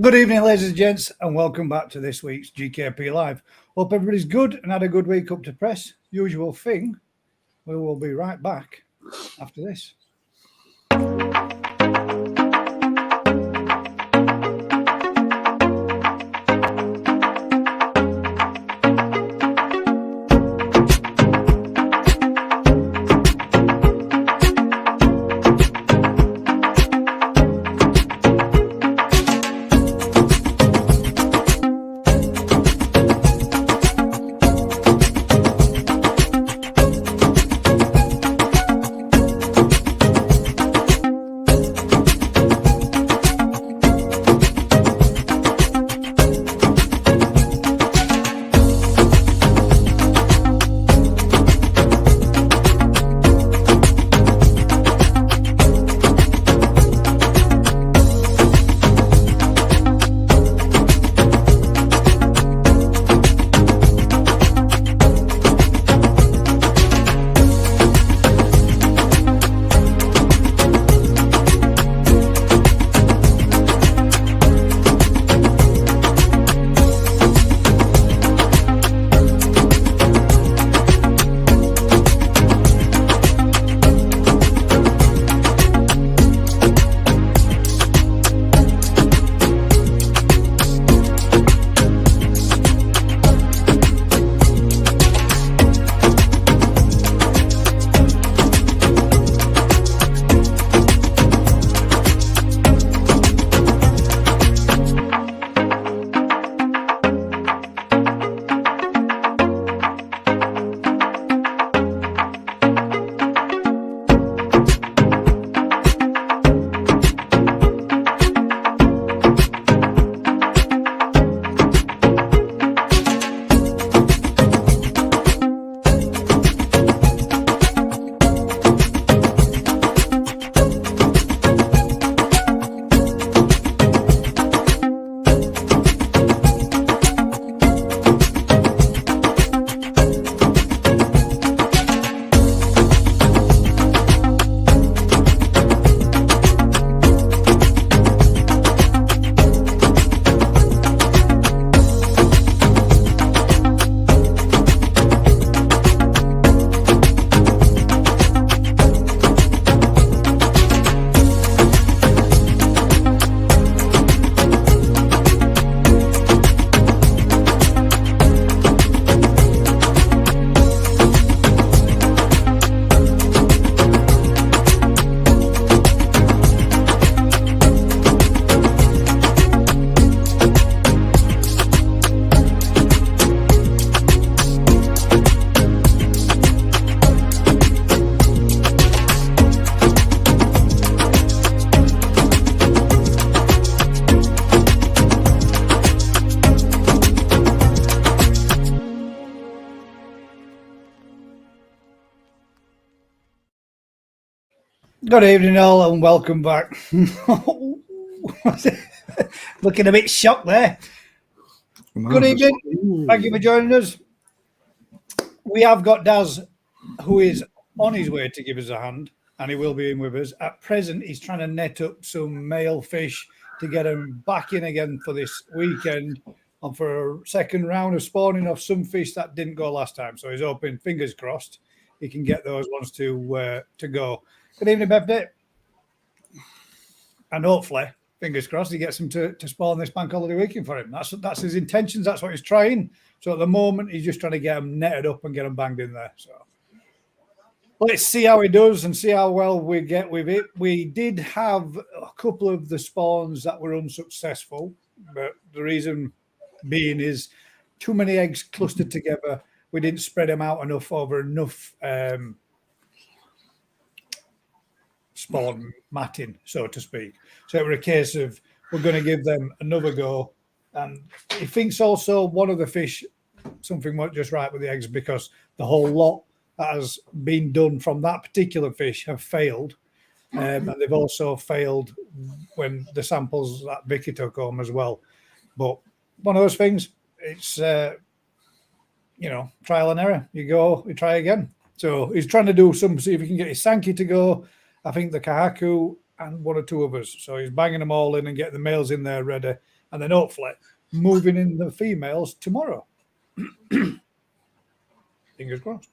Good evening, ladies and gents, and welcome back to this week's GKP Live. Hope everybody's good and had a good week up to press. Usual thing, we will be right back after this. Good evening, all, and welcome back. Looking a bit shocked there. Good evening. Thank you for joining us. We have got Daz, who is on his way to give us a hand, and he will be in with us. At present, he's trying to net up some male fish to get them back in again for this weekend and for a second round of spawning of some fish that didn't go last time. So he's hoping, fingers crossed, he can get those ones to go. Good evening, Bevday. And hopefully, fingers crossed, he gets them to spawn this bank holiday weekend for him. That's his intentions. That's what he's trying. So at the moment, he's just trying to get them netted up and get them banged in there. So let's see how he does and see how well we get with it. We did have a couple of the spawns that were unsuccessful, but the reason being is too many eggs clustered together. We didn't spread them out enough over enough spawn matting, so to speak. So it was a case of we're going to give them another go. And he thinks also one of the fish, something wasn't just right with the eggs because the whole lot that has been done from that particular fish have failed. And they've also failed when the samples that Vicky took home as well. But one of those things, it's, trial and error. You go, you try again. So he's trying to do see if he can get his Sankey to go. I think the Kahaku and one or two others. So he's banging them all in and getting the males in there ready, and then hopefully moving in the females tomorrow. Fingers crossed.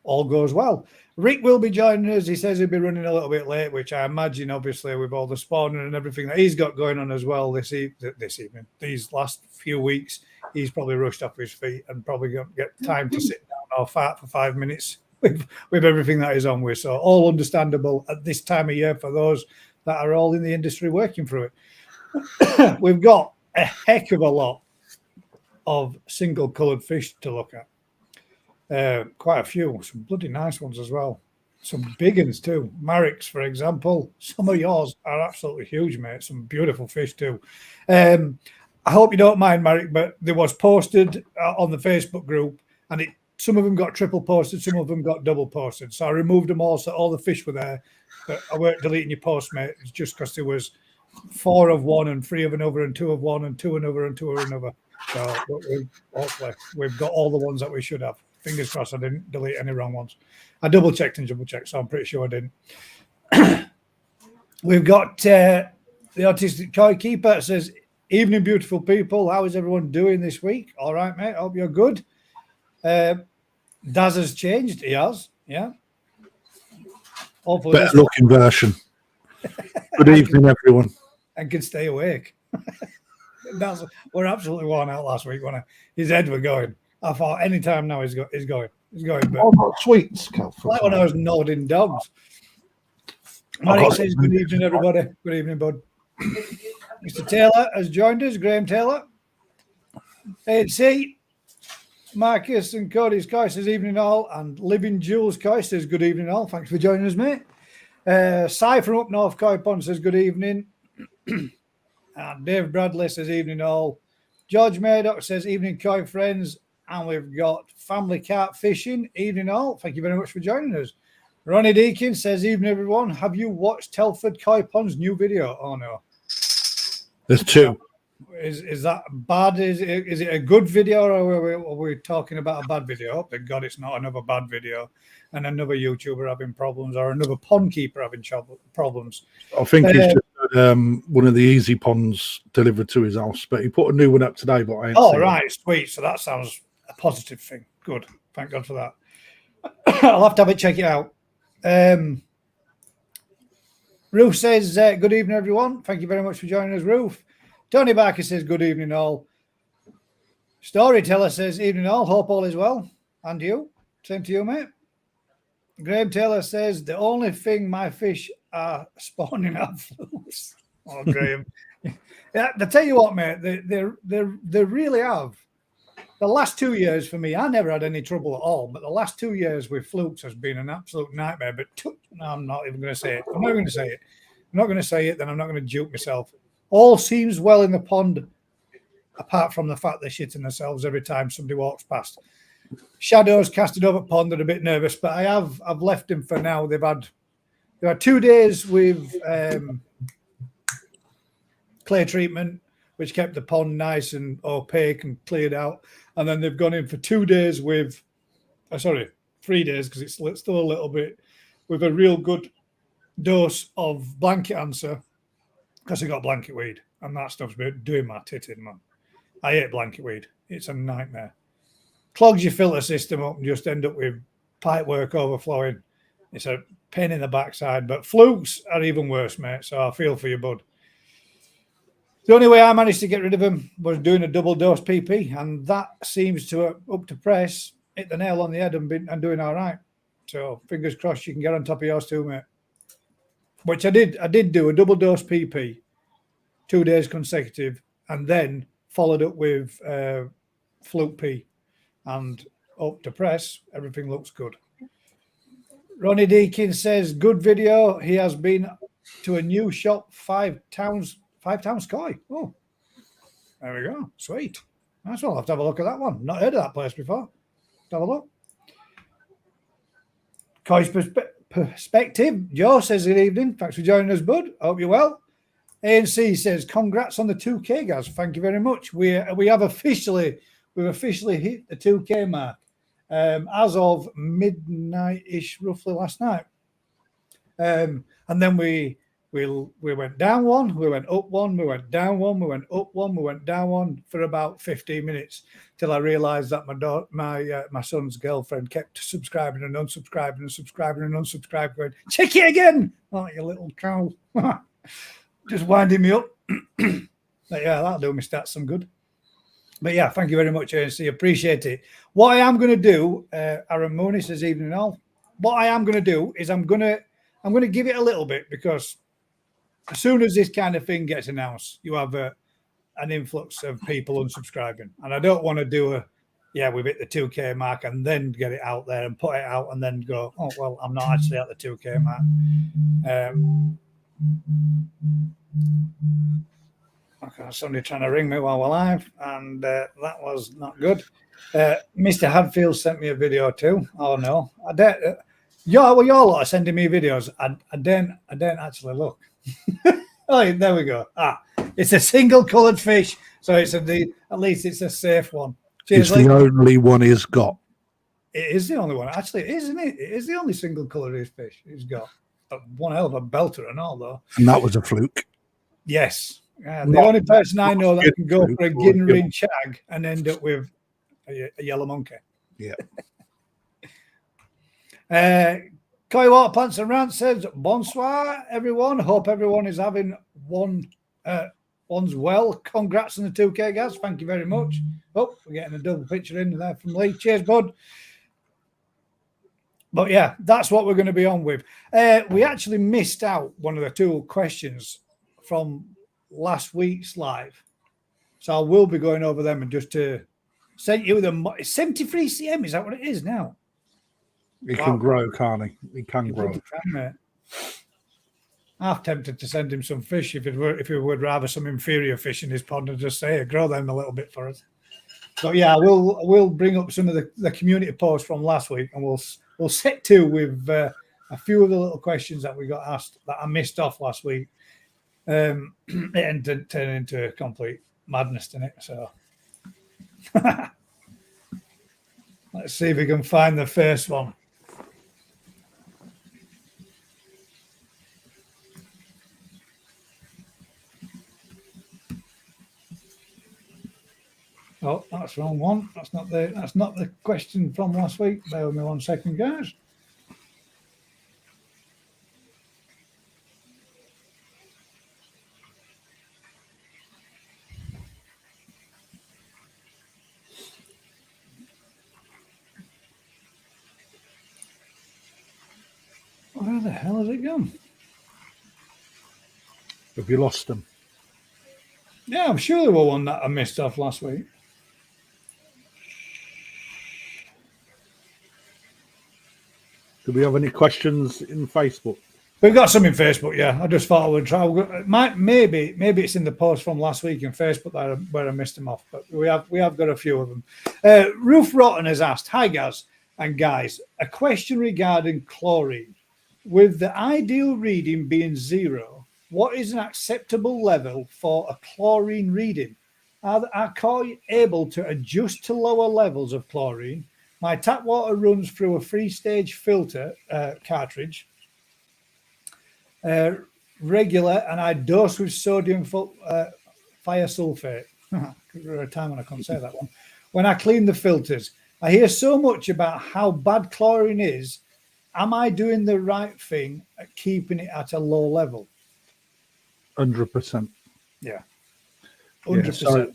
All goes well. Rick will be joining us. He says he'll be running a little bit late, which I imagine, obviously, with all the spawning and everything that he's got going on as well this evening, these last few weeks, he's probably rushed off his feet and probably don't get time to sit down or fart for 5 minutes with everything that he's on with. So all understandable at this time of year for those that are all in the industry working through it. We've got a heck of a lot of single-coloured fish to look at. Quite a few, some bloody nice ones as well. Some big ones too. Maricks, for example. Some of yours are absolutely huge, mate. Some beautiful fish too. I hope you don't mind, Maric, but there was posted on the Facebook group, and some of them got triple posted, some of them got double posted. So I removed them all, so all the fish were there. But I weren't deleting your post, mate. It's just because there was 4 of one and 3 of another and 2 of one and 2 of another and 2 of another. So hopefully we've got all the ones that we should have. Fingers crossed I didn't delete any wrong ones. I double-checked and double-checked, so I'm pretty sure I didn't. We've got the Autistic Koi Keeper says, evening, beautiful people. How is everyone doing this week? All right, mate. Hope you're good. Daz has changed. He has, yeah. Hopefully better looking version. Good evening, everyone. And can stay awake. We're absolutely worn out last week, wasn't it? His head were going. I thought any time now he's going. But I've got sweets, Cal. Like when I was nodding dogs. Mark says, good evening, everybody. Good evening, bud. Mr. Taylor has joined us, Graham Taylor. AC, Marcus and Cody's Koi says, evening all. And Living Jules Koi says, good evening all. Thanks for joining us, mate. Cy from up north Koi Pond says, good evening. And Dave Bradley says, evening all. George Murdoch says, evening, Koi friends. And we've got Family Carp Fishing. Evening all. Thank you very much for joining us. Ronnie Deakin says, evening everyone. Have you watched Telford Koi Pond's new video? Oh no. There's 2. Is that bad? Is it a good video, or are we talking about a bad video? Oh, thank God it's not another bad video and another YouTuber having problems or another pond keeper having problems. I think he's just had one of the easy ponds delivered to his house, but he put a new one up today. But I ain't seen right, sweet. So that sounds a positive thing. Good. Thank God for that. I'll have to have it, check it out. Ruth says, good evening, everyone. Thank you very much for joining us, Ruth. Tony Barker says, good evening, all. Storyteller says, evening, all. Hope all is well. And you? Same to you, mate. Graham Taylor says, the only thing my fish are spawning are flukes. Oh, Graham. Yeah, I tell you what, mate, they really have. The last 2 years for me, I never had any trouble at all, but the last 2 years with flukes has been an absolute nightmare. But no, I'm not even going to say it. I'm not going to say it. I'm not going to say it, then I'm not going to juke myself. All seems well in the pond, apart from the fact they're shitting themselves every time somebody walks past. Shadows casted over pond are a bit nervous, but I've left them for now. They've had 2 days with clay treatment, which kept the pond nice and opaque and cleared out. And then they've gone in for 2 days with, 3 days, because it's still a little bit, with a real good dose of blanket answer, because I got blanket weed, and that stuff's been doing my titting, man. I hate blanket weed. It's a nightmare. Clogs your filter system up and just end up with pipe work overflowing. It's a pain in the backside, but flukes are even worse, mate, so I feel for you, bud. The only way I managed to get rid of them was doing a double dose PP, and that seems to, up to press, hit the nail on the head and doing all right. So fingers crossed you can get on top of yours too, mate. Which I did. I did do a double dose PP, 2 days consecutive, and then followed up with Fluke P, and up to press, everything looks good. Ronnie Deakin says, good video. He has been to a new shop, 5 Towns Koi. Oh, there we go. Sweet. That's all. I'll have to have a look at that one. Not heard of that place before. Have a look. Koi's perspective. Joe says, good evening. Thanks for joining us, bud. Hope you're well. ANC says, congrats on the 2K, guys. Thank you very much. We've officially hit the 2K mark as of midnight-ish, roughly last night. And then we we went down one, we went up one, we went down one, we went up one, we went down one for about 15 minutes till I realised that my son's girlfriend kept subscribing and unsubscribing and subscribing and unsubscribing, going, check it again, oh, you little cow. Just winding me up. But yeah, that'll do me stats some good. But yeah, thank you very much, ANC. Appreciate it. What I am going to do, Aaron Mooney says evening all. What I am going to do is I'm going to give it a little bit, because as soon as this kind of thing gets announced, you have an influx of people unsubscribing. And I don't want to do we've hit the 2K mark and then get it out there and put it out and then go, oh, well, I'm not actually at the 2K mark. Okay, somebody trying to ring me while we're live, and that was not good. Mr. Hadfield sent me a video too. Oh no, I don't. Y'all lot are sending me videos. I don't actually look. Oh, there we go. It's a single coloured fish, so it's at least it's a safe one. Cheers, it's the only one he's got. It is the only one. Actually, isn't it? It is the only single coloured fish he's got. But one hell of a belter and all, though. And that was a fluke. Yes. The only person I know that can go for a Ginrin shag and end up with a yellow monkey. Yeah. Koi Water Plants and Rant says, bonsoir, everyone. Hope everyone is having one's well. Congrats on the 2K, guys. Thank you very much. Oh, we're getting a double picture in there from Lee. Cheers, bud. But yeah, that's what we're going to be on with. We actually missed out one of the 2 questions from last week's live. So I will be going over them and just to send you the 73 cm. Is that what it is now? He can grow, can't he? He can grow. Half tempted to send him some fish if he would rather some inferior fish in his pond and just say, hey, grow them a little bit for us. So yeah, we'll bring up some of the community posts from last week, and we'll set to with a few of the little questions that we got asked that I missed off last week. It ended turn into a complete madness, didn't it? So let's see if we can find the first one. Oh, that's the wrong one. That's not the question from last week. Bear with me 1 second, guys. Where the hell has it gone? Have you lost them? Yeah, I'm sure there were one that I missed off last week. Do we have any questions in Facebook? We've got some in Facebook, yeah. I just thought I would try. Maybe it's in the post from last week in Facebook where I missed them off, but we have got a few of them. Roof Rotten has asked, hi guys and guys, a question regarding chlorine. With the ideal reading being 0, what is an acceptable level for a chlorine reading? Are Koi able to adjust to lower levels of chlorine? My tap water runs through a 3-stage filter cartridge, regular, and I dose with sodium thiosulfate. There was a time when I couldn't say that one. When I clean the filters, I hear so much about how bad chlorine is. Am I doing the right thing at keeping it at a low level? 100%. Yeah. 100%. Yeah, so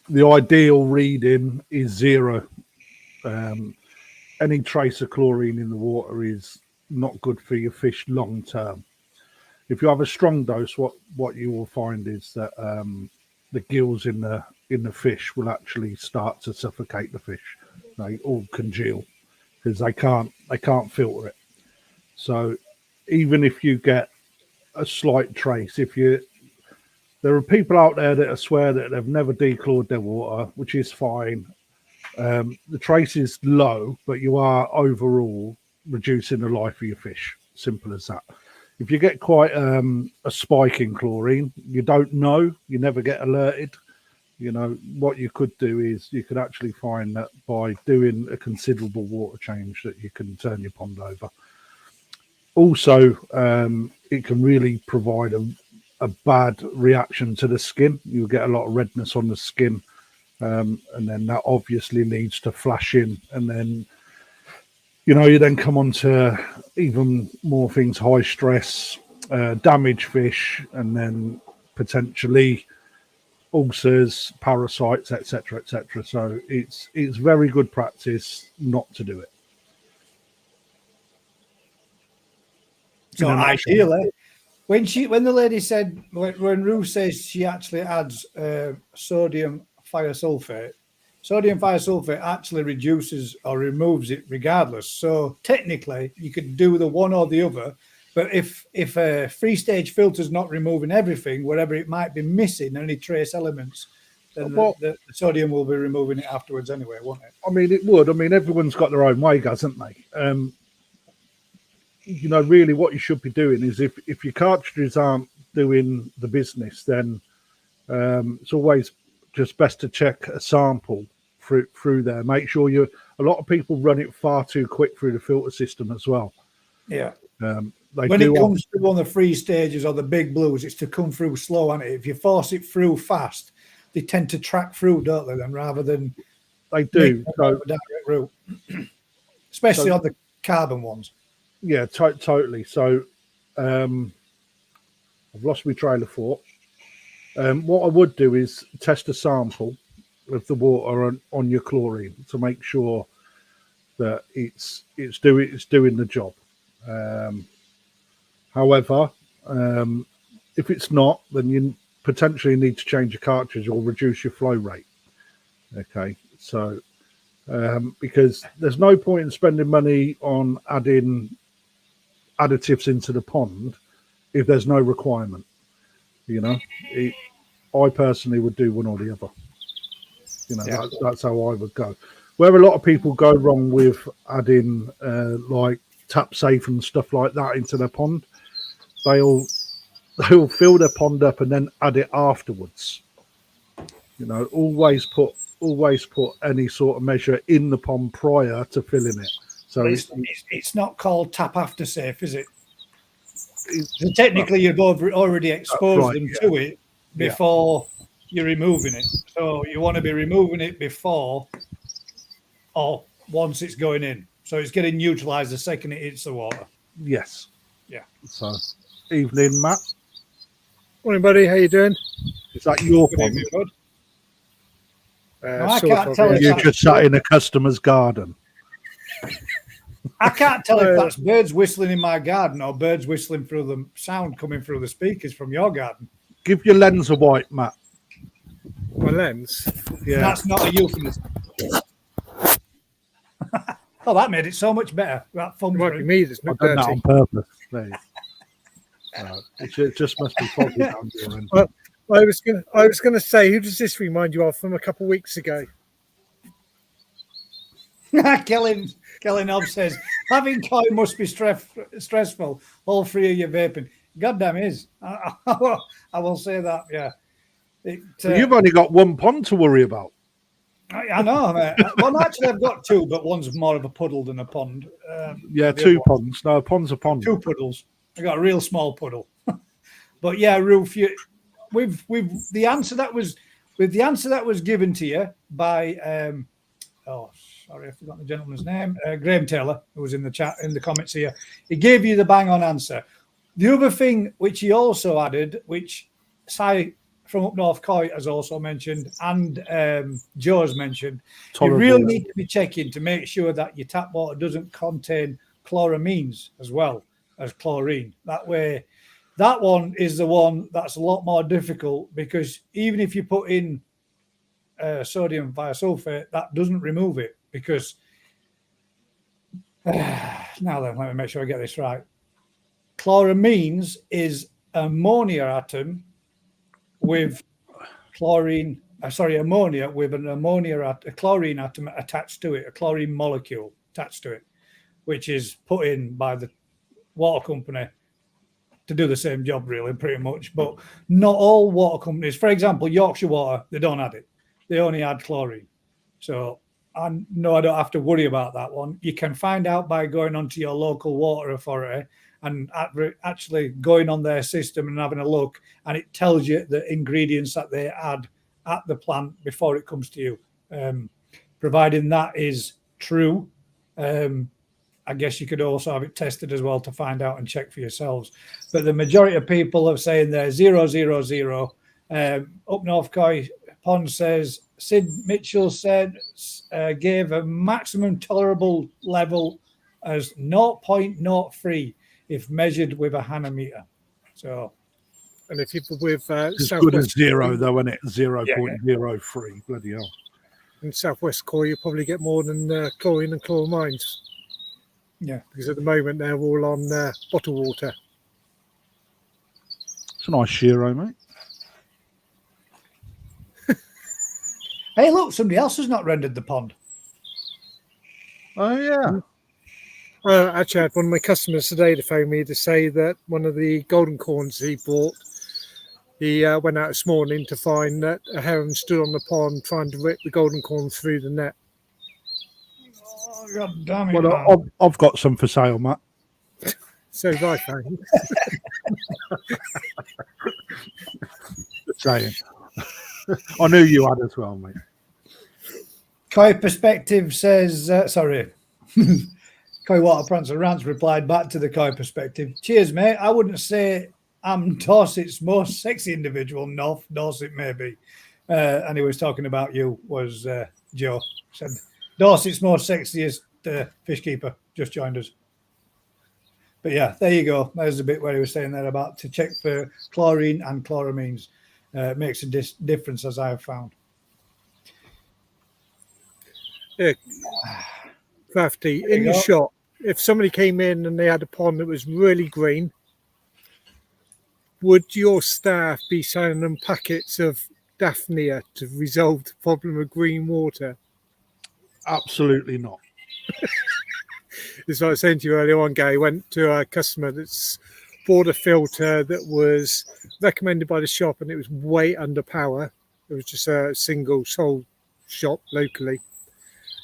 the ideal reading is 0. Any trace of chlorine in the water is not good for your fish long term. If you have a strong dose, what you will find is that the gills in the fish will actually start to suffocate the fish. They all congeal because they can't filter it. So even if you get a slight trace, there are people out there that swear that they've never dechlored their water, which is fine. The trace is low, but you are overall reducing the life of your fish. Simple as that. If you get quite a spike in chlorine, you don't know, you never get alerted. You know, what you could do is you could actually find that by doing a considerable water change that you can turn your pond over. Also, it can really provide a bad reaction to the skin. You'll get a lot of redness on the skin, and then that obviously leads to flashing, and then you then come on to even more things: high stress, damaged fish, and then potentially ulcers, parasites, etc., etc. So it's very good practice not to do it. So ideally, when the lady said, when Rue says she actually adds sodium thiosulfate actually reduces or removes it regardless. So technically, you could do the one or the other. But if a free stage filter is not removing everything, whatever it might be missing, any trace elements, then the sodium will be removing it afterwards anyway, won't it? I mean, it would. I mean, everyone's got their own way, hasn't they? Really what you should be doing is if your cartridges aren't doing the business, then it's always just best to check a sample through there. Make sure a lot of people run it far too quick through the filter system as well. Yeah. When it comes through on the free stages or the big blues, it's to come through slow, and if you force it through fast, they tend to track through, don't they? Then rather than they do a direct route, especially on the carbon ones. Yeah, totally. So I've lost my trail of thought. What I would do is test a sample of the water on your chlorine to make sure that it's doing the job. However, if it's not, then you potentially need to change your cartridge or reduce your flow rate. Okay, so because there's no point in spending money on adding additives into the pond if there's no requirement. I personally would do one or the other. That's how I would go. Where a lot of people go wrong with adding like tap safe and stuff like that into their pond, they'll fill their pond up and then add it afterwards. Always put any sort of measure in the pond prior to filling it. So it's not called tap after safe, is it? So technically, you've already exposed them to it before you're removing it. So you want to be removing it before or once it's going in. So it's getting neutralized the second it hits the water. Yes. Yeah. So, evening, Matt. Morning, buddy. How you doing? Is that your pond? Evening, bud. No, I can't tell. You just sat in a customer's garden. I can't tell if that's birds whistling in my garden or birds whistling through the sound coming through the speakers from your garden. Give your lens a wipe, Matt. My lens? Yeah. That's not a euphemism. Oh, that made it so much better. That fun. It might be me that's not I've done that on purpose. It just must be foggy down here. Well, I was going to say, who does this remind you of from a couple of weeks ago? Kelly Nob says, having koi must be stressful. All three of you vaping. Goddamn is. I will say that, yeah. You've only got one pond to worry about. I know. Well, actually, I've got two, but one's more of a puddle than a pond. Two ponds. No, a pond's a pond. Two puddles. I got a real small puddle. But yeah, Roof, with the answer that was given to you by sorry, I forgot the gentleman's name. Graham Taylor, who was in the chat in the comments here. He gave you the bang on answer. The other thing which he also added, which Si from Up North Koi has also mentioned, and Joe's mentioned, you really need to be checking to make sure that your tap water doesn't contain chloramines as well as chlorine. That way, that one is the one that's a lot more difficult, because even if you put in sodium thiosulfate, that doesn't remove it, because now then, let me make sure I get this right. Chloramines is ammonia atom with chlorine, ammonia with a chlorine atom attached to it, a chlorine molecule attached to it, which is put in by the water company to do the same job, really, pretty much. But not all water companies, for example, Yorkshire Water, they don't add it. They only add chlorine. So I don't have to worry about that one. You can find out by going onto your local water authority and actually going on their system and having a look, and it tells you the ingredients that they add at the plant before it comes to you. Providing that is true, I guess you could also have it tested as well to find out and check for yourselves. But the majority of people are saying they're 0, 0, 0. Up North Coy Pond says, Sid Mitchell said, gave a maximum tolerable level as 0.03 if measured with a hanometer. So, and if people with it's good as 0 though, isn't it? 0.03. Bloody hell. In Southwest Coy, you probably get more than chlorine and chloramines. Yeah, because at the moment they're all on bottled water. It's a nice Shiro, mate. Hey, look, somebody else has not rendered the pond. Oh, yeah. Actually, I had one of my customers today to phone me to say that one of the golden corns he bought, he went out this morning to find that a heron stood on the pond trying to rip the golden corn through the net. Oh, God damn it. Well, I've got some for sale, Matt. So have I found. Saying. I knew you had as well, mate. Koi Perspective says, sorry. Koi Waterplants and Rants replied back to the Koi Perspective. Cheers, mate. I wouldn't say I'm Dorset's most sexy individual. North Dorset, maybe. And he was talking about you, was Joe. Said, Dorset's most sexiest fish keeper just joined us. But yeah, there you go. There's a bit where he was saying there about to check for chlorine and chloramines. Makes a difference, as I have found. Yeah. Crafty, in your shop, if somebody came in and they had a pond that was really green, would your staff be selling them packets of Daphnia to resolve the problem of green water? Absolutely not. It's like I was saying to you earlier on, Gary, went to a customer that's bought a filter that was recommended by the shop and it was way under power. It was just a single sold shop locally.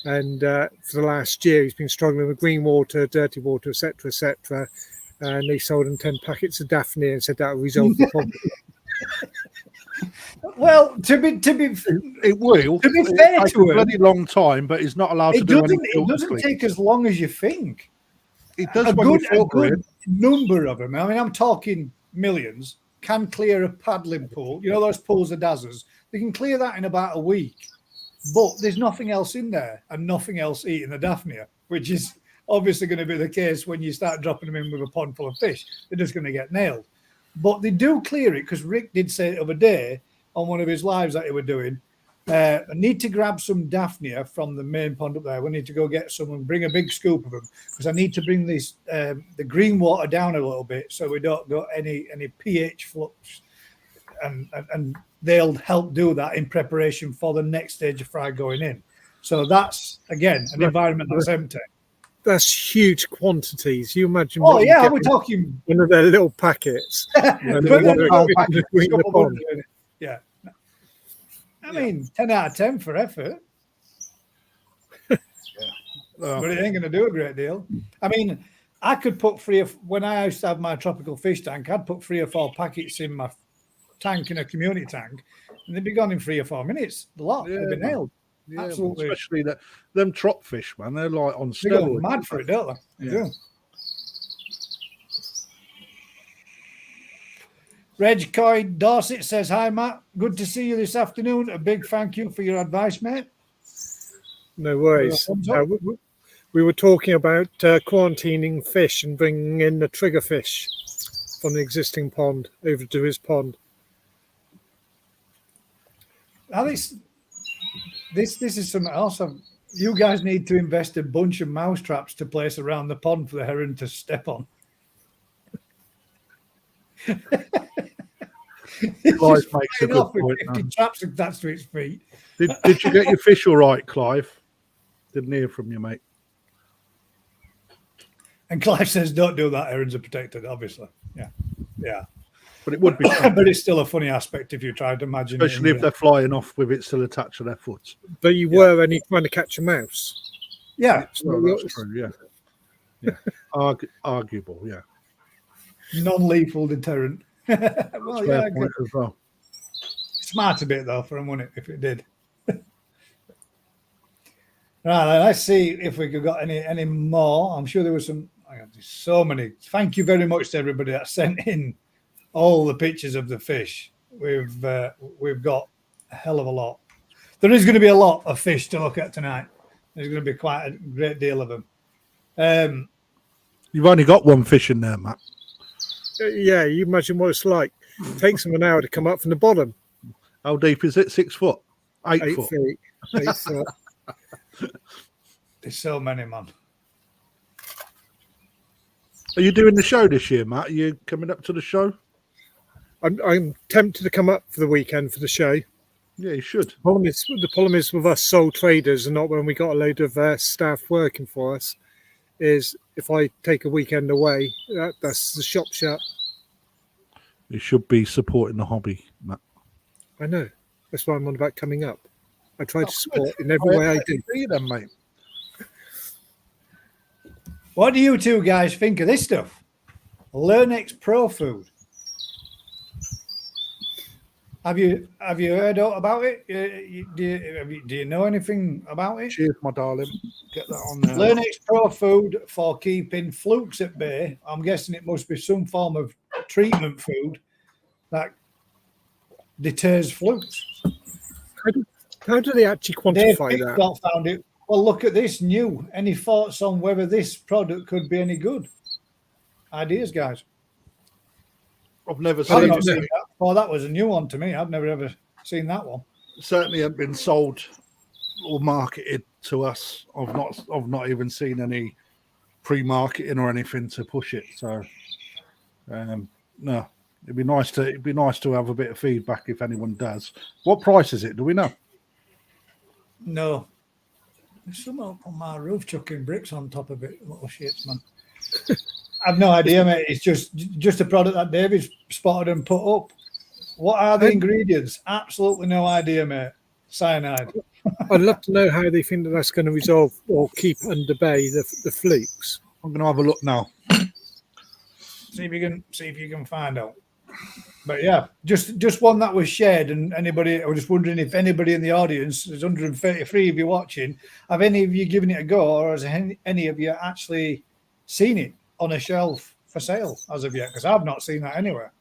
And for the last year, he's been struggling with green water, dirty water, etc., etc. And they sold him 10 packets of Daphne and said that would resolve the problem. Well, to be it will. To be fair it to him, a bloody long time, but he's not allowed to do anything. It doesn't take as long as you think. It does. A good number of them. I mean, I'm talking millions. Can clear a paddling pool. You know those pools of dazzers. They can clear that in about a week. But there's nothing else in there and nothing else eating the Daphnia, which is obviously going to be the case when you start dropping them in with a pond full of fish. They're just going to get nailed. But they do clear it because Rick did say the other day on one of his lives that he were doing, I need to grab some Daphnia from the main pond up there. We need to go get some and bring a big scoop of them because I need to bring this the green water down a little bit so we don't got any pH flux. And they'll help do that in preparation for the next stage of fry going in. So that's, again, an environment that's empty. That's huge quantities. You imagine. Oh, yeah, we're talking one of their little packets. Yeah. I mean, 10 out of 10 for effort. But it ain't going to do a great deal. I mean, I could put when I used to have my tropical fish tank, I'd put 3 or 4 packets in my tank, in a community tank, and they'd be gone in 3 or 4 minutes. The lot, they'd be nailed. Yeah, absolutely. Especially them trop fish, man. They're like on They go steroids. mad for it, don't they? Yeah. Reg Coy Dorset says, hi, Matt. Good to see you this afternoon. A big thank you for your advice, mate. No worries. We were talking about quarantining fish and bringing in the trigger fish from the existing pond over to his pond. Alex, this is something else. You guys need to invest a bunch of mouse traps to place around the pond for the heron to step on. Clive makes a good point. 50 traps attached to its feet. Did you get your fish all right, Clive? Didn't hear from you, mate. And Clive says, don't do that. Herons are protected, obviously. Yeah. But it would be fun. But it's still a funny aspect if you try to imagine especially if they're flying off with it still attached to their foot. But you were only trying to catch a mouse. Yeah. Well, that's true, yeah. Arguable, yeah. Non-lethal deterrent. Well, yeah, Fair point as well. smart a bit though for him, wouldn't it, if it did? Right, let's see if we could got any more. I'm sure there was some. There's so many. Thank you very much to everybody that sent in all the pictures of the fish. We've got a hell of a lot. There is going to be a lot of fish to look at tonight. There's going to be quite a great deal of them. You've only got one fish in there, Matt. Yeah, you imagine what it's like. It takes them an hour to come up from the bottom. How deep is it? 6 foot? 8 8 foot? feet. There's so many, man. Are you doing the show this year, Matt? Are you coming up to the show? I'm tempted to come up for the weekend for the show. Yeah, you should. The problem is with us sole traders, and not when we got a load of staff working for us, is if I take a weekend away, that's the shop shut. You should be supporting the hobby, Matt. I know. That's why I'm on about coming up. I try to support in every way I do. See you then, mate. What do you two guys think of this stuff? Learnex Pro Food. Have you heard about it? Do you know anything about it? Cheers, my darling. Get that on there. Learnex Pro Food for keeping flukes at bay. I'm guessing it must be some form of treatment food that deters flukes. How do they actually quantify Dave that? Pickthorpe found it. Well, look at this new. Any thoughts on whether this product could be any good? Ideas, guys? I've never I've seen not it. seen that. Well, that was a new one to me. I've never ever seen that one. Certainly haven't been sold or marketed to us. I've not even seen any pre-marketing or anything to push it. So no, it'd be nice to have a bit of feedback if anyone does. What price is it? Do we know? No. There's someone up on my roof chucking bricks on top of it. Little shits, man. I've no idea, mate. It's just a product that David's spotted and put up. What are the ingredients? Absolutely no idea, mate. Cyanide. I'd love to know how they think that's going to resolve or keep under bay the flukes. I'm going to have a look now. See if you can find out. But yeah, just one that was shared, and anybody. I was just wondering if anybody in the audience, there's 133 of you watching, have any of you given it a go, or has any of you actually seen it on a shelf for sale as of yet? Because I've not seen that anywhere.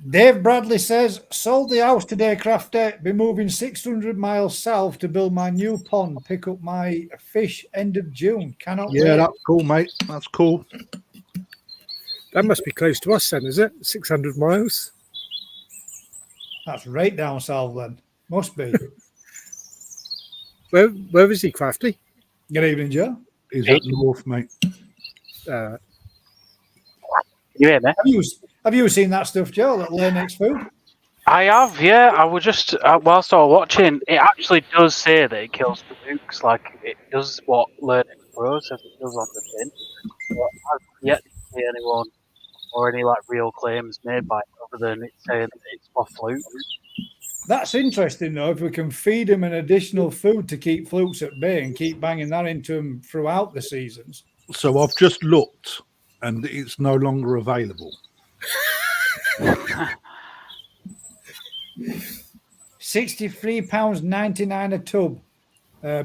Dave Bradley says, sold the house today, Crafty. Be moving 600 miles south to build my new pond. Pick up my fish end of June. Cannot wait. Yeah, that's cool, mate. That's cool. That must be close to us then, is it? 600 miles? That's right down south then. Must be. Where is he, Crafty? Good evening, Joe. He's up north, mate. Uh, You hear me? Have you seen that stuff, Joe, that Learnex food? I have, yeah. I was just, whilst I was watching, it actually does say that it kills the flukes, like it does what Learning Pro says it does on the tin. But I've yet to see anyone or any like real claims made by it other than it saying that it's for flukes. That's interesting, though, if we can feed them an additional food to keep flukes at bay and keep banging that into them throughout the seasons. So I've just looked, and it's no longer available. £63.99 a tub.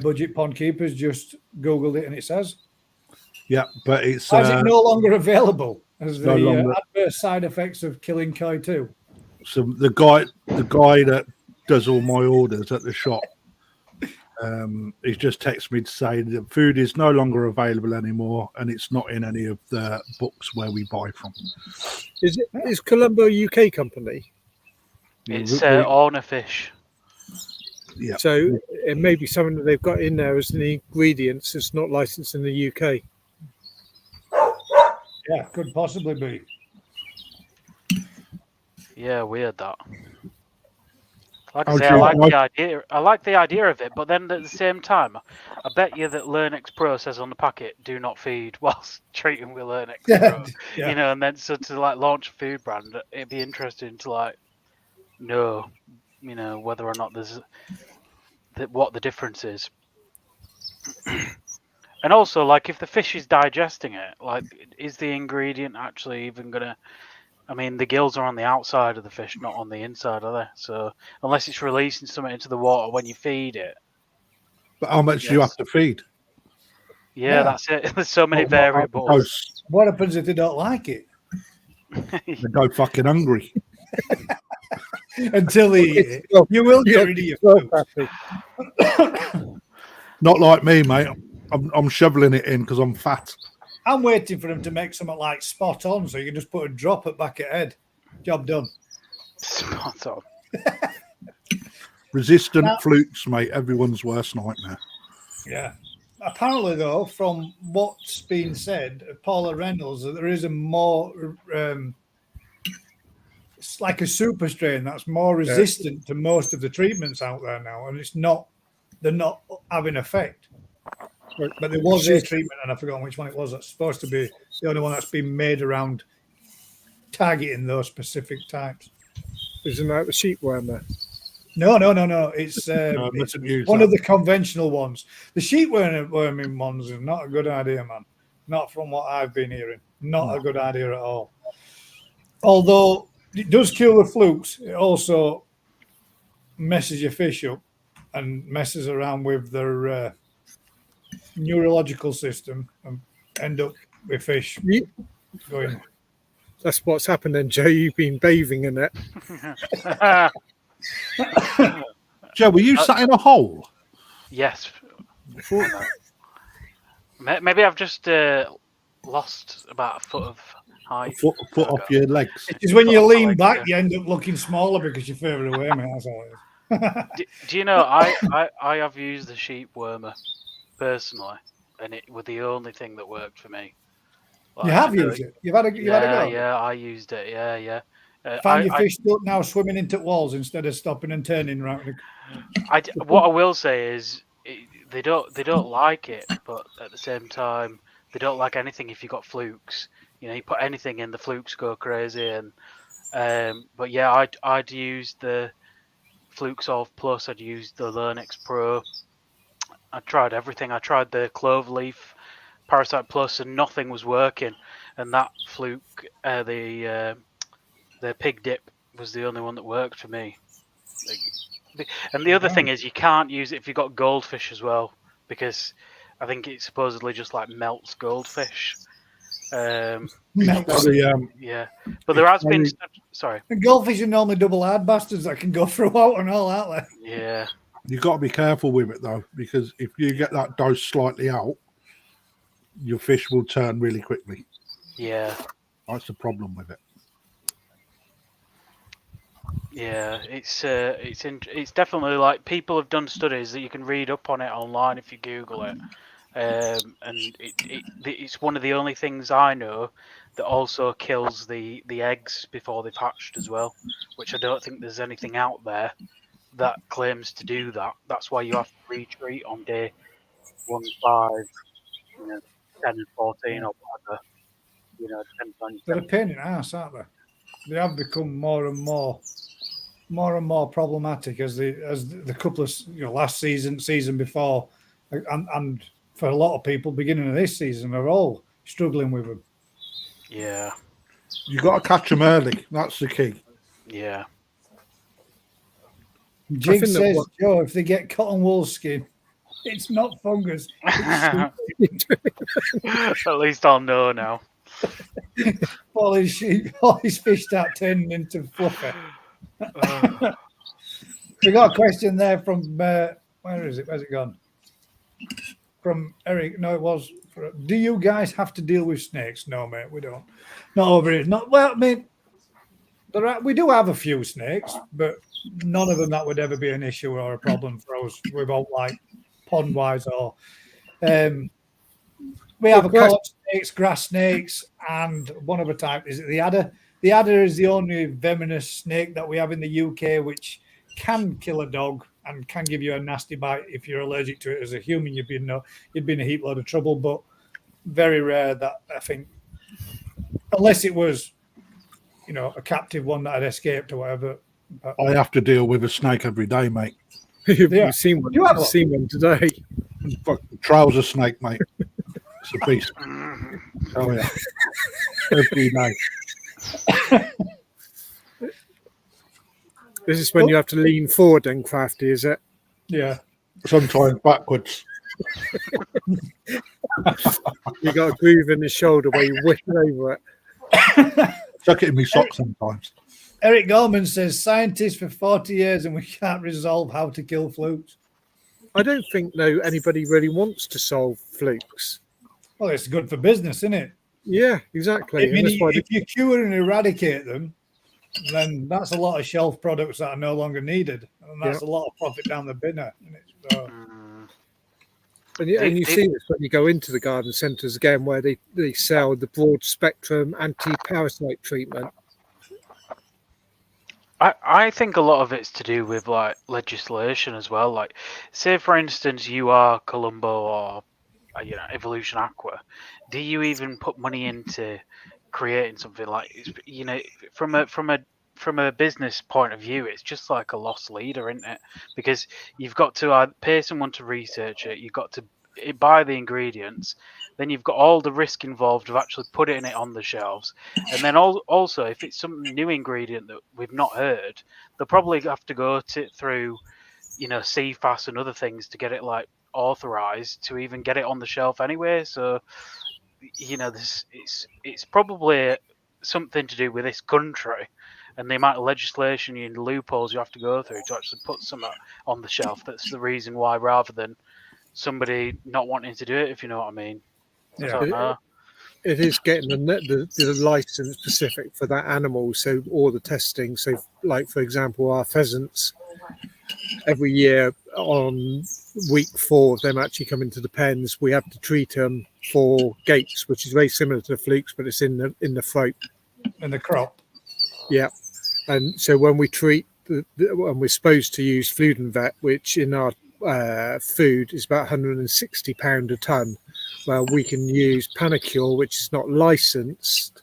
Budget Pond Keepers just Googled it and it says. Yeah, but it's Why is it no longer available as the no longer. adverse side effects of killing koi too? So the guy that does all my orders at the shop, he's just texted me to say the food is no longer available anymore, and it's not in any of the books where we buy from. is Colombo a UK company? It's Orna fish. Yeah. So it may be something that they've got in there as the ingredients. It's not licensed in the UK. Yeah, could possibly be. Yeah, weird that. Like Oh, I say, gee, I like the idea of it, but then at the same time, I bet you that Learnex Pro says on the packet, "Do not feed whilst treating with Learnex Pro." Yeah. You know, and then so to like launch a food brand, it'd be interesting to like know, you know, whether or not there's what the difference is. And also, like, if the fish is digesting it, like, is the ingredient actually even gonna? I mean, the gills are on the outside of the fish, not on the inside, are they? So unless it's releasing something into the water when you feed it, But how much do you have to feed? yeah, that's it. There's so many What variables. dose? What happens if they don't like it? They go fucking hungry. Until they eat it. You will get rid of your food. Not like me, mate. I'm shoveling it in because I'm fat. I'm waiting for them to make something like spot on, so you can just put a drop at back of head. Job done. Spot on. Resistant flukes, mate. Everyone's worst nightmare. Yeah. Apparently, though, from what's been said, Paula Reynolds, that there is a more, it's like a super strain that's more resistant to most of the treatments out there now, and they're not having effect. But there was a treatment, and I've forgotten which one it was. That's supposed to be the only one that's been made around targeting those specific types. Isn't that the sheep wormer? No. It's, it's one of the conventional ones. The sheep worming ones is not a good idea, man. Not from what I've been hearing. Not a good idea at all. Although it does kill the flukes, it also messes your fish up and messes around with their neurological system and end up with fish going. That's what's happened then, Joe. You've been bathing in it. Joe, were you sat in a hole? Yes. Maybe I've just lost about a foot of height. Foot off your legs. It's when you lean back, you end up looking smaller because you're further away, mate. That's all it is. Do you know, I have used the sheep wormer personally, and it was the only thing that worked for me. Like, you have used it? You've had a go? Yeah, I used it, yeah. Find your fish now swimming into walls instead of stopping and turning around. What I will say is they don't like it, but at the same time they don't like anything if you got flukes. You know, you put anything in, the flukes go crazy. And but yeah, I'd used the Fluke Solve Plus. I'd used the Learnex Pro. I tried everything. I tried the Cloverleaf Parasite Plus, and nothing was working. And that Fluke, the Pig Dip, was the only one that worked for me. And the other thing is, you can't use it if you've got goldfish as well, because I think it supposedly just like melts goldfish. Yeah, but there has been. Sorry, and goldfish are normally double hard bastards that can go through out and all that. Yeah, you've got to be careful with it though, because if you get that dose slightly out, your fish will turn really quickly. Yeah, that's the problem with it. Yeah, it's definitely like people have done studies that you can read up on it online if you Google it, and it's one of the only things I know that also kills the eggs before they've hatched as well, which I don't think there's anything out there that claims to do that. That's why you have to retreat on day 1, 5, 10 and 14 or whatever. You know, depends on. They're a pain in the ass, aren't they? They have become more and more problematic as the couple of last season before, and for a lot of people beginning of this season are all struggling with them. Yeah, you got to catch them early. That's the key. Yeah. Jig says, Joe, if they get cotton wool skin, it's not fungus. At least I'll know now. all his fish start turning into fluffy. We got a question there from where is it? Where's it gone? From Eric. No, it was. Do you guys have to deal with snakes? No, mate, we don't. Not over here. Not well. I mean, we do have a few snakes, but none of them that would ever be an issue or a problem for us. We're both like pond wise or. We have cork snakes, grass snakes, and one other type. Is it the adder? The adder is the only venomous snake that we have in the UK, which can kill a dog and can give you a nasty bite if you're allergic to it. As a human, you'd be in a heap load of trouble. But very rare that I think, unless it was, a captive one that had escaped or whatever. I have to deal with a snake every day, mate. You've seen one. You've seen one today. Fucking trouser snake, mate. It's a beast. Oh yeah. Every night. This is when you have to lean forward and crafty, is it? Yeah. Sometimes backwards. You got a groove in the shoulder where you whip over it. Chuck it in my socks sometimes. Eric Gorman says scientists for 40 years and we can't resolve how to kill flukes. I don't think anybody really wants to solve flukes. Well, it's good for business, isn't it? Yeah, exactly. I mean, And that's why if you cure and eradicate them, then that's a lot of shelf products that are no longer needed, and that's a lot of profit down the binner. So, and you see this when you go into the garden centres again, where they sell the broad spectrum anti-parasite treatment. I think a lot of it's to do with like legislation as well. Like, say for instance, you are Colombo or Evolution Aqua. Do you even put money into creating something like from a business point of view, it's just like a lost leader, isn't it? Because you've got to pay someone to research it. You've got to buy the ingredients. Then you've got all the risk involved of actually putting it on the shelves. And then also, if it's some new ingredient that we've not heard, they'll probably have to go through, CFAS and other things to get it like authorized to even get it on the shelf anyway. So, it's probably something to do with this country and the amount of legislation and loopholes you have to go through to actually put something on the shelf. That's the reason why, rather than somebody not wanting to do it, if you know what I mean. yeah. It is getting the license specific for that animal, so all the testing. So, like for example, our pheasants, every year on week 4 of them actually coming to the pens, we have to treat them for gates, which is very similar to the flukes, but it's in the throat And the crop. Yeah, and so when we treat when we're supposed to use Fluke, which in our food is about £160 a ton. Well, we can use Panacure, which is not licensed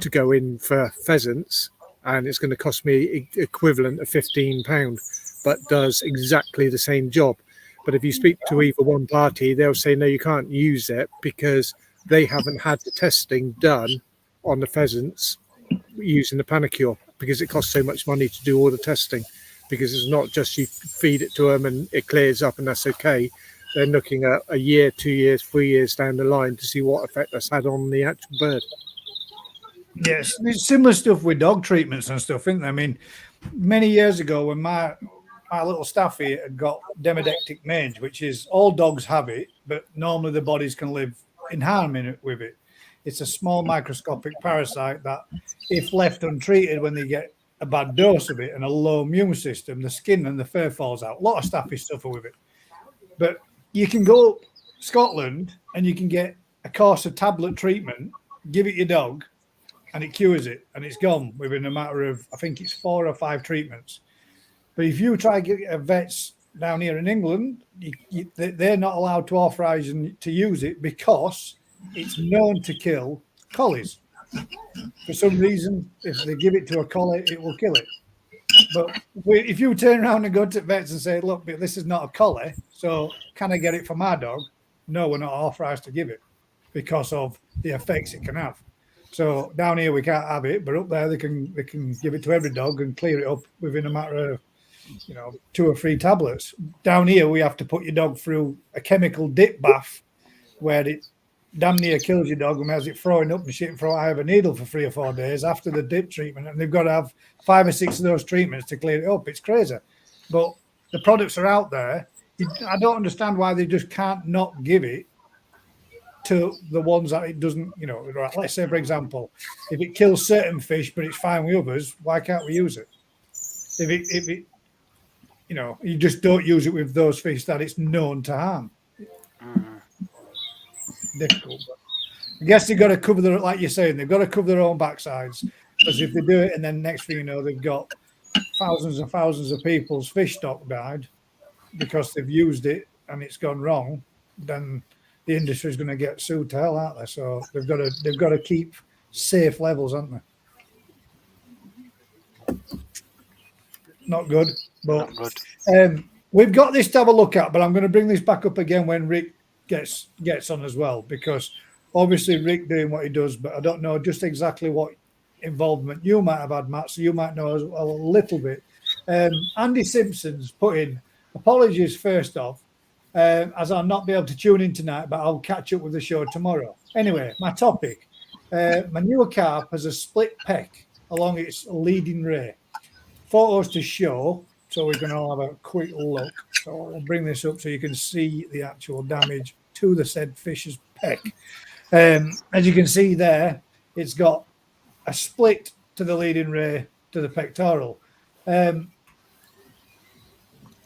to go in for pheasants, and it's going to cost me equivalent of £15, but does exactly the same job. But if you speak to either one party, they'll say, no, you can't use it because they haven't had the testing done on the pheasants using the Panacure, because it costs so much money to do all the testing. Because it's not just you feed it to them and it clears up and that's okay. They're looking at a year, 2 years, 3 years down the line to see what effect that's had on the actual bird. Yes, there's similar stuff with dog treatments and stuff, isn't there? I mean, many years ago when my little Staffy had got demodectic mange, which is all dogs have it, but normally the bodies can live in harmony with it. It's a small microscopic parasite that, if left untreated, when they get a bad dose of it and a low immune system, the skin and the fur falls out. A lot of Staffy suffer with it. But you can go Scotland and you can get a course of tablet treatment, give it your dog, and it cures it, and it's gone within a matter of, I think it's 4 or 5 treatments. But if you try to get a vets down here in England, they're not allowed to authorise to use it because it's known to kill collies. For some reason, if they give it to a collie, it will kill it. But if you turn around and go to vets and say, look, this is not a collie, so can I get it for my dog? No, we're not authorised to give it because of the effects it can have. So down here we can't have it, but up there they can give it to every dog and clear it up within a matter of 2 or 3 tablets. Down here we have to put your dog through a chemical dip bath where it damn near kills your dog and has it throwing up and shit and throw out of a needle for 3 or 4 days after the dip treatment, and they've got to have 5 or 6 of those treatments to clear it up. It's crazy, but the products are out there. I don't understand why they just can't not give it to the ones that it doesn't, let's say, for example, if it kills certain fish but it's fine with others, why can't we use it? If it you just don't use it with those fish that it's known to harm. Difficult, but I guess they've got to cover their, like you're saying, they've got to cover their own backsides, because if they do it and then next thing you know, they've got thousands and thousands of people's fish stock died because they've used it and it's gone wrong, then the industry is going to get sued to hell, aren't they? So they've got to keep safe levels, haven't they? Not good, but Not good. we've got this to have a look at, but I'm going to bring this back up again when Rick gets on as well, because obviously Rick doing what he does, but I don't know just exactly what involvement you might have had, Matt, so you might know a little bit. Andy Simpson's put in, apologies first off, as I'll not be able to tune in tonight, but I'll catch up with the show tomorrow. Anyway, my topic, my newer carp has a split peck along its leading ray. Photos to show, so we're going to all have a quick look. So I'll bring this up so you can see the actual damage to the said fish's peck. As you can see there, it's got a split to the leading ray to the pectoral.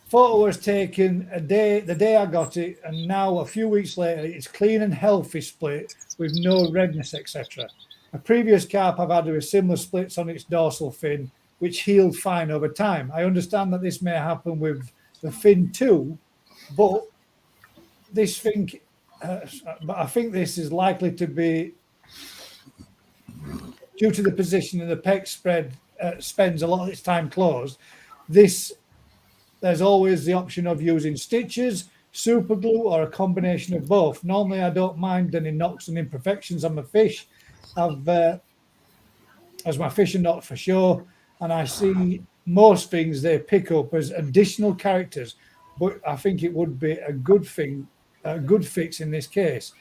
Photo was taken the day I got it, and now a few weeks later, it's clean and healthy split with no redness, etc. A previous carp I've had with similar splits on its dorsal fin, which healed fine over time. I understand that this may happen with the fin too, but this thing, but I think this is likely to be due to the position of the peck spends a lot of its time closed. There's always the option of using stitches, super glue, or a combination of both. Normally, I don't mind any knocks and imperfections on my fish, as my fish are not for show, and I see most things they pick up as additional characters, but I think it would be a good fix in this case.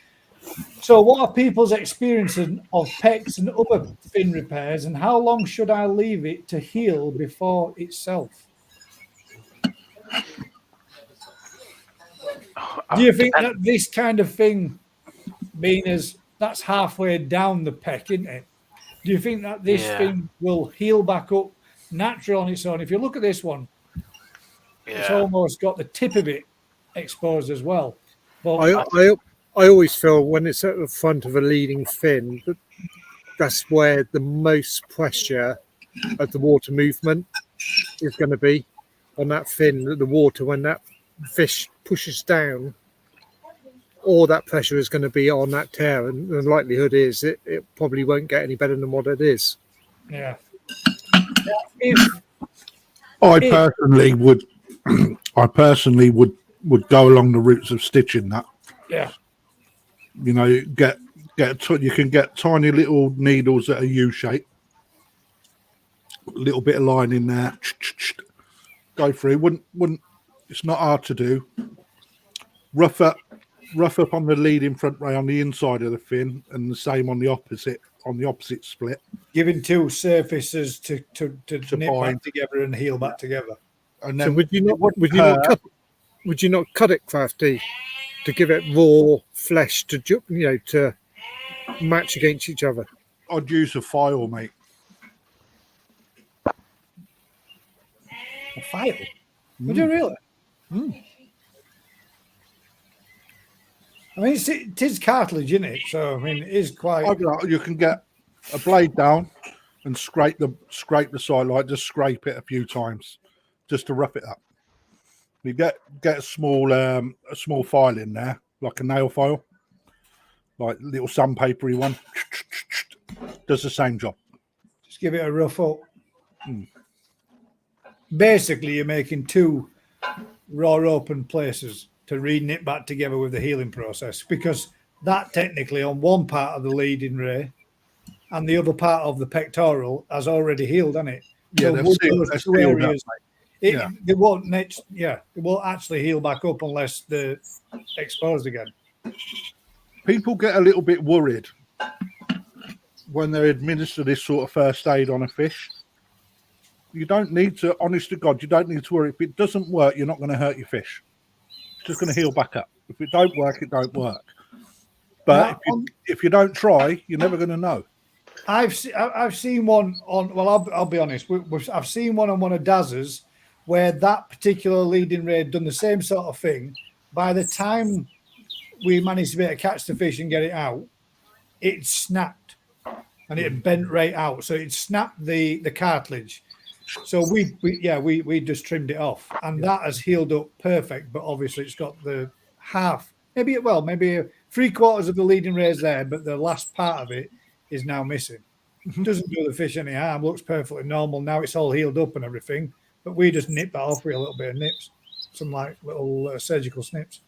So what are people's experiences of pecks and other fin repairs, and how long should I leave it to heal before itself? Do you think that this kind of thing, being as that's halfway down the peck, isn't it? Do you think that this thing will heal back up natural on its own? If you look at this one, it's almost got the tip of it exposed as well. But I always feel when it's at the front of a leading fin, that's where the most pressure of the water movement is going to be on that fin. The water, when that fish pushes down, all that pressure is going to be on that tear, and the likelihood is it probably won't get any better than what it is. Yeah. I personally would go along the routes of stitching that. Yeah. You know, you can get tiny little needles that are U-shaped, a little bit of line in there, go through. Wouldn't. It's not hard to do. Rough up on the leading front ray on the inside of the fin, and the same on the opposite split. Giving two surfaces to knit back together and heal back together. And then so would you not cut it, Crafty, to give it raw flesh to match against each other? I'd use a file, mate. A file? Would you really? I mean, it is cartilage, isn't it? So I mean, it is quite. You can get a blade down and scrape the side, like just scrape it a few times, just to rough it up. You get a small file in there, like a nail file, like little sandpapery one. Does the same job. Just give it a rough up. Basically, you're making two raw open places to re-knit back together with the healing process, because that technically on one part of the leading ray and the other part of the pectoral has already healed, hasn't it? Yeah, so areas, it won't actually heal back up unless they're exposed again. People get a little bit worried when they administer this sort of first aid on a fish. You don't need to, honest to God, you don't need to worry. If it doesn't work, you're not going to hurt your fish. It's just going to heal back up. If it don't work, it don't work. But if you don't try, you're never going to know. I've seen one on. Well, I'll be honest. I've seen one on one of Daz's where that particular leading ray had done the same sort of thing. By the time we managed to be able to catch the fish and get it out, it snapped and it had bent right out. So it snapped the cartilage. So we just trimmed it off, and that has healed up perfect. But obviously, it's got the half, maybe 3/4 of the leading rays there, but the last part of it is now missing. Doesn't do the fish any harm. Looks perfectly normal. Now it's all healed up and everything, but we just nipped that off with a little bit of nips. some like little surgical snips.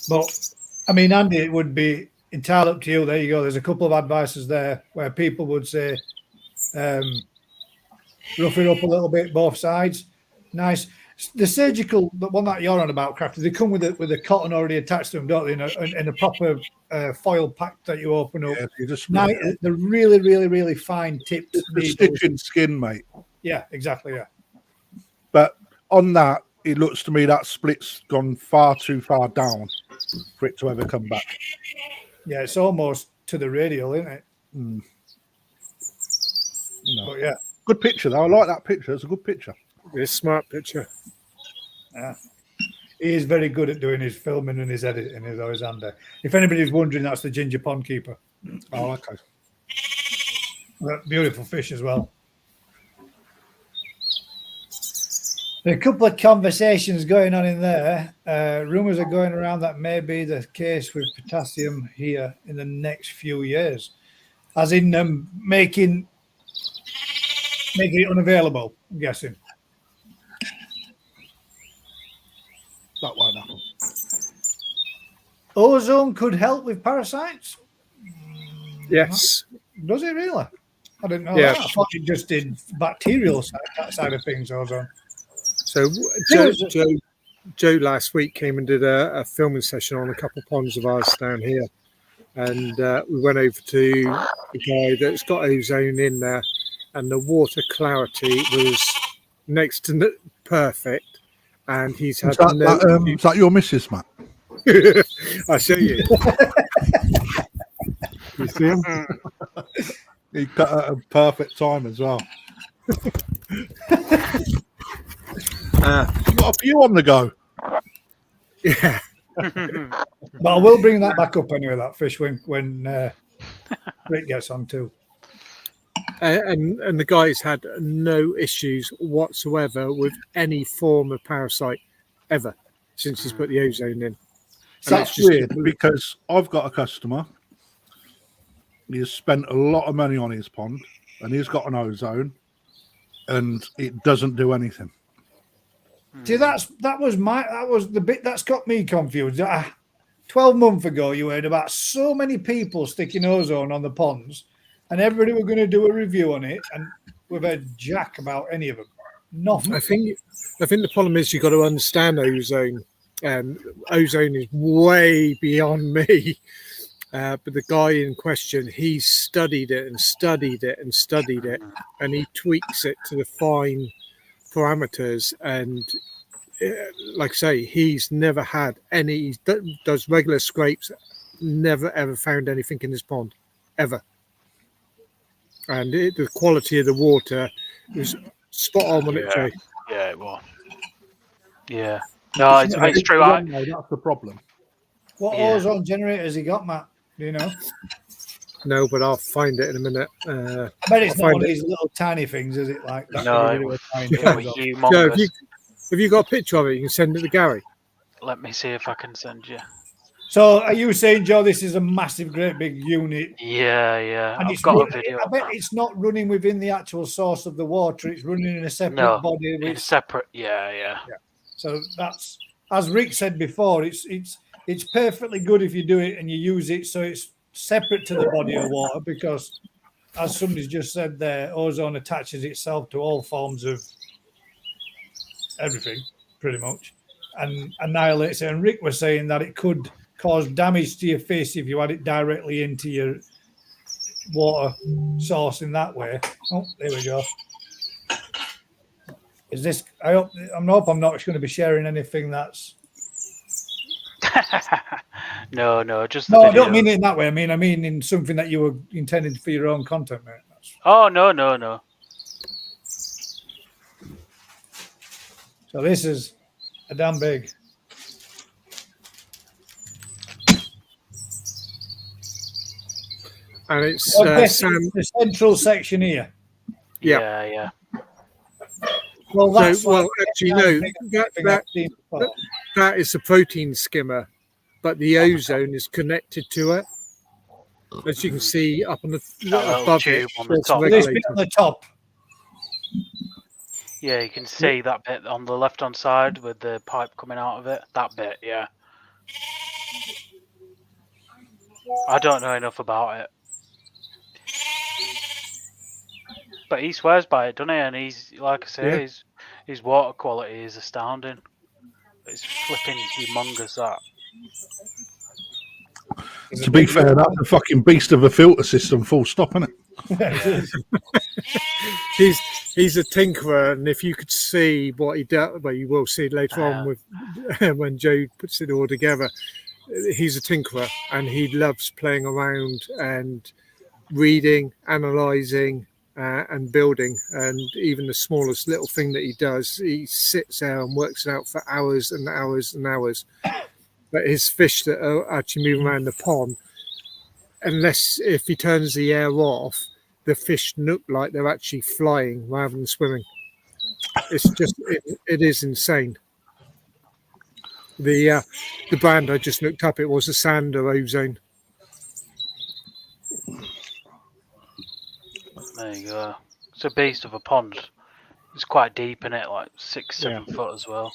But I mean, Andy, it would be entirely up to you. There you go. There's a couple of advices there where people would say, rough it up a little bit, both sides. Nice. The surgical, the one that you're on about, Crafty, they come with a cotton already attached to them, don't they? In a proper foil pack that you open up. Yeah, you just Now, they're really, really, really fine tipped. the stitching skin, mate. Yeah, exactly. Yeah. But on that, it looks to me that split's gone far too far down for it to ever come back. Yeah, it's almost to the radial, isn't it? No. But yeah. Good picture, though. I like that picture. It's a good picture. It's a smart picture. Yeah. He is very good at doing his filming and his editing, is always Andy. If anybody's wondering, that's the ginger pond keeper. Oh, okay. Beautiful fish as well. There are a couple of conversations going on in there. Rumours are going around that may be the case with potassium here in the next few years, as in making it unavailable, I'm guessing. That won't happen. Ozone could help with parasites? Yes. Does it really? I didn't know Yeah. that. I thought it just did bacterial side of things, ozone. So Joe last week came and did a filming session on a couple of ponds of ours down here. And we went over to a guy that's got ozone in there, and the water clarity was next to perfect. And he's had Is that your missus, Matt? I'll show you. You see him? He cut at a perfect time as well. Got a few on the go. Yeah. But I will bring that back up anyway, that fish, when Rick gets on too. And the guy's had no issues whatsoever with any form of parasite ever since he's put the ozone in. So that's weird because I've got a customer. He has spent a lot of money on his pond and he's got an ozone and it doesn't do anything. See, that was the bit that's got me confused. 12 months ago, you heard about so many people sticking ozone on the ponds, and everybody were going to do a review on it, and we've heard jack about any of them. Nothing. I think the problem is you've got to understand ozone. Ozone is way beyond me. But the guy in question, he's studied it and studied it and studied it, and he tweaks it to the fine parameters. And like I say, he's never had any. He does regular scrapes, never ever found anything in his pond, ever. And the quality of the water was spot on with it, Jay. Yeah, it was. Yeah. No, it's true. That's the problem. What ozone generators he got, Matt? Do you know? No, but I'll find it in a minute. But it's not one of these little tiny things, is it? Like that? No, Really tiny it was things. humongous. Joe, have you got a picture of it? You can send it to Gary. Let me see if I can send you. So, are you saying, Joe, this is a massive, great big unit? Yeah. And I've got a video. I bet it's not running within the actual source of the water. It's running in a separate body. It's separate. Yeah. So that's, as Rick said before, it's perfectly good if you do it and you use it so it's separate to the body of water, because, as somebody's just said there, ozone attaches itself to all forms of everything, pretty much, and annihilates it. And Rick was saying that it could cause damage to your fish if you had it directly into your water source in that way. Oh, there we go. Is this? I hope I'm not going to be sharing anything that's. No, just the no. video. I don't mean it in that way. I mean in something that you were intending for your own content, mate. Oh no. So this is a damn big. And it's the central section here. Yeah. Well, that's actually, no. That is the protein skimmer, but the ozone is connected to it. As you can see up on the above tube it, on the top. This bit on the top. Yeah, you can see that bit on the left-hand side with the pipe coming out of it. That bit, yeah. I don't know enough about it. But he swears by it, doesn't he? And he's, like I say, his water quality is astounding. It's flipping humongous, that. To be fair, that's a fucking beast of a filter system, full stop, isn't it? He's a tinkerer, and if you could see what he does, well, you will see later on with when Joe puts it all together. He's a tinkerer, and he loves playing around and reading, analysing, and building. And even the smallest little thing that he does, he sits there and works it out for hours and hours and hours. But his fish that are actually moving around the pond, unless if he turns the air off, the fish look like they're actually flying rather than swimming. It's just, it is insane. The brand I just looked up, it was a Sander Ozone. There you go. It's a beast of a pond. It's quite deep in it, like 6-7 foot as well.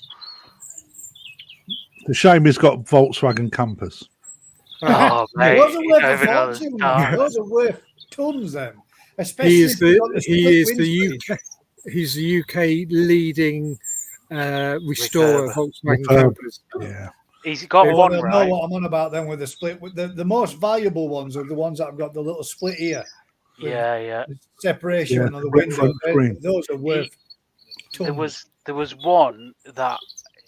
The shame he's got Volkswagen Campers. Oh, mate. Those are you worth don't a even know fortune. the Those are worth tons. Them, especially He if is you've got the split UK. He's the UK leading restorer of Volkswagen campers. Yeah. He's got windscreen. one, They'll right? know what I'm on about then with the split. The most valuable ones are the ones that have got the little split ear. Yeah. The separation Yeah, on the the window. front screen. Those are worth tons. There was one that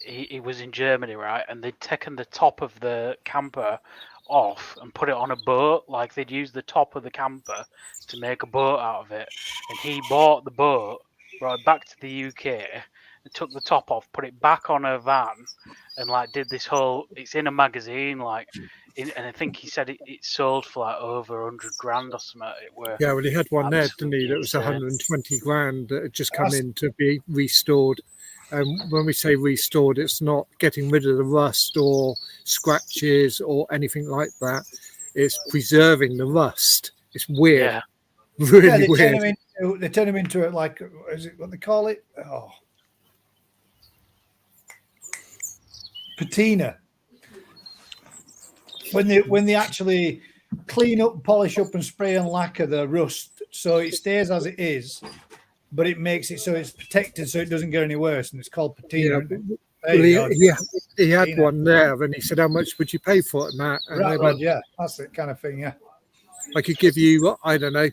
he was in Germany, right? And they'd taken the top of the camper off and put it on a boat. Like they'd use the top of the camper to make a boat out of it. And he bought the boat, brought it back to the UK, and took the top off, put it back on a van, and like did this whole. It's in a magazine, like. And I think he said it sold for like over 100 grand or something. Yeah, well, he had one there, didn't he? That was insane. 120 grand that had just come in to be restored. And when we say restored, it's not getting rid of the rust or scratches or anything like that. It's preserving the rust. It's weird, Yeah. really weird. They turn them into it like, is it what they call it? Oh, patina. When they actually clean up, polish up, and spray and lacquer the rust, so it stays as it is, but it makes it so it's protected, so it doesn't get any worse, and it's called patina. Yeah, he had one there, and he said, "How much would you pay for it?" And that, and they went, yeah, that's the kind of thing. Yeah, I could give you, I don't know,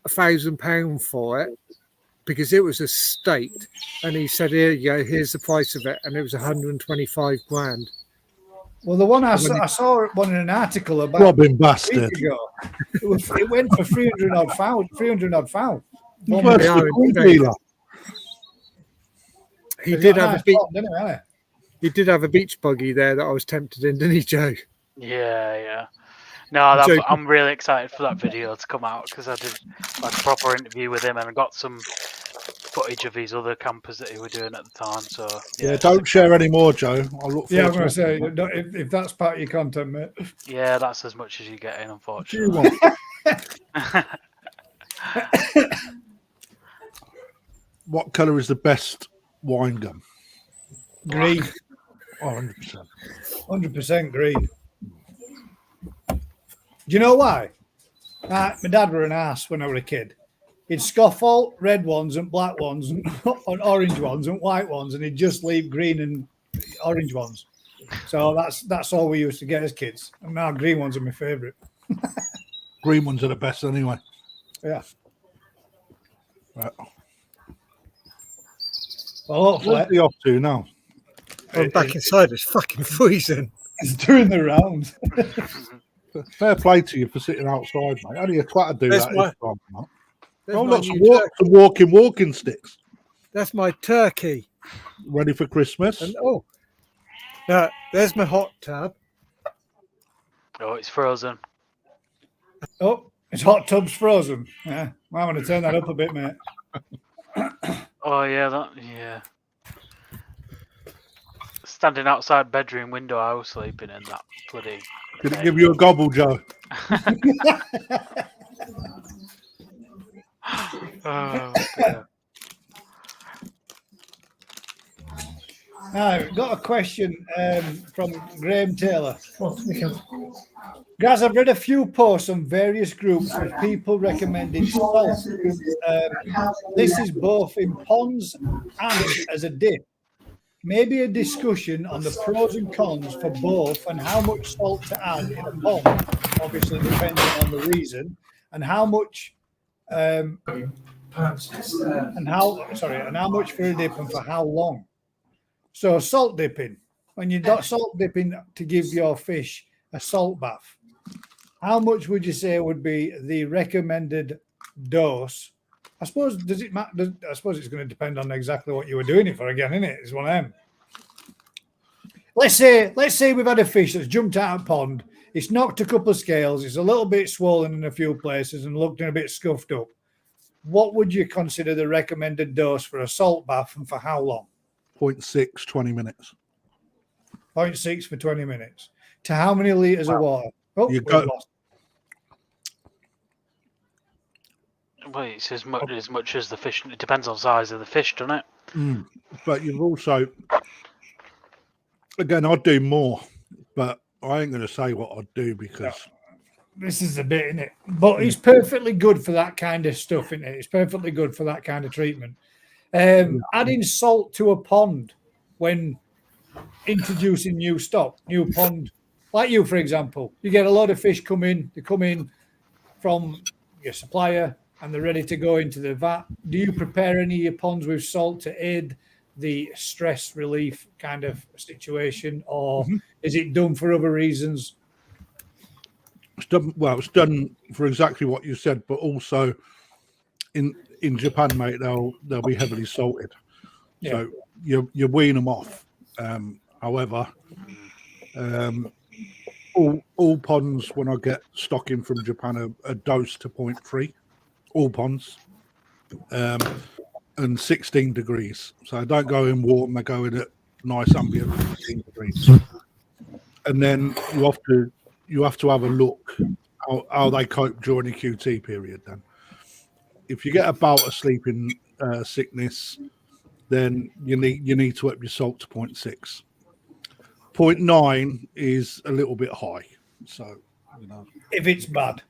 £1,000 for it because it was a state. And he said, "Here you go. Here's the price of it," and it was 125 grand. Well, the one I saw one in an article about Robbing bastard. a week ago. It went for 300 odd pound. Worse than a dealer. He did have a beach buggy there that I was tempted in, didn't he, Joe? Yeah. No, I'm really excited for that video to come out because I did like a proper interview with him and I got some footage of his other campers that he were doing at the time. So yeah, don't share any more, Joe. I'll look. Yeah, I'm going to say if that's part of your content, mate. Yeah, that's as much as you get in, unfortunately. What colour is the best wine gum? Green. 100%. 100% green. Do you know why? My dad were an ass when I was a kid. He'd scoff all red ones and black ones and orange ones and white ones, and he'd just leave green and orange ones. So that's all we used to get as kids. And now green ones are my favourite. Green ones are the best anyway. Yeah. Right. Well, hopefully Where's he off to now? I'm back inside. It's fucking freezing. it's doing the round. Fair play to you for sitting outside, mate. Only a twat to do There's that. my- Oh, look, some walking sticks. That's my turkey. Ready for Christmas. And there's my hot tub. Oh, it's frozen. Oh, it's hot tub's frozen. Yeah, I'm going to turn that up a bit, mate. Oh yeah. Standing outside bedroom window, I was sleeping in that bloody. Did it give you a gobble, Joe? Oh, dear. Now, got a question from Graham Taylor. Guys, I've read a few posts on various groups with people recommending salt. This is both in ponds and as a dip. Maybe a discussion on the pros and cons for both and how much salt to add in a pond, obviously depending on the reason, and how much and how much for a dip and for how long. So salt dipping, when you're not salt dipping to give your fish a salt bath, how much would you say would be the recommended dose? I suppose does it matter? I suppose it's going to depend on exactly what you were doing it for. Again, isn't it? It's one of them. Let's say we've had a fish that's jumped out of a pond. It's knocked a couple of scales. It's a little bit swollen in a few places and looking a bit scuffed up. What would you consider the recommended dose for a salt bath and for how long? 0.6, 20 minutes. 0.6 for 20 minutes. To how many litres of water? Oh, You go. Well, it's as much as the fish. It depends on the size of the fish, doesn't it? But you've also, again, I'd do more, but I ain't going to say what I'd do because this is a bit, isn't it? But it's perfectly good for that kind of stuff, isn't it? It's perfectly good for that kind of treatment. Adding salt to a pond when introducing new stock, new pond, like you, for example, you get a lot of fish come in. They come in from your supplier and they're ready to go into the vat. Do you prepare any of your ponds with salt to aid the stress relief kind of situation, or is it done for other reasons? it's done for exactly what you said, but also in Japan, mate, they'll be heavily salted. Yeah. So you wean them off. However, all ponds when I get stock in from Japan are dosed to 0.3. All ponds, and 16 degrees. So I don't go in warm; I go in at nice ambient 16 degrees. And then you have to have a look how they cope during the QT period. Then, if you get a bout of sleeping sickness, then you need to up your salt to 0.6. 0.9 is a little bit high. So if it's bad,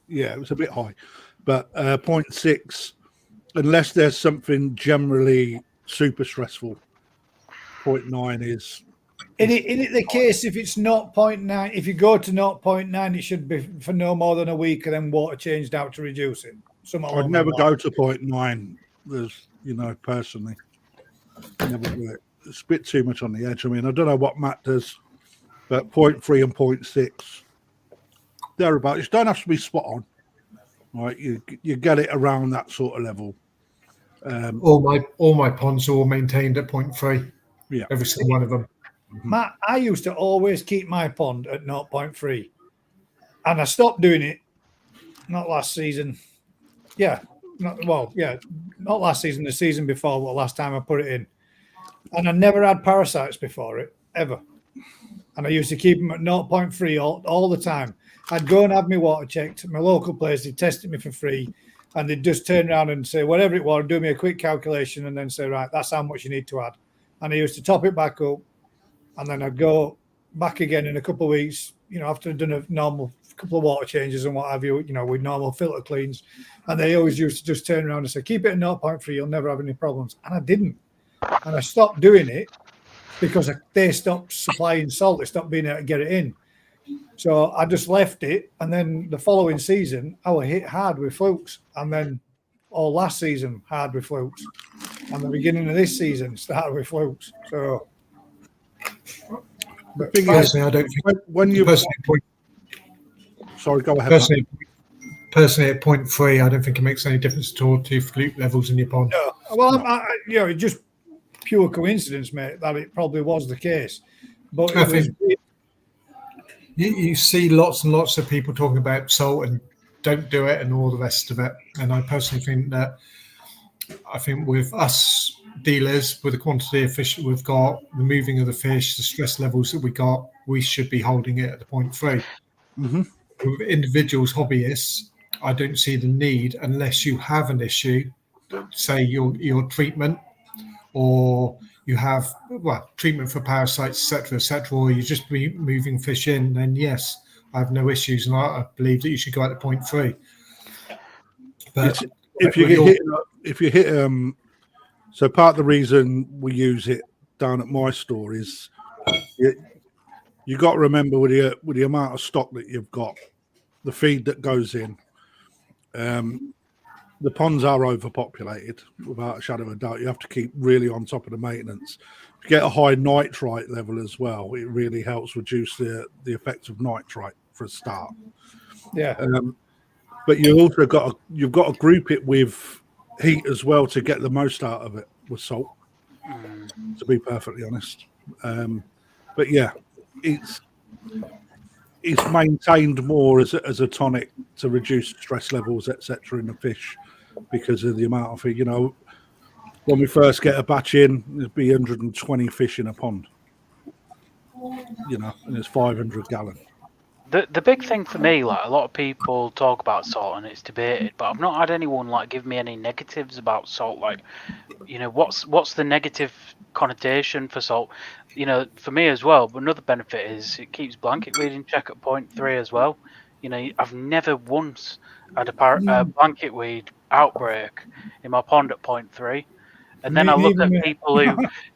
yeah, it was a bit high. But 0.6, unless there's something generally super stressful, 0.9 is. Is it the case if it's not 0.9, if you go to 0.9, it should be for no more than a week and then water changed out to reduce it? I'd never go to 0.9, personally. Never do it. It's a bit too much on the edge. I mean, I don't know what Matt does, but 0.3 and 0.6, thereabouts. You don't have to be spot on. Right, you get it around that sort of level. All my ponds are all maintained at 0.3. Yeah, every single one of them. Matt, I used to always keep my pond at 0.3, and I stopped doing it. Not last season. Not last season. The season before, but last time I put it in, and I never had parasites before it ever. And I used to keep them at 0.3 all the time. I'd go and have my water checked. My local place, they'd test me for free. And they'd just turn around and say, whatever it was, do me a quick calculation and then say, right, that's how much you need to add. And I used to top it back up. And then I'd go back again in a couple of weeks, after I'd done a normal couple of water changes and what have you, with normal filter cleans. And they always used to just turn around and say, keep it at 0.3, you'll never have any problems. And I didn't. And I stopped doing it because they stopped supplying salt. They stopped being able to get it in. So I just left it, and then the following season I was hit hard with flukes, and then last season hard with flukes, and the beginning of this season started with flukes. So, but personally, I don't think when you sorry, go ahead. Personally, at 0.3, I don't think it makes any difference at all to fluke levels in your pond. No, well, it's just pure coincidence, mate, that it probably was the case, but you see lots and lots of people talking about salt and don't do it and all the rest of it. And I personally think with us dealers, with the quantity of fish that we've got, the moving of the fish, the stress levels that we got, we should be holding it at the 0.3. With individuals, hobbyists, I don't see the need unless you have an issue, say your treatment or you have treatment for parasites, etc., or you're just moving fish in, then yes, I have no issues, and I believe that you should go out to 0.3. But if you hit so part of the reason we use it down at my store is you got to remember with the amount of stock that you've got, the feed that goes in, the ponds are overpopulated without a shadow of a doubt. You have to keep really on top of the maintenance. If you get a high nitrite level as well, it really helps reduce the effects of nitrite for a start. Yeah. But you've got to group it with heat as well to get the most out of it with salt. To be perfectly honest, but yeah, it's maintained more as a tonic to reduce stress levels, etc., in the fish because of the amount of, when we first get a batch in, there'd be 120 fish in a pond, and it's 500 gallon. The big thing for me, like a lot of people talk about salt and it's debated, but I've not had anyone like give me any negatives about salt. Like, what's the negative connotation for salt? For me as well. But another benefit is it keeps blanket weed in check at 0.3 as well. I've never once had a blanket weed outbreak in my pond at 0.3. And then I look at people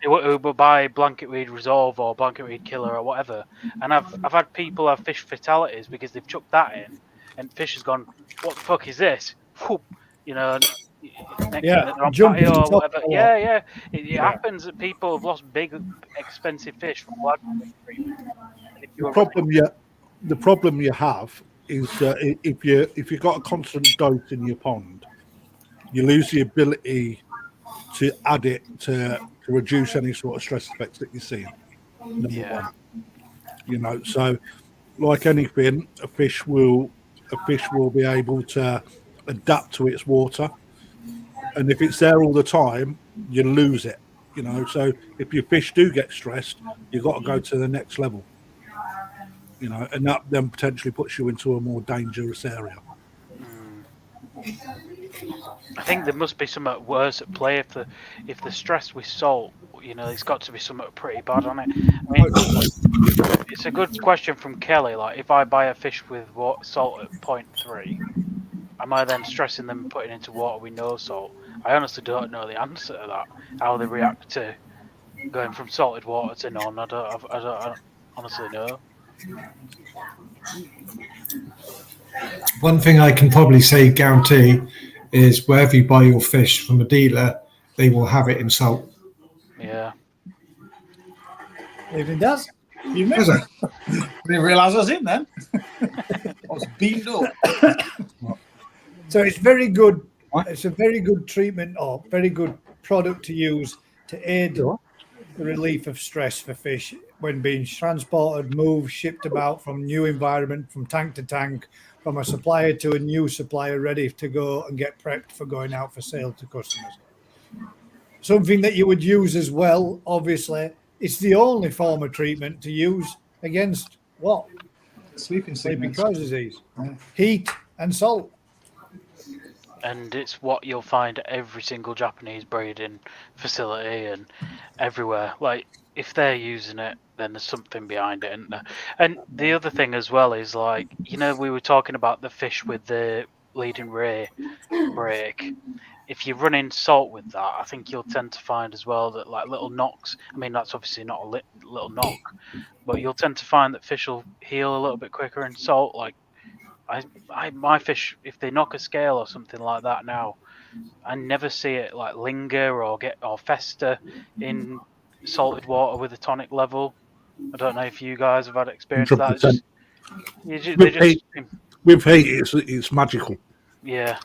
who buy blanket weed resolve or blanket weed killer or whatever, and I've had people have fish fatalities because they've chucked that in, and fish has gone, what the fuck is this? Whoop, next thing that they're on patio or whatever. Yeah. It happens that people have lost big, expensive fish from blanket weed treatment. The problem you have is if you've got a constant dose in your pond, you lose the ability to add it to reduce any sort of stress effects that you're seeing. Number one, so like anything, a fish will be able to adapt to its water, and if it's there all the time, you lose it. So if your fish do get stressed, you've got to go to the next level. And that then potentially puts you into a more dangerous area. I think there must be something worse at play if the stress with salt. It's got to be something pretty bad on it. I mean, it's a good question from Kelly. Like, if I buy a fish with salt at 0.3, am I then stressing them and putting into water with no salt? I honestly don't know the answer to that. How they react to going from salted water to none. I don't honestly know. One thing I can probably say guarantee is wherever you buy your fish from a dealer, they will have it in salt. Yeah. Even does. You Does it? didn't realise I was in then. I was beamed up. So it's very good. It's a very good treatment or very good product to use to aid the relief of stress for fish when being transported, moved, shipped about from new environment, from tank to tank, from a supplier to a new supplier ready to go and get prepped for going out for sale to customers. Something that you would use as well, obviously, it's the only form of treatment to use against what? Sleeping crow's disease. Heat and salt. And it's what you'll find at every single Japanese breeding facility and everywhere. Like, if they're using it, then there's something behind it, isn't there? And the other thing as well is, like, we were talking about the fish with the leading ray break. If you run in salt with that, I think you'll tend to find as well that, like, little knocks, I mean, that's obviously not a little knock, but you'll tend to find that fish will heal a little bit quicker in salt. Like, my fish, if they knock a scale or something like that now, I never see it like linger or fester in salted water with a tonic level. I don't know if you guys have had experience of that. With heat, it's magical. Yeah.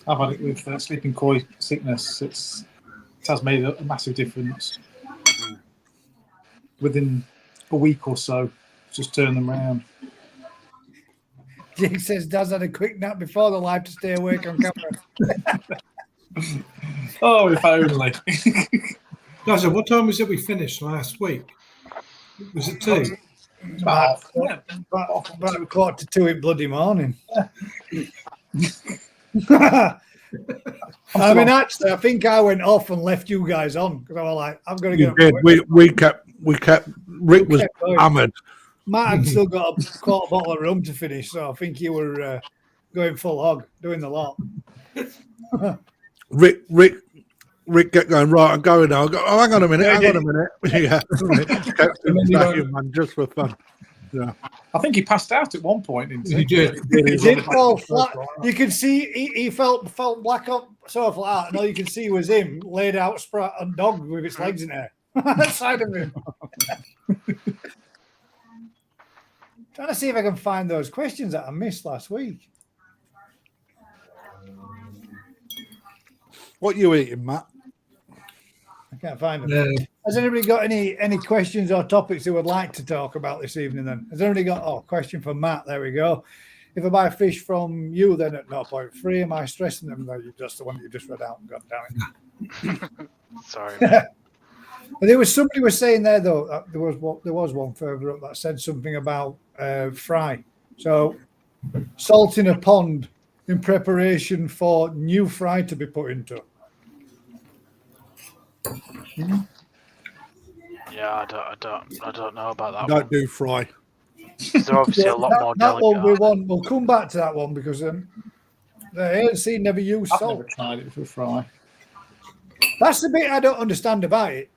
I've had it with sleeping koi sickness. It has made a massive difference. Within a week or so, just turn them around. Jake says Daz had a quick nap before the live to stay awake on camera. Oh, if only. Daz, what time was it we finished last week? Was it 2? About 1:15 in bloody morning. I mean, actually, I think I went off and left you guys on because I was like, I'm going to You get. did. We kept. Rick was hammered. Matt had still got a quarter bottle of rum to finish, so I think you were going full hog, doing the lot. Rick kept going, right, I'm going now. I go, oh, hang on a minute. Yeah. Kept him stacking, man, just for fun. Yeah. I think he passed out at one point. He did. He did fall flat. You can see he felt black up, so flat, and all you can see was him laid out and dog with its legs in there. That side of him. Trying to see if I can find those questions that I missed last week. What are you eating, Matt? I can't find them. Has anybody got any questions or topics they would like to talk about this evening then? Has anybody got a question for Matt? There we go. If I buy fish from you then at 0.3, am I stressing them? No, you're just the one that you just read out and got down. Sorry. But there was somebody was saying there though, there was one further up that said something about fry. So salt in a pond in preparation for new fry to be put into. Yeah, I don't know about that. Don't do fry. There's obviously a lot more that delicate. one we want. We'll come back to that one because the ANC never used I've salt. never tried it for fry. That's the bit I don't understand about it.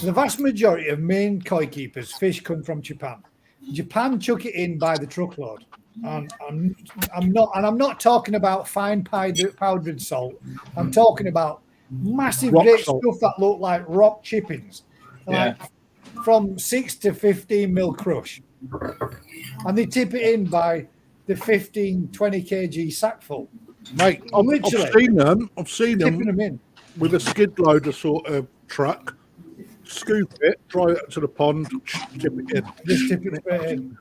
The vast majority of main koi keepers fish come from Japan. Japan chuck it in by the truckload. And I'm not talking about fine powdered salt. I'm talking about massive Rock great salt. stuff that look like rock chippings, like from 6 to 15 mil crush, and they tip it in by the 15, 20 kg sackful. Mate, I've seen Tipping them them in. with a skid loader sort of truck, scoop it, drive it to the pond, tip it in. Just tip it straight in.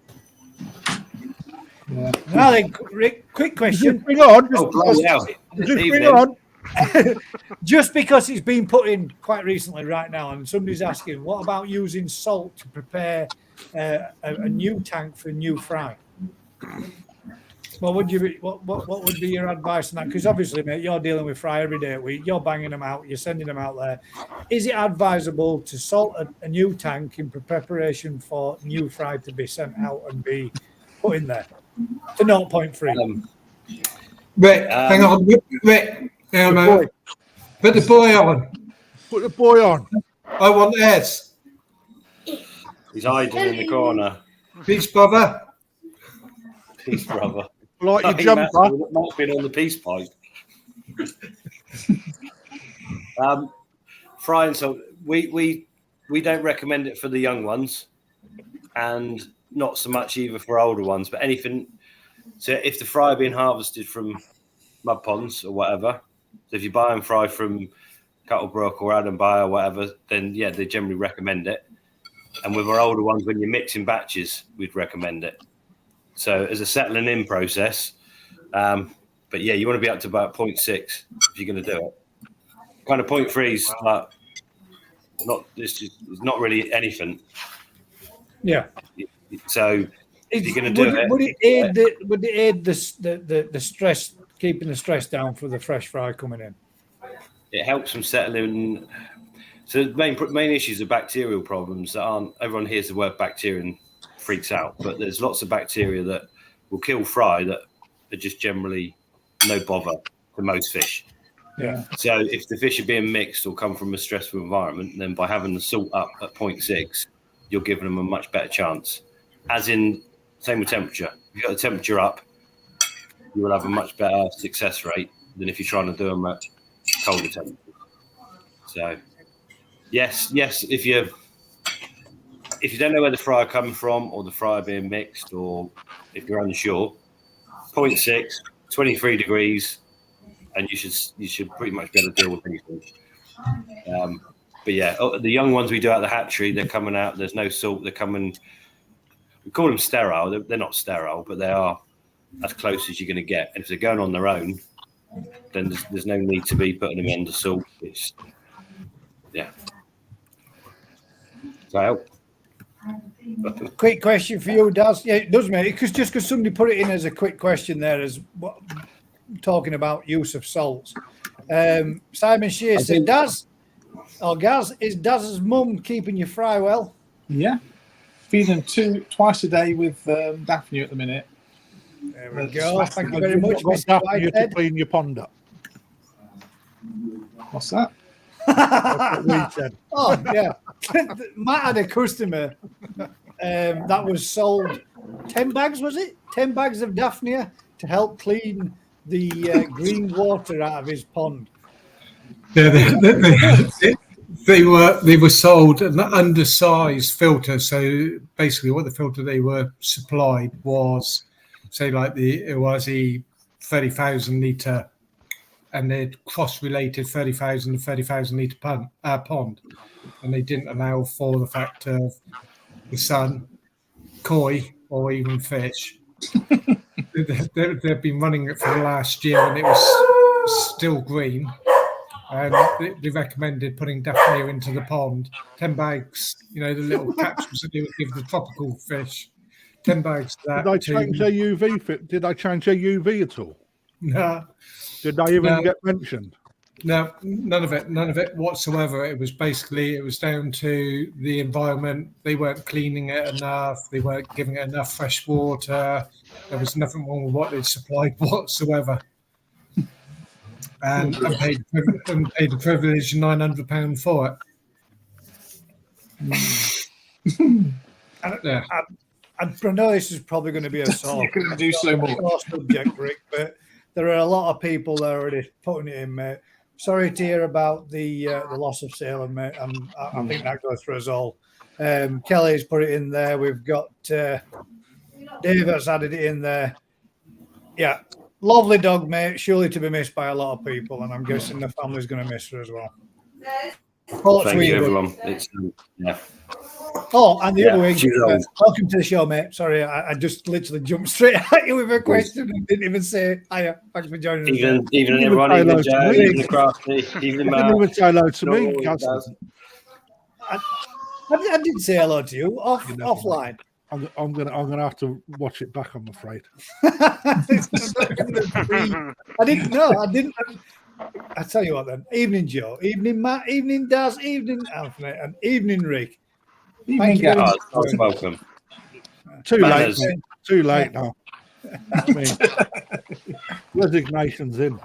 Yeah. Now then, Rick, quick question. Bring on. Evening. On. Just because it's been put in quite recently right now, and somebody's asking, what about using salt to prepare a new tank for a new fry? What would be your advice on that? Because obviously, mate, you're dealing with fry every day a week. You're banging them out. You're sending them out there. Is it advisable to salt a new tank in preparation for new fry to be sent out and be put in there to 0.3? Rick, hang on. Rick, hang on a minute. Put the boy on. Put the boy on. I want S. He's hiding in the corner. Peace, brother. Peace, brother. Like your Hey, jumper. Matt's been on the peace pipe. Frying salt. We don't recommend it for the young ones, and not so much either for older ones. But anything. So if the fry are being harvested from mud ponds or whatever, so if you buy them fry from Cuttlebrook or Adam Bay or whatever, then yeah, they generally recommend it. And with our older ones, when you're mixing batches, we'd recommend it. So as a settling in process, but yeah, you want to be up to about 0.6 if you're going to do it. Kind of 0.3 is like it's not really anything. Yeah. So if you're going to do would it aid the stress, keeping the stress down for the fresh fry coming in? it helps them settle in. So the main issues are bacterial problems that aren't. Everyone hears the word bacteria and freaks out, but there's lots of bacteria that will kill fry that are just generally no bother to most fish. Yeah. So if the fish are being mixed or come from a stressful environment, then by having the salt up at 0.6, you're giving them a much better chance. As in, same with temperature. If you've got the temperature up, you will have a much better success rate than if you're trying to do them at colder temperatures. So, yes, if you don't know where the fry are coming from or the fry are being mixed, or if you're unsure, 0.6, 23 degrees, and you should pretty much be able to deal with anything. But yeah, the young ones we do out of the hatchery, they're coming out. There's no salt. They're coming. We call them sterile. They're not sterile, but they are as close as you're going to get. And if they're going on their own, then there's no need to be putting them under salt. Yeah. Does that help? Quick question for you, Daz. Yeah, it does, mate. Just because somebody put it in as a quick question there, as talking about use of salts. Simon Shear I says, think- Daz, or Gaz, is Daz's mum keeping you fry well? Yeah. Feeding twice a day with Daphne at the minute. There we That's go. massive. Thank you Have very you much, not got Mr. Daphne to Whitehead. clean your pond up? What's that? That's what we said. Oh, yeah. Matt had a customer that was sold 10 bags, was it? 10 bags of Daphnia to help clean the green water out of his pond. Yeah, they were sold an undersized filter. So basically, what the filter they were supplied was, say, like it was a 30,000 litre, and they'd cross-related 30,000 to 30,000 litre pond, and they didn't allow for the fact of the sun, koi, or even fish. They've been running it for the last year, and it was still green. And they recommended putting Daphnia into the pond. 10 bags, the little capsules that they would give the tropical fish. 10 bags of that. Did I change their UV fit? Did I change their UV at all? No, Did I even No. get mentioned? no, none of it whatsoever. It was down to the environment. They weren't cleaning it enough. They weren't giving it enough fresh water. There was nothing wrong with what they supplied whatsoever. And paid the privilege £900 for it. Yeah. I know this is probably going to be a sore, You're going to do so much. sore subject, Rick, but there are a lot of people that are already putting it in, mate. Sorry to hear about the loss of Salem, mate. I think that goes for us all. Kelly's put it in there. We've got Dave has added it in there. Yeah, lovely dog, mate. Surely to be missed by a lot of people, and I'm guessing the family's going to miss her as well. Thank you, everyone. It's yeah. Oh, and the Yeah, other way, she's old. welcome to the show, mate. Sorry, I just literally jumped straight at you with a question and didn't even say hiya. Thanks for joining us. Even Even everyone, say even hello to Joe, me. even the Crafty, even the You didn't Mal. even say hello to No me. one Gaz. does. I did say hello to you offline. I'm gonna have to watch it back. I'm afraid. I didn't know. I didn't. I tell you what, then. Evening, Joe. Evening, Matt. Evening, Daz. Evening, Anthony. And evening, Rick. Thank you very much. Most welcome. Too Manners. late. Mate. Too late now. I mean, resignation's in.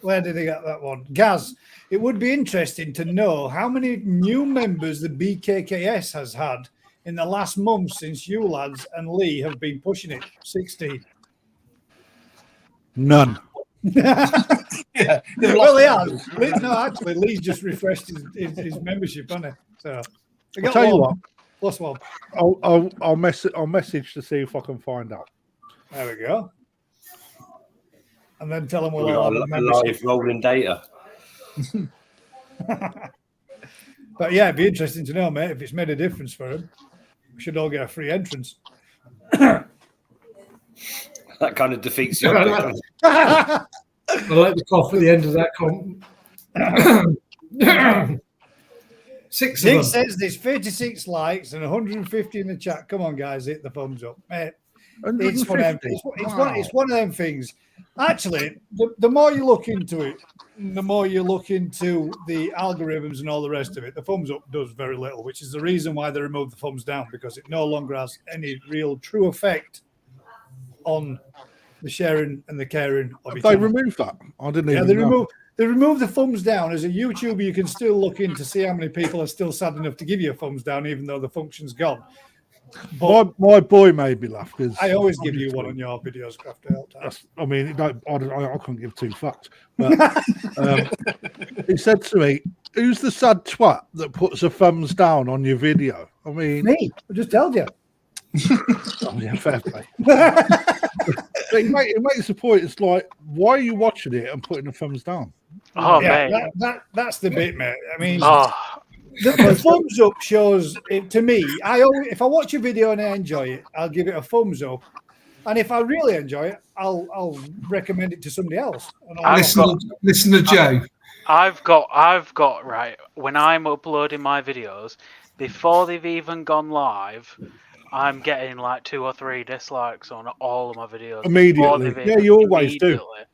Where did he get that one? Gaz, it would be interesting to know how many new members the BKKS has had in the last month since you lads and Lee have been pushing it. 16. None. Yeah. Well, he has. No, actually, Lee's just refreshed his membership, hasn't he? So, I I'll tell you what. Plus one. I'll message to see if I can find out. There we go. And then tell them We we'll all got have a a membership. live rolling data. But yeah, it'd be interesting to know, mate, if it's made a difference for him. We should all get a free entrance. That kind of defeats the object. I like the cough at the end of that comment. 6 of Dick them. says there's 36 likes and 150 in the chat. Come on, guys, hit the thumbs up, mate. It's one of them, 150. it's one of them things. Actually, the more you look into it, the more you look into the algorithms and all the rest of it, the thumbs up does very little, which is the reason why they removed the thumbs down, because it no longer has any real true effect on the sharing and the caring of each They other. removed that. I didn't Yeah, even they removed the thumbs down. As a YouTuber, you can still look in to see how many people are still sad enough to give you a thumbs down, even though the function's gone. But My boy made me laugh because I always give you one on your videos, Crafty. I mean, I can't give two fucks. But he said to me, "Who's the sad twat that puts a thumbs down on your video?" I mean, Me, I just told you. oh, yeah, fair play. But it makes the point. It's like, why are you watching it and putting the thumbs down? Oh, Yeah, mate. that's the bit, mate. I mean, Oh, the thumbs up shows it to me. If I watch a video and I enjoy it, I'll give it a thumbs up, and if I really enjoy it, I'll recommend it to somebody else. And Listen to Joe. I've got right. When I'm uploading my videos, before they've even gone live, I'm getting like 2 or 3 dislikes on all of my videos. Immediately. Before they've Yeah, even- you always do. immediately.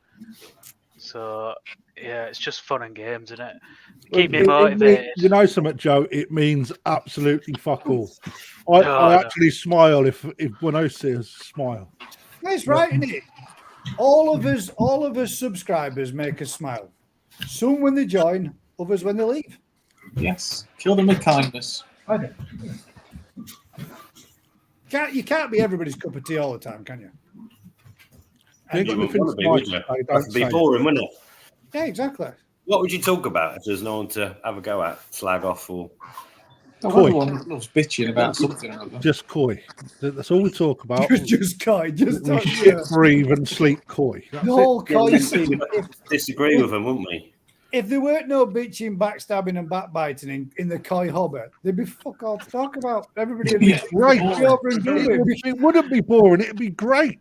So yeah, it's just fun and games, isn't it? Keep me motivated. You know something, Joe? It means absolutely fuck all. I actually smile if Wano says smile. That's right, isn't it? All of us subscribers make us smile. Some when they join, others when they leave. Yes, kill them with kindness. You can't be everybody's cup of tea all the time, can you? You ain't got nothing wouldn't be, would you? That'd be boring, wouldn't it? Yeah, exactly. What would you talk about if there's no one to have a go at, slag off, or? Everyone loves bitching about something or other. Just koi. That's all we talk about. just koi. Just we shit, breathe, and sleep koi. The whole koi scene. Disagree with them, wouldn't we? If there weren't no bitching, backstabbing, and backbiting in the koi hobby, there'd be fuck all to talk about. Everybody would be great. It wouldn't be boring. It'd be great.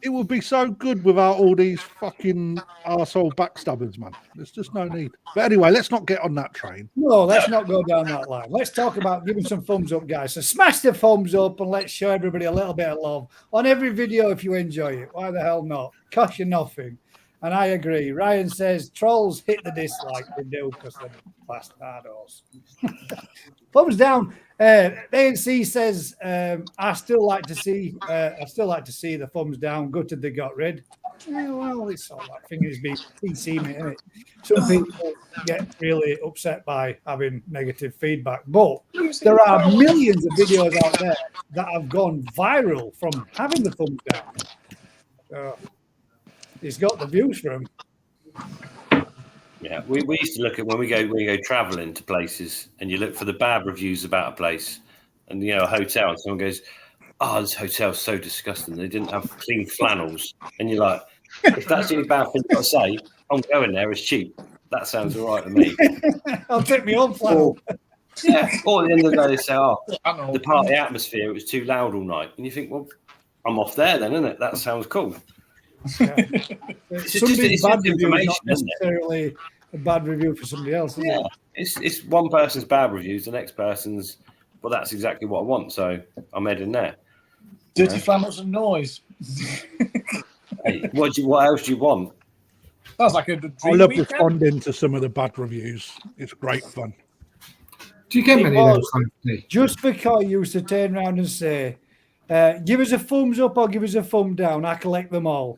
It would be so good without all these fucking arsehole backstabbers, man. There's just no need. But anyway, let's not get on that train. No, let's not go down that line. Let's talk about giving some thumbs up, guys. So smash the thumbs up and let's show everybody a little bit of love on every video if you enjoy it. Why the hell not? Cost you nothing. And I agree. Ryan says trolls hit the dislike. They do because they're bastardos. Thumbs down. ANC says I still like to see the thumbs down. Gutted they got rid. Yeah, well, it's all that thing is being PC, mate, isn't it? Some people get really upset by having negative feedback, but there are millions of videos out there that have gone viral from having the thumbs down. He's got the views for him. Yeah, we used to look at when we go traveling to places, and you look for the bad reviews about a place, and a hotel, and someone goes, "Oh, this hotel's so disgusting. They didn't have clean flannels," and you're like, "If that's the only bad thing you've got to say, I'm going there. It's cheap. That sounds all right to me." I'll take me on flannel. Yeah. Or at the end of the day, they say, "Oh, the party atmosphere, it was too loud all night," and you think, "Well, I'm off there then, isn't it? That sounds cool." Yeah. Somebody's bad review is not necessarily a bad review for somebody else, is it? It's one person's bad reviews, the next person's, well, that's exactly what I want, so I'm heading there. Dirty flannels and noise. Hey, what else do you want? Sounds like a dream I love weekend. responding to some of the bad reviews. It's great fun. Do you get many of those? Just because you used to turn around and say, give us a thumbs up or give us a thumb down, I collect them all.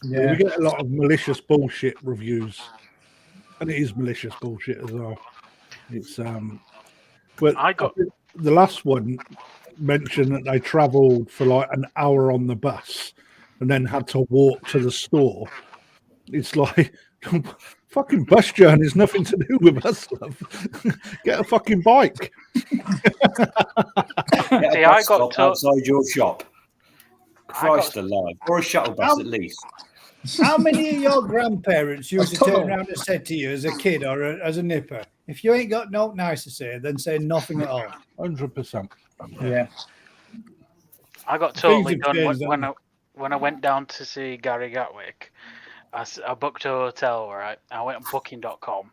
Yeah, we get a lot of malicious bullshit reviews, and it is malicious bullshit as well. It's but the last one mentioned that they travelled for like an hour on the bus and then had to walk to the store. It's like fucking bus journey has nothing to do with us, love. Get a fucking bike. See, I got outside your shop. Christ alive, or a shuttle bus at least. How many of your grandparents used to turn around and say to you as a kid or as a nipper, if you ain't got no nice to say, then say nothing at all? 100%. Yeah. I got totally done when I went down to see Gary Gatwick. I booked a hotel, right? I went on booking.com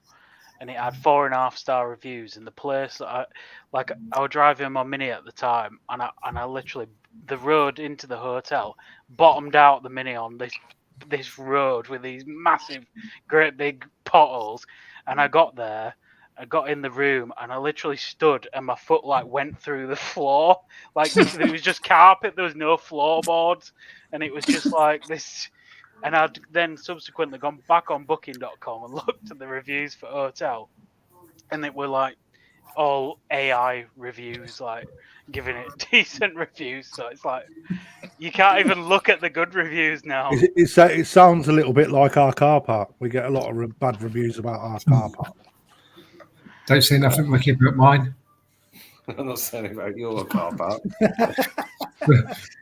and it had 4.5-star reviews. And the place, I was driving my Mini at the time, and I literally, the road into the hotel bottomed out the Mini on this road with these massive, great big potholes. And I got there, I got in the room, and I literally stood, and my foot went through the floor, it was just carpet. There was no floorboards, and it was just like this. And I'd then subsequently gone back on booking.com and looked at the reviews for hotel, and it were all AI reviews, giving it decent reviews. So it's you can't even look at the good reviews now. It sounds a little bit like our car park. We get a lot of bad reviews about our car park. Don't say nothing wicked about mine. I'm not saying about your car park.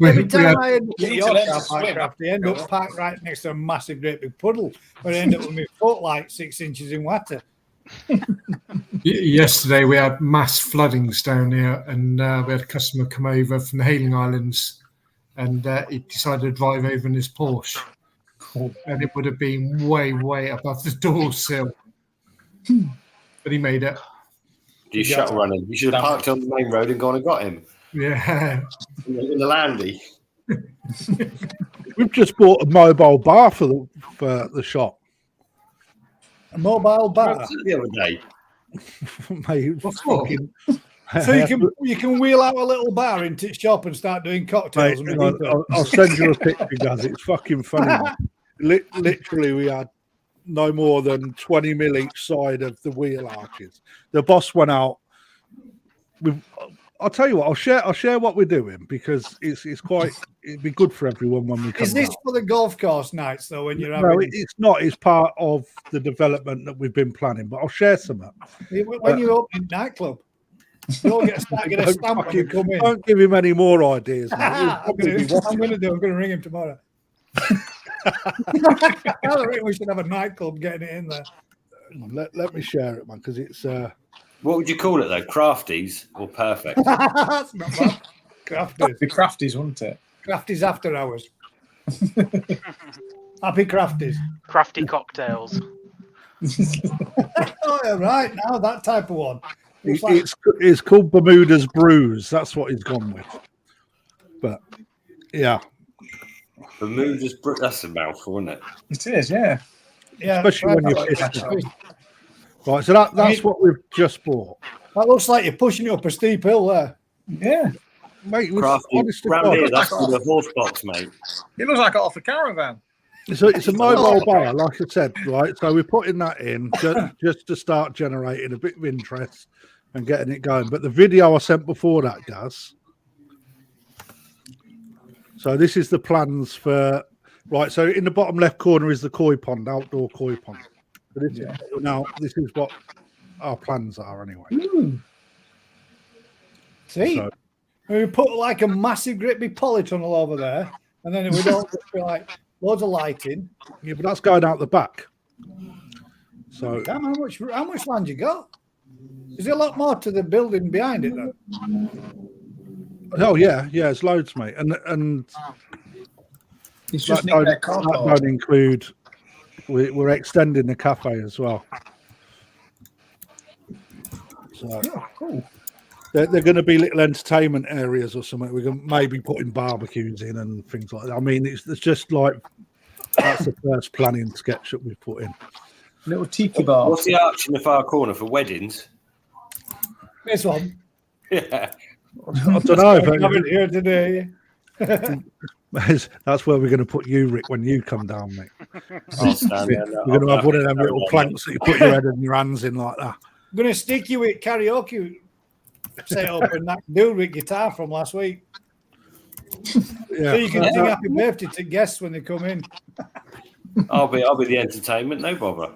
Every time I end up at your car park, Crafty, I end up parked right next to a massive, great big puddle, where I end up with my foot 6 inches in water. Yesterday we had mass floodings down here, and we had a customer come over from the Hailing Islands, and he decided to drive over in his Porsche, and it would have been way above the door sill, but he made it. You shuttle running. You should have parked on the main road and gone and got him. Yeah, in the landy. We've just bought a mobile bar for the shop. A mobile bar. That's it the other day. Mate, What for? So you can wheel out a little bar into the shop and start doing cocktails. Mate, and I'll send you a picture, guys. It's fucking funny. Literally, we had no more than 20 mil each side of the wheel arches. The boss went out. I'll tell you what. I'll share what we're doing because it'd be good for everyone when we come. Is this out. for the golf course nights though? When you're No, having it's not. It's part of the development that we've been planning. But I'll share some. when you open a nightclub, you all get a stamp when you come in. Don't give him any more ideas. Mate. I'm going to ring him tomorrow. I reckon we should have a nightclub getting it in there. Let me share it, man, because it's. What would you call it though? Crafties or perfect? That's not bad. Crafties. The crafties, wouldn't it? Crafties after hours. Happy crafties. Crafty cocktails. Oh, yeah, right now that type of one. It's called Bermuda's Brews. That's what he's gone with. But yeah, Bermuda's that's a mouthful, isn't it? It is, yeah. Yeah, especially when you're fishing. Right, so that's what we've just bought. That looks like you're pushing it up a steep hill there. Yeah. Mate, Crafty. honest to Round God, here, that's called a horse box, mate. It looks like off a caravan. it's a mobile bar, like I said, right? So we're putting that in just to start generating a bit of interest and getting it going. But the video I sent before that, Gaz. So this is the plans for right. So in the bottom left corner is the koi pond, outdoor koi pond. So this is what our plans are anyway. See, So- we put like a massive great big polytunnel over there, and then we'd all just be like loads of lighting. Yeah, but that's going out the back. So Damn, how much land you got? Is there a lot more to the building behind it then? oh yeah, it's loads, mate, and It's that just near their car park. don't include. We're extending the cafe as well. So Oh, cool. they're going to be little entertainment areas or something. We're going to maybe putting barbecues in and things like that. I mean, it's just like that's the first planning sketch that we've put in. Little tiki bar. What's the arch in the far corner for weddings? This one. Yeah. I don't know. I have it here today. That's where we're going to put you, Rick, when you come down, mate. I'll stand there. We're going to have one of them little planks that you put your head and your hands in like that. I'm going to stick you with karaoke set up and that dude with guitar from last week. Yeah. So you can sing happy birthday to guests when they come in. I'll be the entertainment, no bother.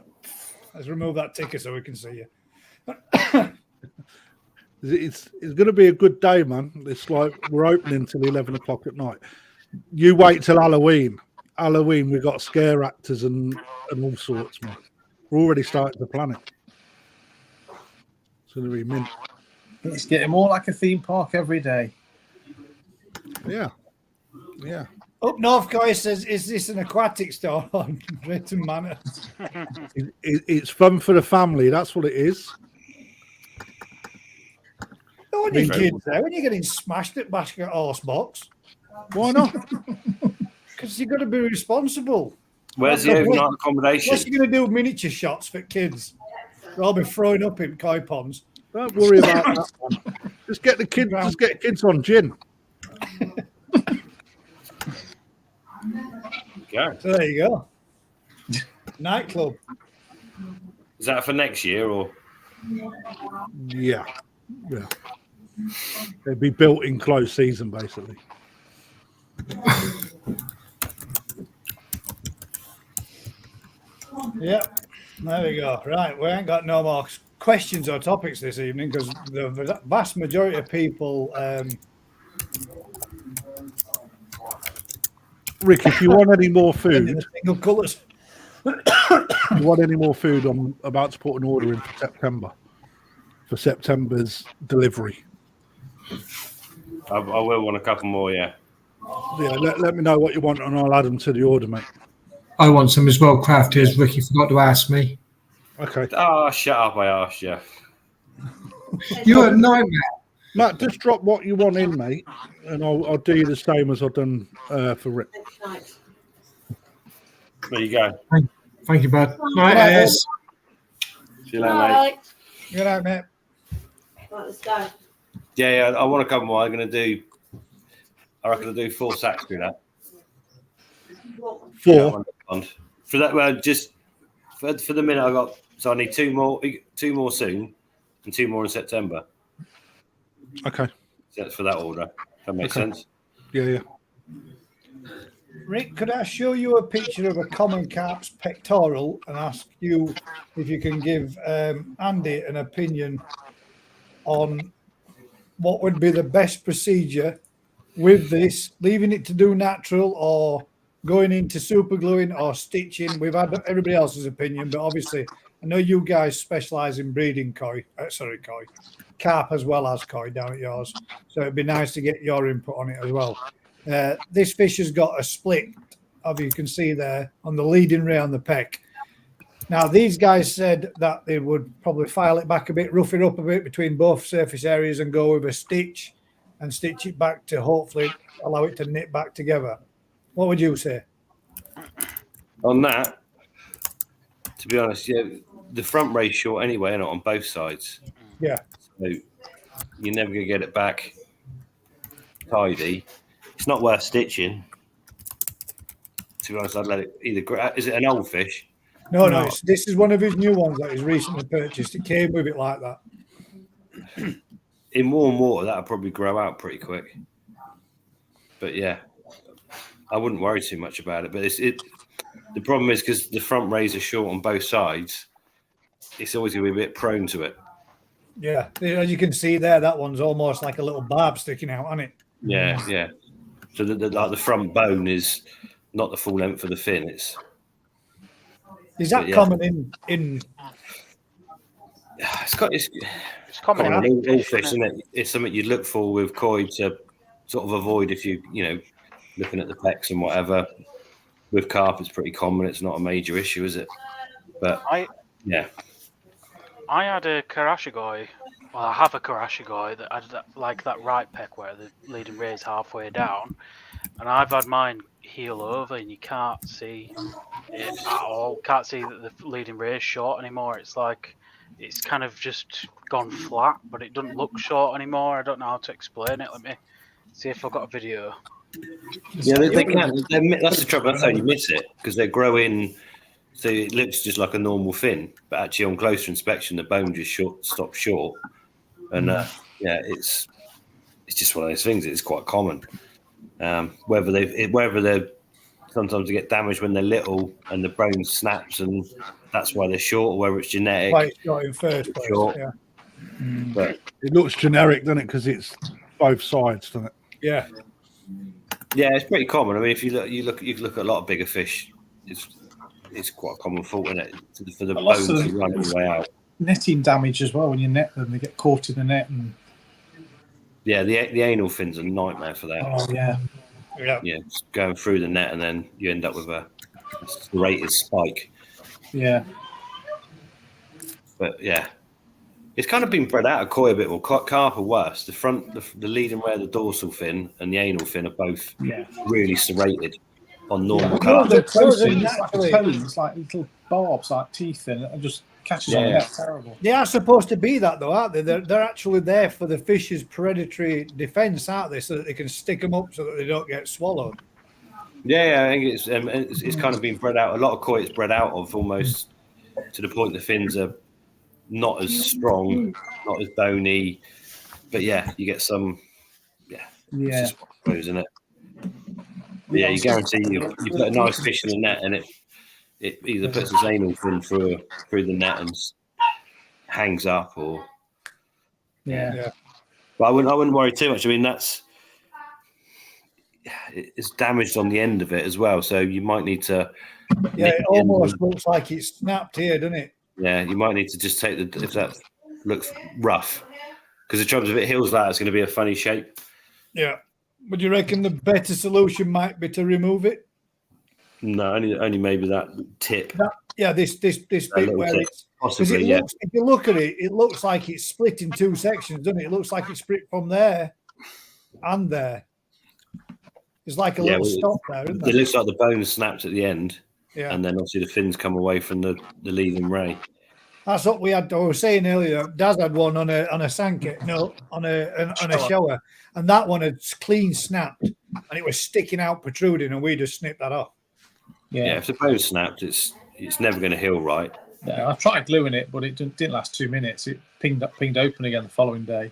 Let's remove that ticker so we can see you. It's going to be a good day, man. It's like we're opening till 11 o'clock at night. You wait till Halloween. Halloween, we've got scare actors and all sorts, man. We're already starting to plan it. It's going to be mint. It's getting more like a theme park every day. Yeah. Up North Guy says, is this an aquatic store on Drayton Manor? It's fun for the family. That's what it is. No one your kids there when you're getting smashed at Basket Horse Box. Why not? Because you've got to be responsible. Where's the overnight accommodation? What's you going to do miniature shots for kids? They'll be throwing up in koi ponds. Don't worry about that one. Just get the kids. Just get kids on gin. Go. So there you go. Nightclub. Is that for next year or? Yeah. They'd be built in closed season, basically. Yep. There we go. Right. We ain't got no more questions or topics this evening because the vast majority of people. Rick, if you want any more food, in the single colours. you want any more food, I'm about to put an order in for September. For September's delivery. I will want a couple more, yeah. Yeah, let me know what you want and I'll add them to the order, mate. I want some as well, crafters. Ricky forgot to ask me. Okay. Oh, shut up, I asked you. You're a nightmare. Matt, just drop what you want in, mate, and I'll do you the same as I've done for Rick. There you go. Thank you, bud. Night, Night, Ayers. See you later, mate. Good night, mate. Right, let's go. Yeah, I want a couple more. I reckon I'll do 4 sacks through that. 4. For that, well, just for the minute I got. So I need 2 more soon, and 2 more in September. Okay. So that's for that order. If that makes sense. Yeah. Rick, could I show you a picture of a common carp's pectoral and ask you if you can give Andy an opinion on what would be the best procedure with this, leaving it to do natural or going into super gluing or stitching? We've had everybody else's opinion, but obviously I know you guys specialize in breeding carp as well as koi down at yours. So it'd be nice to get your input on it as well. This fish has got a split, as you can see there, on the leading ray on the peck. Now, these guys said that they would probably file it back a bit, rough it up a bit between both surface areas and go with a stitch and stitch it back to hopefully allow it to knit back together. What would you say? On that, to be honest, yeah, the front ray's short anyway, and on both sides. Yeah. So you're never going to get it back tidy. It's not worth stitching. To be honest, I'd let it either. Is it an old fish? No. This is one of his new ones that he's recently purchased. It came with it like that. In warm water, that'll probably grow out pretty quick. But yeah, I wouldn't worry too much about it. But the problem is because the front rays are short on both sides, it's always going to be a bit prone to it. Yeah, as you can see there, that one's almost like a little barb sticking out, isn't it? Yeah. So the front bone is not the full length of the fin. Is that common in? It's common in all fish, isn't it? It's something you'd look for with koi to sort of avoid if you looking at the pecks and whatever. With carp, it's pretty common. It's not a major issue, is it? But I had a karashigoi. Well, I have a karashigoi that had that right peck where the leading ray is halfway down, and I've had mine heel over, and you can't see it at all. Can't see that the leading ray is short anymore. It's like it's kind of just gone flat, but it doesn't look short anymore. I don't know how to explain it. Let me see if I've got a video. Yeah, that's the trouble. That's how you miss it, because they're growing. So it looks just like a normal fin, but actually on closer inspection, the bone just stops short. And it's just one of those things. It's quite common. Whether they're sometimes they get damaged when they're little and the bone snaps and that's why they're short, or whether it's genetic. Why it's short in first place. Yeah. But it looks generic, doesn't it? Because it's both sides, doesn't it? Yeah. Yeah, it's pretty common. I mean, if you look at a lot of bigger fish, it's quite a common fault, isn't it? For the bones to run the way out. Netting damage as well. When you net them, they get caught in the net. And yeah, the anal fin's a nightmare for that. oh yeah, yeah, just going through the net and then you end up with a serrated spike. Yeah, but yeah, it's kind of been bred out of koi a bit more. Carp are worse. The leading ray of the dorsal fin and the anal fin are both really serrated on normal carp. It's like little barbs, like teeth, and it just catches on the net. Terrible. They are supposed to be that, though, aren't they? They're actually there for the fish's predatory defense, aren't they? So that they can stick them up so that they don't get swallowed. Yeah, I think it's kind of been bred out. A lot of koi it's bred out of almost to the point the fins are not as strong, not as bony. But yeah, you get some. Yeah. It's just isn't it? But yeah, you guarantee you put a nice fish in the net and it either puts its anal fin through the net and hangs up, or yeah. But I wouldn't worry too much. I mean, it's damaged on the end of it as well, so you might need to. Yeah, it almost looks like it's snapped here, doesn't it? Yeah, you might need to just take if that looks rough, because the trouble is if it heals that, it's going to be a funny shape. Yeah. Would you reckon the better solution might be to remove it? No, only maybe that tip. This bit where tip. it's Possibly, looks, if you look at it, it looks like it's split in two sections, doesn't it? It looks like it's split from there and there. It's like a little stop there, isn't it? It looks like the bone snapped at the end. Yeah. And then obviously the fins come away from the leading ray. That's what we had. I was saying earlier. Daz had one on a sandkit, on a shower, and that one had clean snapped, and it was sticking out, protruding, and we just snipped that off. Yeah, if the bone snapped, it's never going to heal right. Yeah, I tried gluing it, but it didn't last 2 minutes. It pinged open again the following day.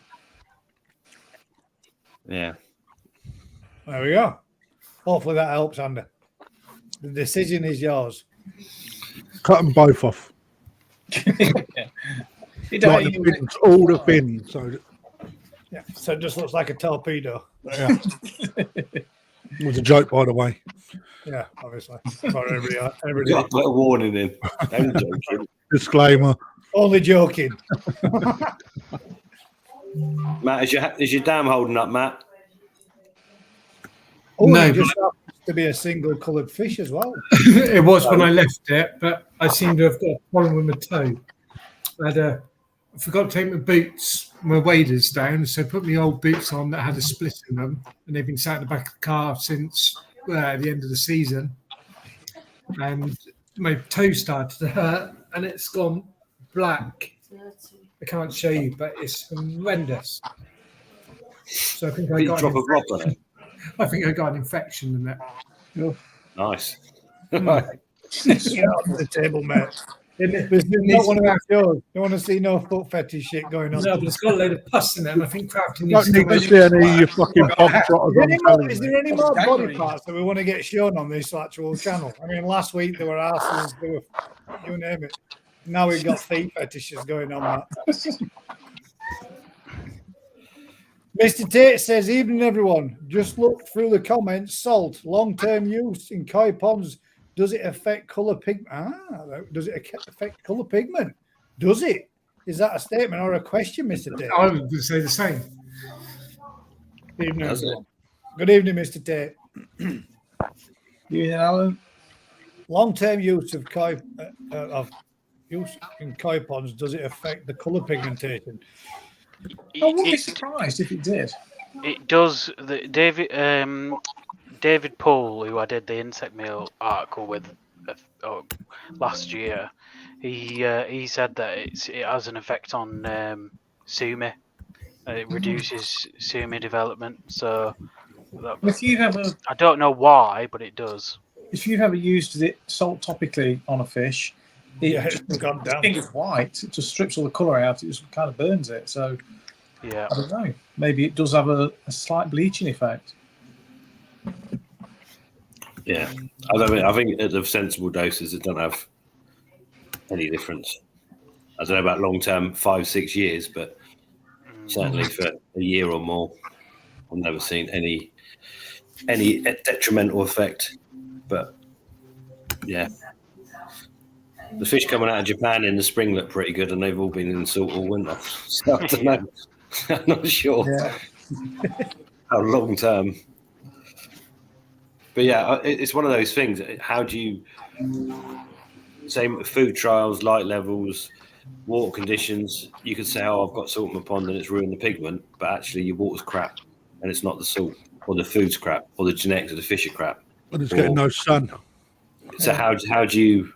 Yeah. There we go. Hopefully that helps, Andy. The decision is yours. Cut them both off. Yeah. Like the fins, all the fins. So Yeah, so it just looks like a torpedo. yeah. It was a joke, by the way. Yeah, obviously. For everybody. Got to put a warning in. Don't joke. Disclaimer. Only joking. Matt, is your dam holding up, Matt? Oh, No, it just happens to be a single coloured fish as well. It was when I left it, but I seem to have got a problem with my toe. I forgot to take my boots, my waders down, so I put my old boots on that had a split in them, and they've been sat in the back of the car since the end of the season. And my toe started to hurt, and it's gone black. I can't show you, but it's horrendous. So I think I got Drop a drop on it. I think I got an infection in that. Nice. Get off the table, mate. This is not one of our shows. Don't want to see no foot fetish shit going on. No, but it's got a load of pus in it, and I think crafting Don't need to see any of your fucking bog trotters. Is there any more body parts that we want to get shown on this actual channel? I mean, last week there were asses, there were you name it. Now we've got feet fetishes going on, Matt. Mr. Tate says, evening everyone. Just look through the comments. Salt, long-term use in koi ponds. Does it affect colour pigment? Does it affect colour pigment? Does it? Is that a statement or a question, Mr. Tate? I would say the same. Evening, everyone. Good evening, Mr. Tate. Evening, Alan. Long-term use of koi use in koi ponds, does it affect the colour pigmentation? I wouldn't be surprised if it did. It does. David Poole, who I did the insect meal article with last year, he said that it has an effect on sumi. It reduces sumi development. So If you've ever, I don't know why, but it does. if you've ever used it salt topically on a fish, It's gone down. I think it's white. It just strips all the colour out. It just kind of burns it. So Yeah. I don't know. Maybe it does have a slight bleaching effect. Yeah. I think at the sensible doses, it don't have any difference. I don't know about long-term, 5-6 years, but certainly for a year or more, I've never seen any detrimental effect. But yeah, the fish coming out of Japan in the spring look pretty good, and they've all been in salt all winter. So I don't know. I'm not sure how long term. But yeah, it's one of those things. How do you, same with food trials, light levels, water conditions, you could say, oh, I've got salt in my pond and it's ruined the pigment, but actually your water's crap and it's not the salt, or the food's crap, or the genetics of the fish are crap. And it's getting no sun. So how do you,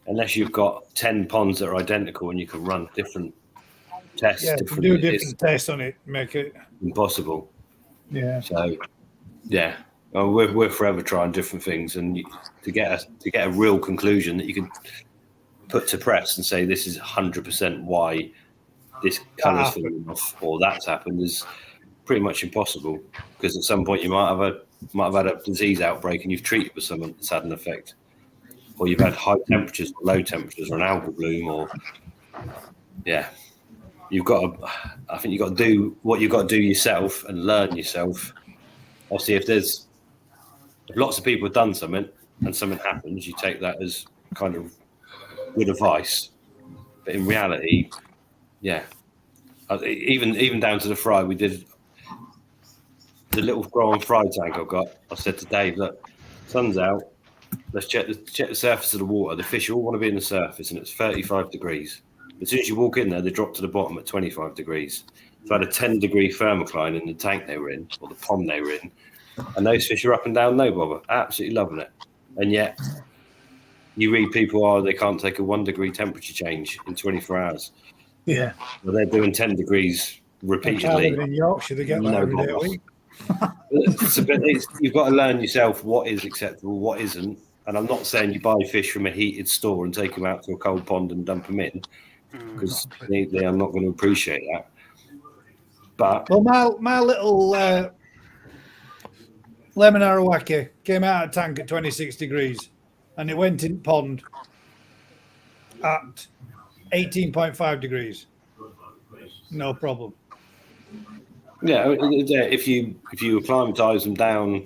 unless you've got 10 ponds that are identical and you can run different tests, Yeah, different, do different tests on it, make it impossible. Yeah. So yeah, well, we're forever trying different things, and to get a real conclusion that you can put to press and say this is 100% why this colour's falling off or that's happened is pretty much impossible, because at some point you might have had a disease outbreak and you've treated with something that's had an effect, or you've had high temperatures, or low temperatures, or an algal bloom, or I think you've got to do what you've got to do yourself and learn yourself. Obviously, if lots of people have done something and something happens, you take that as kind of good advice. But in reality, yeah, even down to the fry, we did the little grow on fry tank I've got. I said to Dave, look, sun's out, let's check the surface of the water. The fish all want to be in the surface, and it's 35 degrees. As soon as you walk in there, they drop to the bottom at 25 degrees. So I had a 10-degree thermocline in the tank they were in, or the pond they were in, and those fish are up and down, no bother, absolutely loving it. And yet, you read people they can't take a 1 degree temperature change in 24 hours. Yeah. Well, they're doing 10 degrees repeatedly. In Yorkshire, they get that No every day a bother. week. You've got to learn yourself what is acceptable, what isn't. And I'm not saying you buy fish from a heated store and take them out to a cold pond and dump them in, because they are not going to appreciate that. But well, my little lemon arawaki came out of tank at 26 degrees, and it went in pond at 18.5 degrees. No problem. yeah, if you acclimatise them down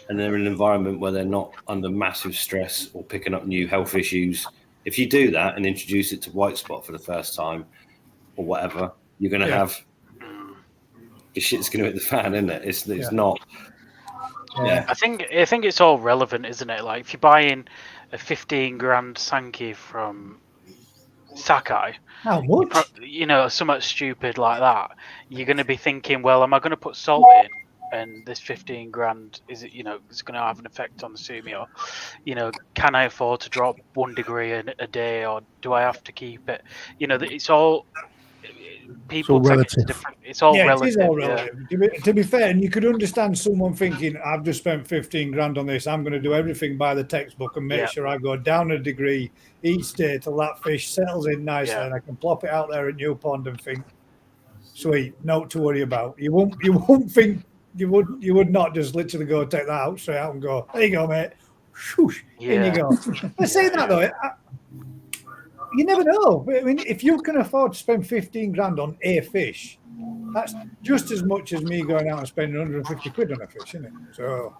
and they're in an environment where they're not under massive stress or picking up new health issues, if you do that and introduce it to white spot for the first time or whatever, you're going to have the shit's going to hit the fan, isn't it? It's not. Yeah. I think it's all relevant, isn't it? Like if you're buying a 15 grand Sankey from Sakai, How much? something stupid like that, you're going to be thinking, well, am I going to put salt in? And this 15 grand, is it, it's going to have an effect on the sumi, or, can I afford to drop 1 degree a day, or do I have to keep it? It's all people take it to different. It's all relative. It is all relative. Yeah. To be fair, and you could understand someone thinking, I've just spent 15 grand on this. I'm going to do everything by the textbook and make sure I go down a degree each day till that fish settles in nicely, and I can plop it out there at New Pond and think, sweet, no to worry about. You won't think. You would not just literally go take that out straight out and go, there you go, mate. Whoosh, in you go. I say that though, you never know. I mean, if you can afford to spend 15 grand on a fish, that's just as much as me going out and spending 150 quid on a fish, isn't it? So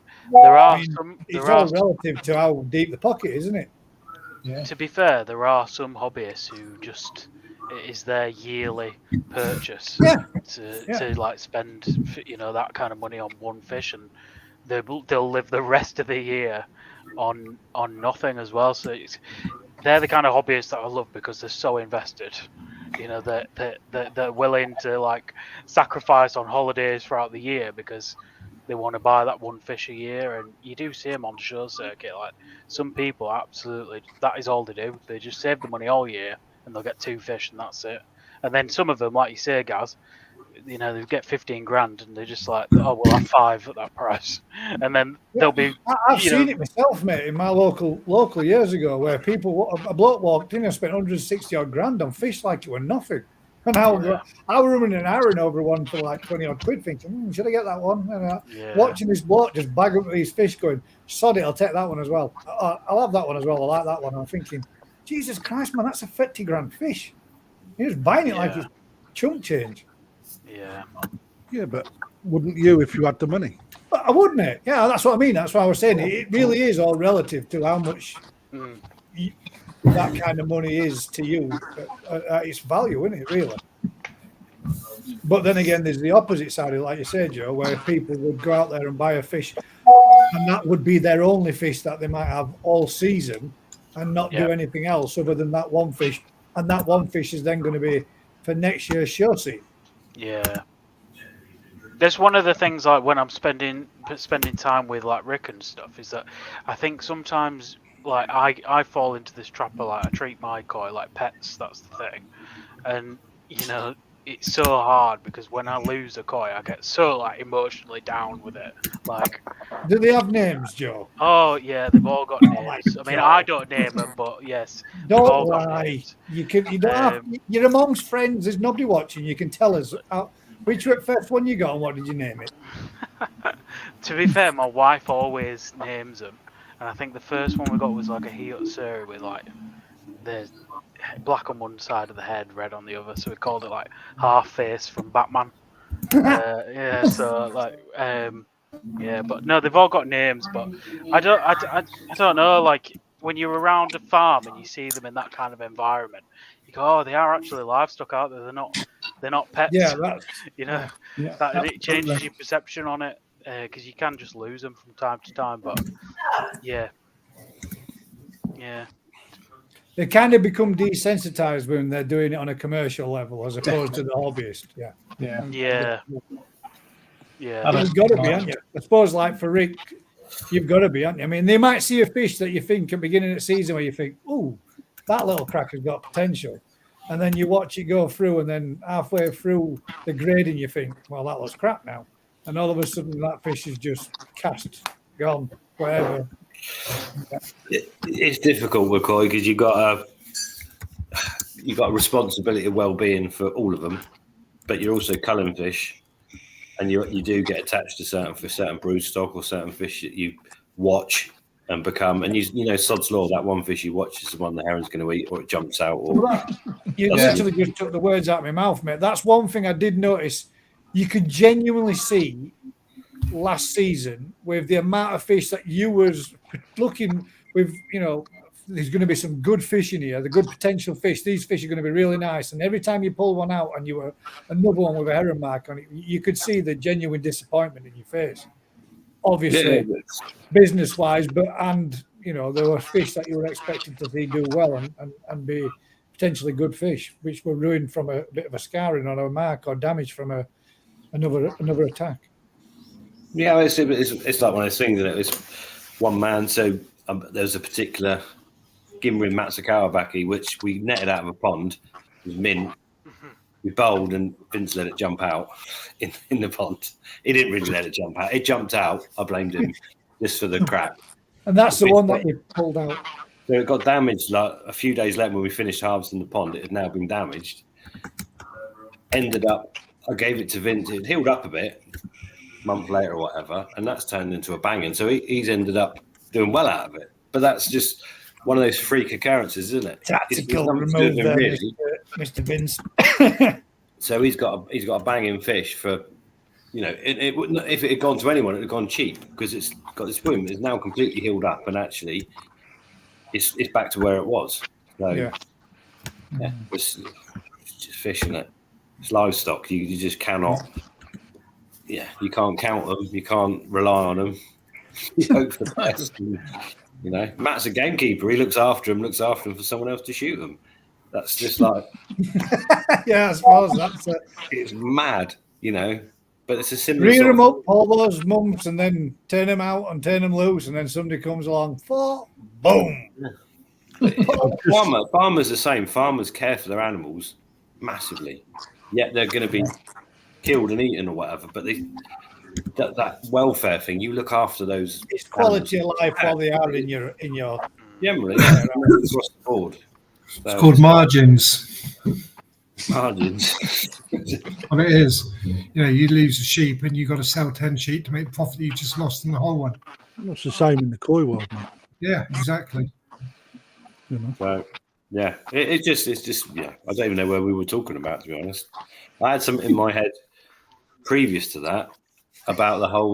it's all relative to how deep the pocket is, isn't it? Yeah. To be fair, there are some hobbyists who just it is their yearly purchase to like spend that kind of money on one fish, and they'll live the rest of the year on nothing as well. So they're the kind of hobbyists that I love because they're so invested. They're willing to like sacrifice on holidays throughout the year because they want to buy that one fish a year. And you do see them on the show circuit. Like some people, absolutely, that is all they do. They just save the money all year and they'll get 2 fish and that's it. And then some of them, like you say, Gaz, they get 15 grand and they're just like, oh, we'll have 5 at that price. And then they'll be. I've seen it myself, mate, in my local years ago, where a bloke walked in and spent 160 odd grand on fish like it were nothing. And I were running an iron over one for like 20 odd quid, thinking, should I get that one? And watching this bloke just bag up these fish, going, sod it, I'll take that one as well. I'll have that one as well. I like that one. I'm thinking, Jesus Christ, man, that's a 50 grand fish. You're just buying it like it's chump change. Yeah. Yeah, but wouldn't you if you had the money? I would, mate. Yeah, that's what I mean. That's what I was saying. It really is all relative to how much that kind of money is to you at its value, isn't it, really? But then again, there's the opposite side of it, like you said, Joe, where people would go out there and buy a fish, and that would be their only fish that they might have all season and not do anything else other than that one fish. And that one fish is then going to be for next year's show scene. Yeah. There's one of the things, like when I'm spending time with like Rick and stuff, is that I think sometimes like I fall into this trap of like I treat my koi like pets. That's the thing, and it's so hard because when I lose a koi, I get so like emotionally down with it. Like, do they have names, Joe? Oh yeah, they've all got names. I mean, I don't name them, but yes, don't lie. You don't have. You're amongst friends. There's nobody watching. You can tell us which first one you got and what did you name it. To be fair, my wife always names them, and I think the first one we got was like a Hiyotsu with like the black on one side of the head, red on the other. So we called it like Half Face from Batman. But no, they've all got names. But I don't know. Like when you're around a farm and you see them in that kind of environment, you go, oh, they are actually livestock, aren't they? They're not pets. Yeah, it changes your perception on it because you can just lose them from time to time. But yeah. They kind of become desensitized when they're doing it on a commercial level as opposed to the hobbyist. Yeah. You've got to be, haven't you? I suppose, like for Rick, You've got to be, haven't you? I mean, they might see a fish that you think at the beginning of the season where you think, "Ooh, that little cracker's got potential," and then you watch it go through, and then halfway through the grading, you think, "Well, that looks crap now," and all of a sudden that fish is just cast, gone, whatever. It's difficult with koi because you've got a responsibility of well-being for all of them, but you're also culling fish, and you do get attached to certain brood stock or certain fish that you watch and become. And you know, sod's law, that one fish you watch is the one the heron's going to eat, or it jumps out. Or you literally just took the words out of my mouth, mate. That's one thing I did notice. You could genuinely see last season with the amount of fish that you was looking with, you know, there's going to be some good fish in here, the good potential fish. These fish are going to be really nice. And every time you pull one out and you were another one with a heron mark on it, you could see the genuine disappointment in your face. Obviously, business-wise, and you know, there were fish that you were expecting to see do well and be potentially good fish, which were ruined from a bit of a scarring on a mark or damage from another attack. Yeah, it's like one of those things, isn't it? It's one man. So there's a particular Gimrin Matsukawa Baki, which we netted out of a pond. It was mint. We bowled and Vince let it jump out in the pond. He didn't really let it jump out. It jumped out. I blamed him just for the crap. And that's the one that you pulled out. So it got damaged like a few days later when we finished harvesting the pond. It had now been damaged. Ended up, I gave it to Vince. It healed up a bit, a month later or whatever, and that's turned into a banging. So he's ended up doing well out of it. But that's just one of those freak occurrences, isn't it? Tactical remove there, really. Mr. Vince. So he's got a banging fish for, you know, it wouldn't, if it had gone to anyone, it would have gone cheap because it's got this boom. It's now completely healed up, and actually, it's back to where it was. So yeah, it's just fish, isn't it? It's livestock. You just cannot. Yeah, you can't count them. You can't rely on them. You hope for the best. You know, Matt's a gamekeeper. He looks after them for someone else to shoot them. That's just like, yeah, I suppose that's it. It's mad, you know. But it's a similar. Rear them up, all those months, and then turn them out and turn them loose, and then somebody comes along, boom. Farmers the same. Farmers care for their animals massively. Yet they're going to be killed and eaten or whatever. But that welfare thing, you look after those. It's quality of life while they are in your. Generally, yeah, across the board. So, it's called margins. Margins. What it is, you know, you lose a sheep and you got to sell 10 sheep to make the profit you just lost in the whole one. It's the same in the koi world, mate. Yeah, exactly. You know? So, yeah, it's just, yeah. I don't even know where we were talking about, to be honest. I had something in my head previous to that about the whole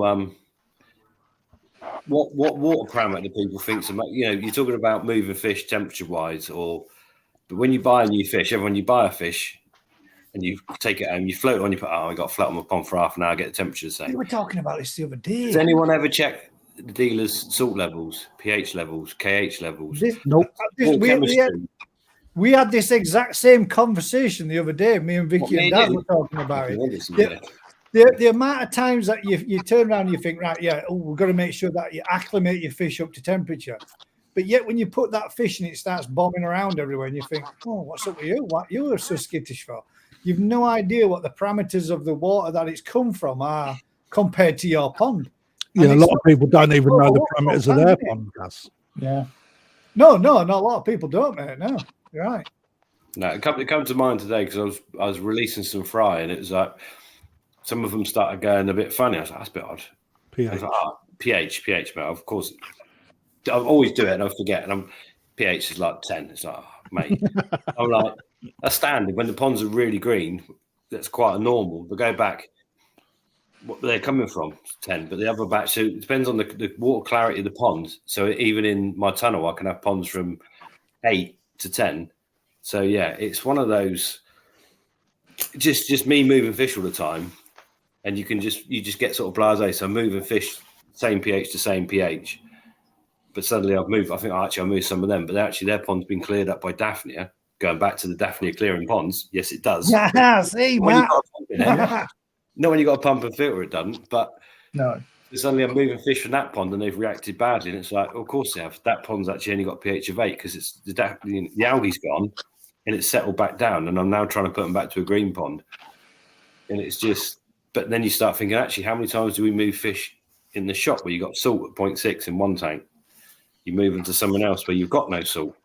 what water parameter do people think? You know, you're talking about moving fish temperature wise, but when you buy a new fish, when you buy a fish and you take it home, you float it on, you put, I got to float on my pond for half an hour, get the temperature the same. We were talking about this the other day. Does anyone ever check the dealer's salt levels, pH levels, KH levels? Nope. We had this exact same conversation the other day. Me and Vicky and Dad were talking about it. The amount of times that you turn around and you think, right, yeah, we've got to make sure that you acclimate your fish up to temperature. But yet when you put that fish in, it starts bombing around everywhere and you think, oh, what's up with you? What you are so skittish for? You've no idea what the parameters of the water that it's come from are compared to your pond. Yeah, a lot of people don't even know the parameters of their pond, Gus. Yeah. No, not a lot of people don't, mate. No, you're right. No, it come to mind today because I was releasing some fry and it was like some of them started going a bit funny. I was like, that's a bit odd. pH. Like, pH, mate. Of course, I always do it and I forget. And pH is like 10. It's like, oh, mate. I'm like, that's standard. When the ponds are really green, that's quite a normal. But go back, what they're coming from, 10. But the other batch, so it depends on the water clarity of the pond. So even in my tunnel, I can have ponds from 8 to 10. So yeah, it's one of those. Just me moving fish all the time, and you just get sort of blasé. So I'm moving fish same pH to same pH, but suddenly I've moved. I think I'll move some of them, but actually their pond's been cleared up by Daphnia. Going back to the Daphnia clearing ponds, yes, it does. Yeah, see, Matt. Not when you got a pump and filter, it doesn't. But no, suddenly I'm moving fish from that pond and they've reacted badly. And it's like, of course they have. That pond's actually only got a pH of 8 because it's the algae's gone and it's settled back down. And I'm now trying to put them back to a green pond. And it's just, but then you start thinking, actually, how many times do we move fish in the shop where you got salt at 0.6 in one tank? You move them to someone else where you've got no salt.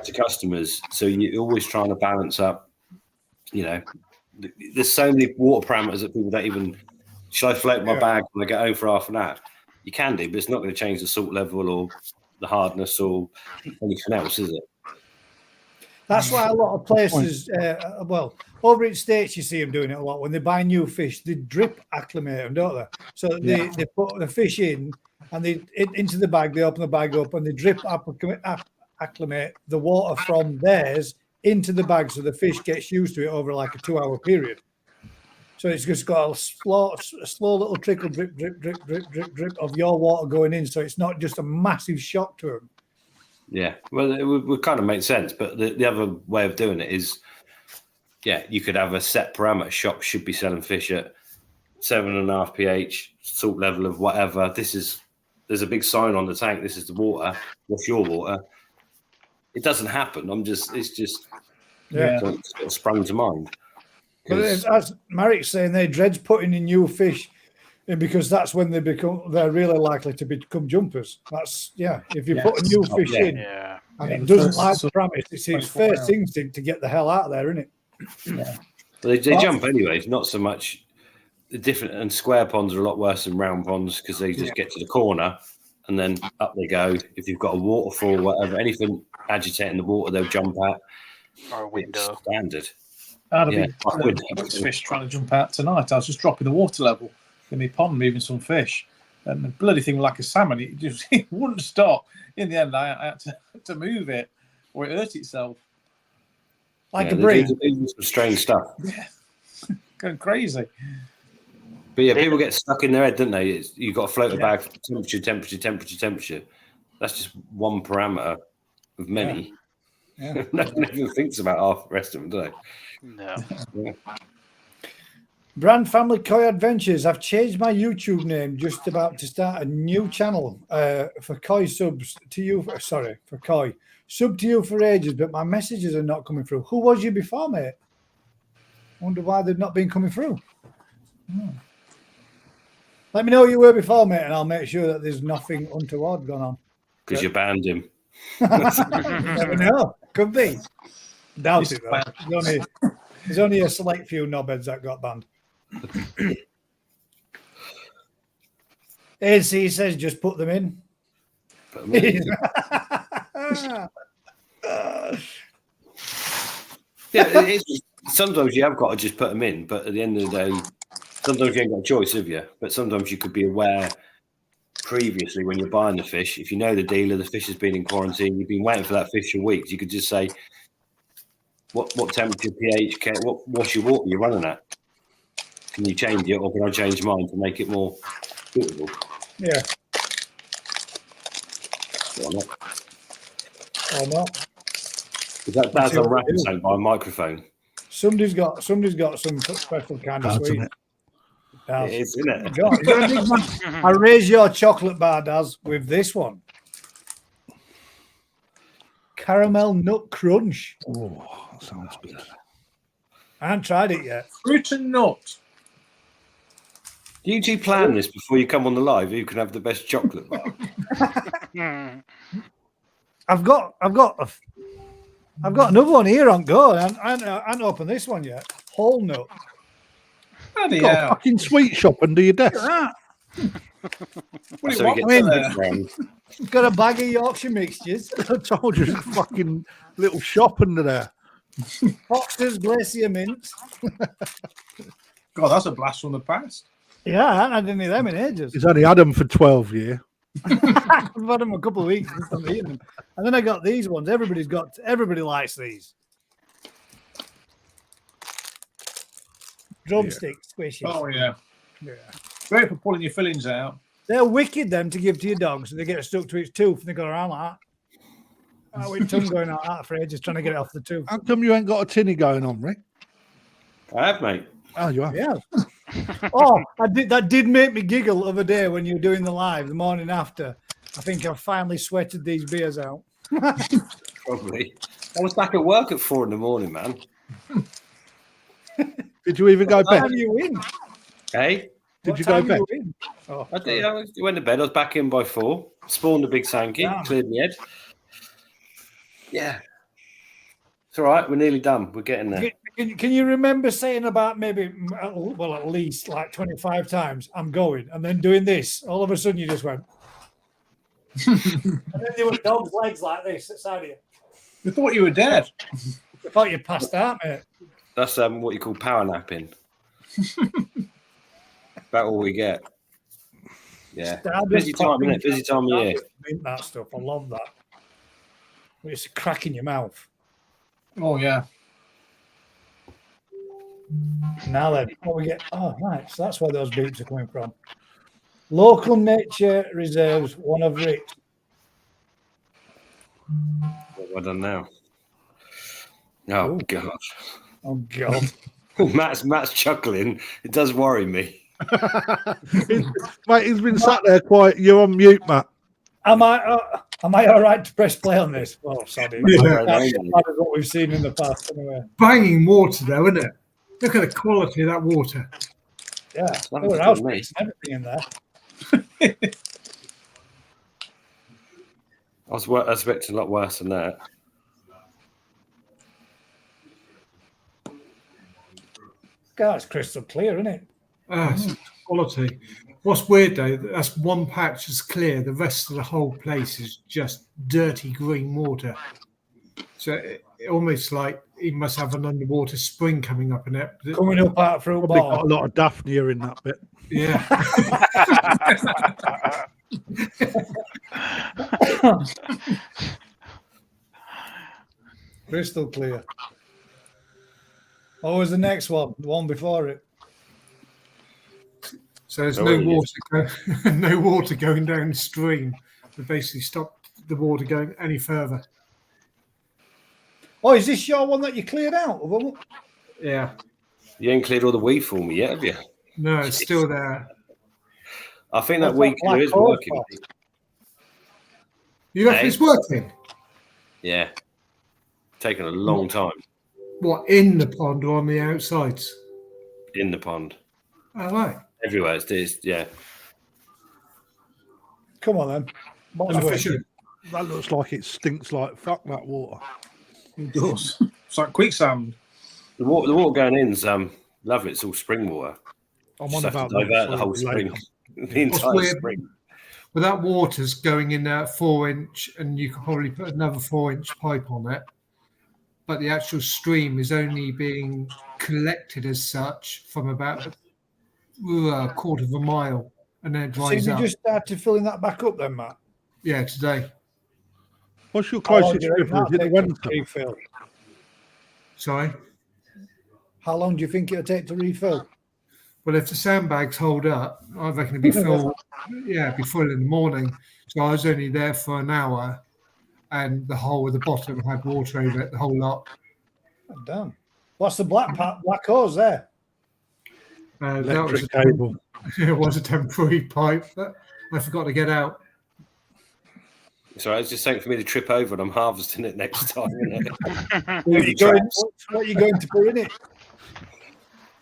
To customers. So you're always trying to balance up, there's so many water parameters that people don't even, should I float my bag when I get home for half an hour? You can do, but it's not going to change the salt level or the hardness or anything else, is it? That's why a lot of places, over in States, you see them doing it a lot. When they buy new fish, they drip acclimate them, don't they? So they put the fish in and they into the bag, they open the bag up and they drip acclimate the water from theirs into the bag so the fish gets used to it over like a 2-hour period. So it's just got a slow little trickle, drip, drip, drip, drip, drip, drip of your water going in. So it's not just a massive shock to them. Yeah, well, it would kind of make sense. But the other way of doing it is, you could have a set parameter. Shops should be selling fish at 7.5 pH, salt level of whatever. There's a big sign on the tank. This is the water. What's your water? It doesn't happen. It's just sprung to mind. But as Marik's saying, they dreads putting in new fish in because that's when they're really likely to become jumpers. That's if you put a new fish in and it doesn't like the parameters, it's its first instinct to get the hell out of there, isn't it? Yeah. They jump anyway. It's not so much the different, and square ponds are a lot worse than round ponds because they just get to the corner and then up they go. If you've got a waterfall, whatever, anything agitating the water, they'll jump out. Or a window. Standard. I had a big fish trying to jump out tonight. I was just dropping the water level in my pond, moving some fish, and the bloody thing was like a salmon. It wouldn't stop. In the end, I had to move it, or it hurt itself. Like a breed. Some strange stuff. Yeah, going crazy. But people get stuck in their head, don't they? You've got to float a bag for temperature. That's just one parameter of many. Yeah. No one even thinks about half the rest of them, do they? No. Brand Family Koi Adventures. I've changed my YouTube name. Just about to start a new channel for Koi subs to you. For Koi sub to you for ages, but my messages are not coming through. Who was you before, mate? Wonder why they've not been coming through. Let me know who you were before, mate, and I'll make sure that there's nothing untoward going on. Because you banned him. Never know. Could be. Doubt it, though. There's only a select few knobheads that got banned. AC says just put them in. Put them in. Sometimes you have got to just put them in, but at the end of the day, sometimes you ain't got a choice, have you? But sometimes you could be aware previously when you're buying the fish. If you know the dealer, the fish has been in quarantine, you've been waiting for that fish for weeks, you could just say, what temperature, pH, what's your water you're running at? Can you change it, or can I change mine to make it more suitable? Yeah. Or not? Or not? That's unwrapped by a microphone. Somebody's got some special kind of sweet. It is, isn't it? I raise your chocolate bar, Daz, with this one. Caramel nut crunch. Oh, that sounds good. I haven't tried it yet. Fruit and nut. Do you two plan this before you come on the live? Who can have the best chocolate bar? I've got another one here on go. I haven't opened this one yet. Whole nut. You've got a fucking sweet shop under your desk. What do you want? Got a bag of Yorkshire mixtures. I told you, it's a fucking little shop under there. Foxter's Glacier Mints. God, that's a blast from the past. Yeah, I haven't had any of them in ages. He's only had them for 12 years. I've had them a couple of weeks since I'm eating them. And then I got these ones. Everybody likes these. Drumstick squishes. Oh, yeah. Great for pulling your fillings out. They're wicked, them, to give to your dogs. So they get stuck to its tooth and they go around like that. With tongue going out that for ages, trying to get it off the tooth. How come you ain't got a tinny going on, Rick? I have, mate. Oh, you have? Yeah. Oh, that did make me giggle the other day when you were doing the live the morning after. I think I finally sweated these beers out. Probably. I was back at work at 4 a.m, man. Did you even go What bed? time you in? Hey, Did you go time bed? you in? Oh, I did. I went to bed. I was back in by 4. Spawned a big Sankey. Damn. Cleared my head. Yeah. It's all right. We're nearly done. We're getting there. Can you remember saying about maybe, well, at least like 25 times, I'm going, and then doing this? All of a sudden you just went. And then there were dog's legs like this outside of you. We thought you were dead. I thought you passed out, mate. That's what you call power napping. About all we get. Yeah. Busy time, isn't it? Busy time of year. That stuff. I love that. It's a crack in your mouth. Oh, yeah. Now then, what we get? Oh, right. So that's where those beeps are coming from. Local nature reserves, one of Rick's. What have I done now? Oh, God. Oh, God. Matt's chuckling. It does worry me. Mate, he's been sat there quiet. You're on mute, Matt. Am I all right to press play on this? Oh, sorry. Yeah. That's what we've seen in the past, anyway. Banging water, though, isn't it? Look at the quality of that water. Yeah. That There was were good, house mate. beats and everything in there. I was expecting a lot worse than that. God, it's crystal clear, isn't it? It's quality. What's weird, though, that's one patch is clear. The rest of the whole place is just dirty green water. So it almost like he must have an underwater spring coming up in it. Coming up out through a Probably got ball. a lot of Daphnia in that bit. Yeah. Crystal clear. What was the next one? The one before it? So there's Oh, no yeah. water, no water going downstream. They basically stopped the water going any further. Oh, is this your one that you cleared out? Yeah. You ain't cleared all the weed for me yet, have you? No, it's still there. I think that What's weed that killer black is hole working. for? mate. You reckon Hey. it's working? Yeah. Taking a long time What, in the pond or on the outsides? in the pond. Oh, right. Everywhere. Yeah. Come on then. What's And the the fish way? are- That looks like it stinks like fuck, that water. It does. It's like quicksand. The water going in's lovely. It's all spring water. I'm Just on have to about divert the whole solid spring. lake. The What's entire weird- spring. But that water's going in there 4-inch, and you could probably put another 4-inch pipe on it. But the actual stream is only being collected as such from about a quarter of a mile, and then it So dries you up. just started filling that back up then, Matt? Yeah, today. What's your How long closest do you reckon river? Is it the that'll take Wensum? to refill? Sorry. How long do you think it'll take to refill? Well, if the sandbags hold up, I reckon it'd be full. Yeah, it'd be full in the morning. So I was only there for an hour, and the whole of the bottom had water over it, the whole lot. Oh, damn. What's the black hose there? That was Electric cable. it was a temporary pipe that I forgot to get out. So it's just something for me to trip over, and I'm harvesting it next time. Isn't it? What are you going to put in it?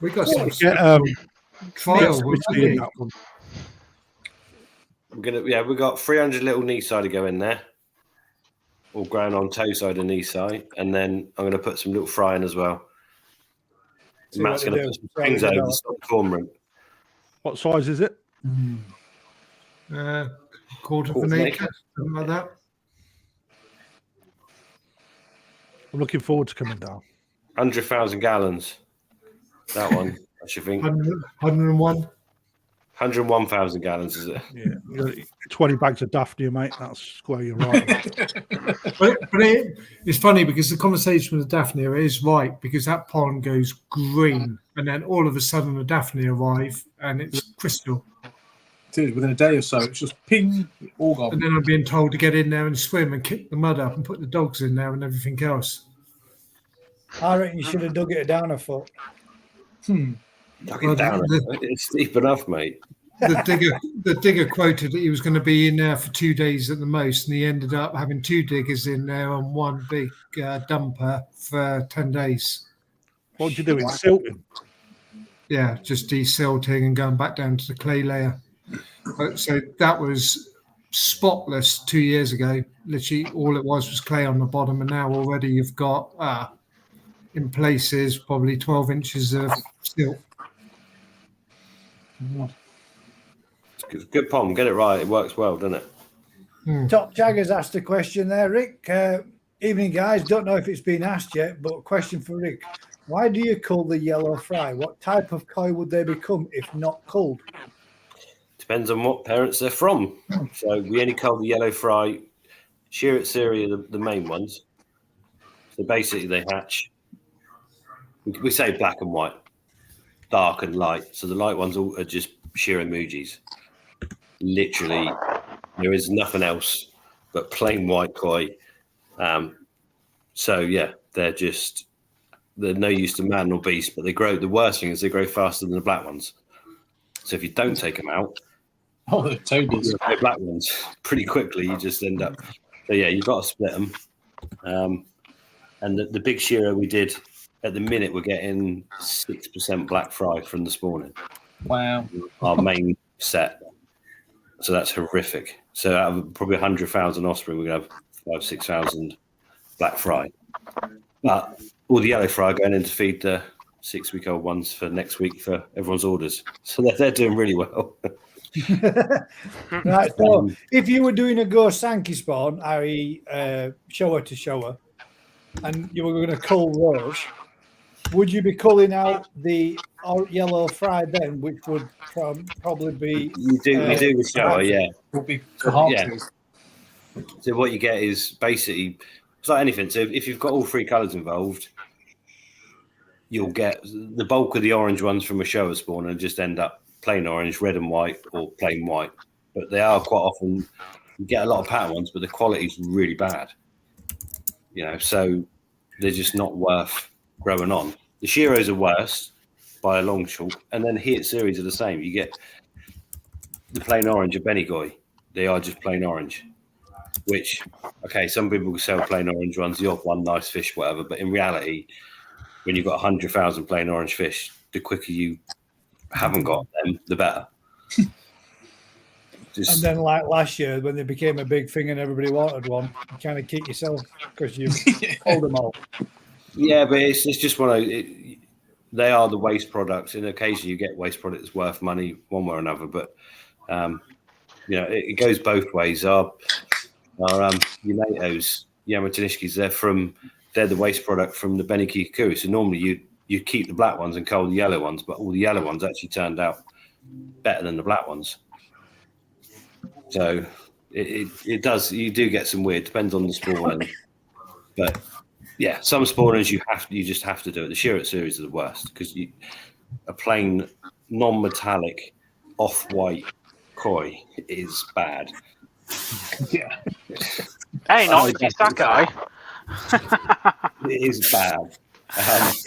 We got some Get trial. whiskey in that one. We've got 300 little knee side to go in there, all ground on toe side and knee side, and then I'm going to put some little fry in as well. See Matt's what going they to do. put some springs See what over they to stop the cormorant. What size is it? Quarter of Quarter an of an acre, something like that. I'm looking forward to coming down. 100,000 gallons. That one, I should think. 101. 101,000 gallons, is it? Yeah, you got 20 bags of Daphnia, mate. That's where you're right. But it's funny because the conversation with the Daphnia is right, because that pond goes green, and then all of a sudden the Daphnia arrive and it's crystal. It is, within a day or so. It's just ping, all gone. And then I'm being told to get in there and swim and kick the mud up and put the dogs in there and everything else. I reckon you should have dug it down a foot. Knock Well, it down. It's deep enough, mate. The digger quoted that he was going to be in there for 2 days at the most, and he ended up having 2 diggers in there on one big dumper for 10 days. What would you do in silting? Yeah, just desilting and going back down to the clay layer. So that was spotless 2 years ago. Literally, all it was clay on the bottom, and now already you've got in places probably 12 inches of silt. It's a good pond. Get it right. It works well, doesn't it? Top Jaggers asked a question there, Rick. Evening, guys. Don't know if it's been asked yet, but question for Rick. Why do you cull the yellow fry? What type of koi would they become if not culled? Depends on what parents they're from. So we only cull the yellow fry. Shearet Syria, the main ones. So basically they hatch. We say black and white, dark and light. So the light ones are just Shiramujis. Literally, there is nothing else but plain white koi. So yeah, they're no use to man or beast, but they grow. The worst thing is they grow faster than the black ones. So if you don't take them out, the toadies, the black ones pretty quickly, you just end up. So yeah, you've got to split them. And the big Shiro we did at the minute, we're getting 6% black fry from the spawning. Wow. Our main set. So that's horrific. So out of probably 100,000 offspring, we're going to have 5,000-6,000 black fry. But all the yellow fry are going in to feed the 6-week-old ones for next week for everyone's orders. So they're doing really well. Right. So if you were doing a go Sankey spawn, i.e. shower to shower, and you were going to cull those, would you be culling out the yellow fry then, which would probably be... You do the shower, yeah. Would be Yeah. So what you get is basically, it's like anything. So if you've got all three colours involved, you'll get the bulk of the orange ones from a shower spawn and just end up plain orange, red and white, or plain white. But they are quite often, you get a lot of pattern ones, but the quality is really bad. So they're just not worth growing on. The Shiros are worse by a long shot, and then Heat series are the same. You get the plain orange of Benigoi. They are just plain orange, which, okay, some people will sell plain orange ones, the odd one, nice fish, whatever. But in reality, when you've got 100,000 plain orange fish, the quicker you haven't got them, the better. And then, like last year, when they became a big thing and everybody wanted one, you kind of kick yourself because you hold them all. Yeah, but it's just one of they are the waste products. And occasionally you get waste products worth money one way or another. But it goes both ways. Our Yunatos, Yamatanishkis, they're the waste product from the Benikikuru. So normally you keep the black ones and cull the yellow ones, but all the yellow ones actually turned out better than the black ones. So it does. You do get some weird. Depends on the spawn, but yeah, some spawners you just have to do it. The Shirat series are the worst because a plain non-metallic off-white koi is bad. Yeah. Hey, not that guy. It is bad.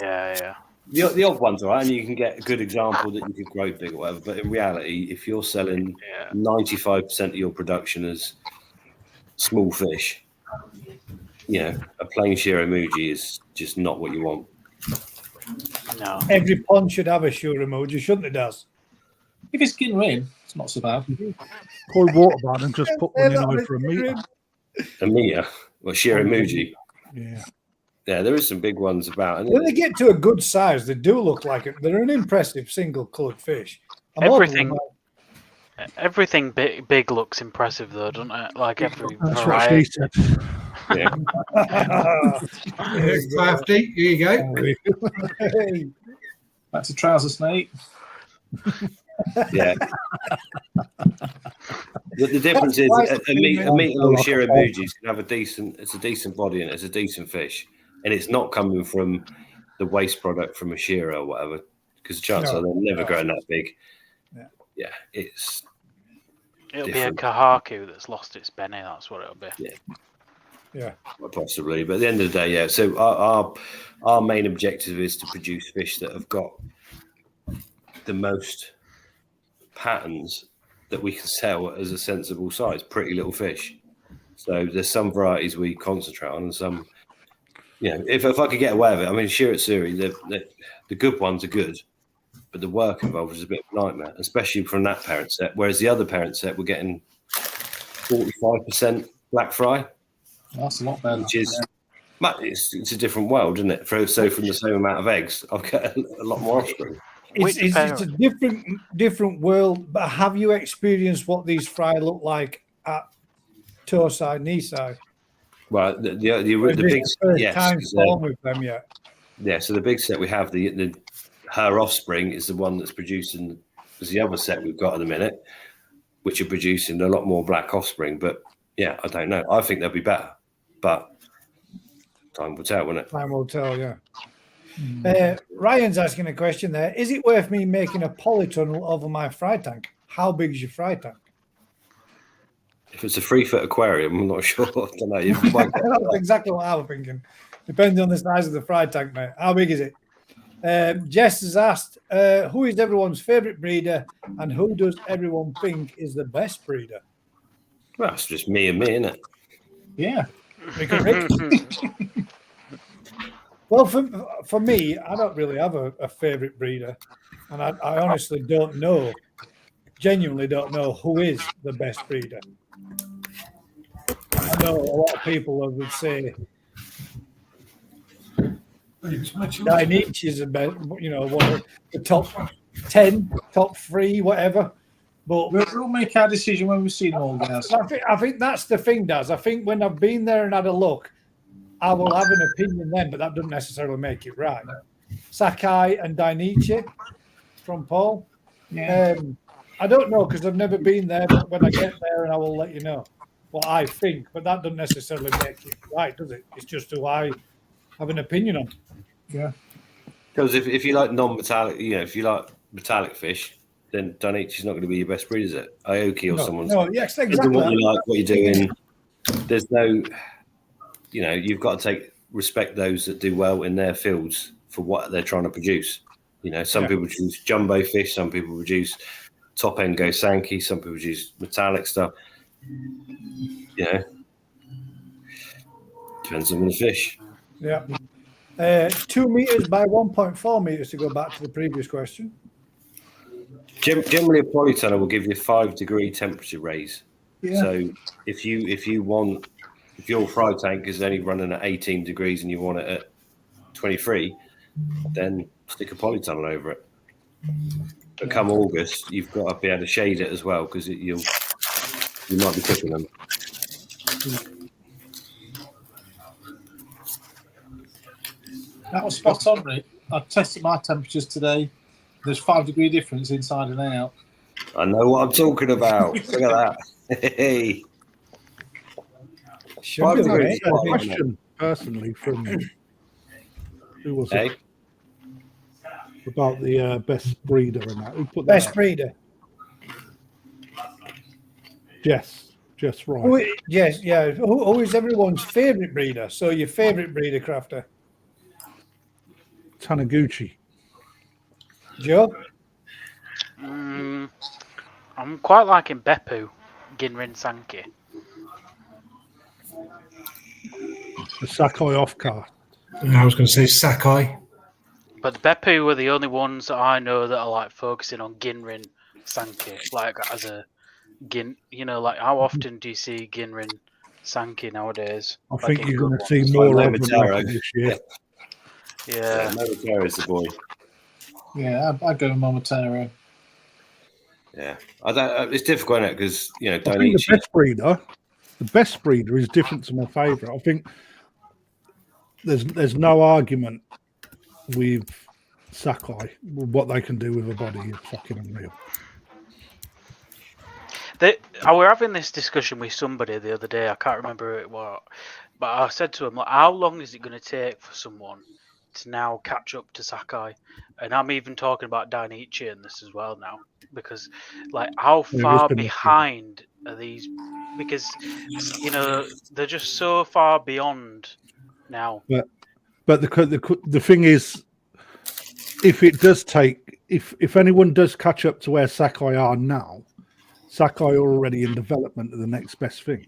Yeah. The odd ones are right, and you can get a good example that you could grow big or whatever. But in reality, if you're selling 95% of your production as small fish, a plain Shiramuji is just not what you want. No. Every pond should have a Shiramuji, shouldn't it, Daz? If it's getting rain, it's not so bad. Call water button and just put one in over a metre. A metre? Well, Shiramuji. Yeah. Yeah, there is some big ones about. And When they get to a good size, they do look like it. They're an impressive single-coloured fish. Everything big looks impressive, though, doesn't it? Like every That's what variety. she said. yeah. Crafty, here you go. That's a trouser snake. Yeah. The difference is a meat little Shiramujis can have a decent body and it's a decent fish, and it's not coming from the waste product from a Shira or whatever, because the chances are they're never growing that big. Yeah, it'll different. be a Kahaku that's lost its Benny. That's what it'll be. Yeah. Possibly, but at the end of the day, yeah. So our main objective is to produce fish that have got the most patterns that we can sell as a sensible size, pretty little fish. So there's some varieties we concentrate on, and some, if I could get away with it, I mean, Shiratsuri, the good ones are good, but the work involved is a bit of a nightmare, especially from that parent set. Whereas the other parent set, we're getting 45% black fry. That's a lot better. Which is, it's a different world, isn't it? So from the same amount of eggs, I'll get a lot more offspring. It's a different world. But have you experienced what these fry look like at toe side, knee side? Well, the big time form with them yet. Yeah, so the big set we have, her offspring is the one that's producing, as the other set we've got at the minute, which are producing a lot more black offspring. But yeah, I don't know. I think they'll be better, but time will tell, won't it? Time will tell, yeah. Ryan's asking a question there. Is it worth me making a polytunnel over my fry tank? How big is your fry tank? If it's a 3-foot aquarium, I'm not sure. I don't know. That's exactly what I was thinking. Depending on the size of the fry tank, mate. How big is it? Jess has asked, who is everyone's favourite breeder and who does everyone think is the best breeder? Well, it's just me and me, isn't it? Yeah. Well, for me, I don't really have a favourite breeder. And I honestly don't know, genuinely don't know who is the best breeder. I know a lot of people would say Dainichi is the best, one of the top 10, top 3, whatever. But we'll make our decision when we've seen them all, guys. I think that's the thing, Daz. I think when I've been there and had a look, I will have an opinion then, but that doesn't necessarily make it right. Sakai and Dainichi from Paul. Yeah. I don't know because I've never been there, but when I get there, and I will let you know what I think. But that doesn't necessarily make it right, does it? It's just who I have an opinion on. Yeah. Because if you like non-metallic, if you like metallic fish, then Dainichi's not going to be your best breed, is it? Aoki or someone's. No, yes, exactly. What you like, what you're doing. There's no, you've got to respect those that do well in their fields for what they're trying to produce. Some people produce jumbo fish, some people produce top end go Sankey, some people produce metallic stuff. Depends on the fish. Yeah. 2 meters by 1.4 meters to go back to the previous question. Generally, a polytunnel will give you a 5-degree temperature raise. Yeah. So if your fry tank is only running at 18 degrees and you want it at 23, then stick a polytunnel over it. But come August, you've got to be able to shade it as well because you might be cooking them. That was spot on, Rick. I tested my temperatures today. There's 5-degree difference inside and out. I know what I'm talking about. Look at that. Hey. Should be right. A question personally from who was it? About the best breeder and that. Who put that Best out? breeder. Jess Wright. Yes, yeah. Who is everyone's favourite breeder? So your favourite breeder, Crafter? Taniguchi. Joe? I'm quite liking Beppu, Ginrin Sankey. The Sakai off card. I was going to say Sakai. But the Beppu are the only ones that I know that are like focusing on Ginrin Sankey, like as a Gin. How often do you see Ginrin Sankey nowadays? I think you're going to see more of them this year. Yeah, Momotaro is the boy. Yeah, I'd go with Momotaro. Yeah, it's difficult, isn't it? Because I think the best breeder is different to my favourite. I think there's no argument with Sakai. What they can do with a body is fucking unreal. I were having this discussion with somebody the other day. I can't remember who it was, but I said to him, how long is it going to take for someone to now catch up to Sakai? And I'm even talking about Dainichi in this as well now, because how far behind are these? Because they're just so far beyond now. But the thing is, if it does take, if anyone does catch up to where Sakai are now, Sakai are already in development of the next best thing.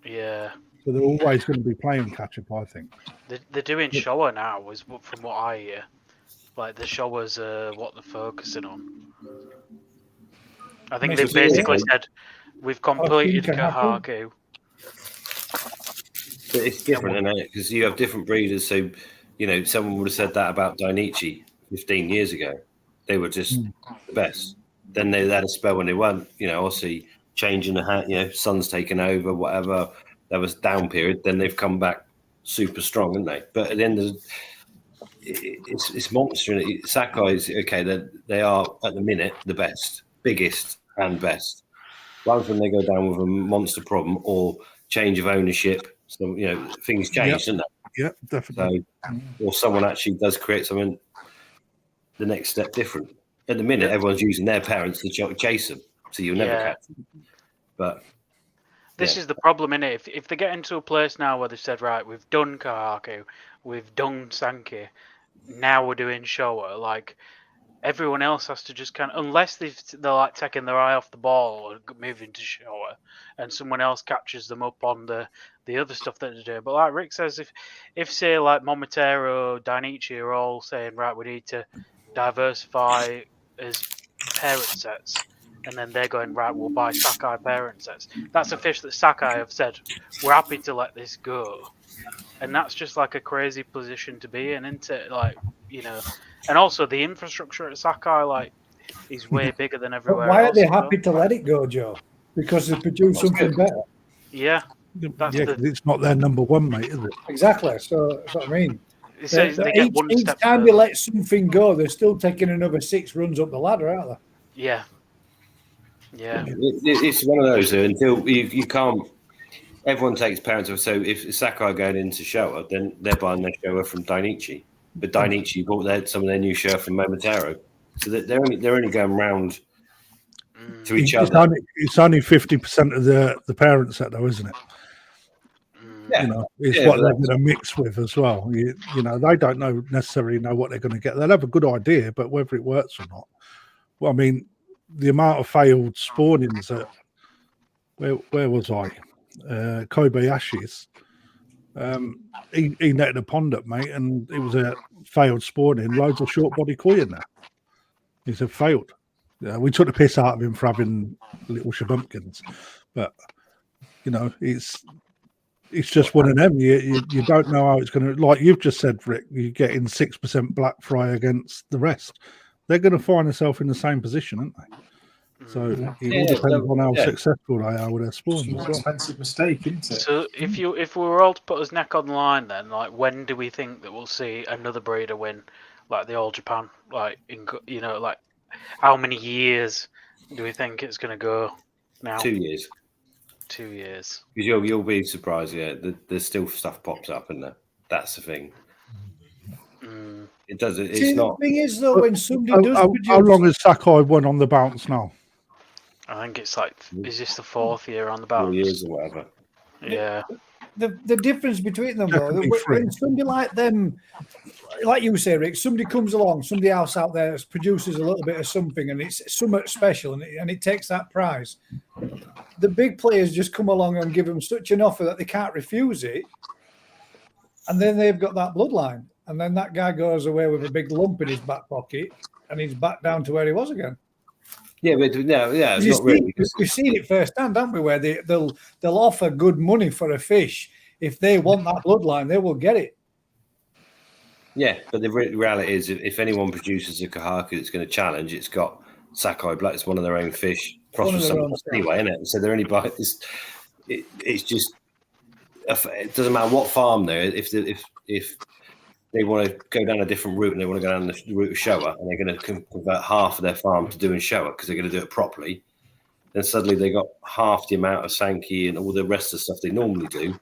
Yeah. So they're always going to be playing catch up, I think. They're doing Showa now, from what I hear. Like the Showa's what they're focusing on. I think they've basically said we've completed Kahaku. But it's different, isn't it? Because you have different breeders. So, someone would have said that about Dainichi 15 years ago. They were just the best. Then they had a spell when they weren't, obviously changing the hat, sun's taken over, whatever. That was down period. Then they've come back super strong, haven't they? But at the end of it's monster. Sakai is okay. They are at the minute the best, biggest, and best. Rather than they go down with a monster problem or change of ownership, so things change, don't they? Yeah, definitely. So, or someone actually does create something the next step different. At the minute, everyone's using their parents to chase them, so you'll never catch them. But this is the problem, innit? If they get into a place now where they've said, right, we've done Kahaku, we've done Sankey, now we're doing Showa, like everyone else has to just unless they're like taking their eye off the ball or moving to Showa, and someone else catches them up on the other stuff that they're doing. But like Rick says, if say like Momotaro, Dainichi are all saying, right, we need to diversify as parent sets, and then they're going, right, we'll buy Sakai parent sets. That's a fish that Sakai have said, we're happy to let this go. And that's just like a crazy position to be in, isn't it? Like, and also the infrastructure at Sakai, is way bigger than everywhere else. Why are they happy to let it go, Joe? Because they produce something better. Yeah. It's not their number one, mate, is it? Exactly. So that's what I mean. Each time they let something go, they're still taking another 6 runs up the ladder, aren't they? Yeah. Yeah. It's one of those until you can't. Everyone takes parents. So if Sakai are going into Showa, then they're buying their Showa from Dainichi. But Dainichi bought some of their new Showa from Momotaro. So they're only going round to each other. It's only 50% of the parent set, though, isn't it? Yeah. It's what they're going to mix with as well. They don't necessarily know what they're going to get. They'll have a good idea, but whether it works or not. Well, I mean, the amount of failed spawnings at where was I? Kobayashi's. He netted a pond up, mate, and it was a failed spawning. Loads of short body koi in there. He said failed. We took the piss out of him for having little shabumpkins, but it's just one of them. You don't know how it's going to. Like you've just said, Rick, you're getting 6% black fry against the rest. They're going to find themselves in the same position, aren't they? So it all depends on how successful they are with their spawns. It's an expensive mistake, isn't it? So if we were all to put his neck on the line, then when do we think that we'll see another breeder win, like the All Japan? How many years do we think it's going to go now? 2 years. 2 years. Because you'll be surprised. Yeah, there's still stuff pops up, isn't there? That's the thing. It does. It's not. The thing is, though, when somebody does produce, how long has Sakai won on the bounce now? I think it's is this the 4th year on the bounce? 4 years or whatever. Yeah. The difference between them, though, when somebody like them, like you say, Rick, somebody comes along, somebody else out there produces a little bit of something, and it's somewhat special, and it takes that prize. The big players just come along and give them such an offer that they can't refuse it, and then they've got that bloodline, and then that guy goes away with a big lump in his back pocket, and he's back down to where he was again. Yeah, but it's not really. We've seen it firsthand, haven't we? Where they'll offer good money for a fish. If they want that bloodline, they will get it. Yeah, but the reality is, if anyone produces a Kahaku that's going to challenge, it's got Sakai blood. It's one of their own fish. Crossed with someone else anyway, isn't it? So they're only buying this. It's just. It doesn't matter what farm they're. If they want to go down a different route and they want to go down the route of Showa, and they're going to convert half of their farm to doing Showa because they're going to do it properly, then suddenly they got half the amount of Sankey and all the rest of the stuff they normally do.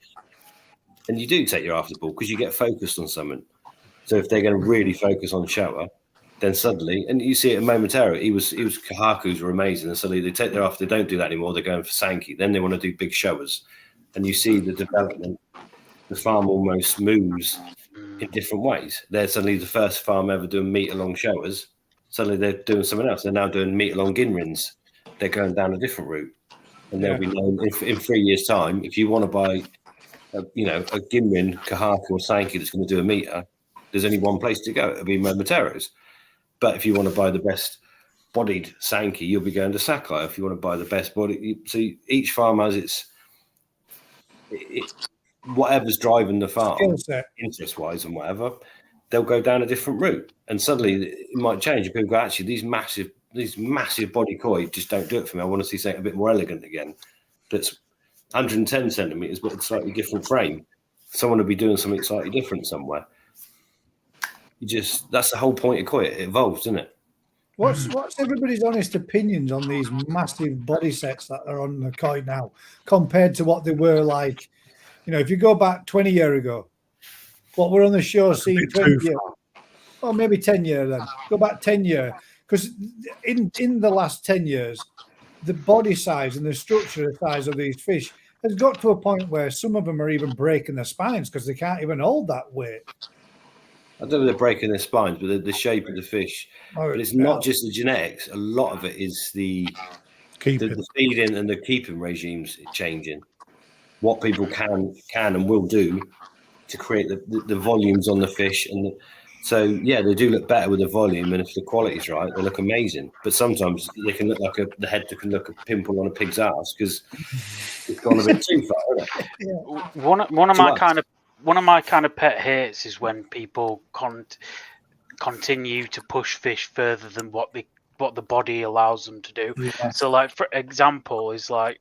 And you do take your after ball because you get focused on something. So if they're going to really focus on Showa, then suddenly, and you see it in Momotaro, he was Kahakus were amazing, and suddenly they take their after, they don't do that anymore, they're going for Sankey. Then they want to do big Showas. And you see the development, the farm almost moves in different ways. They're suddenly the first farm ever doing meter-long showers. Suddenly they're doing something else. They're now doing meter-long ginrins. They're going down a different route. And they'll be known in 3 years' time, if you want to buy a Ginrin, Kahaka or Sankey that's going to do a meter, there's only one place to go. It'll be Momenteros. But if you want to buy the best bodied Sankey, you'll be going to Sakai. If you want to buy the best body, so each farm has its whatever's driving the farm, interest-wise and whatever, they'll go down a different route. And suddenly it might change. And people go, actually, these massive body koi just don't do it for me. I want to see something a bit more elegant again. That's 110 centimeters, but a slightly different frame. Someone will be doing something slightly different somewhere. That's the whole point of koi. It evolves, isn't it? What's everybody's honest opinions on these massive body sets that are on the koi now compared to what they were like? If you go back 20 years ago, what we're on the show scene 20 years, or maybe 10 years then. Go back 10 years. Because in the last 10 years, the body size and the structural size of these fish has got to a point where some of them are even breaking their spines because they can't even hold that weight. I don't know if they're breaking their spines, but the shape of the fish. But it's not just the genetics. A lot of it is the feeding and the keeping regimes changing. What people can and will do to create the volumes on the fish. And so, yeah, they do look better with the volume. And if the quality's right, they look amazing. But sometimes they can look like the head can look a pimple on a pig's ass because it's gone a bit too far, isn't it? Yeah. One of my kind of pet hates is when people continue to push fish further than what the body allows them to do. Yeah. So, like, for example, is like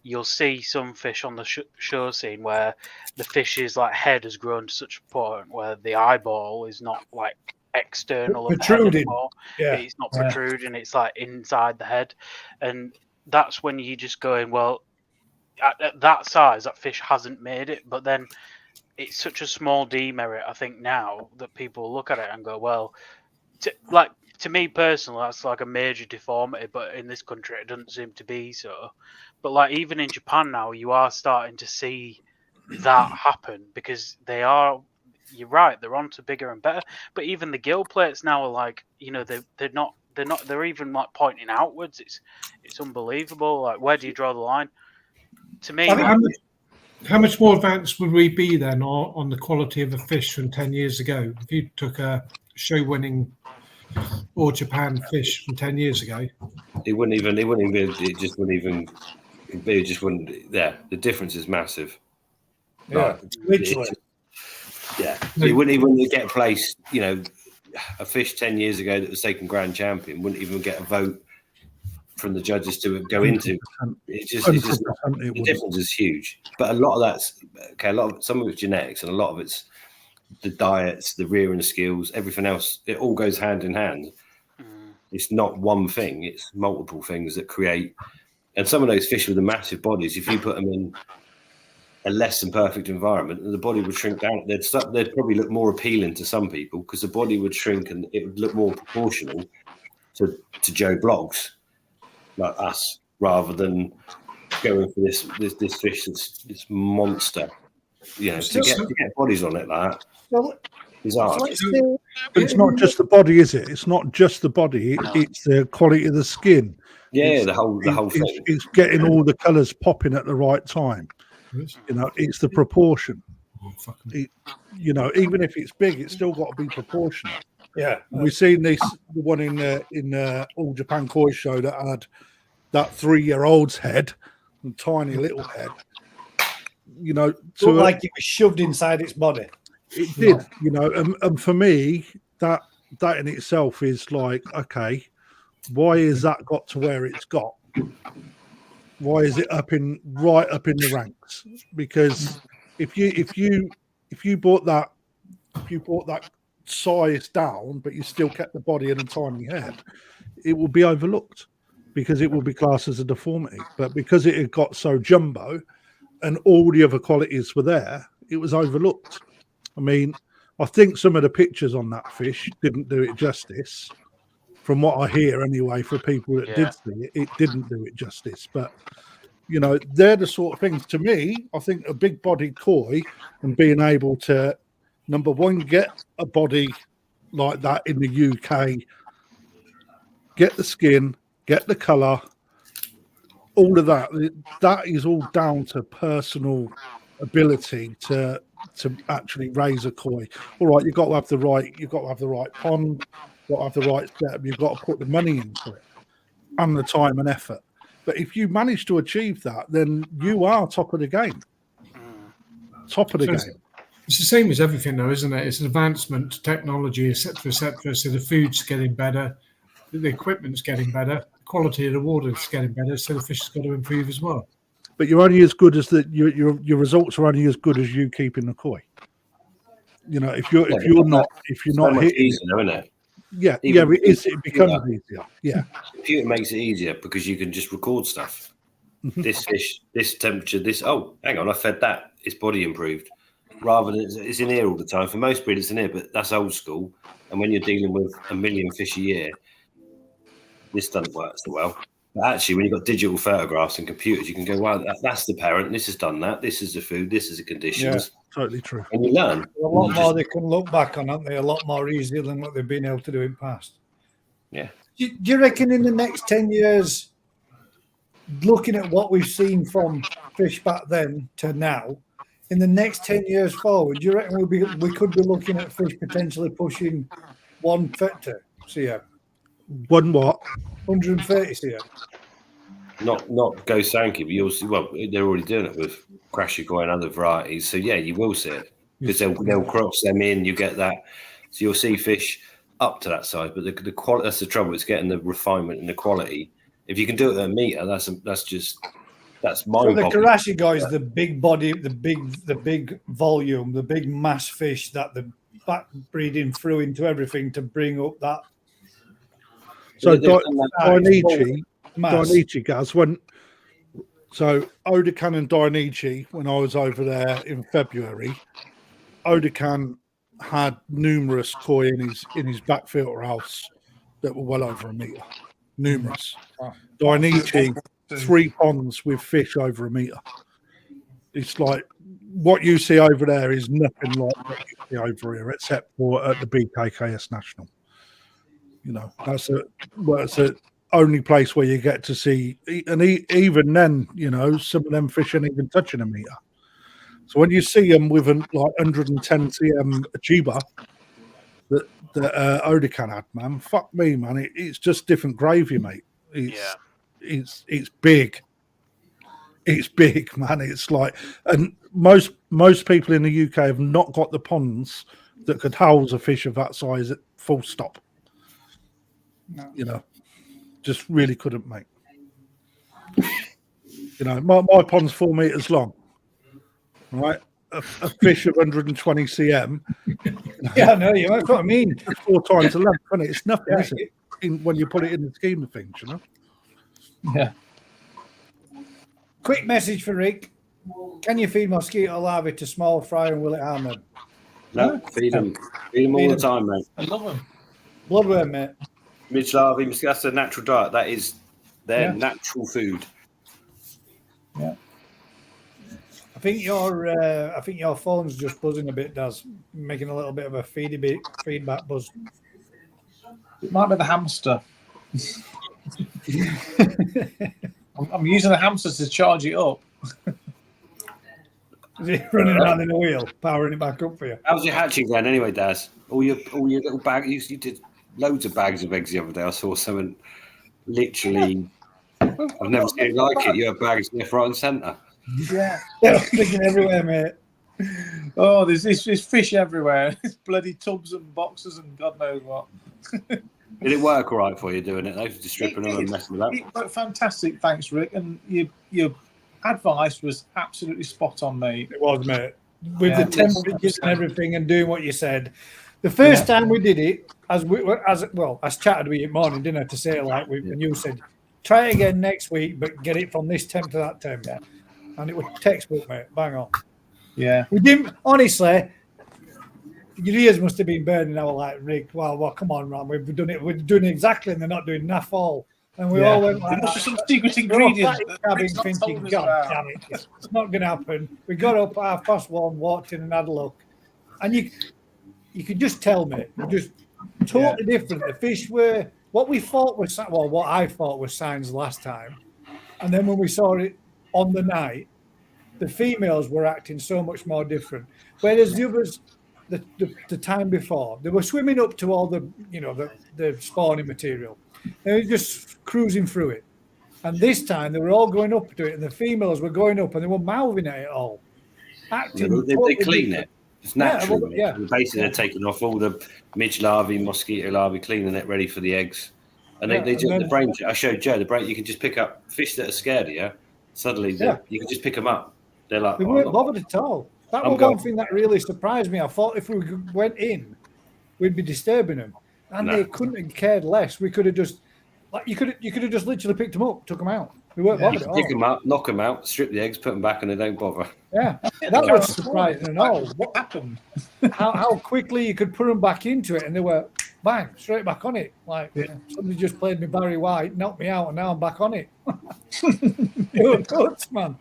you'll see some fish on the show scene where the fish's like head has grown to such a point where the eyeball is not like external protruding anymore. Yeah. It's not protruding, it's like inside the head. And that's when you just going, well, at that size, that fish hasn't made it. But then it's such a small demerit, I think, now that people look at it and go, well, to me personally, that's like a major deformity, but in this country, it doesn't seem to be so. But like even in Japan now, you are starting to see that happen because you're right, they're on to bigger and better. But even the gill plates now are like, they're even like pointing outwards. It's unbelievable. Like, where do you draw the line? To me, how much more advanced would we be then on the quality of a fish from 10 years ago? If you took a show-winning or Japan fish from 10 years ago, the difference is massive. Yeah, literally. You wouldn't even get placed. A fish 10 years ago that was taken grand champion wouldn't even get a vote from the judges to go into. The difference is huge. But a lot of that's some of it's genetics and a lot of it's the diets, the rearing the skills, everything else. It all goes hand in hand. It's not one thing, it's multiple things that create. And some of those fish with the massive bodies, if you put them in a less than perfect environment, the body would shrink down. They'd probably look more appealing to some people because the body would shrink and it would look more proportional to Joe Bloggs like us, rather than going for this fish that's this monster. To get bodies on it like that is hard. But it's not just the body, is it? It's not just the body. It's the quality of the skin. Yeah, the whole thing. It's getting all the colours popping at the right time. It's the proportion. Even if it's big, it's still got to be proportionate. Yeah, we've seen the one in the All Japan Koi show that had that 3-year-old's head, and tiny little head. Like it was shoved inside its body. It did, and for me, that in itself is like, okay, why is that got to where it's got? Why is it right up in the ranks? Because if you brought that size down, but you still kept the body and a tiny head, it will be overlooked because it will be classed as a deformity. But because it had got so jumbo and all the other qualities were there, it was overlooked. I mean, I think some of the pictures on that fish didn't do it justice. From what I hear anyway, for people that did see it, it didn't do it justice. But, they're the sort of things, to me, I think a big-bodied koi and being able to number one, get a body like that in the UK. Get the skin, get the colour, all of that. That is all down to personal ability to actually raise a koi. All right, you've got to have the right pond, you've got to have the right setup, you've got to put the money into it and the time and effort. But if you manage to achieve that, then you are top of the game. Top of the game. It's the same as everything, though, isn't it? It's an advancement, technology, etc., etc. So the food's getting better, the equipment's getting better, the quality of the water's getting better. So the fish has got to improve as well. But you're only as good as your results are only as good as you keeping the koi. You know, if you're not hitting easier, isn't it? Yeah, it becomes easier. Yeah. The computer makes it easier because you can just record stuff. This fish, this temperature, hang on, I fed that. Its body improved. Rather than it's in here all the time. For most breeders, it's in here, but that's old school. And when you're dealing with 1 million fish a year, this doesn't work so well. But actually, when you've got digital photographs and computers, you can go, wow, that's the parent. This has done that. This is the food. This is the conditions. Yeah, totally true. And you learn. A lot more they can look back on, aren't they? A lot more easier than what they've been able to do in the past. Yeah. Do you reckon in the next 10 years, looking at what we've seen from fish back then to now, in the next 10 years forward, do you reckon we could be looking at fish potentially pushing 130 cm? One what? 130 cm. Not go Sankey, but you'll see. Well, they're already doing it with Crashikoi and other varieties. So yeah, you will see it because they'll cross them in. You get that, so you'll see fish up to that size. But the quality, that's the trouble. It's getting the refinement and the quality. If you can do it at a meter, that's mind-boggling. So the Karashikoi is the big body, the big volume, the big mass fish that the back breeding threw into everything to bring up that. So Dainichi, Gaz, so Odakan and Dainichi, when I was over there in February, Odakan had numerous koi in his back filter house that were well over a meter. Numerous. Dainichi, 3 ponds with fish over a meter. It's like what you see over there is nothing like what you see over here, except for at the BKKS National. You know, that's the only place where you get to see, and even then, you know, some of them fish ain't even touching a meter. So when you see them with like 110 cm Achiba that Odakan had, man, fuck me, man, it's just different gravy, mate. It's big. It's big, man. It's like, and most people in the UK have not got the ponds that could house a fish of that size at full stop. No. You know, just really couldn't, mate. You know, my pond's 4 meters long, right? A fish of 120 cm. Yeah, I know you. That's what I mean. 4 times the length, isn't it? It's nothing, is it? When you put it in the scheme of things, you know. Yeah. Quick message for Rick: can you feed mosquito larvae to small fry and will it harm them? No, feed them all the time, mate. I love them. Bloodworm, mate. Midge larvae, that's their natural diet. That is their natural food. Yeah. I think your phone's just buzzing a bit, Daz, making a little bit of a feedback buzz. It might be the hamster. I'm using the hamster to charge it up. Is he running around in a wheel, powering it back up for you? How's your hatching then, anyway, Daz? All your little bags. You did loads of bags of eggs the other day. I saw something. Literally, I've never seen it like it. You have bags left, right, and centre. Yeah, they're sticking everywhere, mate. Oh, there's fish everywhere. There's bloody tubs and boxes and God knows what. Did it work all right for you doing it? Just stripping them and messing with that? It worked fantastic, thanks, Rick. And your advice was absolutely spot on, mate. It was, mate. With the temperatures and everything and doing what you said. The first time we did it, I chatted with you morning, didn't I, to say when you said, try it again next week, but get it from this temp to that temp. Yeah. And it was textbook, mate. Bang on. Yeah. We didn't, honestly, your ears must have been burning. I was like, Rick, well, come on, man. We've done it. We're doing it exactly, and they're not doing enough all. And we all went like, there's some secret ingredients. Thinking, God damn it, it's not going to happen. We got up 1:30, walked in and had a look. and you could just tell, mate, they're just totally different. The fish were what we thought was, well, what I thought was signs last time, and then when we saw it on the night, the females were acting so much more different. Whereas the others, the time before, they were swimming up to all the, you know, the spawning material. They were just cruising through it. And this time they were all going up to it, and the females were going up and they were mouthing at it all. Acting They clean it. It's natural. Yeah. Basically, they're taking off all the midge larvae, mosquito larvae, cleaning it ready for the eggs. And they just, the brain, I showed Joe, the brain, you can just pick up fish that are scared of you. Suddenly, you can just pick them up. They're like, they weren't bothered at all. That was one thing that really surprised me. I thought if we went in, we'd be disturbing them. And they couldn't have cared less. We could have just, like, you could have just literally picked them up, took them out. We weren't bothered at all. Pick them up, knock them out, strip the eggs, put them back, and they don't bother. Yeah, that was surprising and all. What happened? How quickly you could put them back into it, and they were bang straight back on it. Like somebody just played me Barry White, knocked me out, and now I'm back on it. It was good, man.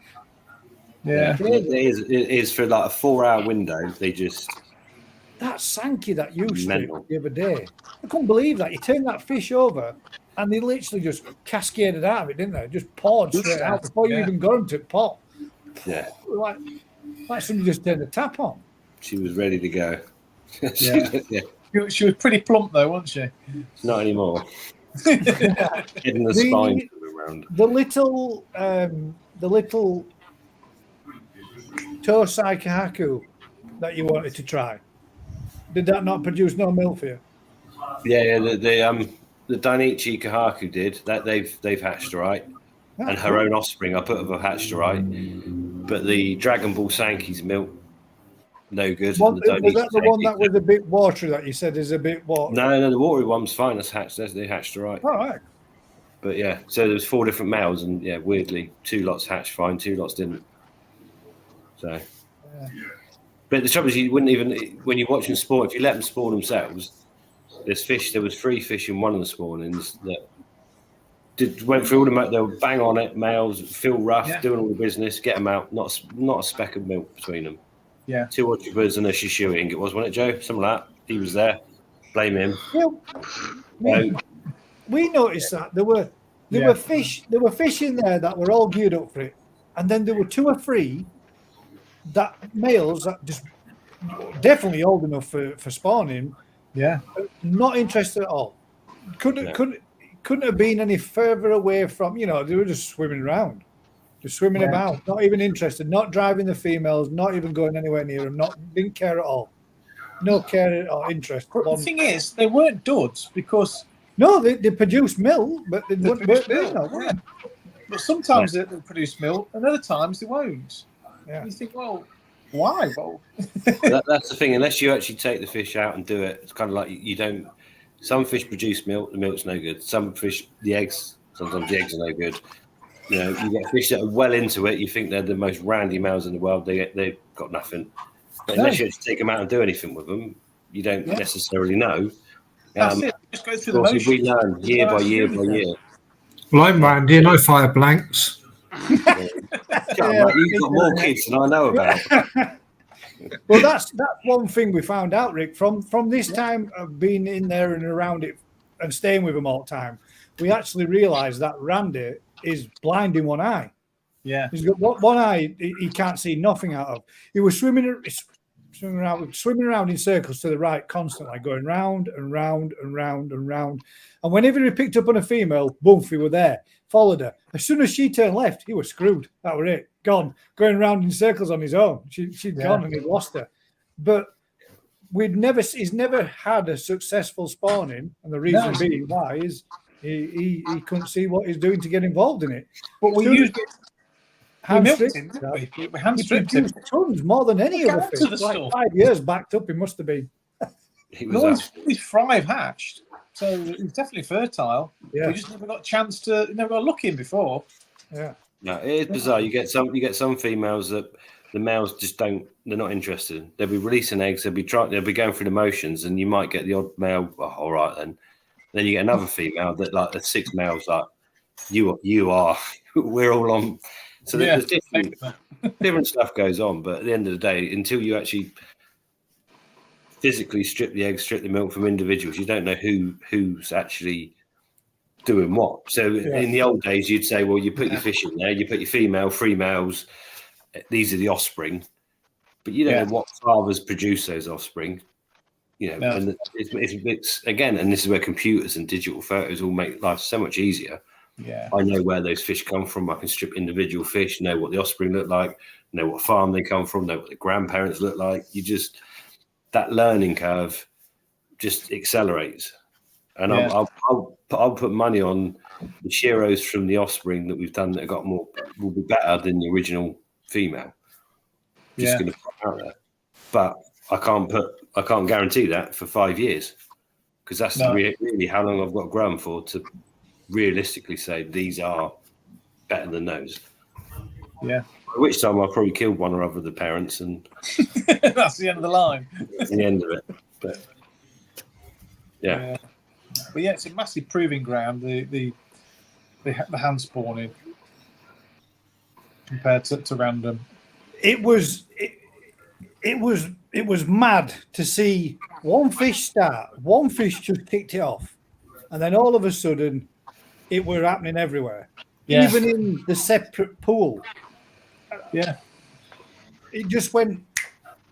Yeah, it is for like a 4-hour window. They just that Sankey that you stripped the other day. I couldn't believe that you turned that fish over. And they literally just cascaded out of it, didn't they? Just poured straight out before you even got them to pop. Yeah. Like somebody just turned the tap on. She was ready to go. She was pretty plump, though, wasn't she? Not anymore. Getting the spine around. The little Tosai Kahaku that you wanted to try, did that not produce no milk for you? Yeah, the Dainichi Kahaku did that. They've hatched all right, and her own offspring I put have hatched all right. But the Dragon Ball Sankey's milk, no good. Was that the one that was a bit watery that you said is a bit watery? No, the watery one's fine. That's hatched. They hatched all right. All right. But yeah, so there was 4 different males, and weirdly, 2 lots hatched fine, 2 lots didn't. So, but the trouble is, you wouldn't even when you're watching spawn. If you let them spawn themselves. There was 3 fish in one of the spawnings that went through all the. They were bang on it, males, feel rough, doing all the business, get them out. Not a speck of milk between them. Yeah, 2 otters and a shishu it was, wasn't it, Joe? Something like that. He was there. Blame him. Yeah, we noticed that there were fish. There were fish in there that were all geared up for it, and then there were 2 or 3 that males that just definitely old enough for spawning. Yeah, not interested at all. Couldn't have been any further away from. You know, they were just swimming around, just swimming about, not even interested, not driving the females, not even going anywhere near them. Didn't care at all. No care or interest. The thing is, they weren't duds because they produced milk, but they weren't milk. Yeah. But sometimes they produce milk, and other times they won't. Yeah. You think, well. Why? Well, that's the thing. Unless you actually take the fish out and do it, it's kind of like you don't. Some fish produce milk. The milk's no good. Some fish, sometimes the eggs are no good. You know, you get fish that are well into it. You think they're the most randy males in the world. They've got nothing. But unless you actually take them out and do anything with them, you don't necessarily know. That's it. Just go through the motions. We learn year by year by year. Well, I'm randy and I fire blanks. You've got more kids than I know about. Well, that's one thing we found out, Rick, from this time of being in there and around it and staying with them all the time. We actually realised that Randy is blind in one eye. Yeah, he's got one eye he can't see nothing out of. He was swimming around in circles to the right constantly, going round and round and round and round. And whenever he picked up on a female, boom, he were there. Followed her. As soon as she turned left, he was screwed. That was it. Gone. Going round in circles on his own. She'd gone and he'd lost her. But he's never had a successful spawning. And the reason being why is he couldn't see what he's doing to get involved in it. But we used it. We hand-stripped him. Tons more than any other fish. Like 5 years backed up, he must have been. He's 5 hatched. So he's definitely fertile. Yeah. We just never got a chance to, never got a look in before. Yeah. No, it is bizarre. You get some females that the males just don't. They're not interested. They'll be releasing eggs. They'll be going through the motions, and you might get the odd male. Oh, all right, then. Then you get another female that like the 6 males like you are. We're all on. So there's different stuff goes on. But at the end of the day, until you actually physically strip the eggs, strip the milk from individuals. You don't know who's actually doing what. So in the old days, you'd say, well, you put your fish in there, you put your female, three males. These are the offspring, but you don't know what fathers produce those offspring. And it's again, and this is where computers and digital photos all make life so much easier. Yeah, I know where those fish come from. I can strip individual fish, know what the offspring look like, know what farm they come from, know what the grandparents look like. That learning curve just accelerates. And I'll put money on the sheros from the offspring that we've done that have got more will be better than the original female. Just going to put it out there, but I can't guarantee that for 5 years because that's really how long I've got to grow them for to realistically say these are better than those. Yeah. By which time I'll probably kill one or other of the parents, and that's the end of the line. That's the end of it. But yeah. But it's a massive proving ground. The hand spawning compared to random. It was mad to see one fish start. One fish just kicked it off, and then all of a sudden, it were happening everywhere, even in the separate pool. Yeah, it just went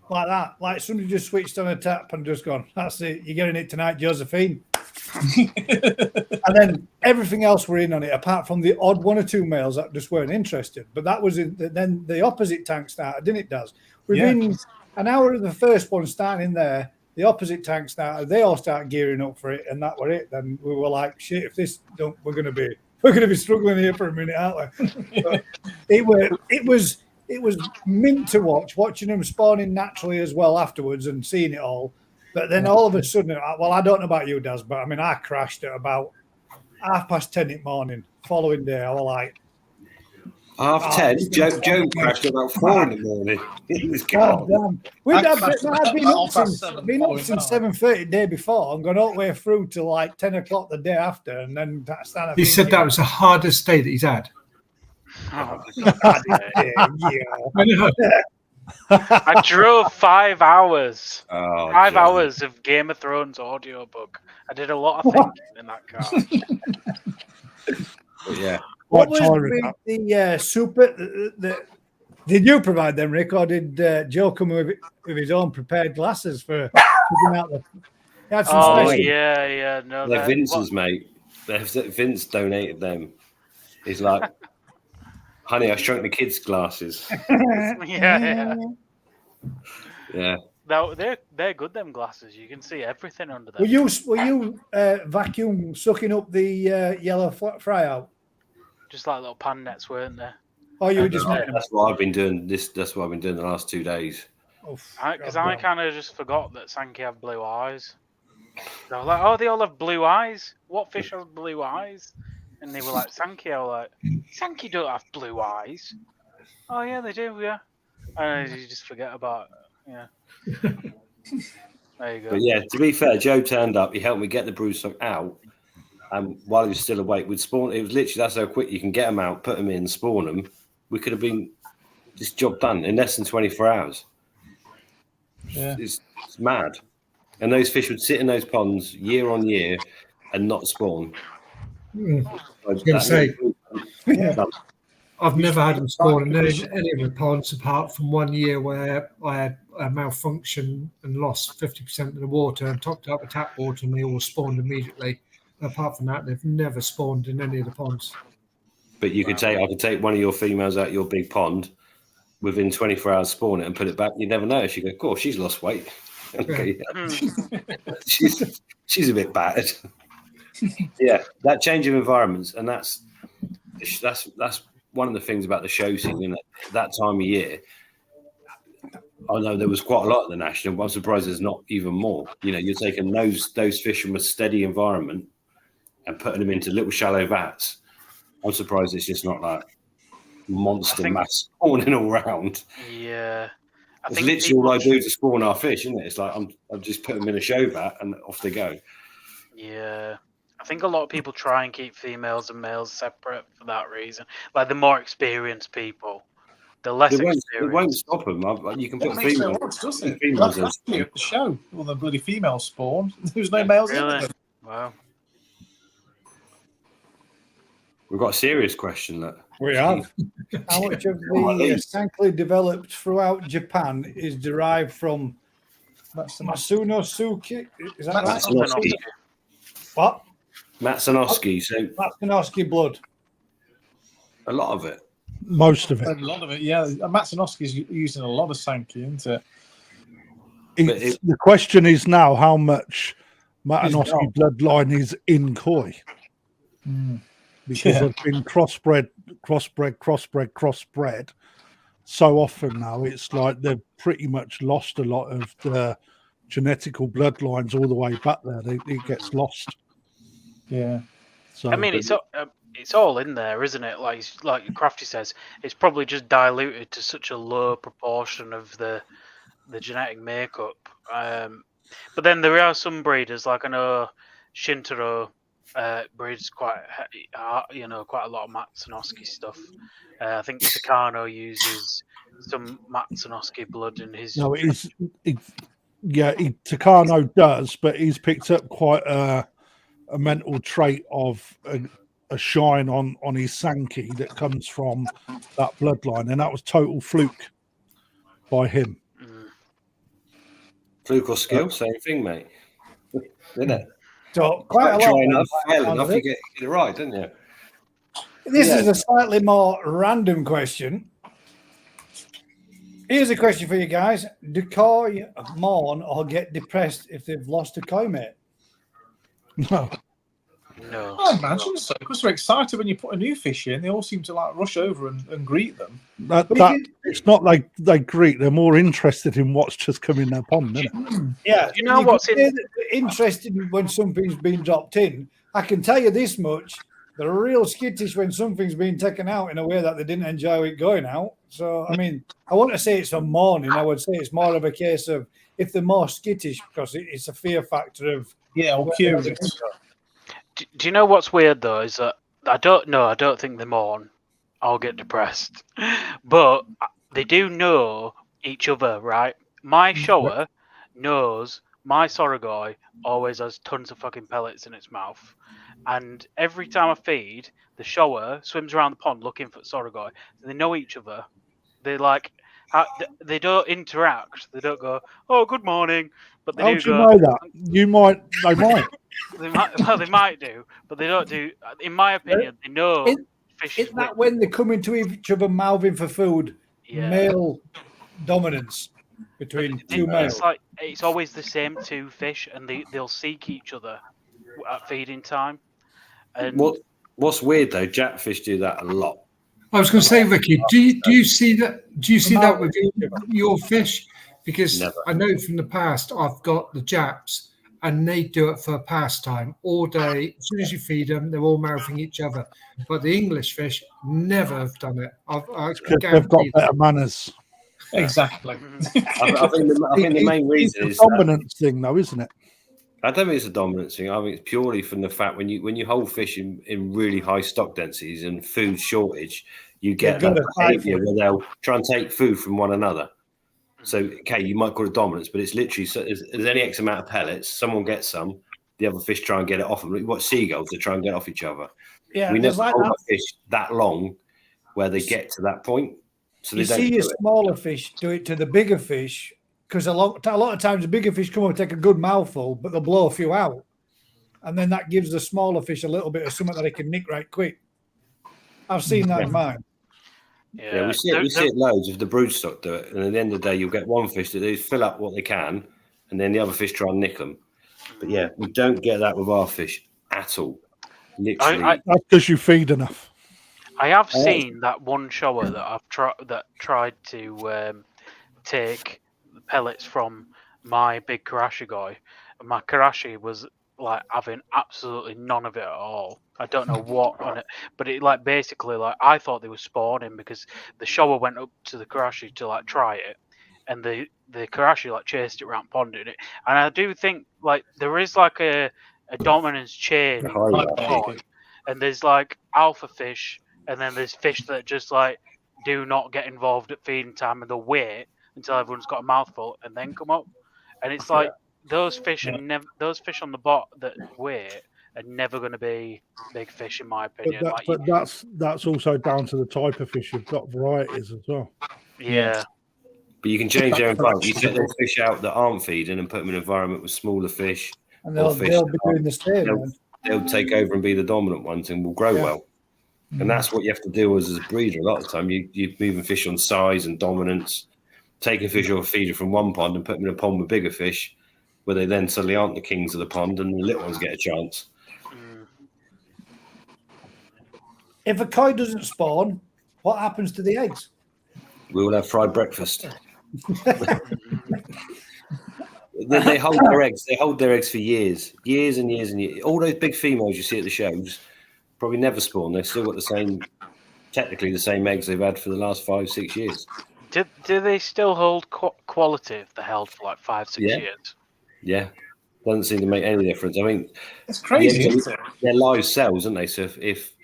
like that. Like somebody just switched on a tap and just gone. That's it. You're getting it tonight, Josephine. And then everything else were in on it, apart from the odd one or two males that just weren't interested. But that was it. Then the opposite tank started, didn't it? Does within an hour of the first one starting there, the opposite tank started. They all started gearing up for it, and that were it. Then we were like, "Shit! If this don't, we're gonna be struggling here for a minute, aren't we?" But it was mint to watching them spawning naturally as well afterwards and seeing it all. But then all of a sudden, well, I don't know about you, Daz, but I mean, I crashed at about 10:30 in the morning. Following day, I was like, 10:30. Joe crashed at about 4 in the morning. He was gone. I'd been up since 7:30 the day before and gone all the way through to like 10 o'clock the day after, and then he said that was the hardest day that he's had. I drove 5 hours. Oh, 5 hours of Game of Thrones audiobook. I did a lot of thinking in that car. Yeah. What was the super? Did you provide them, Rick, or did Joe come with his own prepared glasses for picking out the? No. They're Vince's, mate. Vince donated them. He's like, honey, I shrunk the kids' glasses. Yeah. No, they're good. Them glasses, you can see everything under them. Were you vacuum sucking up the yellow fry out? Just like little pan nets, weren't there? Oh, you were just. That's what I've been doing. That's what I've been doing the last 2 days. Because I kind of just forgot that Sankey have blue eyes. They were like, "Oh, they all have blue eyes. What fish has blue eyes?" And they were like, "Sankey." I was like, "Sankey don't have blue eyes." Oh yeah, they do. Yeah. And you just forget about it. Yeah. There you go. But yeah, to be fair, Joe turned up. He helped me get the broodstock out. And while he was still awake, we'd spawn. It was literally that's how quick you can get them out, put them in, spawn them. We could have been this job done in less than 24 hours. Yeah, it's mad. And those fish would sit in those ponds year on year and not spawn. I was going to say, I've never had them spawn in any of the ponds apart from 1 year where I had a malfunction and lost 50% of the water and topped up the tap water, and they all spawned immediately. Apart from that, they've never spawned in any of the ponds. But I could take one of your females out your big pond within 24 hours, spawn it and put it back. You never know. She go, "Cool, she's lost weight." Okay, she's a bit battered. Yeah, that change of environments, and that's one of the things about the show scene. That time of year, I know there was quite a lot at the National, but I'm surprised there's not even more. You're taking those fish from a steady environment and putting them into little shallow vats. I'm surprised it's just not like monster mass spawning all around. Yeah. It's literally all I do to spawn our fish, isn't it? It's like I just put them in a show vat and off they go. Yeah. I think a lot of people try and keep females and males separate for that reason. Like the more experienced people, the less It won't experienced. stop them. You can put That makes no females. odds, does it? Females Last year at the show, all the bloody females spawned. There was no males in Really? them. Wow. We've got a serious question that We have. How much of the sankey developed throughout Japan is derived from Matsunosuke? Is that right? Matsunosuke. What? Matsunosuke. So Matsunosuke blood. a lot of it. Most of it. A lot of it, yeah. Matsunosuke is using a lot of sankey, isn't it? The question is now how much Matsunosuke bloodline is in koi. Because they've been crossbred so often now. It's like they've pretty much lost a lot of the genetical bloodlines all the way back there. It gets lost. Yeah. So, I mean, it's all in there, isn't it? Like Crafty says, it's probably just diluted to such a low proportion of the genetic makeup. But then there are some breeders, like I know Shintaro breeds quite a lot of Matsunosuke stuff. I think Takano uses some Matsunosuke blood in his. No, Takano does, but he's picked up quite a mental trait of a shine on his sankey that comes from that bloodline, and that was total fluke by him. Fluke or skill, same thing, mate. Isn't it? So quite a lot. Try enough, fail enough, you get it right, don't you? This is a slightly more random question. Here's a question for you guys. Do koi mourn or get depressed if they've lost a koi mate? No. No. I imagine so. Because they're excited when you put a new fish in. They all seem to like rush over and greet them. It's not like they greet. They're more interested in what's just come in their pond, isn't it? Yeah. Do you know what's interested when something's been dropped in? I can tell you this much. They're real skittish when something's been taken out in a way that they didn't enjoy it going out. So, I mean, I want to say it's a mourning. I would say it's more of a case of if they're more skittish because it's a fear factor of... Yeah, or curious. Do you know what's weird, though, is that I don't think they mourn. I'll get depressed. But they do know each other, right? My shower knows my sorghoi always has tons of fucking pellets in its mouth. And every time I feed, the shower swims around the pond looking for sorghoi. They know each other. They they don't interact. They don't go, "Oh, good morning," but they How do do you go. know that? They might. They might do, but they don't do. In my opinion, they know fish. Isn't that when they come into each other mouthing for food? Yeah. Male dominance between two males. It's always the same two fish, and they'll seek each other at feeding time. And what's weird though, jackfish do that a lot. I was going to say, Ricky, do you see that? Do you see that with your fish? Because Never. I know from the past, I've got the Japs, and they do it for pastime all day. As soon as you feed them, they're all mouthing each other. But the English fish never have done it. They've got better manners. Exactly. I think the main reason is a dominance thing, though, isn't it? I don't think it's a dominance thing. I think it's purely from the fact when you hold fish in really high stock densities and food shortage, you get that behavior where they'll try and take food from one another. So, okay, you might call it dominance, but it's literally there's any X amount of pellets, someone gets some, the other fish try and get it off them. What seagulls, they try and get off each other. Yeah, we never hold a fish that long where they get to that point. So you see your smaller fish do it to the bigger fish. Because a lot of times the bigger fish come up and take a good mouthful, but they'll blow a few out. And then that gives the smaller fish a little bit of something that they can nick right quick. I've seen that in mine. Yeah, we see it loads of the broodstock do it. And at the end of the day, you'll get one fish that they fill up what they can, and then the other fish try and nick them. But yeah, we don't get that with our fish at all. Literally. That's because you feed enough. I have seen that one shower that I've tried to take pellets from my big karashi guy, and my karashi was like having absolutely none of it at all. I don't know what on it, but it basically I thought they were spawning because the shower went up to the karashi to try it, and the karashi chased it around pond in it. And I do think there is a dominance chain, and there's alpha fish, and then there's fish that just do not get involved at feeding time, and they'll wait until everyone's got a mouthful and then come up. And it's like those fish are never those fish on the bot that wait are never going to be big fish, in my opinion. But that's also down to the type of fish. You've got varieties as well. Yeah. But you can change their environment. You take those fish out that aren't feeding and put them in an environment with smaller fish. And they'll be doing the same. They'll take over and be the dominant ones and will grow well. And that's what you have to do as a breeder. A lot of the time, you're moving fish on size and dominance, taking fish off a feeder from one pond and putting them in a pond with bigger fish, where they then suddenly aren't the kings of the pond and the little ones get a chance. If a koi doesn't spawn, what happens to the eggs? We will have fried breakfast. They hold their eggs. They hold their eggs for years and years and years. All those big females you see at the shows probably never spawn. They've still got technically the same eggs they've had for the last 5-6 years. Do they still hold quality if they're held for like 5-6 years? Yeah, doesn't seem to make any difference. I mean, it's crazy. Isn't it? They're live cells, aren't they? So if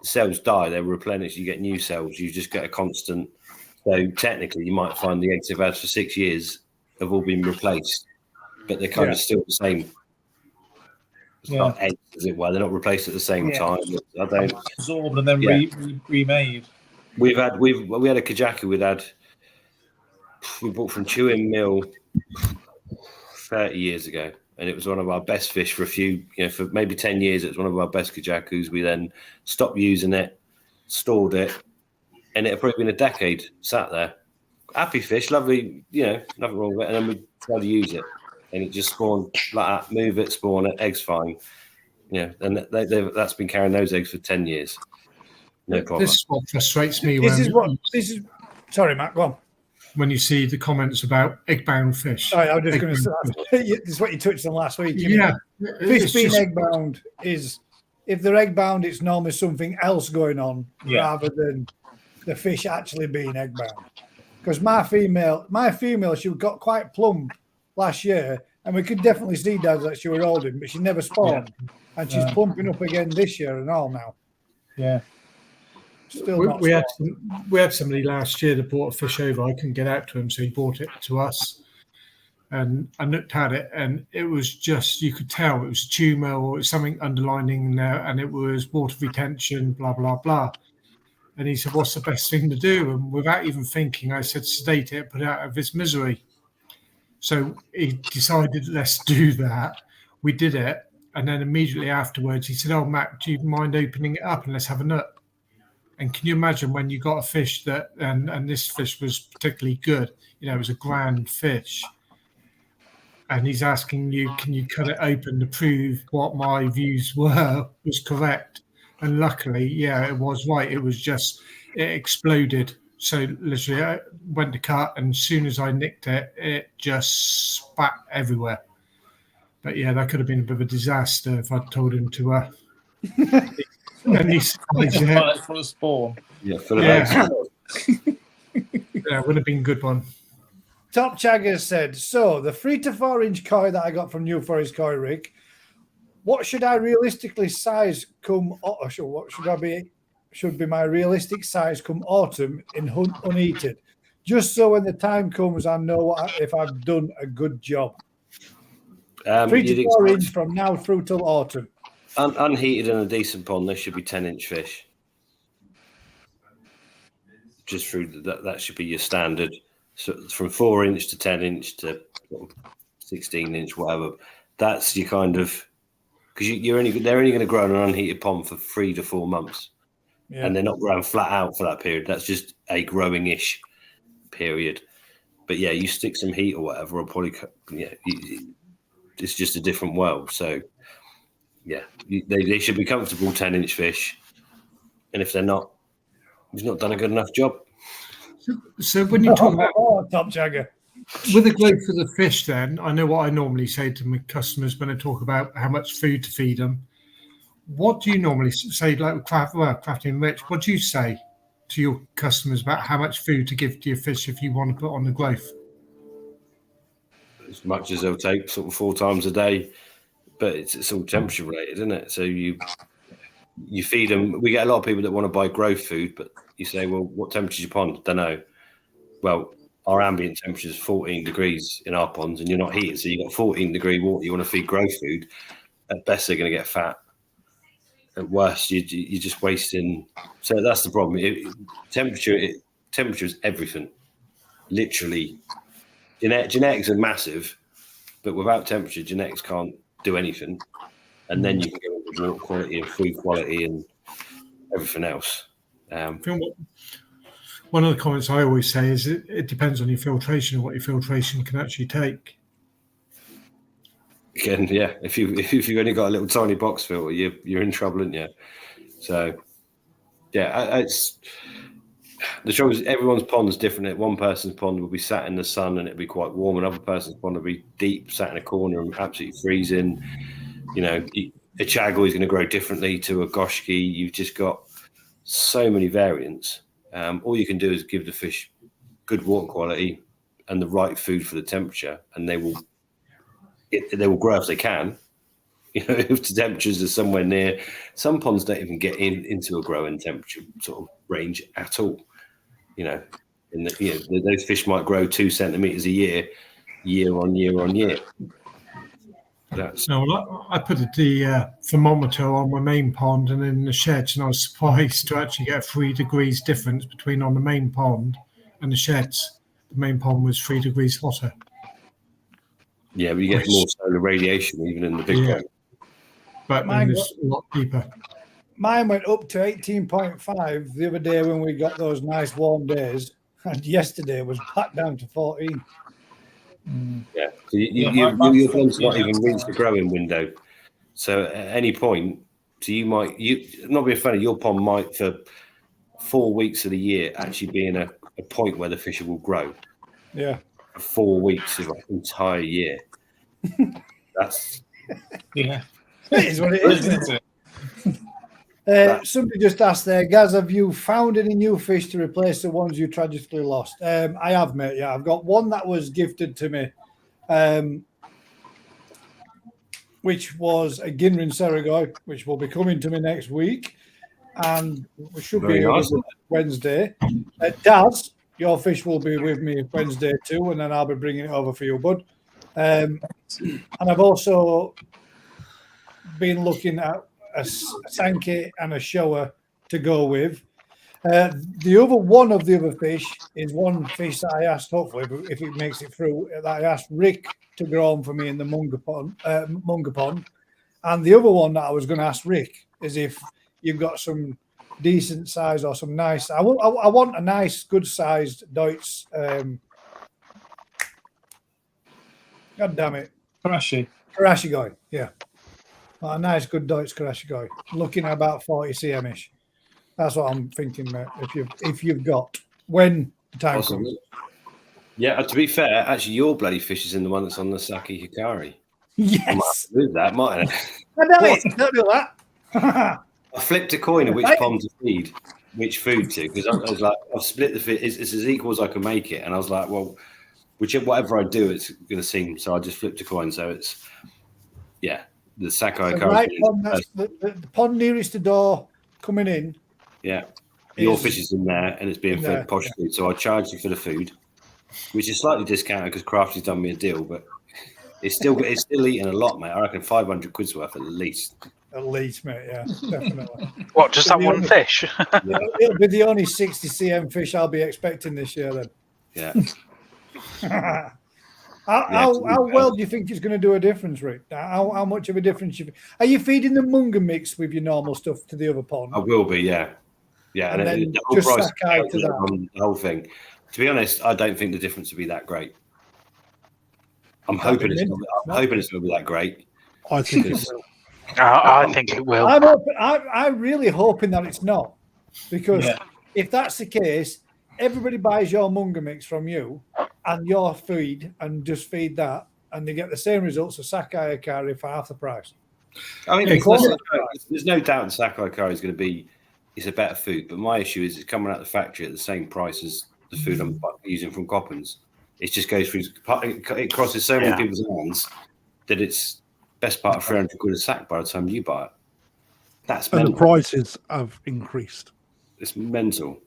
cells die, they're replenished. You get new cells. You just get a constant. So technically, you might find the eggs they've had for 6 years have all been replaced, but they're kind of still the same. It's not eggs, as it were. They're not replaced at the same time. I don't absorbed and then remade. We had a kajaku we bought from Chewing Mill 30 years ago, and it was one of our best fish for for maybe 10 years. It was one of our best kajakus. We then stopped using it, stored it, and it had probably been a decade sat there. Happy fish, lovely, nothing wrong with it. And then we tried to use it, and it just spawned like that. Move it, spawn it, eggs fine. And that's been carrying those eggs for 10 years. No problem. This is what frustrates me. Sorry, Matt, go on. When you see the comments about egg-bound fish. Sorry, I was just going to say, this is what you touched on last week. Fish being egg-bound is, if they're egg-bound, it's normally something else going on rather than the fish actually being egg-bound. Because my female, she got quite plump last year, and we could definitely see that she was holding, but she never spawned. And she's plumping up again this year and all now. Yeah. Still we had somebody last year that bought a fish over. I couldn't get out to him, so he bought it to us. And I looked at it, and it was just, you could tell it was a tumour or something underlining there, and it was water retention, blah, blah, blah. And he said, what's the best thing to do? And without even thinking, I said, sedate it, put it out of its misery. So he decided, let's do that. We did it. And then immediately afterwards, he said, oh, Matt, do you mind opening it up and let's have a nut? And can you imagine when you got a fish that, and this fish was particularly good, it was a grand fish. And he's asking you, can you cut it open to prove what my views was correct? And luckily, it was right. It was just, it exploded. So literally I went to cut, and as soon as I nicked it, it just spat everywhere. But that could have been a bit of a disaster if I'd told him to and he's full of spawn. Full of eggs. It would have been a good one. Top Chagger said, so the 3 to 4 inch koi that I got from New Forest Koi Rig, what should I realistically size come, or should be my realistic size come autumn in unheated, just so when the time comes I know if I've done a good job. 3 to 4 inch from now through till autumn. Unheated in a decent pond, they should be 10-inch fish. Just through that should be your standard. So from 4-inch to 10-inch to 16-inch, whatever. That's your kind of, because they're only going to grow in an unheated pond for 3 to 4 months, and they're not growing flat out for that period. That's just a growing-ish period. But you stick some heat or whatever, or probably it's just a different world. So. They should be comfortable 10-inch fish, and if they're not, he's not done a good enough job. So when you talk about Top Jagger with the growth of the fish, then I know what I normally say to my customers when I talk about how much food to feed them. What do you normally say, like Crafty and Rich? What do you say to your customers about how much food to give to your fish if you want to put on the growth? As much as they'll take, sort of 4 times a day. But it's all temperature related, isn't it? So you feed them. We get a lot of people that want to buy growth food, but you say, well, what temperature is your pond? Don't know. Well, our ambient temperature is 14 degrees in our ponds, and you're not heating, so you've got 14-degree water. You want to feed growth food. At best, they're going to get fat. At worst, you're just wasting. So that's the problem. Temperature is everything. Literally, genetics are massive, but without temperature, genetics can't do anything. And then you can go into water quality and food quality and everything else. I think one of the comments I always say is it depends on your filtration and what your filtration can actually take. Again, yeah, if you've only got a little tiny box filter, you're in trouble, aren't you? So, yeah, it's the trouble is everyone's pond is different. One person's pond will be sat in the sun and it'll be quite warm. Another person's pond will be deep, sat in a corner and absolutely freezing. You know, a chaggle is going to grow differently to a goshki. You've just got so many variants. All you can do is give the fish good water quality and the right food for the temperature, and they will grow as they can. You know, if the temperatures are somewhere near, some ponds don't even get into a growing temperature sort of range at all. You know, those fish might grow 2 centimeters a year on year. No, I put the thermometer on my main pond and in the sheds, and I was surprised to actually get 3 degrees difference between on the main pond and the sheds. The main pond was 3 degrees hotter. Yeah, but you get more solar radiation even in the big pond. But mine was a lot deeper. Mine went up to 18.5 the other day when we got those nice warm days, and yesterday was back down to 14. Yeah, so your plants not even reach the growing window. So at any point, so you not be funny. Your pond might for 4 weeks of the year actually be in a point where the fish will grow. Yeah, for 4 weeks of an entire year. That's Yeah. it is what it is, isn't it? Somebody just asked there, Gaz, have you found any new fish to replace the ones you tragically lost? I have, mate. Yeah, I've got one that was gifted to me, which was a Ginrin Serigoi, which will be coming to me next week, and we should Very be nice. Wednesday. Daz, your fish will be with me Wednesday too, and then I'll be bringing it over for you, bud. And I've also been looking at a Sankey and a shower to go with. The other one of the other fish is one fish that I asked, hopefully, if it makes it through, that I asked Rick to grow on for me in the Munger pond. And the other one that I was going to ask Rick is if you've got some decent size or some nice. I want a nice, good sized Deutsch. God damn it, Karashigoi, yeah. A nice, good Deutsch Karashigoi, looking at about 40 cm ish. That's what I'm thinking, mate. If you've got when the time comes. Yeah, to be fair, actually, your bloody fish is in the one that's on the Saki Hikari. Yes, I might do that, mightn't I? I know it. Don't do that. I flipped a coin of which pond to feed, which food to, because I was like, I've split the fish. It's as equal as I can make it, and I was like, well, whatever I do, it's going to seem. So I just flipped a coin. So it's the Sakai Hikari. Right pond, that's the pond nearest the door coming in. Yeah, your fish is in there, and it's being fed posh food. So I charge you for the food, which is slightly discounted because Crafty's done me a deal, but it's still eating a lot, mate. I reckon 500 quid's worth at least. At least, mate. Yeah, definitely. What? Just that one fish? It'll be the only 60 cm fish I'll be expecting this year, then. Yeah. How well do you think it's going to do a difference, Rick? How much of a difference? Are you feeding the Munger mix with your normal stuff to the other pond? I will be, yeah. And then the whole just price Sakai to that. on the whole thing. To be honest, I don't think the difference will be that great. I'm hoping it's going to be that great. I think it will. I think it will. I'm really hoping that it's not, because if that's the case, everybody buys your Munger mix from you and your feed and just feed that, and they get the same results as Sakai Hikari for half the price. I mean, there's no doubt Sakai Hikari is going to be it's a better food, but my issue is it's coming out of the factory at the same price as the food I'm using from Coppens. It just goes through, it crosses so many people's hands that it's best part of 300 quid a sack by the time you buy it. That's And the mental. prices have increased. It's mental.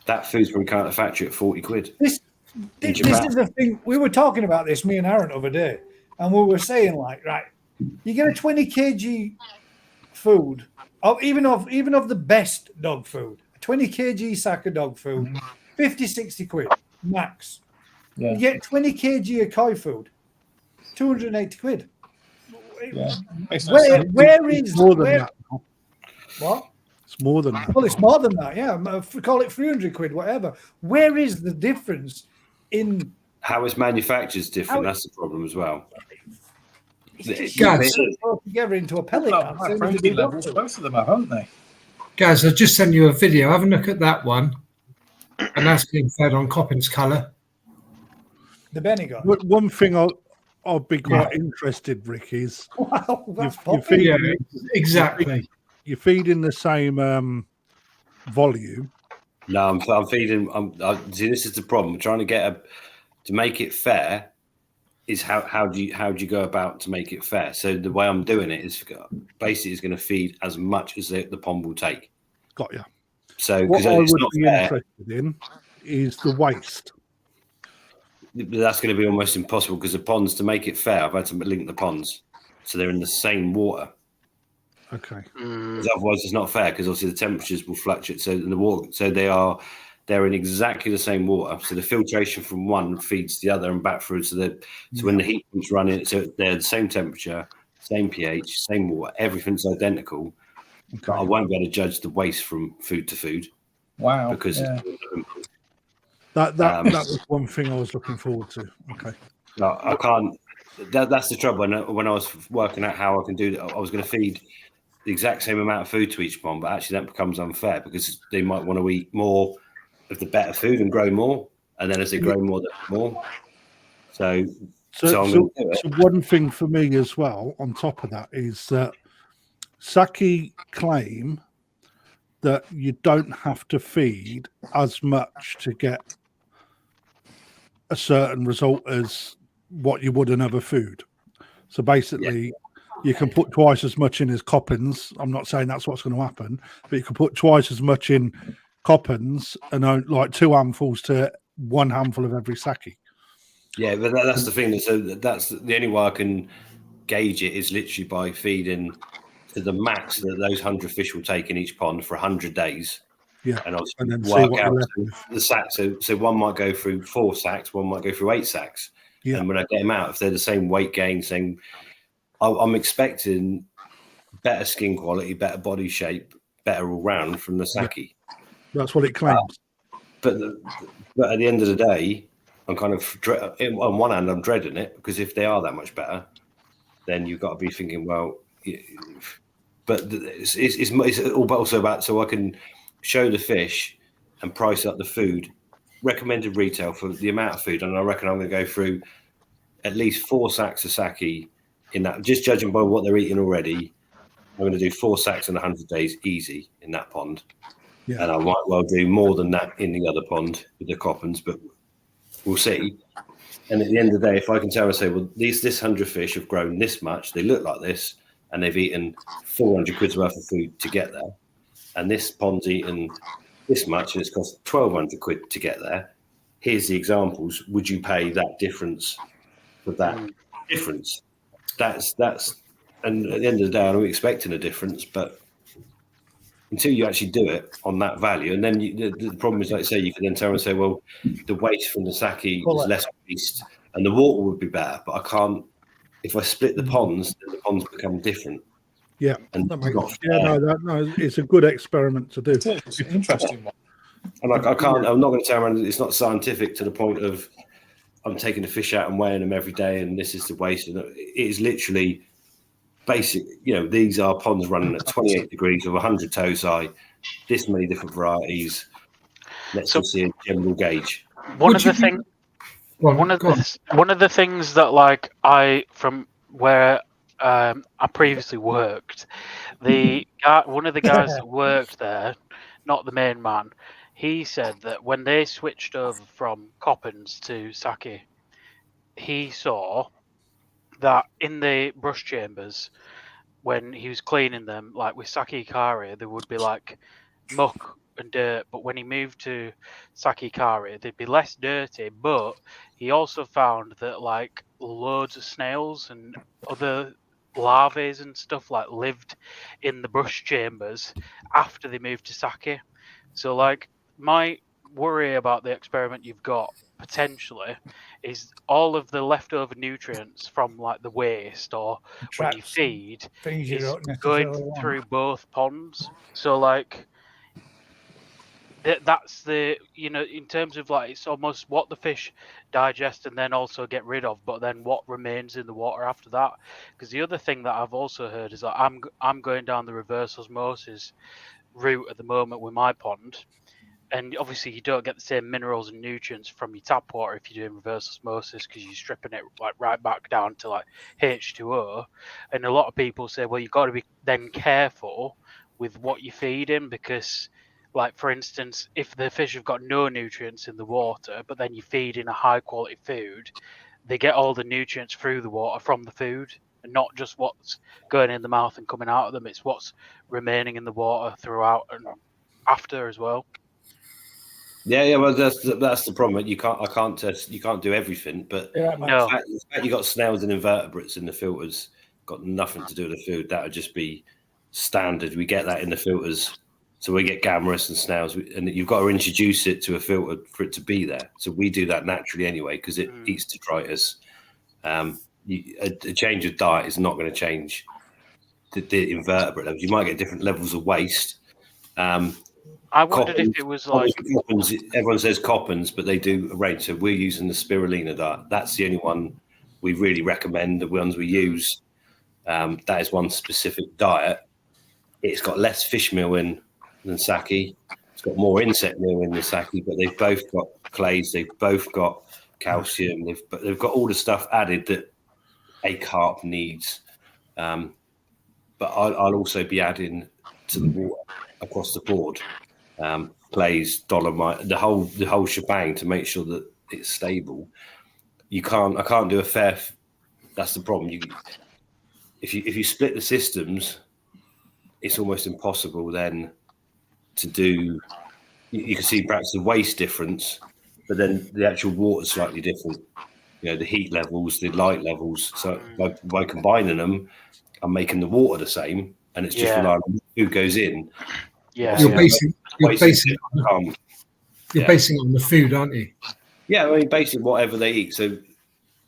That food's from the factory at 40 quid. This is the thing. We were talking about this, me and Aaron, the other day, and we were saying, like, right, you get a 20 kg food, even of the best dog food, a 20 kg sack of dog food, 50, 60 quid max. Yeah. You get 20 kg of koi food, 280 quid. Yeah. Makes no Where, sense. where It's is more than where, that. what? It's more than that. Well, it's more than that, yeah. Call it 300 quid, whatever. Where is the difference in How it's manufactured is different. How- That's the problem as well. it's just Guys. all together into a pellet? Well, can, high same as protein they do dog levels, food. both of them have, haven't they? Guys, I just sent you a video. Have a look at that one. And that's being fed on Coppin's colour. The Benny One thing I'll be quite interested, Rick, is Wow, that's you popping. feed- Yeah, exactly. you're feeding the same volume. No, I'm feeding. See, this is the problem. We're trying to get to make it fair. Is how do you go about to make it fair? So the way I'm doing it is basically is going to feed as much as the pond will take. Got you. So What because I it's would not be fair, interested in is the waste. that's going to be almost impossible because the ponds, to make it fair, I've had to link the ponds so they're in the same water. Okay. Because otherwise it's not fair because obviously the temperatures will fluctuate. So in the water, so they're in exactly the same water. So the filtration from one feeds the other and back through. So when the heat pumps running, so they're the same temperature, same pH, same water, everything's identical. Okay. But I won't be able to judge the waste from food to food Wow. because yeah. That was one thing I was looking forward to. Okay. I can't. That's the trouble. When I was working out how I can do that, I was going to feed the exact same amount of food to each pond, but actually that becomes unfair because they might want to eat more of the better food and grow more, and then as they grow more, more. So I'm going to do it. So one thing for me as well, on top of that, is that Saki claim that you don't have to feed as much to get a certain result as what you would another food. So basically, you can put twice as much in as Coppins. I'm not saying that's what's going to happen, but you can put twice as much in Coppins and like 2 handfuls to 1 handful of every Saki. Yeah, but that's the thing. So that's the only way I can gauge it is literally by feeding to the max that those 100 fish will take in each pond for 100 days. Yeah, and then see work what out you're left with. the sacks. So one might go through 4 sacks, one might go through 8 sacks. Yeah. And when I get them out, if they're the same weight gain, saying I'm expecting better skin quality, better body shape, better all round from the Saki. That's what it claims. But at the end of the day, I'm kind of on one hand I'm dreading it because if they are that much better, then you've got to be thinking, well, but it's also about so I can show the fish and price up the food, recommended retail for the amount of food, and I reckon I'm going to go through at least 4 sacks of Saki in that. Just judging by what they're eating already, I'm going to do 4 sacks in 100 days easy in that pond. Yeah. And I might well do more than that in the other pond with the Coppins, but we'll see. And at the end of the day, if I can tell and say, well, this 100 fish have grown this much, they look like this, and they've eaten 400 quid's worth of food to get there, and this pond's eaten this much, and it's cost 1,200 quid to get there. Here's the examples. Would you pay that difference for that difference? That's, and at the end of the day, I'm expecting a difference, but until you actually do it on that value, and then the problem is, like I say, you can then turn and say, well, the waste from the Saki is less waste, and the water would be better, but I can't. If I split the ponds, then the ponds become different. Yeah, and that makes, no, it's a good experiment to do. It's an interesting one. And I can't. I'm not going to turn around. It's not scientific to the point of I'm taking the fish out and weighing them every day, and this is the waste. And it is literally basic. These are ponds running at 28 degrees with 100 tosi, this many different varieties. Let's just see a general gauge. One of the things that, like, from where I previously worked, one of the guys that worked there, not the main man, he said that when they switched over from Coppins to Saki, he saw that in the brush chambers, when he was cleaning them, like with Saki Kari, there would be like muck and dirt, but when he moved to Saki Kari, they'd be less dirty, but he also found that like loads of snails and other larvae and stuff like lived in the brush chambers after they moved to Saki. So like my worry about the experiment you've got potentially is all of the leftover nutrients from like the waste or when you Traps, feed things you is don't going necessarily want. through both ponds. So like that's the, you know, in terms of like it's almost what the fish digest and then also get rid of, but then what remains in the water after that. Because the other thing that I've also heard is that I'm going down the reverse osmosis route at the moment with my pond, and obviously you don't get the same minerals and nutrients from your tap water if you're doing reverse osmosis because you're stripping it like right back down to like H2O. And a lot of people say, well, you've got to be then careful with what you feed in because, like for instance, if the fish have got no nutrients in the water, but then you feed in a high quality food, they get all the nutrients through the water from the food and not just what's going in the mouth and coming out of them. It's what's remaining in the water throughout and after as well. Yeah. Well, that's the problem. You can't test. You can't do everything. But No. the fact you got snails and invertebrates in the filters got nothing to do with the food. That would just be standard. We get that in the filters, so we get gammarus and snails, and you've got to introduce it to a filter for it to be there. So we do that naturally anyway because it eats detritus. A change of diet is not going to change the invertebrate levels. You might get different levels of waste. I wondered if it was like coppens, everyone says coppens, but they do a range. So we're using the spirulina diet. That's the only one we really recommend. The ones we use, that is one specific diet. It's got less fish meal in than sake. It's got more insect meal in than sake, but they've both got clays. They've both got calcium. They've got all the stuff added that a carp needs. But I'll also be adding to the water across the board. Clays, dolomite, the whole shebang to make sure that it's stable. I can't do a fair. That's the problem. If you split the systems, it's almost impossible then to do. You can see perhaps the waste difference, but then the actual water's slightly different. You know, the heat levels, the light levels. So by combining them, I'm making the water the same, and it's just relying on who goes in. Yeah, You're basing it on the food, aren't you? Yeah, I mean, basically whatever they eat. So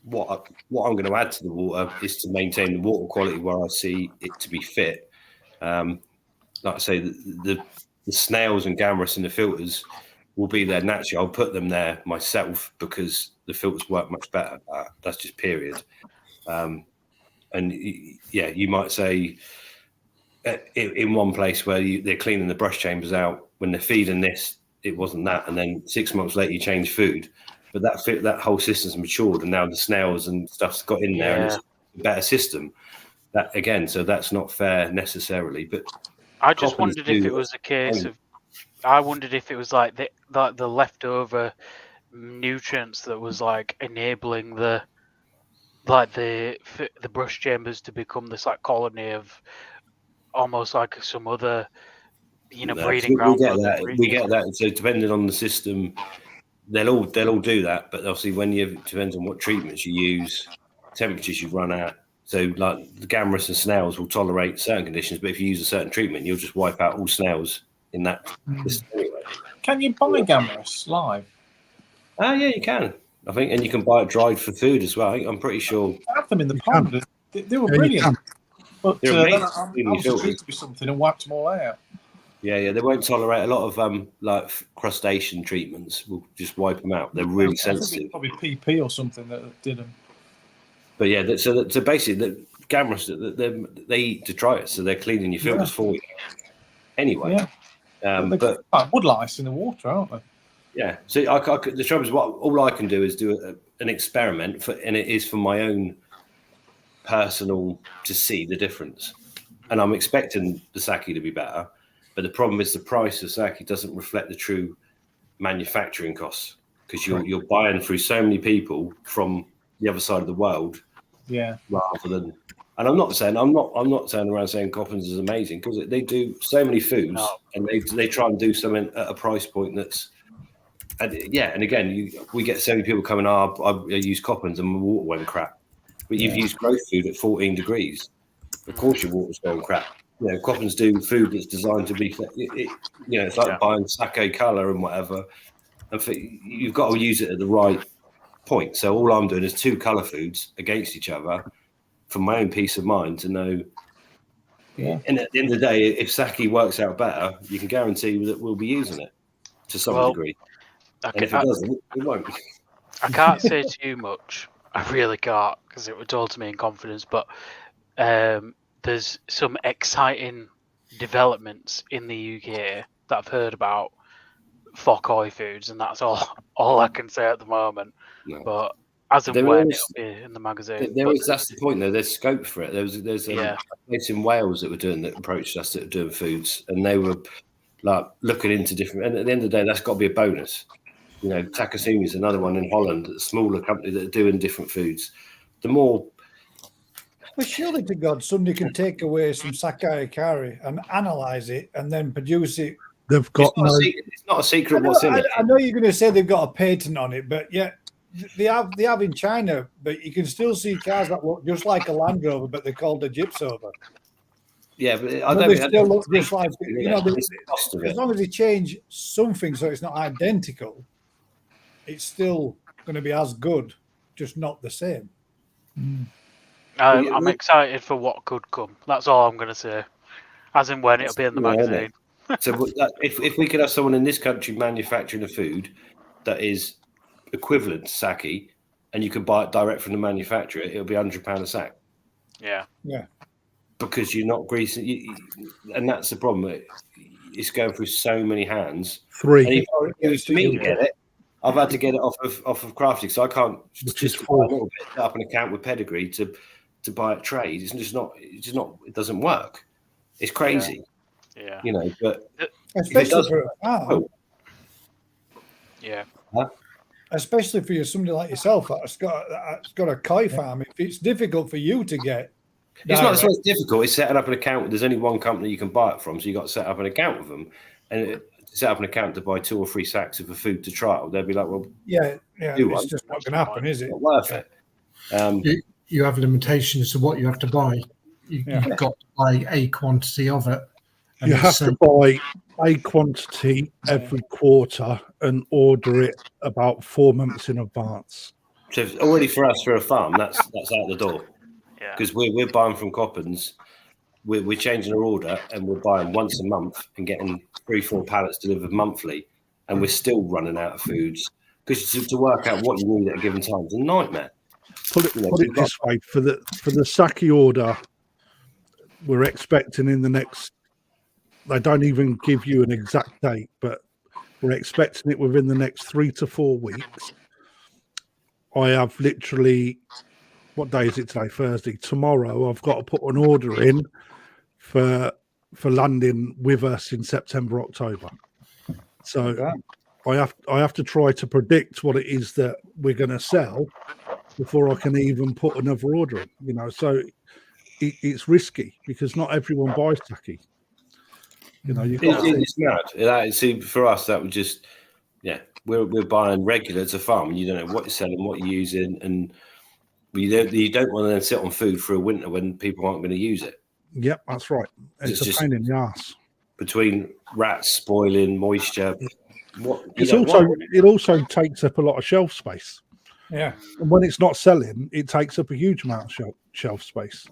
what I'm going to add to the water is to maintain the water quality where I see it to be fit. Like I say, the snails and gammarus in the filters will be there naturally. I'll put them there myself because the filters work much better. That's just period. And yeah, you might say in one place where they're cleaning the brush chambers out, when they're feeding this, it wasn't that. And then 6 months later, you change food. But that whole system's matured, and now the snails and stuff's got in there, and it's a better system. That again, so that's not fair necessarily. But I just wondered if it was a case of. I wondered if it was like the leftover nutrients that was like enabling the brush chambers to become this like colony of almost like some other, breeding ground. We get that. So depending on the system, they'll all do that. But obviously, depends on what treatments you use, temperatures you run at. So like the gammarus and snails will tolerate certain conditions, but if you use a certain treatment, you'll just wipe out all snails in that system anyway. Can you buy gammarus live? Yeah, you can. I think, and you can buy it dried for food as well. I'm pretty sure. I had them in the pond. They were brilliant. But They're then amazing. I was supposed to be something and wiped them all out. Yeah, they won't tolerate a lot of like crustacean treatments. We'll just wipe them out. They're really sensitive. Probably PP or something that did them. But yeah, so basically, the gammarus they eat detritus, so they're cleaning your filters for you. Anyway, but like wood lice in the water, aren't they? Yeah. So the trouble is, all I can do is do an experiment and it is for my own personal to see the difference. And I'm expecting the sake to be better, but the problem is the price of sake doesn't reflect the true manufacturing costs because you're buying through so many people from the other side of the world. Yeah. Rather than, And I'm not saying around saying Coppins is amazing, because they do so many foods, and they try and do something at a price point that's, and again, we get so many people coming. I use Coppins and my water went crap, but you've used growth food at 14 degrees. Of course, your water's going crap. Coppins do food that's designed to be, it's like buying sake colour and whatever. And you've got to use it at the right point. So all I'm doing is 2 colour foods against each other for my own peace of mind to know. Yeah. And at the end of the day, if sake works out better, you can guarantee that we'll be using it to some degree. And if it doesn't, it won't. I can't say too much. I really can't, because it was told to me in confidence. But there's some exciting developments in the UK that I've heard about for koi foods, and that's all I can say at the moment. No. But as and when it'll be in the magazine. That's the point, though. There's scope for it. There's a place in Wales that approached us that were doing foods, and they were like looking into different. And at the end of the day, that's got to be a bonus. Takasumi is another one in Holland, a smaller company that are doing different foods. The more. Well, surely to God, somebody can take away some sake akari and analyse it and then produce it. They've got it's not a secret what's in it. I know you're going to say they've got a patent on it, but yeah, they have in China, but you can still see cars that look just like a Land Rover, but they're called a Gypsover. Yeah, but they still look just like, as long as they change something so it's not identical, it's still going to be as good, just not the same. I'm excited for what could come. That's all I'm going to say. As in when it'll be in the magazine. So if we could have someone in this country manufacturing a food that is equivalent to sake, and you can buy it direct from the manufacturer, it'll be £100 a sack. Yeah. Because you're not greasing, and that's the problem. It's going through so many hands. 3. And if it was to me to get it, I've had to get it off of Crafty, so I can't just buy a little bit, set up an account with Pedigree to buy it trade. It's just not. It doesn't work. It's crazy. Yeah. But especially for a farm. Yeah. Especially for somebody like yourself that's got a koi farm. If it's difficult for you to get. It's not so difficult. It's setting up an account. There's only one company you can buy it from, so you got to set up an account with them, and set up an account to buy 2 or 3 sacks of a food to trial. They'll be like, well, it's just not going to happen, is it? Not worth it. You have limitations to what you have to buy. You've got to buy a quantity of it. You have to buy a quantity every quarter and order it about 4 months in advance. So already for us, for a farm, that's out the door. Because we're buying from Coppins, we're changing our order, and we're buying once a month and getting 3-4 pallets delivered monthly, and we're still running out of foods. Because to work out what you need at a given time is a nightmare. Put it this way: for the sake order, we're expecting in the next. They don't even give you an exact date, but we're expecting it within the next 3 to 4 weeks. I have literally. What day is it today? Thursday. Tomorrow, I've got to put an order in for landing with us in September, October. So I have to try to predict what it is that we're going to sell before I can even put another order in. So it's risky because not everyone buys sake. It's mad. See, for us, that would just we're buying regular to farm. You don't know what you're selling, what you're using, and you don't want to then sit on food for a winter when people aren't going to use it. Yep, that's right. It's a pain in the ass. Between rats spoiling, moisture. It also takes up a lot of shelf space. Yeah. And when it's not selling, it takes up a huge amount of shelf space.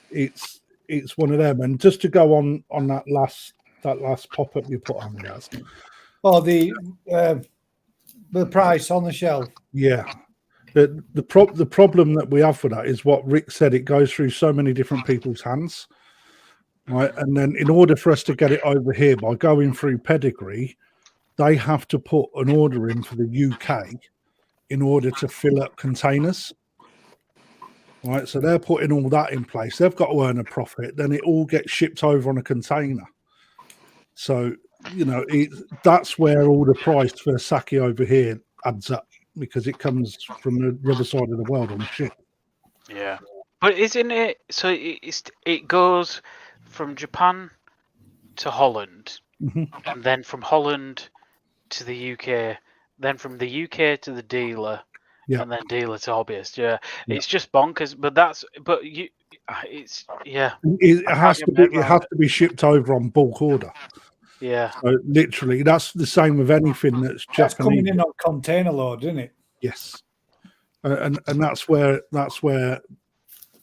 It's one of them. And just to go on that last pop-up you put on the guys. Oh, the price on the shelf. Yeah. The problem that we have for that is what Rick said. It goes through so many different people's hands, right? And then in order for us to get it over here by going through Pedigree, they have to put an order in for the UK in order to fill up containers, right? So they're putting all that in place. They've got to earn a profit. Then it all gets shipped over on a container. So that's where all the price for the sake over here adds up. Because it comes from the other side of the world on ship. Yeah, but isn't it? So it goes from Japan to Holland, and then from Holland to the UK, then from the UK to the dealer, Yeah. and then dealer to hobbyist. Yeah, Yeah. it's just bonkers. But it's It I has can't to get be. my head It around has to be shipped over on bulk order. Yeah, So literally, that's the same with anything that's That's Japanese. coming in on container loads, isn't it? Yes, and that's where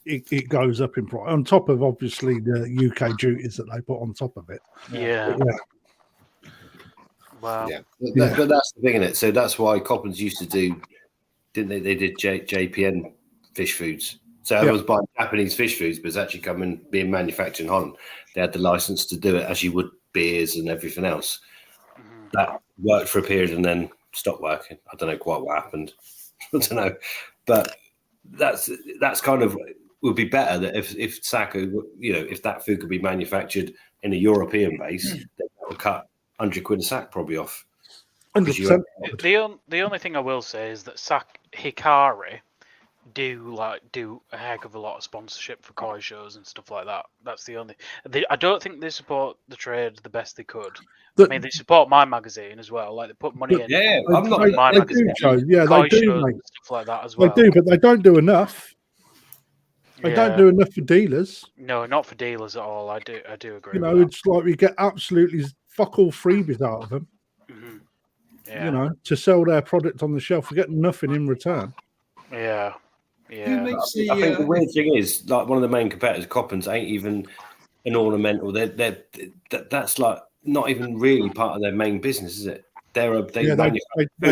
it goes up in price. On top of obviously the UK duties that they put on top of it. yeah. Yeah. Wow. Yeah, but that's the thing in it. So that's why Coppens used to do, didn't they? They did JPN fish foods. So everyone's buying Japanese fish foods, but it's actually being manufactured in Holland. They had the license to do it as you would beers and everything else. That worked for a period and then stopped working. I don't know quite what happened. I don't know, but that's kind of would be better that if Saka, if that food could be manufactured in a European base, then that would cut £100 a sack probably off. 100%. The only thing I will say is that Hikari do a heck of a lot of sponsorship for koi shows and stuff like that. That's the only. I don't think they support the trade the best they could. I mean, they support my magazine as well. Like they put money in. Yeah, I'm not. my they magazine. do, Joe. Yeah, Koi they do, shows mate. and stuff like that as well. They do, but they don't do enough. They Yeah. don't do enough for dealers. No, not for dealers at all. I do agree. You know, with that. it's like we get absolutely fuck all freebies out of them. Mhm. Yeah. You know, to sell their product on the shelf, we get nothing in return. Yeah. Who Yeah. makes I think the weird thing is, like, one of the main competitors, Coppens, ain't even an ornamental. That's like not even really part of their main business, is it? They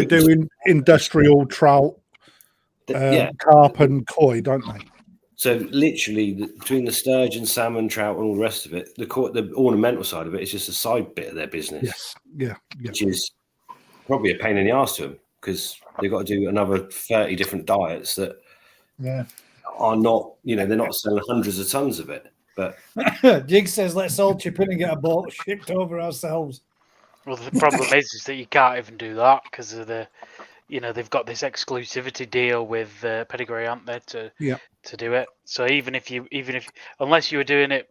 do industrial trout, carp, and koi, don't they? So literally, between the sturgeon, salmon, trout, and all the rest of it, the ornamental side of it is just a side bit of their business. Yes. Which is probably a pain in the arse to them because they've got to do another 30 different diets that are not, they're not selling hundreds of tons of it. But Jig says, let's all chip in and get a boat shipped over ourselves. Well, the problem is that you can't even do that because of they've got this exclusivity deal with Pedigree, aren't they, to do it. So unless you were doing it,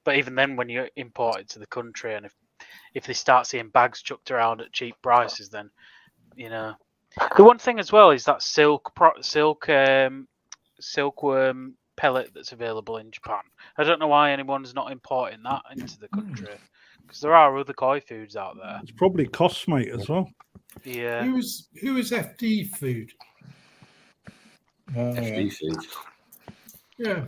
but even then, when you import it to the country, and if they start seeing bags chucked around at cheap prices, then the one thing as well is that silkworm pellet that's available in Japan. I don't know why anyone's not importing that into the country because there are other koi foods out there. It's probably cost, mate, as well. Yeah. Who is FD food? FD food. Yeah.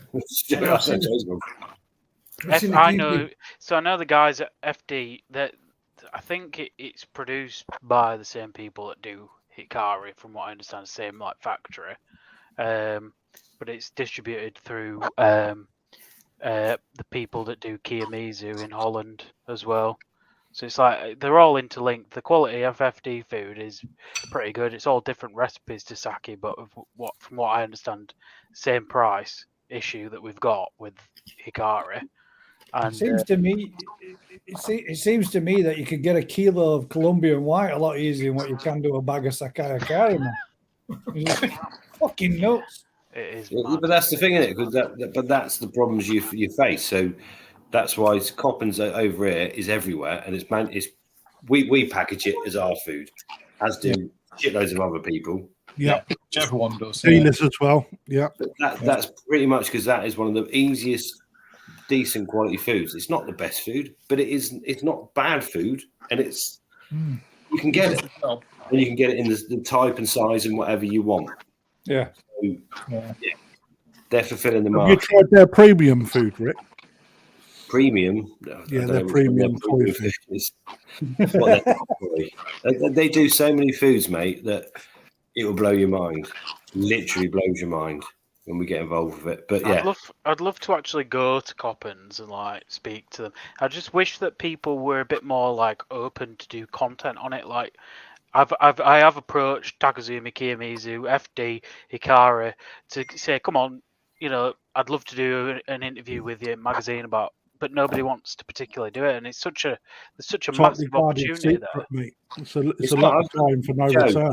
I know. So I know the guys at FD that I think it's produced by the same people that do Hikari, from what I understand, the same factory. But it's distributed through the people that do Kiyomizu in Holland as well. So it's like they're all interlinked. The quality of FD food is pretty good. It's all different recipes to sake, but from what I understand, same price issue that we've got with Hikari. And, it seems to me that you could get a kilo of Colombian white a lot easier than what you can do a bag of Sakai Akari, man. It's fucking nuts. It is, but that's the thing, isn't it? But that's the problems you face. So that's why Coppens over here is everywhere, and we package it as our food, as do shitloads of other people. Yeah, everyone does. Dealers as well. Yeah, that's pretty much because that is one of the easiest, decent quality foods. It's not the best food, but it's not bad food, and you can get it, and you can get it in the type and size and whatever you want. Yeah. So, they're fulfilling the Have market. you tried their premium food, Rick? Premium? Yeah, their premium koi food. They do so many foods, mate, that it will blow your mind. Literally blows your mind when we get involved with it. But yeah, I'd love to actually go to Coppens and speak to them. I just wish that people were a bit more open to do content on it. I have approached Takazumi Kiyomizu, FD, Hikari to say, come on, I'd love to do an interview with your magazine about but nobody wants to particularly do it, and there's such a Tightly massive guarded opportunity secret, there. mate. It's a lot of time for no return.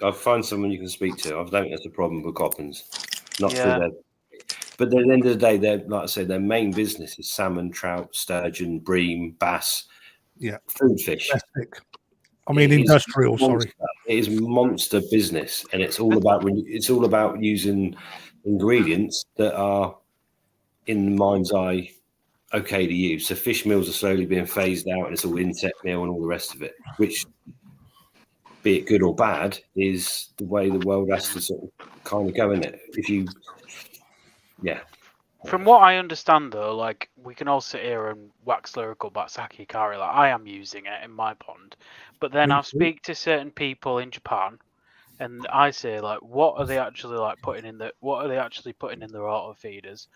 I've find someone you can speak to. I don't think that's a problem with Coppins, not Yeah. through their. But at the end of the day, they're like I say, their main business is salmon, trout, sturgeon, bream, bass, food fish. Domestic. I mean, industrial. Sorry, it is monster business, and it's all about using ingredients that are in the mind's eye okay to use. So fish meals are slowly being phased out, and it's all insect meal and all the rest of it, which, be it good or bad, is the way the world has to sort of kind of go in it. From what I understand, though, like we can all sit here and wax lyrical about sake kari. Like I am using it in my pond, but then I speak to certain people in Japan, and I say like, what are they actually putting in the auto feeders?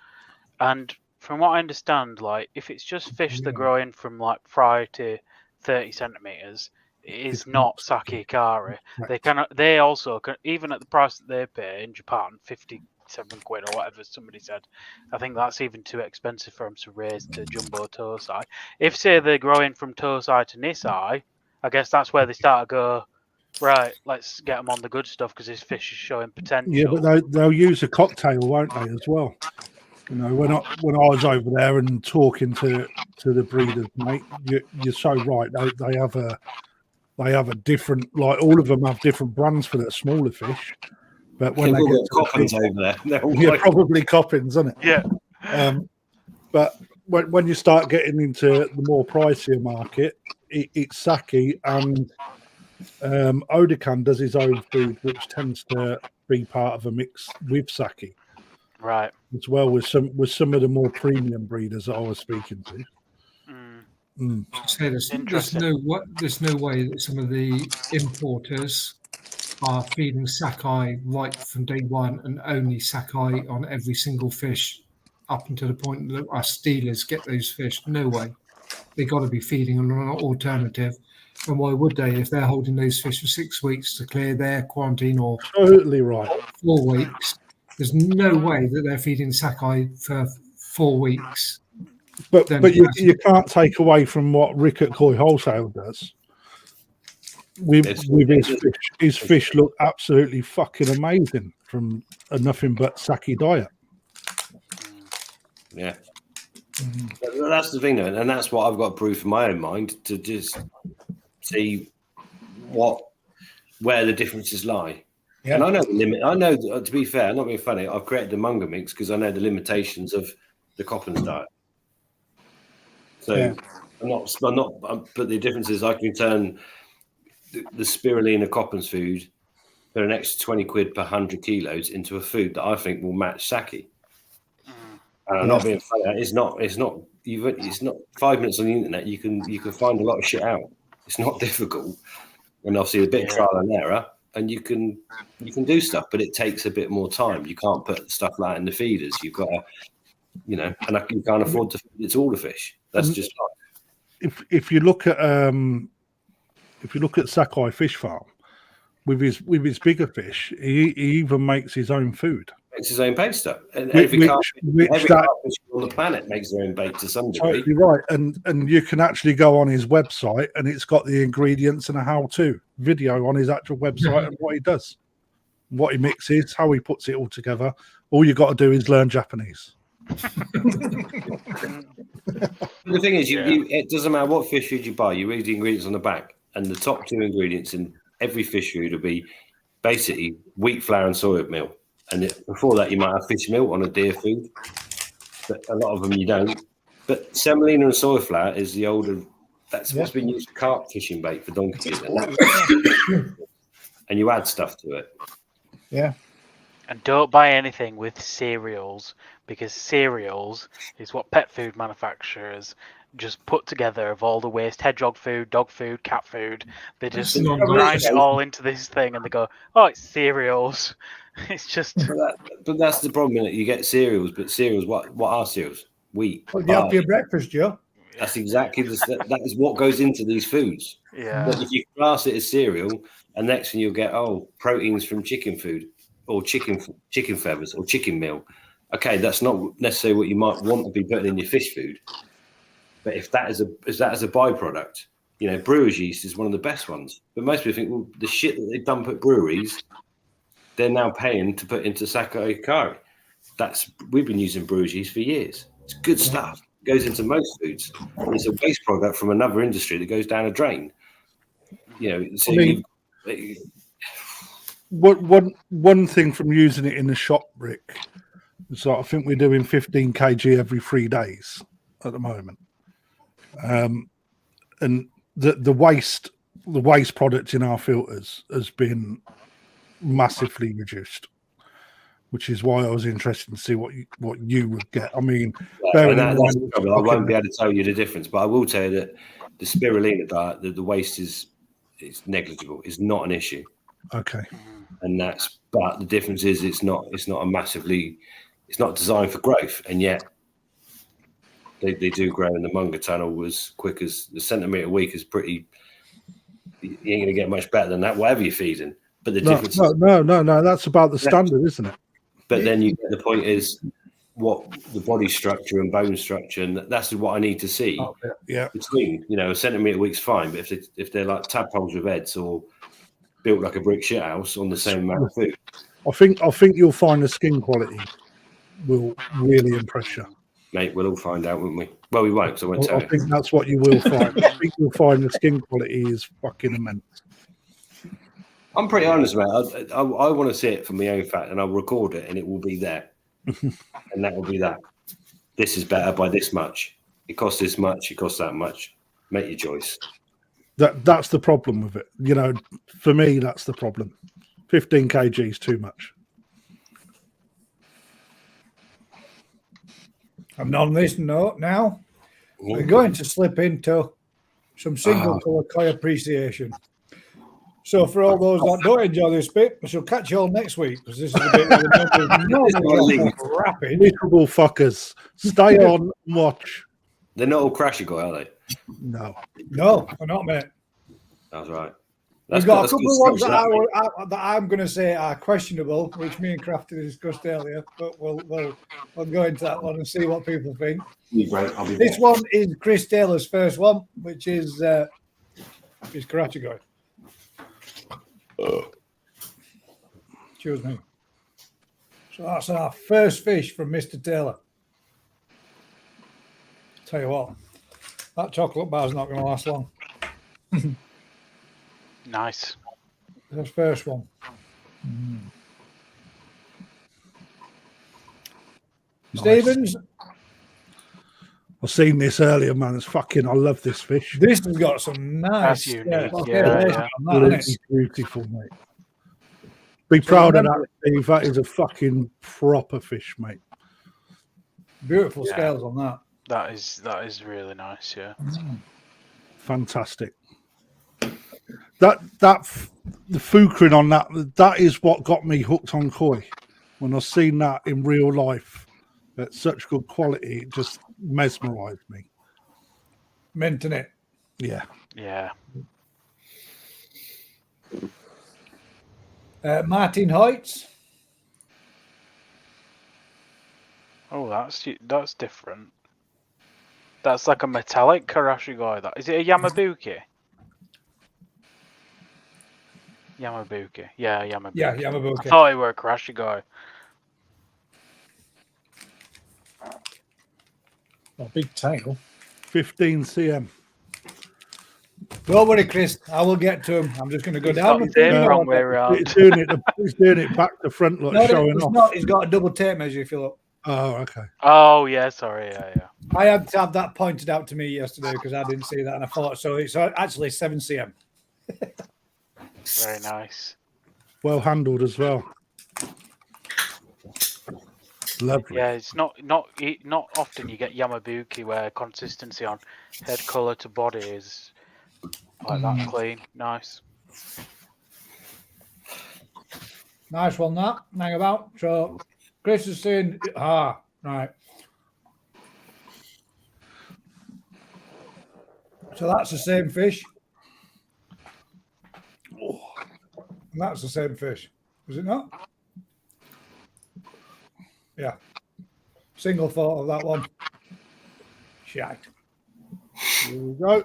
And from what I understand, like if it's just fish that grow in from like 5 to 30 centimeters, it is not sake kari. Right. They also can, even at the price that they pay in Japan, 57 quid or whatever somebody said. I think that's even too expensive for them to raise to jumbo tosai. If say they're growing from tosai to nisai, I guess that's where they start to go. Right, let's get them on the good stuff because this fish is showing potential. Yeah, but they'll use a cocktail, won't they, as well? You know, when I was over there and talking to the breeders, mate, you're so right. They have a different, like all of them have different brands for their smaller fish. But when they get Coppins over there, probably Coppins, isn't it? Yeah. But when you start getting into the more pricier market, it's sake, and Odekan does his own food, which tends to be part of a mix with sake. Right. As well with some of the more premium breeders that I was speaking to. So there's no way that some of the importers are feeding sakai right from day one and only sakai on every single fish up until the point that us dealers get those fish. No way. They got to be feeding on an alternative. And why would they if they're holding those fish for 6 weeks to clear their quarantine or totally right 4 weeks? There's no way that they're feeding sakai for 4 weeks. But you can't take away from what Rick at Koi Wholesale does. With his fish. His fish look absolutely fucking amazing from a nothing but sake diet. Yeah. That's the thing, though, and that's what I've got to prove in my own mind to just see where the differences lie. Yeah. And I know the limit. I know, to be fair, I'm not being funny. I've created the Munga mix because I know the limitations of the Coppins diet. So I'm not. But the difference is I can turn the spirulina Coppins food for an extra 20 quid per 100 kilos into a food that I think will match sake. And I'm not being funny. It's not 5 minutes on the internet. You can find a lot of shit out. It's not difficult, and obviously a bit of trial and error, and you can do stuff, but it takes a bit more time. You can't put stuff like in the feeders. You've got to, you can't afford to feed it to all the fish. That's just life. If you look at Sakai Fish Farm with his bigger fish, he even makes his own food. Makes his own bait stuff, and every carfish on the planet makes their own bait to some degree. Totally right, and you can actually go on his website, and it's got the ingredients and a how-to video on his actual website and what he does, what he mixes, how he puts it all together. All you got to do is learn Japanese. The thing is, it doesn't matter what fish food you buy. You read the ingredients on the back, and the top 2 ingredients in every fish food will be basically wheat flour and soy meal. And before that, you might have fish meal on a deer food, but a lot of them you don't. But semolina and soy flour is the older. That's what's been used for carp fishing bait for donkeys, and you add stuff to it. Yeah. And don't buy anything with cereals, because cereals is what pet food manufacturers just put together of all the waste: hedgehog food, dog food, cat food. They just grind it all into this thing, and they go, "Oh, it's cereals." It's just. But that's the problem. You get cereals, but cereals. What are cereals? Wheat. What do you have for your breakfast, Joe? That's exactly that is what goes into these foods. Yeah. But if you class it as cereal, and next thing you'll get proteins from chicken food, or chicken feathers, or chicken meal. Okay, that's not necessarily what you might want to be putting in your fish food. But if that is a byproduct, brewer's yeast is one of the best ones. But most people think, well, the shit that they dump at breweries, they're now paying to put into sake curry. We've been using brewer's yeast for years. It's good stuff. It goes into most foods. And it's a waste product from another industry that goes down a drain. So one thing from using it in the shop, Rick, so I think we're doing 15 kg every 3 days at the moment. And the waste product in our filters has been massively reduced, which is why I was interested to see what you would get. I mean, I won't be able to tell you the difference, but I will tell you that the spirulina diet, the waste is negligible. It's not an issue. Okay. But the difference is it's not designed for growth, and yet they do grow in the Munger tunnel as quick as the centimetre a week is pretty. You ain't going to get much better than that, whatever you're feeding. But the difference. No, that's about the standard, isn't it? But then you get the point is what the body structure and bone structure, and that's what I need to see. Between a centimetre a week's fine, but if they're like tadpoles with heads or built like a brick shit house on the same amount of food, I think you'll find the skin quality will really impress you. Mate, we'll all find out, won't we? Well, we won't, because I won't tell you. I think that's what you will find. I think you'll find the skin quality is fucking immense. I'm pretty honest, mate. I want to see it for my own fact, and I'll record it, and it will be there. And that will be that. This is better by this much. It costs this much. It costs that much. Make your choice. That's the problem with it. For me, that's the problem. 15 kg is too much. And on this note now, we're going to slip into some single colour koi appreciation. So for all those that don't enjoy this bit, I shall catch you all next week, because this is a bit of a rapid. Miserable fuckers. Stay on and watch. They're not all crashy guy, are they? No, they're not, mate. That's right. We've got a couple of ones that I'm going to say are questionable, which me and Crafty discussed earlier, but we'll go into that one and see what people think. This one is Chris Taylor's first one, which is Karachigoi. Excuse me. So that's our first fish from Mr. Taylor. Tell you what, that chocolate bar's not going to last long. Nice. The first one. Nice. Stevens. I've seen this earlier, man. I love this fish. This has got some nice. That's unique. Yeah. Beautiful, mate. Be proud of that, Steve. That is a fucking proper fish, mate. Beautiful scales on that. That is really nice. Yeah. Fantastic. The Fluke on that is what got me hooked on koi. When I seen that in real life at such good quality, it just mesmerized me. Minting it. Yeah. Yeah. Martin Hoyts. Oh, that's different. That's like a metallic Karachigoi. That is it. A Yamabuki. Yamabuki. Yeah, Yamabuki. Yeah, Yamabuki. I thought it were a Karachigoi. A big tail. 15 cm. Don't worry, Chris. I will get to him. I'm just going to go down. Wrong way around. He's doing it back to front, showing off. Not. He's got a double tape measure, if you look. Oh, okay. Oh, yeah. Sorry. Yeah. I had to have that pointed out to me yesterday because I didn't see that, and I thought so. It's actually 7 cm. Very nice. Well handled as well. Lovely. Yeah, it's not often you get Yamabuki where consistency on head colour to body is like that clean. Nice. Nice one, that. Hang about. So, Chris is saying, right. So that's the same fish. And that's the same fish. Is it not? Yeah. Single thought of that one. Shite. Here we go.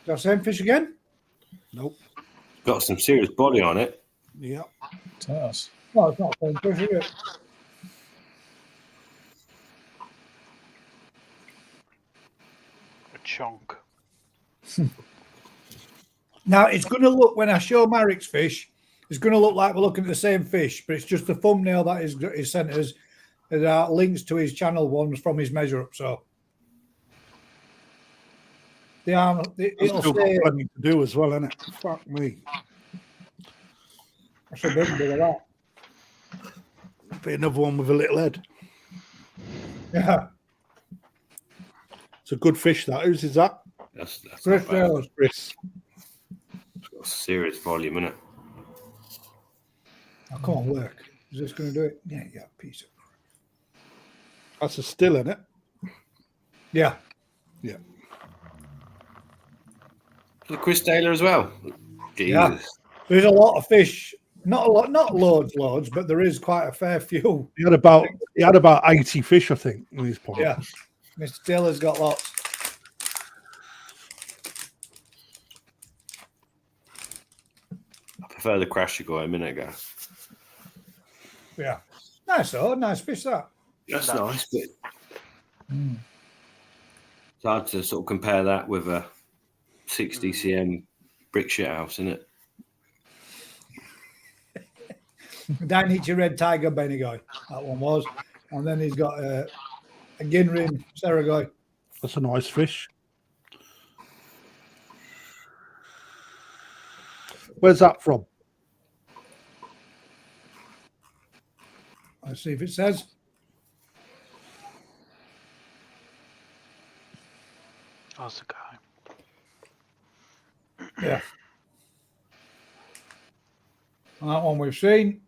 That same fish again? Nope. Got some serious body on it. Yeah. It does. No, it's not the same fish, is it? A chunk. Now, it's going to look, when I show Marek's fish, it's going to look like we're looking at the same fish, but it's just the thumbnail that is sent us. There are links to his channel ones from his measure up. So they are. It'll Still got say. plenty to do as well, innit? Fuck me. I should big bit of that. Be another one with a little head. Yeah. It's a good fish, that. Whose is that? That's Chris not bad. Taylor's. Chris. It's got serious volume in it. I can't work. Is this going to do it? Yeah, piece of. That's a still, innit? Yeah. Yeah. The Chris Taylor as well. Jesus. Yeah. There's a lot of fish. Not a lot, not loads, but there is quite a fair few. He had about 80 fish, I think, in his pond. Yeah. Mr. Taylor's got lots. I prefer the crash you got a minute ago. Yeah. Nice though. Nice fish that. That's nice, but it's hard to sort of compare that with a 60 cm brick shit house, isn't it? Dainichi Red Tiger Benigoy. That one was. And then he's got a Ginrin Saragoy. That's a nice fish. Where's that from? Let's see if it says. That's the guy. Yeah. And that one we've seen.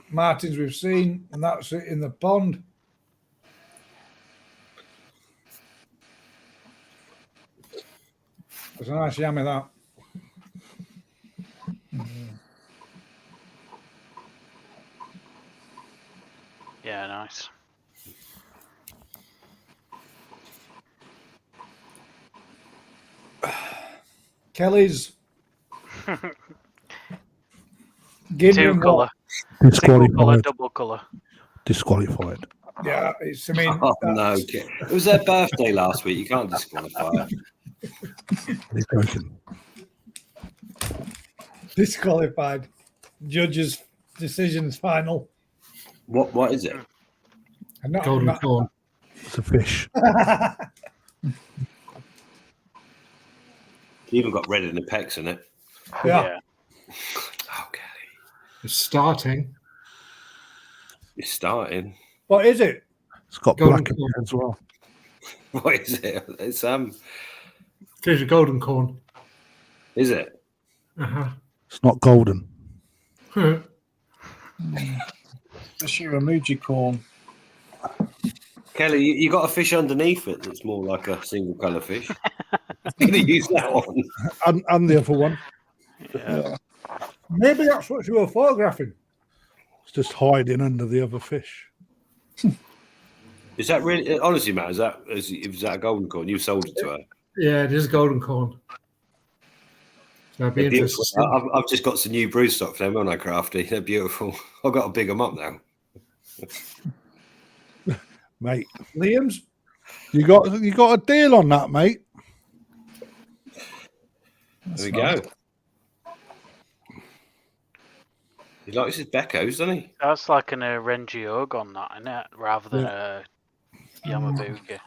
Martin's we've seen. And that's it in the pond. It's a nice yummy, that. Yeah, nice. Kelly's Two Ginrin colour. what? Single colour, Disqualified. double colour. Disqualified. Yeah, it's, I mean, Oh, no. It was their birthday last week. You can't disqualify it. He's joking. disqualified. Judge's decision's final. What is it? I'm not, Golden corn. It's a fish. You even got red in the pecs in it. yeah. Okay. It's starting. It's starting. What is it? It's got Golden black in corn. it as well. What is it? It's There's a golden corn. is it? Uh-huh. It's not golden. The Shiramuji corn. Kelly, you got a fish underneath it that's more like a single colour fish. I'm going to use that one. And the other one. Maybe that's what you were photographing. It's just hiding under the other fish. Is that really, honestly, Matt, is that a golden corn? You sold it to her. Yeah, it is golden corn. So I'd be They're interested. beautiful. I've just got some new brood stock for them, haven't I, Crafty? They're beautiful. I've got to big them up now. Mate, Liam's? you got a deal on that, mate. There we go. He likes his Beckos, doesn't he? That's like an Renji Ogon, that, isn't it? Rather than a Yamabuki.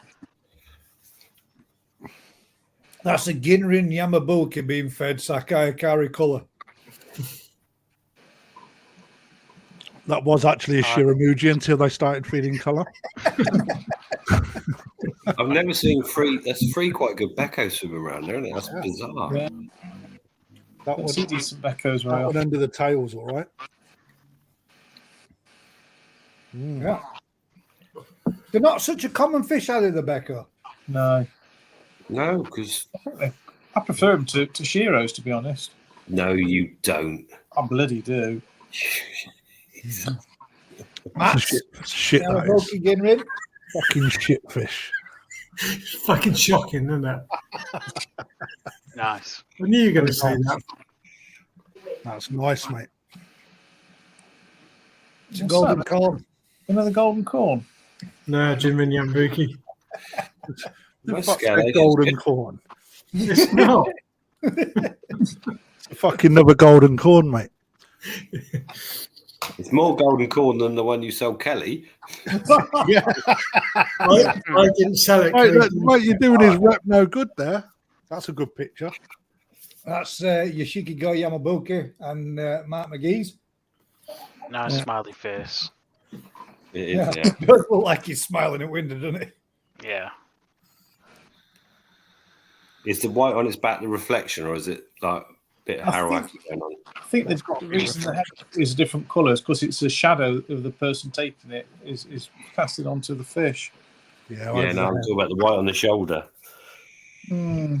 That's a Ginrin Yamabuki being fed Sakai Akari colour. That was actually a Shiramuji until they started feeding colour. I've never seen that's three quite good Beckos swim around there, isn't it? That's bizarre. Yeah. That I one, see decent Beckos very that one often. under the tail's all right. Yeah. They're not such a common fish, are they, the Becco? No, No, because I prefer them to Shiros, to be honest. no, you don't. I bloody do. Matt, Shit, that is. Yamabuki getting rid. Fucking shit fish. It's fucking shocking, isn't it? Nice. I knew you were going to say that. That's nice, mate. It's a golden corn. Another golden corn. No, Jim and Yambuki. The That's fuck's scary. a golden corn? It's not. It's a fucking another golden corn, mate. It's more golden corn than the one you sold Kelly. Yeah. I didn't sell it. Mate, Craig. mate, you're doing his rep no good there. That's a good picture. That's Yoshiki-go Yamabuki and Mark McGee's. Nice smiley face. It is, Yeah. yeah. It does look like he's smiling at window, doesn't it? Yeah. Is the white on its back the reflection, or is it like a bit of I Arawak think- going on? I think the reason they have is different colours because it's a shadow of the person taking it is casted onto the fish. Yeah, Yeah, no, I'm talking about the white on the shoulder. Hmm.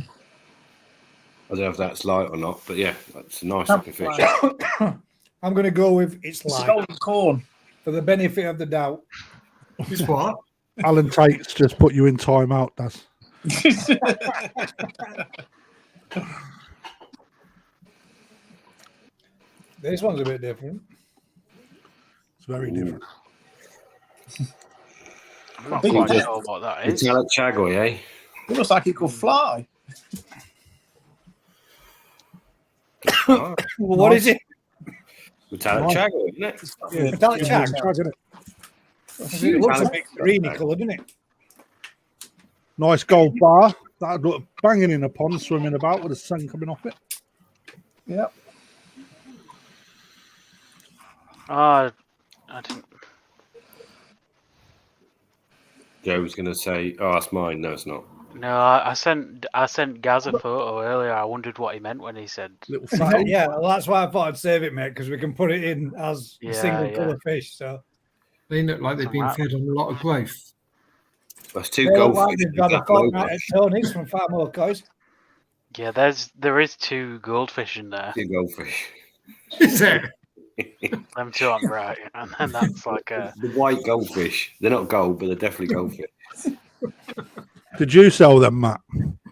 I don't know if that's light or not, but yeah, that's a nice looking fish. I'm going to go with it's It's a light golden corn. for the benefit of the doubt. It's what? Alan Tate's just put you in timeout, does. This one's a bit different. It's very different. I'm not think quite it- sure what that is. Metallic chagoy, eh? It looks like it could fly. Oh, Well, what is it? metallic Nice. chagoy, isn't it? Yeah. Metallic Yeah, shag. tag, innit? It looks a bit greeny colour, doesn't it? Nice gold bar. That'd look banging in a pond, swimming about with the sun coming off it. Yep. I didn't. Joe was going to say, "Oh, that's mine." No, it's not. No, I sent Gaz a photo earlier. I wondered what he meant when he said. Little fat. Yeah, well, that's why I thought I'd save it, mate, because we can put it in as a Yeah, single yeah. colour fish. So They look like they've been fed on a lot of growth. That's two they look like goldfish. they've got a fortnight at Tony's from Far More Coys. Yeah, there is 2 goldfish in there. Two goldfish. Is it? Them 2 aren't right, and then that's like a. The white goldfish. They're not gold, but they're definitely goldfish. Did you sell them, Matt?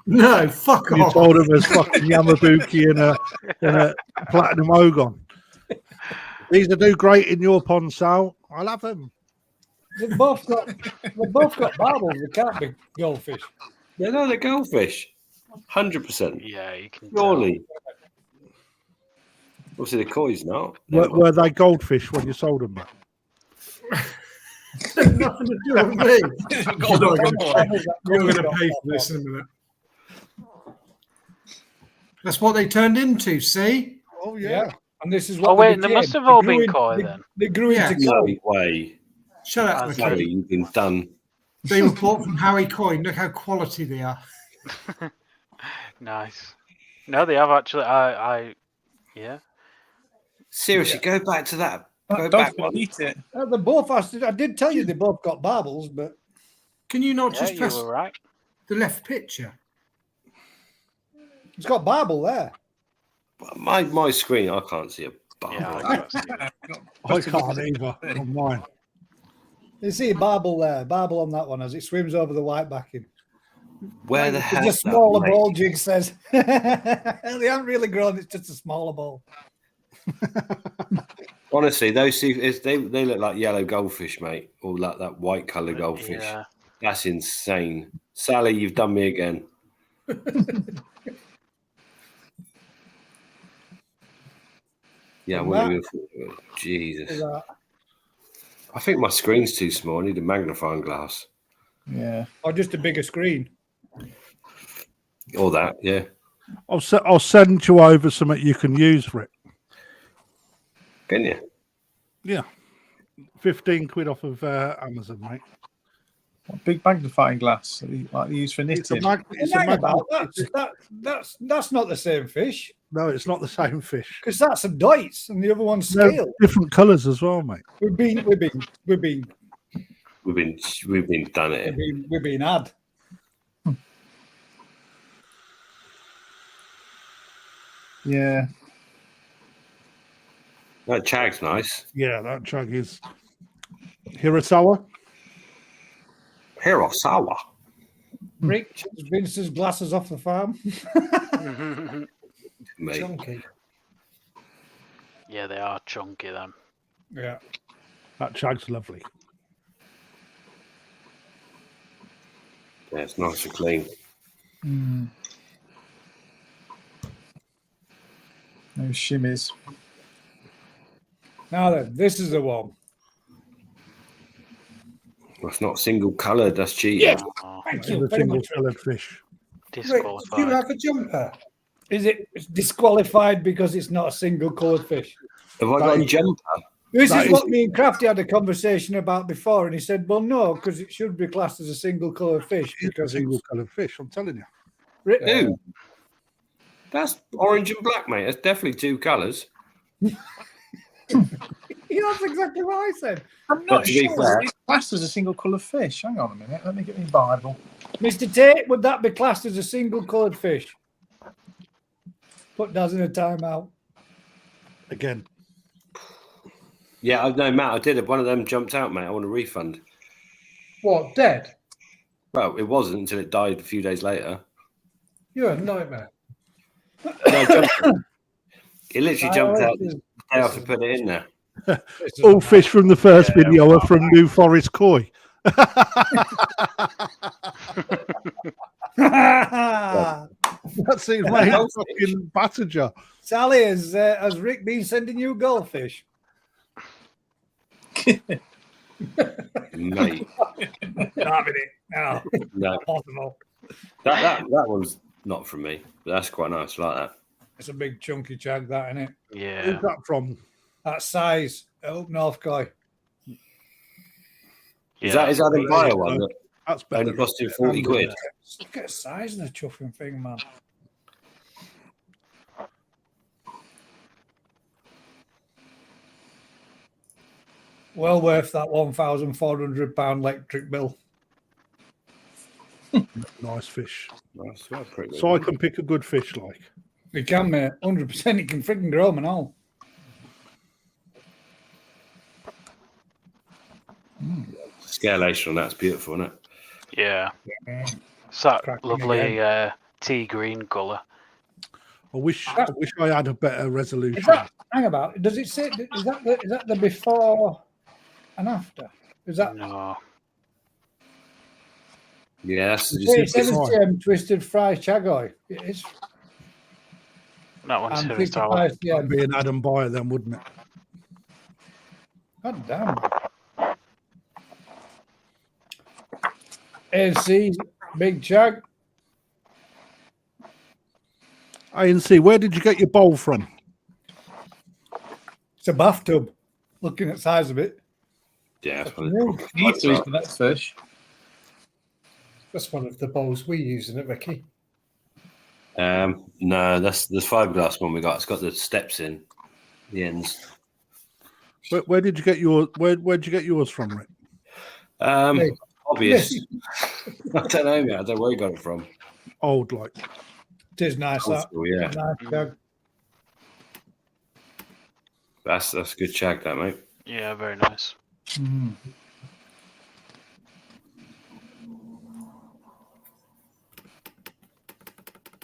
No, fuck You off. told them there's fucking Yamabuki and a platinum Ozone. These will do great in your pond, Sal. I'll have them. They've both got barbels. They can't be goldfish. Yeah, no, they're goldfish. 100%. Yeah, you can. Surely. Obviously, the koi's not. Were they goldfish when you sold them, Matt? Nothing to do with me. Golden You're corn. going to pay for this in a minute. That's what they turned into, see? Oh, Yeah. And this is what Oh they wait, they became. must have all grew been in- koi they- then. They grew Yeah. into No koi. way. Shut up, That's Harry, McKay. you've been done. They were bought from Harry Coyne. Look how quality they are. Nice. No, they have actually. Yeah. Seriously, go back to that. Go Don't back one. eat it. They both. I did tell you they both got barbels, but Can you not Yeah, just you press were right. the left picture? it's got barbel there. My screen, I can't see a bar. Yeah, I got it. I can't either on mine. You see a barbel there, barbel on that one as it swims over the white backing. Where the It's hell? a smaller ball, Jig says. They haven't really grown, it's just a smaller ball. Honestly, those two, they look like yellow goldfish, mate, or like that white colour goldfish. Yeah. That's insane. Sally, you've done me again. Yeah, what are you gonna- Jesus. I think my screen's too small. I need a magnifying glass. Yeah. Or just a bigger screen. Or that, yeah. I'll send you over something you can use for it. Can you? Yeah. 15 quid off of Amazon, mate. What big magnifying glass that they use for It's a knitting. That's not the same fish. No, it's not the same fish. Because that's a Deutz and the other one's They're scale. different colours as well, mate. We've been We've been done it. We've been had. Yeah. That chag's nice. Yeah, that chug is Hirasawa. Hirasawa. Rick chips Vince's glasses off the farm. Mate. Chunky. Yeah, they are chunky then. Yeah. That chug's lovely. Yeah, it's nice and clean. No shimmies. Now then, this is the one. That's not single coloured. That's cheating. Yes. Oh, Thank It's you a very single much. coloured fish. Rick, do you disqualified. have a jumper? Is it disqualified because it's not a single coloured fish? Have I got a jumper? This That is what me and Crafty had a conversation about before, and he said, "Well, no, because it should be classed as a single coloured fish It's a because single coloured fish, I'm telling you. Dude, that's orange and black, mate. That's definitely two colours. Yeah, that's exactly what I said. I'm But not to be sure fair- it's classed as a single colour fish. Hang on a minute. Let me get my Bible. Mr. Tate, would that be classed as a single coloured fish? Put Daz in a timeout. Again, Yeah, I know, Matt. I did it. One of them jumped out, mate. I want a refund. What, dead? Well, it wasn't until it died a few days later. You're a nightmare. No, it jumped- it literally jumped out the day after put it in there. all fish from the first video are from New Forest Koi. That's it, mate. Fucking Battager. Sally, has Rick been sending you goldfish? Mate. Not having it. No, No, not possible. that one's not from me, but that's quite nice. I like that. It's a big chunky chag, that, isn't it? Yeah. Who's that from? That size up North Koi. Is that the buyer one that That's better. only cost you 40 quid? Look at the size of the chuffing thing, man. Well worth that £1,400 electric bill. Nice fish. That's well, pretty good. So I can pick a good fish like. You can, mate. 100%. You can freaking grow them and all. Scalation on that's beautiful, isn't it? Yeah. It's that Cracking lovely tea green colour. I wish I had a better resolution. Is that, hang about. Does it say, is that the before and after? Is that No. Yeah, that's it says fine. it's twisted fry chagoy? It is. That one's And here. 55 That'd cm. be an Adam buyer then, wouldn't it? God damn. AC, big chug. ANC, where did you get your bowl from? It's a bathtub. Looking at the size of it. yeah. That's what Need to eat the next fish. That's one of the bowls we use, isn't it, Ricky? No, that's the fiberglass one we got. It's got the steps in the ends. Where did you get where'd you get yours from, Rick? Obvious. I don't know, mate. I don't know where you got it from. Old like. It is nice, Old that. school, yeah. Nice chug. That's a good shag, that, mate. Yeah, very nice.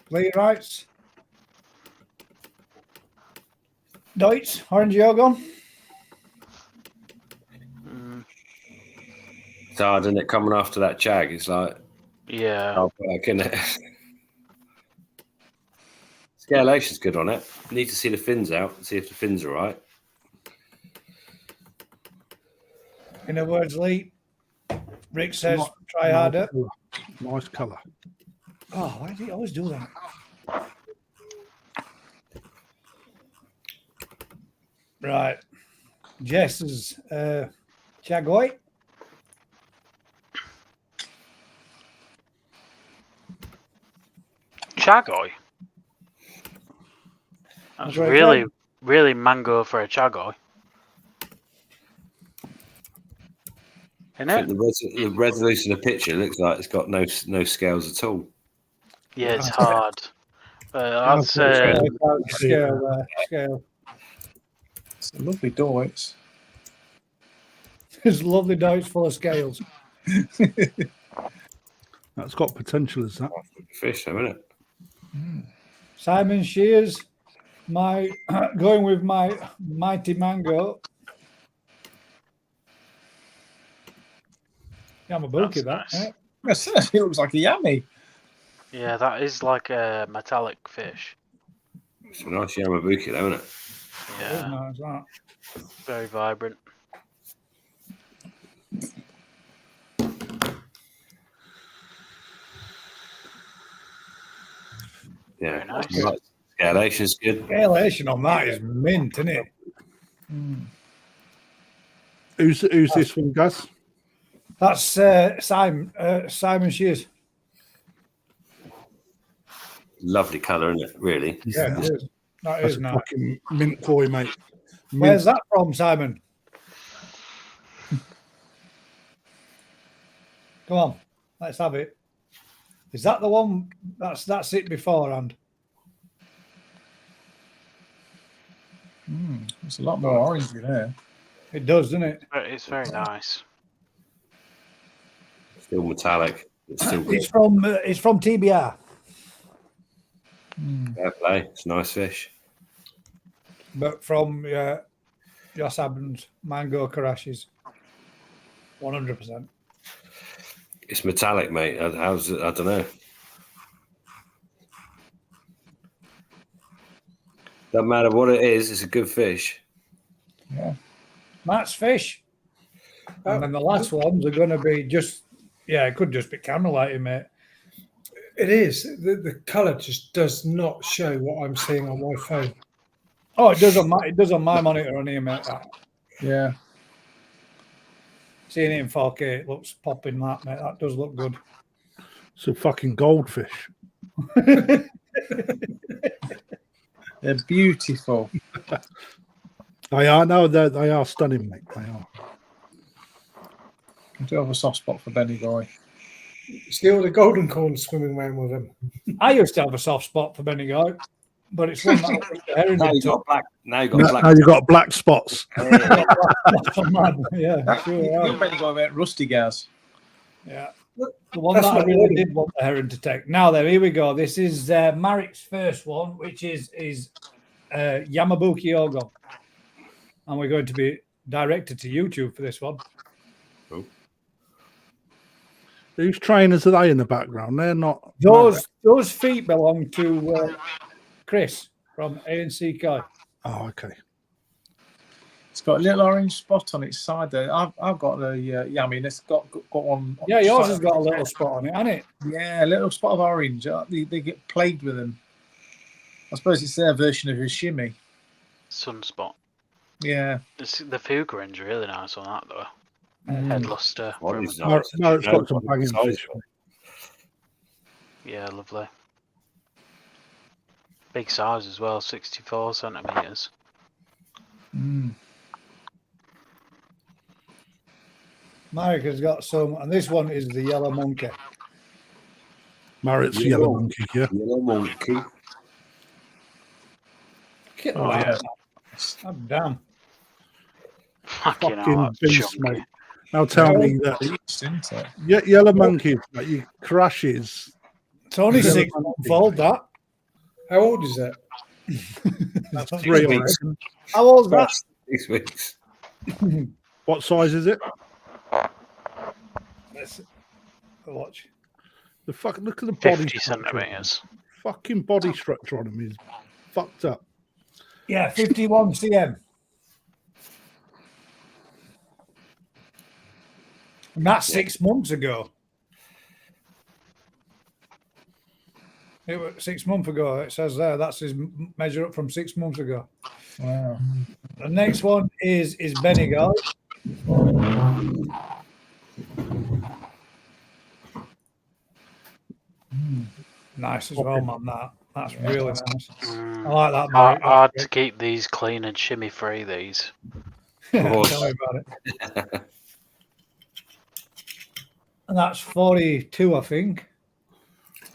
Play rights. Deutsch, orange yogurt. It's hard, isn't it? Coming after that jag, it's like, Yeah. oh, fuck, isn't it? Scalation's good on it. Need to see the fins out, see if the fins are right. In other words, Lee, Rick says, try harder. Nice colour. Oh, why does he always do that? Right. Jess's chagoy. Chagoy. That's right, really, John. really mango for a chagoy. Isn't I think it? the resolution of the picture looks like it's got no scales at all. Yeah, it's hard. Yeah, I'd say Scale. It's a lovely door. It's It's a lovely door. It's full of scales. that's got potential, is that? Fish, though, isn't it? Simon Shears, going with my mighty mango. Yamabuki, That's that. nice. Eh? it looks like a yummy. Yeah, that is like a metallic fish. It's a nice Yamabuki, though, isn't it? It is Yeah, nice, that. very vibrant. Yeah. nice. Right. Scalation's good. Scalation on that is mint, isn't it? Who's this one, Gus? That's Simon Shears. Lovely colour, isn't it? Really. Yeah, it is. That That's is a nice. fucking mint toy, mate. Where's that from, Simon? Come on, let's have it. Is that the one? That's it beforehand. There's a lot more orange in there. It does, doesn't it? It's very nice. Still metallic. It's still good. It's from TBR, Fair play. It's a nice fish. but from Yosab's Mango Karashis. 100%. It's metallic, mate. How's it? I don't know. Doesn't matter what it is. It's a good fish. Matt's fish. And then the last ones are going to be it could just be camera lighting, mate. It is. The colour just does not show what I'm seeing on my phone. Oh, it does on my monitor on here, mate. Yeah. Seeing it in 4K, it looks popping, that, mate. That does look good. It's a fucking goldfish. They're beautiful. They are. No, they are stunning, mate. They are. I do have a soft spot for Benny Boy. Still the golden corn swimming around with them. I used to have a soft spot for Bendigo, but it's one that I wish the herring Now did you got took. black. Now you got black. Now you've got black spots. Yeah, sure. You Benny Boy went rusty gas. Yeah. The one That's that I not really order. did want the herring to take. Now then, here we go. This is Marik's first one, which is Yamabuki Ogon. And we're going to be directed to YouTube for this one. Whose trainers are they in the background? They're not. Those feet belong to Chris from ANC Kai. Oh, okay. It's got a little orange spot on its side there. I've got a yummy, and it's got one. On Yeah, the yours side. has got a little spot on it, hasn't it? Yeah, a little spot of orange. They get plagued with them. I suppose it's their version of a shimmy. Sunspot. Yeah. The Fluke is really nice on that though. Mm. Head luster. What is No, no, it's got some banging Size. fish. Yeah, lovely. Big size as well, 64 centimeters. Marik has got some, and this one is the yellow monkey. Marritt's yellow monkey, yeah. Yellow monkey. Oh, yeah. Oh, damn. Fucking hell, Fucking that's beast, chunky. mate. Now tell me that Isn't it? yellow monkeys, mate, you crashes. It's only 6 months old, that. How old is that? That's 3 weeks. weeks. How old's that? 6 weeks. What size is it? Let's watch. Look at the body 50 structure. centimeters. Fucking body structure on him is fucked up. Yeah, 51 cm. And that's 6 months ago. It was 6 months ago. It says there. That's his measure up from 6 months ago. Wow. The next one is Bendigo. Nice as well, man. That's really nice. I like that. Mate. Hard to keep these clean and shimmy free. These. Tell me about it. And that's 42, I think.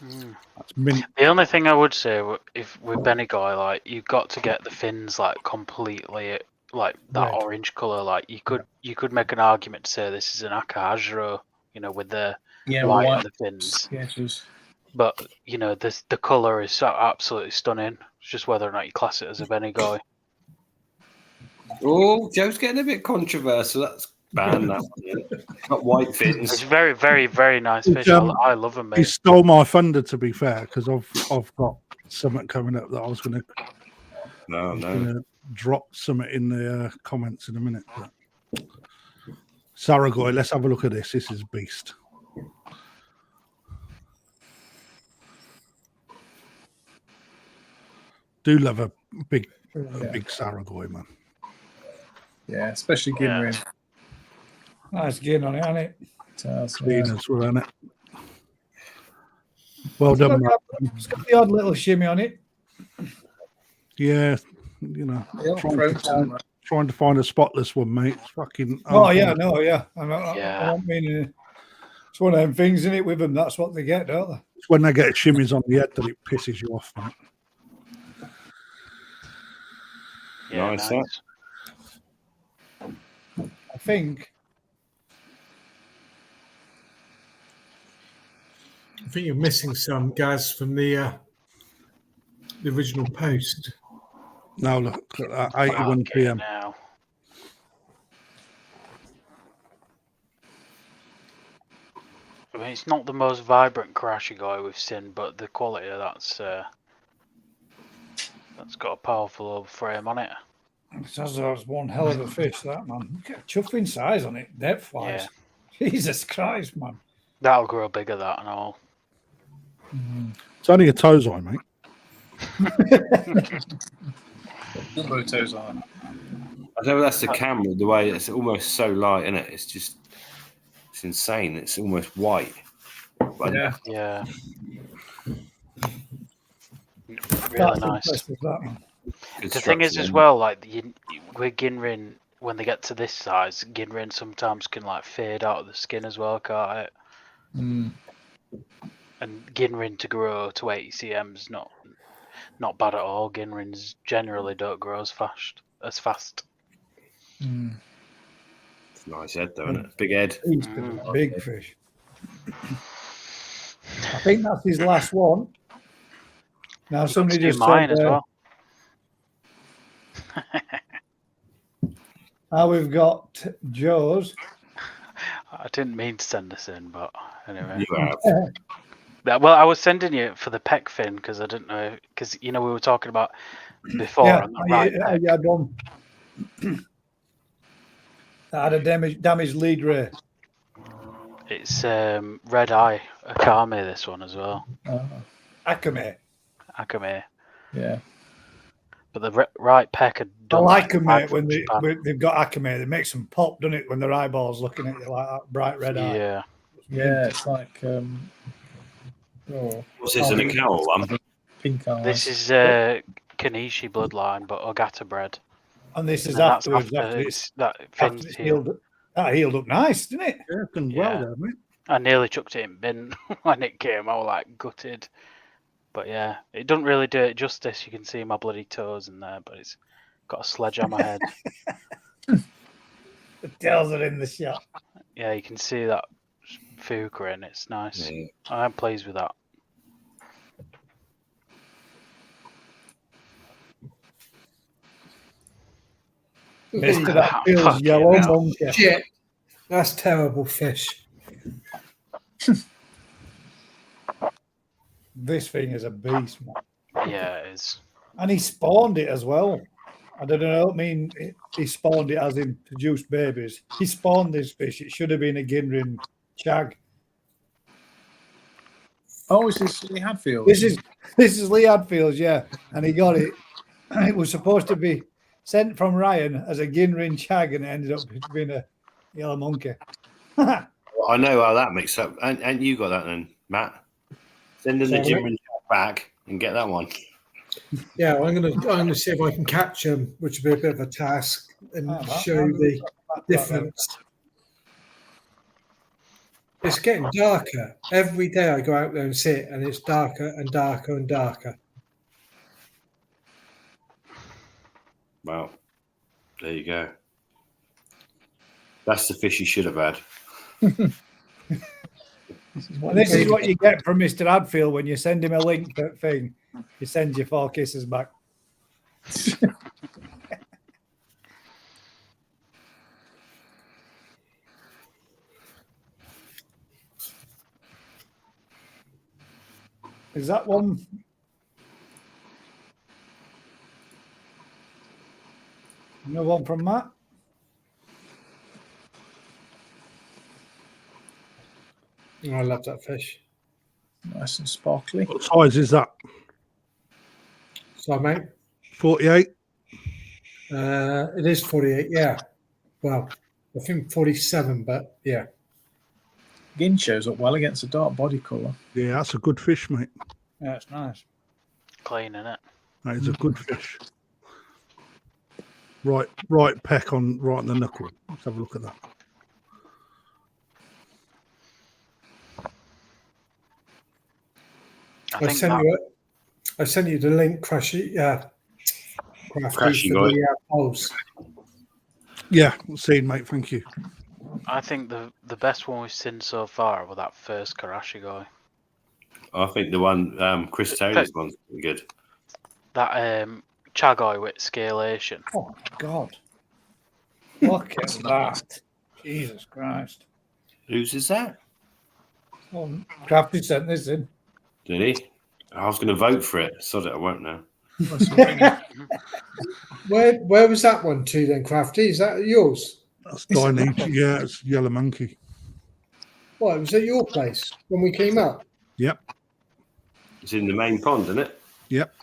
That's mint. The only thing I would say, if with Benigoi, like you've got to get the fins like completely like that Red. orange color. Like you could make an argument to say this is an Akahajiro, with the white and the fins. Yes. But the color is absolutely stunning. It's just whether or not you class it as a Benigoi. Oh, Joe's getting a bit controversial. That's banned. That one. Got white fins. It's very, very, very nice fish. I love them, He mate. stole my thunder, to be fair, because I've got something coming up that I was going to drop something in the comments in a minute. But Saragoi, let's have a look at this. This is a beast. Do love a big Saragoi, man. Yeah, especially Ginrin. Nice gin on it, hasn't it? Clean as well, isn't it? Well done, Matt. It's got the odd little shimmy on it. Yeah, trying to find a spotless one, mate. It's fucking. I don't mean it's one of them things, isn't it? With them, that's what they get, don't they? It's when they get shimmies on the head that it pisses you off, mate. Yeah, nice. I think you're missing some, Gaz, from the original post. Now look at 81 p.m. Now. I mean, it's not the most vibrant Karashigoi we've seen, but the quality of that's got a powerful old frame on it. That's one hell of a fish, that, man. Look at chuffing size on it, depth-wise. Yeah. Jesus Christ, man. That'll grow bigger, that and all. It's only a Ozone, mate. Number of Ozone. I know that's the camera, the way it's almost so light, isn't it? It's insane. It's almost white. Yeah. Really nice. The thing is, as well, like with Ginrin, when they get to this size, Ginrin sometimes can like fade out of the skin as well, can't it? And Ginrin to grow to 80 cm is not bad at all. Ginrins generally don't grow as fast. It's a nice head, though, isn't it? Big head. Big fish. I think that's his last one. Now somebody just mine said, as well. Now we've got Joe's. I didn't mean to send this in, but anyway. You have. Well, I was sending you for the peck fin because I didn't know, because we were talking about before on the right peck. Yeah, done. I had a damaged lead ray. It's Red Eye Akame, this one as well. Akame. Yeah. But the right peck are done. I like them, mate, when they've got Akame. They make them pop, doesn't it, when their eyeballs looking at you like that bright red eye. Yeah. Yeah, it's like... what's this, an Akao one? Pink eyes. This is Kanishi bloodline, but Ogata bred. And this is And afterwards. that fin's healed. That healed up nice, didn't it? Yeah, done well there, mate. I nearly chucked it in bin when it came. I was like gutted. But yeah, it doesn't really do it justice. You can see my bloody toes in there, but it's got a sledgehammer head. The tails are in the shot. Yeah, you can see that Fluke in. It's nice. Yeah. I'm pleased with that. Mister, that feels yellow monkey. Shit, that's terrible fish. This thing is a beast, man. Yeah, it is. And he spawned it as well. I don't know. I mean, he spawned it as in produced babies. He spawned this fish. It should have been a Ginrin shag. Oh, is this Lee Hadfield? This is Lee Hadfield's, yeah. And he got it. It was supposed to be sent from Ryan as a Ginrin shag, and it ended up being a yellow monkey. Well, I know how that mixed up. And you got that then, Matt? Send in the Ginrin back and get that one. Yeah, I'm gonna see if I can catch him, which will be a bit of a task, and show the difference. It's getting darker. Every day I go out there and sit, and it's darker and darker and darker. Wow. There you go. That's the fish you should have had. This is what you get from Mr. Hadfield when you send him a link thing. He sends you 4 kisses back. Is that one? No one from Matt? Oh, I love that fish. Nice and sparkly. What size is that? So, mate, 48? it is 48, yeah. Well, I think 47, but yeah. Gin shows up well against a dark body colour. Yeah, that's a good fish, mate. Yeah, it's nice. Clean, innit? That is a good fish. Right peck on right on the knuckle. Let's have a look at that. I sent you the link, Crashy. Yeah, Crashy for guy. the polls. Yeah, seen, mate. Thank you. I think the best one we've seen so far was that first Karashi guy. I think the one Chris Taylor's one's pretty good. That Chagoy with scalation. Oh, my God. Look at that. Jesus Christ. Whose is that? Oh, Crafty sent this in. Did he? I was going to vote for it. Sod it, I won't now. Where was that one to then, Crafty? Is that yours? That's Diney. Yeah, it's Yellow Monkey. What, was at your place when we came up? Yep. It's in the main pond, isn't it? Yep.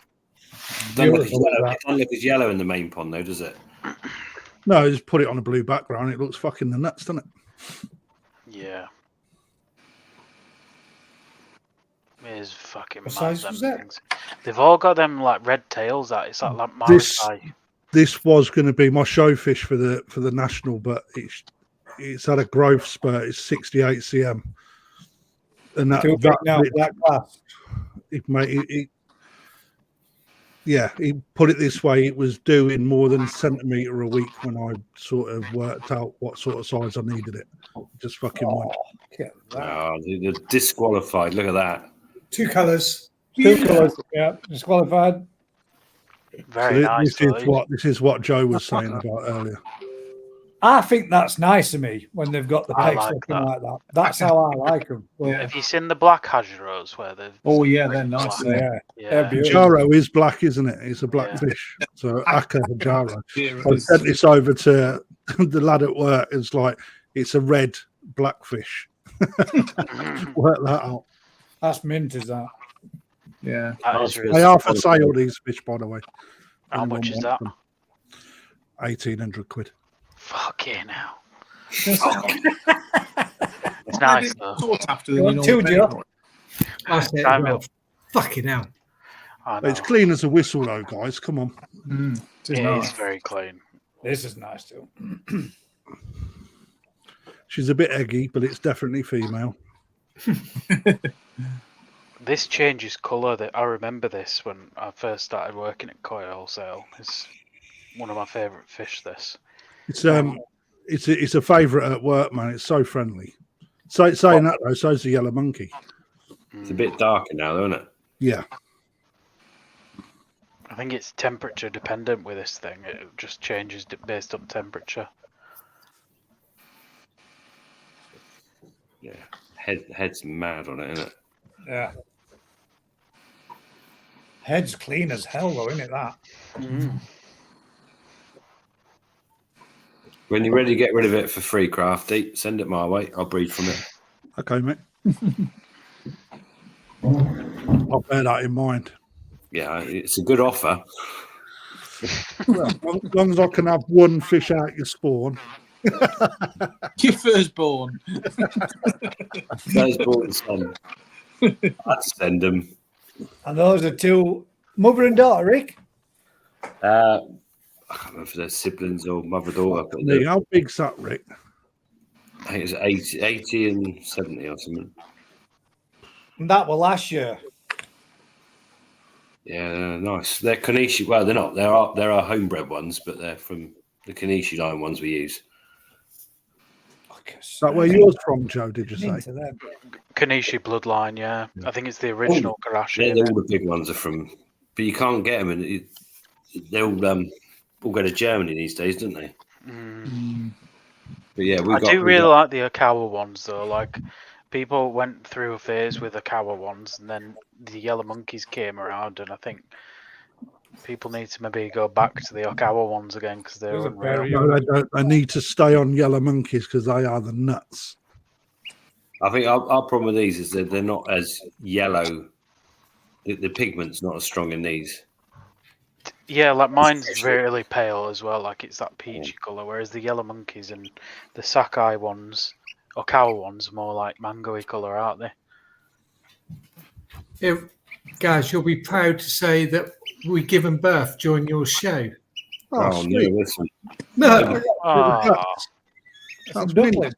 Don't look as yellow in the main pond, though, does it? No, just put it on a blue background. It looks fucking the nuts, doesn't it? Yeah. It is fucking What mad, size them was that? things. They've all got them like red tails. That it's like This- Marisai. This was going to be my show fish for the national, but it's had a growth spurt. It's 68 cm, and that Too big now, black glass. he put it this way: it was doing more than a centimetre a week when I sort of worked out what sort of size I needed it. Just fucking went. Look at that. Oh, they're disqualified. Look at that. 2 colours. 2 colours. Yeah, disqualified. Very nice. This is what Joe was saying about earlier. I think that's nice of me when they've got the I pecs like looking that. like that. That's how I like them. Well, Have you seen the black Hageros where they've? Oh, yeah, they're nice. Black? yeah, Yeah. they're beautiful. Jaro is black, isn't it? It's a black Yeah. fish. So Aka Jaro. Yeah, I sent this over to the lad at work. It's like it's a red blackfish. Work that out. That's mint, is that? yeah. That is really They are for sale, these fish, by the way. How Anyone much is wants that? them. 1,800 quid. Fucking hell. It's nice though. Sought after You than want you two, normally Joe? pay for it. That's it. Time Well, it. fucking hell. I know. It's clean as a whistle, though, guys. Come on. It is It nice. is very clean. This is nice too. She's a bit eggy, but it's definitely female. This changes colour. That I remember this when I first started working at Koi Wholesale. It's one of my favourite fish. This. It's a favourite at work, man. It's so friendly. So saying that though, so's the yellow monkey. It's a bit darker now, though, isn't it? Yeah. I think it's temperature dependent with this thing. It just changes based on temperature. Yeah. Head's mad on it, isn't it? Yeah. Head's clean as hell, though, isn't it? That. When you're ready to get rid of it for free, Crafty, send it my way. I'll breed from it. Okay, mate. I'll bear that in mind. Yeah, it's a good offer. Well, as long as I can have one fish out your spawn. Your firstborn. Firstborn son. I'd send them. And those are 2 mother and daughter, Rick. I can't remember if they're siblings or mother-daughter. But How big's that, Rick? I think it's 80 and 70 or something. And that was last year. Yeah, they're nice. They're Kanishi. Well, they're not. There are homebred ones, but they're from the Kanishi line ones we use. Is that where yours from, Joe? Did you say? Into them. Kanishi bloodline, yeah. I think it's the original Karashi. All the big ones are from, but you can't get them, and they all go to Germany these days, don't they? But yeah, I do really like the Okawa ones though. Like people went through a phase with Okawa ones, and then the yellow monkeys came around, and I think people need to maybe go back to the Okawa ones again because they're Those are unreal. very- No, they don't. They need to stay on yellow monkeys because they are the nuts. I think our problem with these is that they're not as yellow. The pigment's not as strong in these. Yeah, like mine's really pale as well. Like it's that peachy colour, whereas the yellow monkeys and the Sakai ones, Okawa ones, are more like mango-y colour, aren't they? Guys, you'll be proud to say that we given birth during your show. Oh, sweet. no, listen. No, Ah, That's Dublin.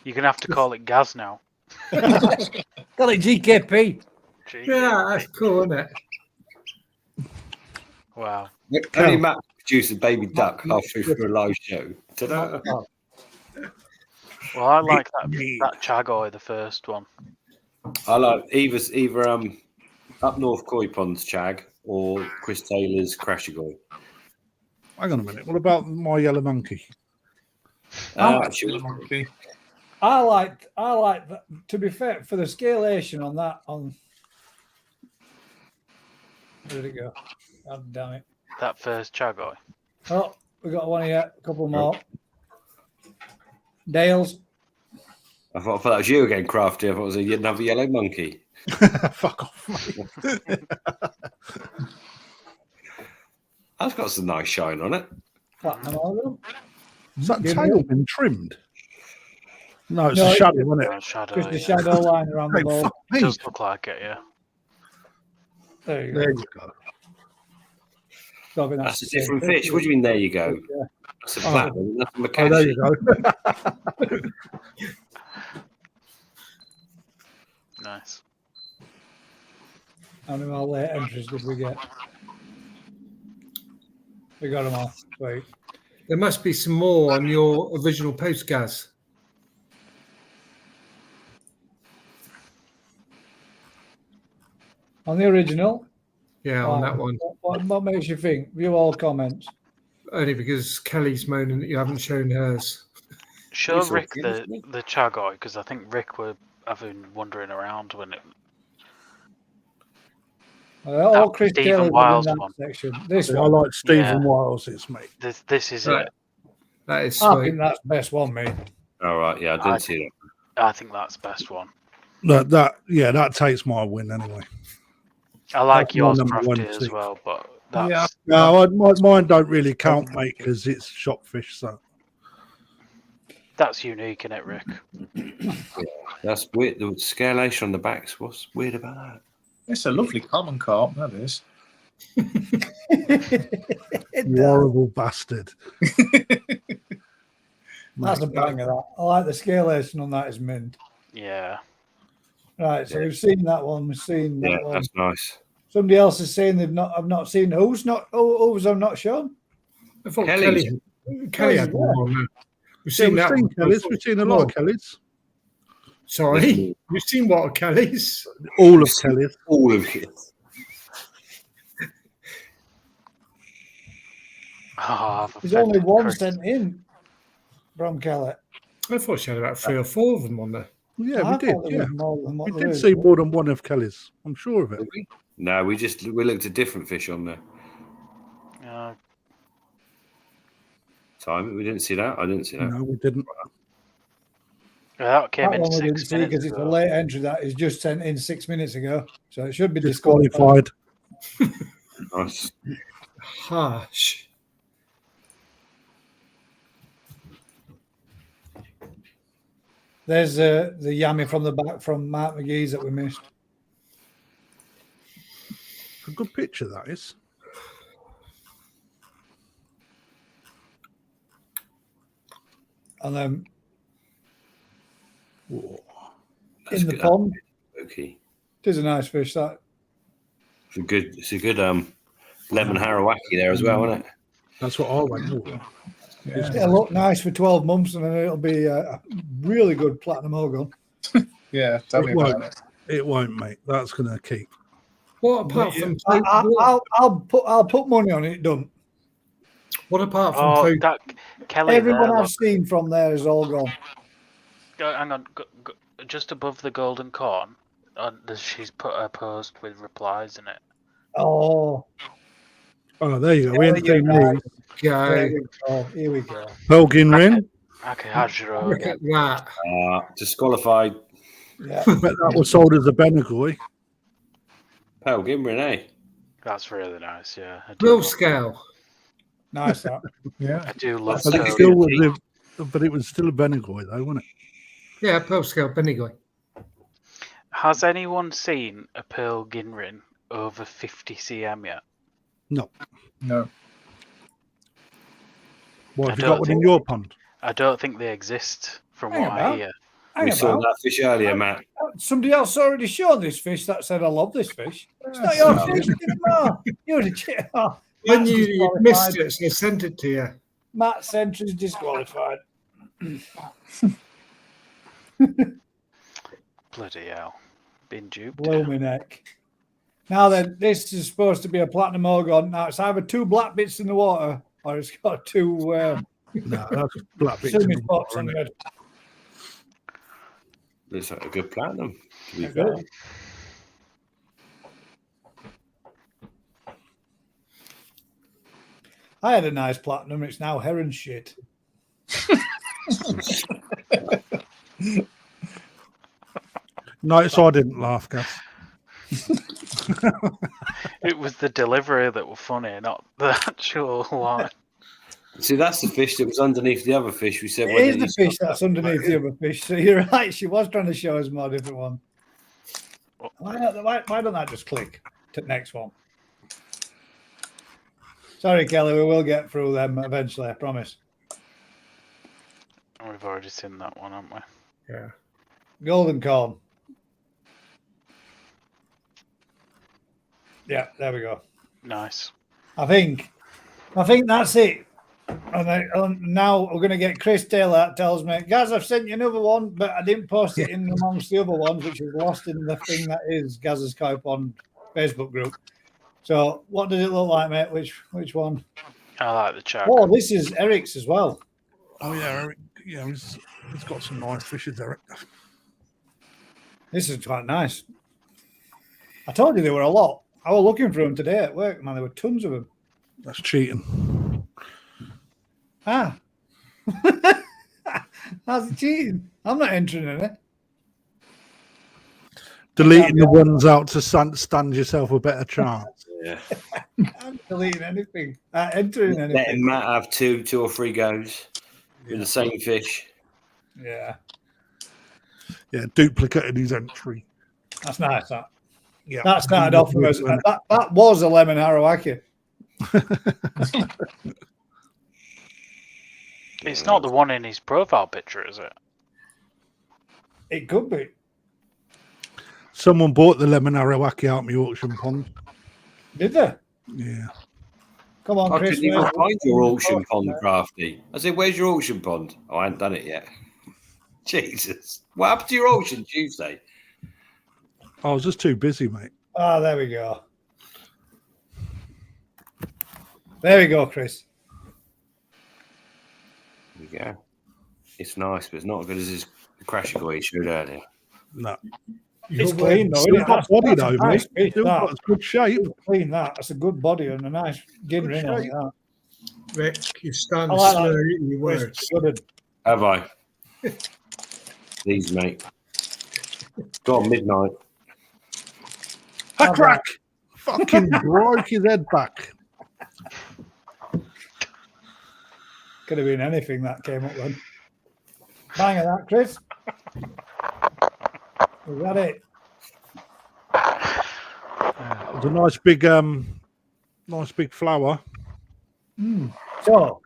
you're gonna have to call it Gaz now. Got it, GKP. Gee, yeah, that's cool, isn't it? wow. Only Matt produced a baby duck halfway through a live show. Ta-da. Well, I like that Chagoy, the first one. I like either Up North Koi Ponds Chag or Chris Taylor's Crashigoy. Hang on a minute. What about my yellow monkey? Monkey. I like that. To be fair, for the scalation on that, where did it go? God damn it. That first Chagoy. Oh, we got one here, a couple more. Dales. I thought that was you again, Crafty. I thought it was another yellow monkey. Fuck off, mate. That's got some nice shine on it. Platinum Amalgam. Is that Give tail it. been trimmed? No, it's No, a it's shadow, isn't it? Shadow, Just the yeah. shadow line around the Hey, ball. fuck me. Does look like it, yeah. There you go. There you go. Gotta be That's a nice. different fish. What do you mean, there you go? Yeah. That's a platinum. That's a Oh, there you Makashi. go. Nice. How many more late entries did we get? We got them all. Wait. There must be some more on your original post, Gaz. On the original. Yeah, on that one. What makes you think? View all comments. Only because Kelly's moaning that you haven't shown hers. Show You saw Rick it, the didn't you? Chagoy because I think Rick were having wandering around when it. All Chris Stephen Taylor's in Wiles that one. section. This I one. like Stephen Yeah. Wiles, it's mate. This is Right. it. That is I sweet. think that's the best one, mate. All right, yeah, I didn't see that. I think that's the best one. That takes my win anyway. I like That's my yours, number one Crafty, as too. well, but that's No, mine don't really count, mate, because it's shop fish. So that's unique, isn't it, Rick? That's weird. The scalation on the backs. What's weird about that? It's a lovely common carp, that is. you horrible bastard. That's a banger. That I like the scalation on that is mint. Yeah. Right, so we've seen that one. We've seen that Yeah, one. that's nice. Somebody else is saying I've not seen who's not shown. I thought Kelly's. Kelly had one on there. We've seen that one. Kellys. We've seen a lot of Kellys. Sorry, we've seen what of Kelly's? All of Kellys. All of it. There's only one sent in from Kelly. I thought she had about 3 or 4 of them on there. Yeah, I we did. thought there Yeah, was more than what we there did is. see more than one of Kellys. I'm sure of it. No, we looked at different fish on the time. We didn't see that. I didn't see that. No, we didn't. That came That in one we didn't 6 see minutes because it's a ago. late entry that is just sent in 6 minutes ago, so it should be disqualified. Disqualified. Nice. Harsh. There's the yammy from the back from Mark McGee's that we missed. A good picture, that is. And then That's in the good. pond, Okay. it is a nice fish. That It's a good lemon harawaki there as well, isn't it? That's what I went for. it'll look nice for 12 months, and then it'll be a really good platinum Ozone. Yeah, tell me It about won't. it. It won't, mate. That's going to keep. What apart from I'll put money on it. Done. what apart from Oh, Fluke? that Kelly Everyone there, I've look. seen from there is all gone. Hang on, just above the golden corn, she's put a post with replies in it. Oh, Oh, there you go. We ain't you're seen right. these. There Go. we go. Here we go. Belgian Rin. Okay, Hajro Look again. at that. Disqualified. Yeah. Bet that was sold as a Benegoy. Pale Gimrin, eh? That's really nice, yeah. Real scale. Nice that. Yeah. I do love But it That's still good. was but it was still a Benegoy though, wasn't it? Yeah, pearl scale Benegoy. Has anyone seen a pearl ginrin over 50 cm yet? No. No. Well, I have you don't got one in think- your pond? I don't think they exist from Hang what I about. hear. Hang We saw about. that fish earlier, Matt. Somebody else already showed this fish that said, I love this fish. It's not your fish anymore. You're the shit. Oh, I Matt's knew you disqualified. missed it, so I sent it to you. Matt Sentry's disqualified. Bloody hell. Been duped. Blow me neck. Now then, this is supposed to be a platinum Ozone. Now it's either two black bits in the water or it's got two No, that's black bits in sumi the spots water, on the innit? head. Looks like a good platinum, to be Yeah, fair. good. I had a nice platinum. It's now heron shit. Notice I didn't laugh, Gus. It was the delivery that were funny, not the actual line. See, that's the fish that was underneath the other fish. We said, It when is did the you fish stop that's that? underneath the other fish. So you're right. She was trying to show us more different one. Why don't I just click to the next one? Sorry, Kelly. We will get through them eventually. I promise. We've already seen that one, haven't we? Yeah. Golden corn. Yeah, there we go. Nice. I think that's it. And now we're going to get Chris Taylor that tells me, guys, I've sent you another one, but I didn't post it in amongst the other ones, which is lost in the thing that is Gaz's Cow Pond Facebook group. So what does it look like, mate? Which one? I like the chuck. Oh, this is Eric's as well. Oh yeah, Eric. Yeah, he's got some nice fishes, Eric. This is quite nice. I told you there were a lot. I was looking for them today at work, man. There were tons of them. That's cheating. Ah. How's it cheating? I'm not entering in it. Deleting the ones out to stand yourself a better chance. Yeah. I'm deleting anything. Entering anything. Letting Matt have two or three goes with the same fish. Yeah. Yeah, duplicating his entry. That's nice, that. Yeah, That started off as that was a lemon harawaki. It's not the one in his profile picture, is it? It could be. Someone bought the lemon harawaki out of my auction pond. Did they? Yeah. Come on, I Chris. couldn't even where's- find your auction pond, Crafty. I said, where's your auction pond? Oh, I hadn't done it yet. Jesus. What happened to your auction Tuesday? I was just too busy, mate. Ah, there we go. There we go, Chris. There we go. It's nice, but it's not as good as his crasher guy you showed earlier. No. It's clean, though, Still isn't it? got body That's though, a nice mate. fish, Still that. got good shape. It's clean, that. That's a good body and a nice gin ring on it, that. Rick, you're starting I to like that. slur your words. It's good. Have I? These, mate. Got midnight. A crack! Fucking broke his head back. Could have been anything that came up then. Bang at that, Chris. Was that it? It was a nice big flower. So,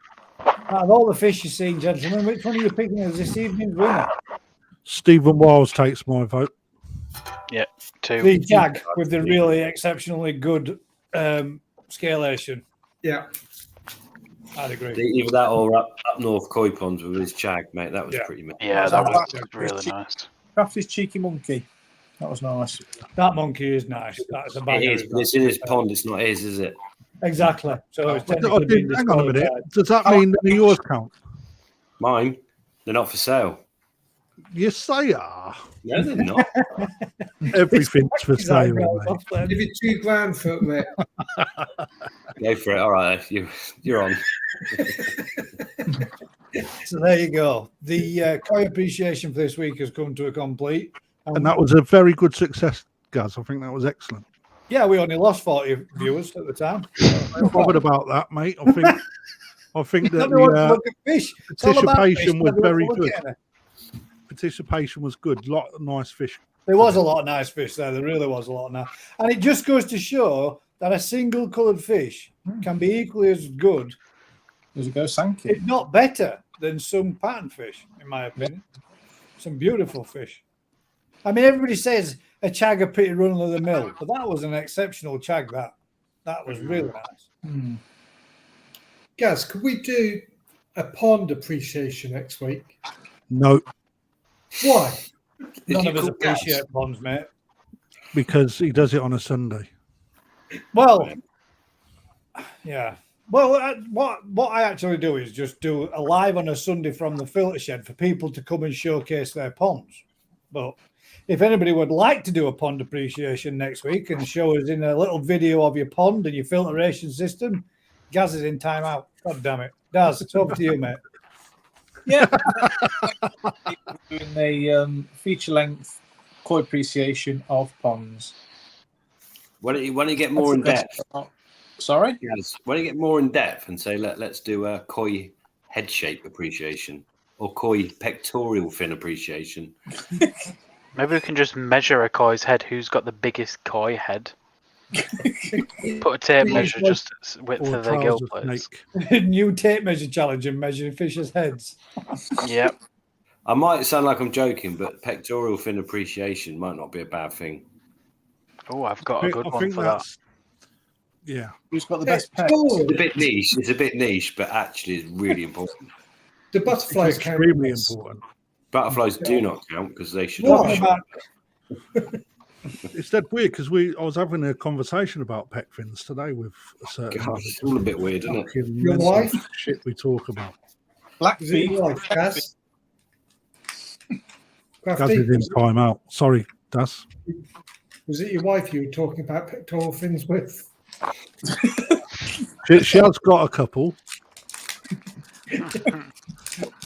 Out of all the fish you've seen, gentlemen, which one are you picking as this evening's winner? Stephen Wiles takes my vote. Yeah, 2. The jag with the really exceptionally good scalation. Yeah. I'd agree. Either that or up north koi ponds with his chag, mate. That was pretty much. Yeah, that was really nice. Crafty's cheeky monkey. That was nice. That monkey is nice. That's a bad. It is, but it's in his pond. It's not his, is it? Exactly. So it's Hang on a minute. disqualified. Does that mean none of yours count? Mine. They're not for sale. Yes, they are. No, they're not. Everything's for sale, mate. Give it $2,000 for it, mate. Go for it. All right, you're on. So there you go. The koi appreciation for this week has come to a complete. And that was a very good success, Gaz. I think that was excellent. Yeah, we only lost 40 viewers at the time. I'm bothered about that, mate. I think that Everyone the look at fish. It's all about participation fish. was Everyone very look good. at it. Participation was good. A lot of nice fish. There was a lot of nice fish there. There really was a lot of nice. And it just goes to show that a single coloured fish can be equally as good, Does it go Sankey? if not better, than some pattern fish, in my opinion. Some beautiful fish. I mean, everybody says a chag a pretty run of the mill, but that was an exceptional chag. That was really nice. Gaz, could we do a pond appreciation next week? No, Why? None of us appreciate ponds, mate. because he does it on a Sunday. Well, yeah. Well, what I actually do is just do a live on a Sunday from the filter shed for people to come and showcase their ponds. But if anybody would like to do a pond appreciation next week and show us in a little video of your pond and your filtration system, Gaz is in timeout. God damn it. Daz, it's over to you, mate. Yeah. Doing a feature-length koi appreciation of ponds. Why don't you get more in depth? Sorry? Yes. Why don't you get more in depth and say let's do a koi head shape appreciation or koi pectoral fin appreciation? Maybe we can just measure a koi's head. Who's got the biggest koi head? Put a tape measure just width Or of their gill trousers plates. snake. New tape measure challenge and measuring fish's heads. Yep. I might sound like I'm joking, but pectoral fin appreciation might not be a bad thing. Oh, I've got a good I one think for that. that's yeah. Who's got the best pet? Oh, It's a bit niche, but actually it's really important. the It's butterflies count. extremely important. Butterflies do not count because they should. Talking about It's that weird because I was having a conversation about pec fins today with a certain God, it's all a bit weird, isn't it? fucking Your mental wife? shit we talk about. Is it your wife, Gaz? Gaz Crafty, is in time out. Sorry, Das. was it your wife you were talking about pectoral fins with? She has got a couple.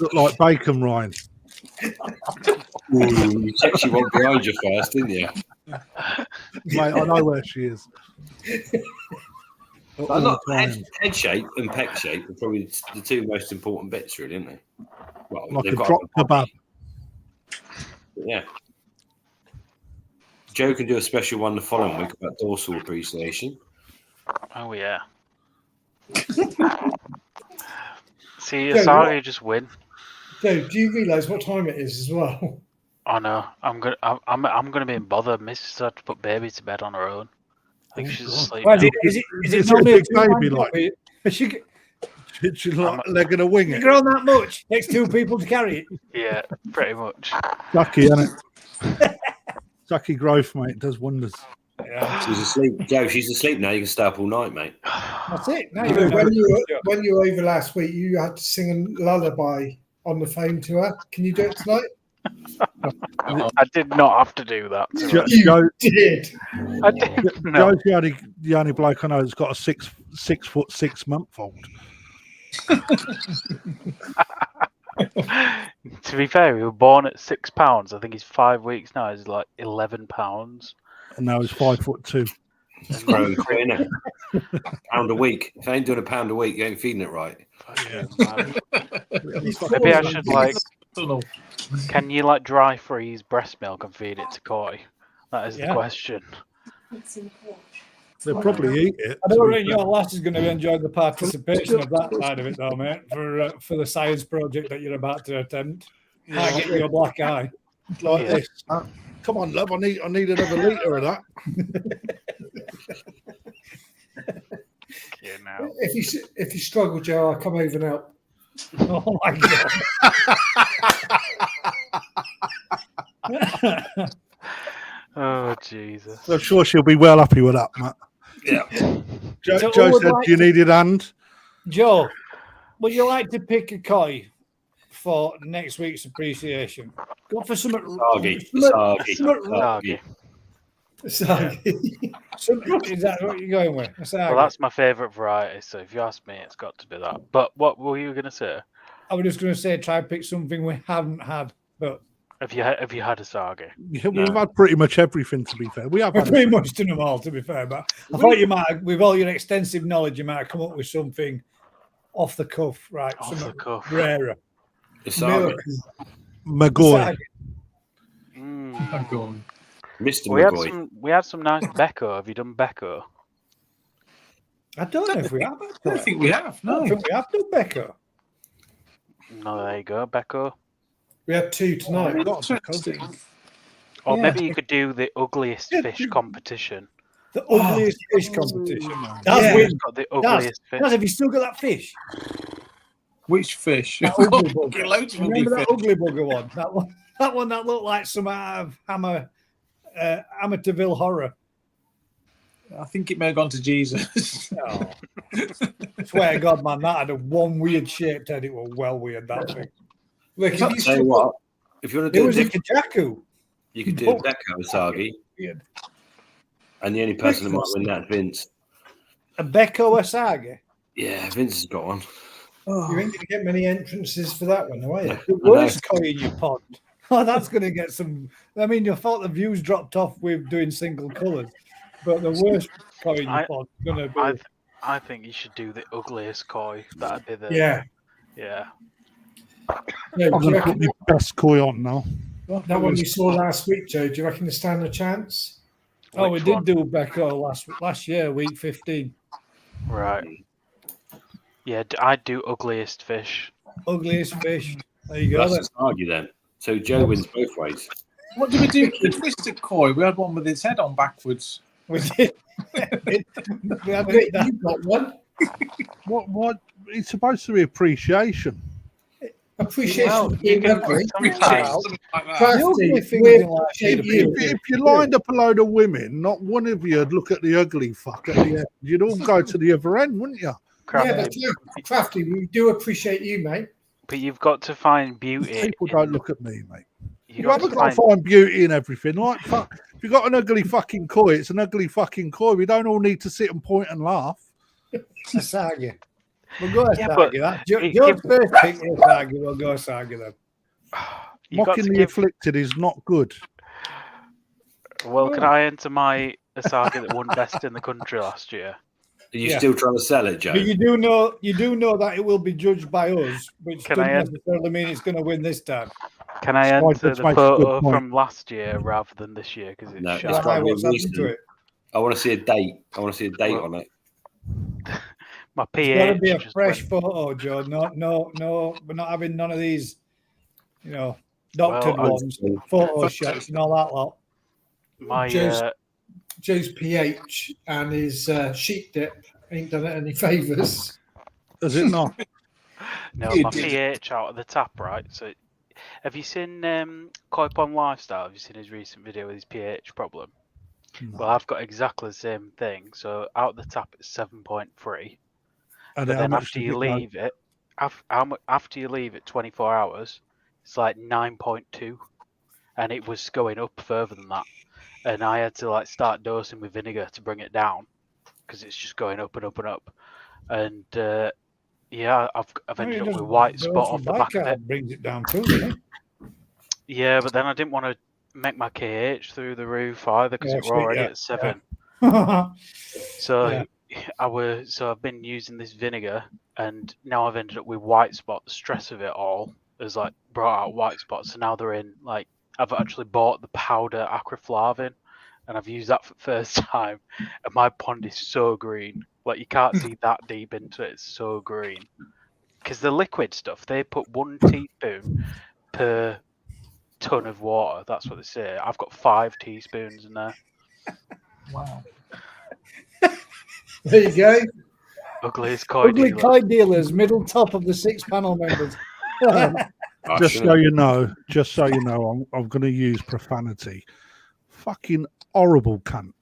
Look like bacon rind. Ooh, you checked she went behind you first, didn't you? Mate, I know where she is. But All look, the time. head shape and pec shape are probably the two most important bits, really, aren't they? Well, Like they've a got drop kebab. yeah. Joe can do a special one the following week about dorsal appreciation. Oh yeah. See, Joe, it's hard to just win. Joe, do you realise what time it is as well? Oh no, I'm gonna be in bother. Mrs. had to put baby to bed on her own. I think she's asleep. well, now. is it Is it normally a a big two-man baby, job? like? Is she She like a leg and a wing it. grown that much? Takes two people to carry it. Yeah, pretty much. Lucky, isn't it? Lucky growth, mate. Does wonders. Yeah, She's asleep. Joe, she's asleep now. You can stay up all night, mate. that's it. Now You you know, when you were over last week, you had to sing a lullaby on the phone to her. Can you do it tonight? I did not have to do that. Joe, Did. I did not. Joe's the only bloke I know that's got a 6 foot 6 month old. To be fair, he was born at £6. I think he's 5 weeks now. He's like £11. And now he's 5'2". It's growing quick, isn't it? Pound a week. If I ain't doing a pound a week, you ain't feeding it right. Maybe I should like. Can you like dry freeze breast milk and feed it to koi? That is the Yeah. question. They'll probably eat it. I to don't be think fair. your lass is going to enjoy the participation of that side of it, though, mate. For the science project that you're about to attempt, can't get your black eye. Like Yeah. this. Come on, love. I need another litre of that. Now. If you struggle, Joe, I'll come over and help. Oh my god! Oh Jesus! I'm sure she'll be well happy with that, Matt. Yeah. Joe, So Joe who would said, like "Do you to- need it hand?" Joe, would you like to pick a koi for next week's appreciation? Go for some. Sargi. Sargi. Is that what you're going with? Well, that's my favourite variety. So if you ask me, it's got to be that. But what were you going to say? I was just going to say, try and pick something we haven't had, but Have you had a Sargi? Yeah, we've had pretty much everything. To be fair, we have we've had pretty much done them all. To be fair, but I thought you might, with all your extensive knowledge, you might have come up with something off the cuff, right? Off Something the cuff. rarer. Sargi. McGoy. Mr. We had McGoy. we had some nice Becco. Have you done Becco? I don't know if we have. I don't think we have. I No. don't think we have done Becco. No, there you go, Becco. We had two tonight. Interesting. Or Yeah. maybe you could do the ugliest fish competition. The ugliest fish competition. Yeah. That's Who's got the ugliest fish? Daz, have you still got that fish? Which fish? That ugly bugger. Loads of ugly Remember that fish. ugly bugger one? That one that looked like some out of Amityville horror. I think it may have gone to Jesus. Oh. Swear to God, man, that had a one weird shaped head. It was well weird, that thing. Look, if I'll you tell you what, if you want to It do a was a different, kajaku. you could do a Becco Sargi, Weird. and the only person that might win that is Vince. A Becco Asagi. Yeah, Vince has got one. you ain't going to get many entrances for that one, are you? The worst koi in your pond. Oh, that's going to get some. I mean, you thought the views dropped off with doing single colours, but the worst koi in your pond is going to be. I think you should do the ugliest koi. That'd be the Yeah. yeah. No, I'm do you going to put reckon my best koi on now. that one you saw last week, Joe? Do you reckon they stand a chance? Oh, we Which did one? do Becco last year, week 15. Right. Yeah, I'd do ugliest fish. Ugliest fish. There you go. That's Then. a Sargi then. So Joe wins both ways. What did we do with the twisted koi? We had one with its head on backwards. We did. We had Wait, that. you've got one. What? It's supposed to be appreciation. Appreciation. Well, of you being can ugly. sometimes. Something like that. Crafty, The ugly thing we is in life appreciate should you. If you lined up a load of women, not one of you'd look at the ugly fuck at the end. You'd all go to the other end, wouldn't you? Yeah, but Crafty, we do appreciate you, mate. But you've got to find beauty. People don't look at me, mate. You You haven't got to find beauty in everything. Like, fuck, if you've got an ugly fucking koi, it's an ugly fucking koi. We don't all need to sit and point and laugh. Asagi. We'll go Yeah, but Asagi. That. it- Your it- first pick is Asagi. We'll go Asagi then. you got Mocking to the give. afflicted is not good. Well, can I enter my Asagi that won best in the country last year? Are you Yeah. still trying to sell it, Joe? But you do know that it will be judged by us, which Can doesn't I add- necessarily mean it's going to win this time. Can I Slide enter which the makes a good photo point. from last year rather than this year? Because it's No, it's shite. got to be What's happened to recent. it? I want to see a date. I want to see a date on it. My It's got to pH be a just fresh went- photo, Joe. No. We're not having none of these, doctored Well, ones, photoshops and all that lot. My Joe's pH and his sheep dip ain't done it any favours. Does it not? no, You my did. pH out of the tap, right? So, have you seen Koi Pond Lifestyle? Have you seen his recent video with his pH problem? No. Well, I've got exactly the same thing. So out the tap it's 7.3, And but how then much after does you it go? leave it, after you leave it 24 hours, it's like 9.2, and it was going up further than that. And I had to start dosing with vinegar to bring it down because it's just going up and up and up. And yeah, I've ended up with white spot off the back of it. Brings it down too, doesn't it? Yeah, but then I didn't want to make my KH through the roof either because Yeah, it were already yeah, at 7. Yeah. So I've been using this vinegar, and now I've ended up with white spot. The stress of it all has brought out white spots. So now they're in I've actually bought the powder acroflavin, and I've used that for the first time, and my pond is so green. Like, you can't see that deep into it. It's so green. Because the liquid stuff, they put 1 teaspoon per ton of water. That's what they say. I've got 5 teaspoons in there. Wow. There you go. Ugliest koi Ugly dealer. kite dealers, middle top of the 6 panel members. Just so you know, I'm going to use profanity. Fucking horrible cunt.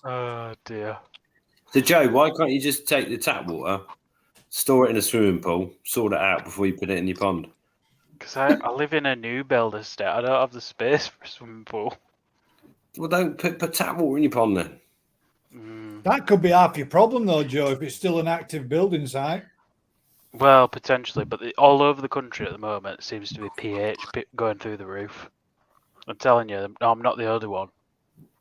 Oh dear. So Joe, why can't you just take the tap water, store it in a swimming pool, sort it out before you put it in your pond? Because I live in a new build estate. I don't have the space for a swimming pool. Well, don't put tap water in your pond then. That could be half your problem, though, Joe, if it's still an active building site. Well, potentially, but all over the country at the moment it seems to be pH going through the roof. I'm telling you, I'm not the only one.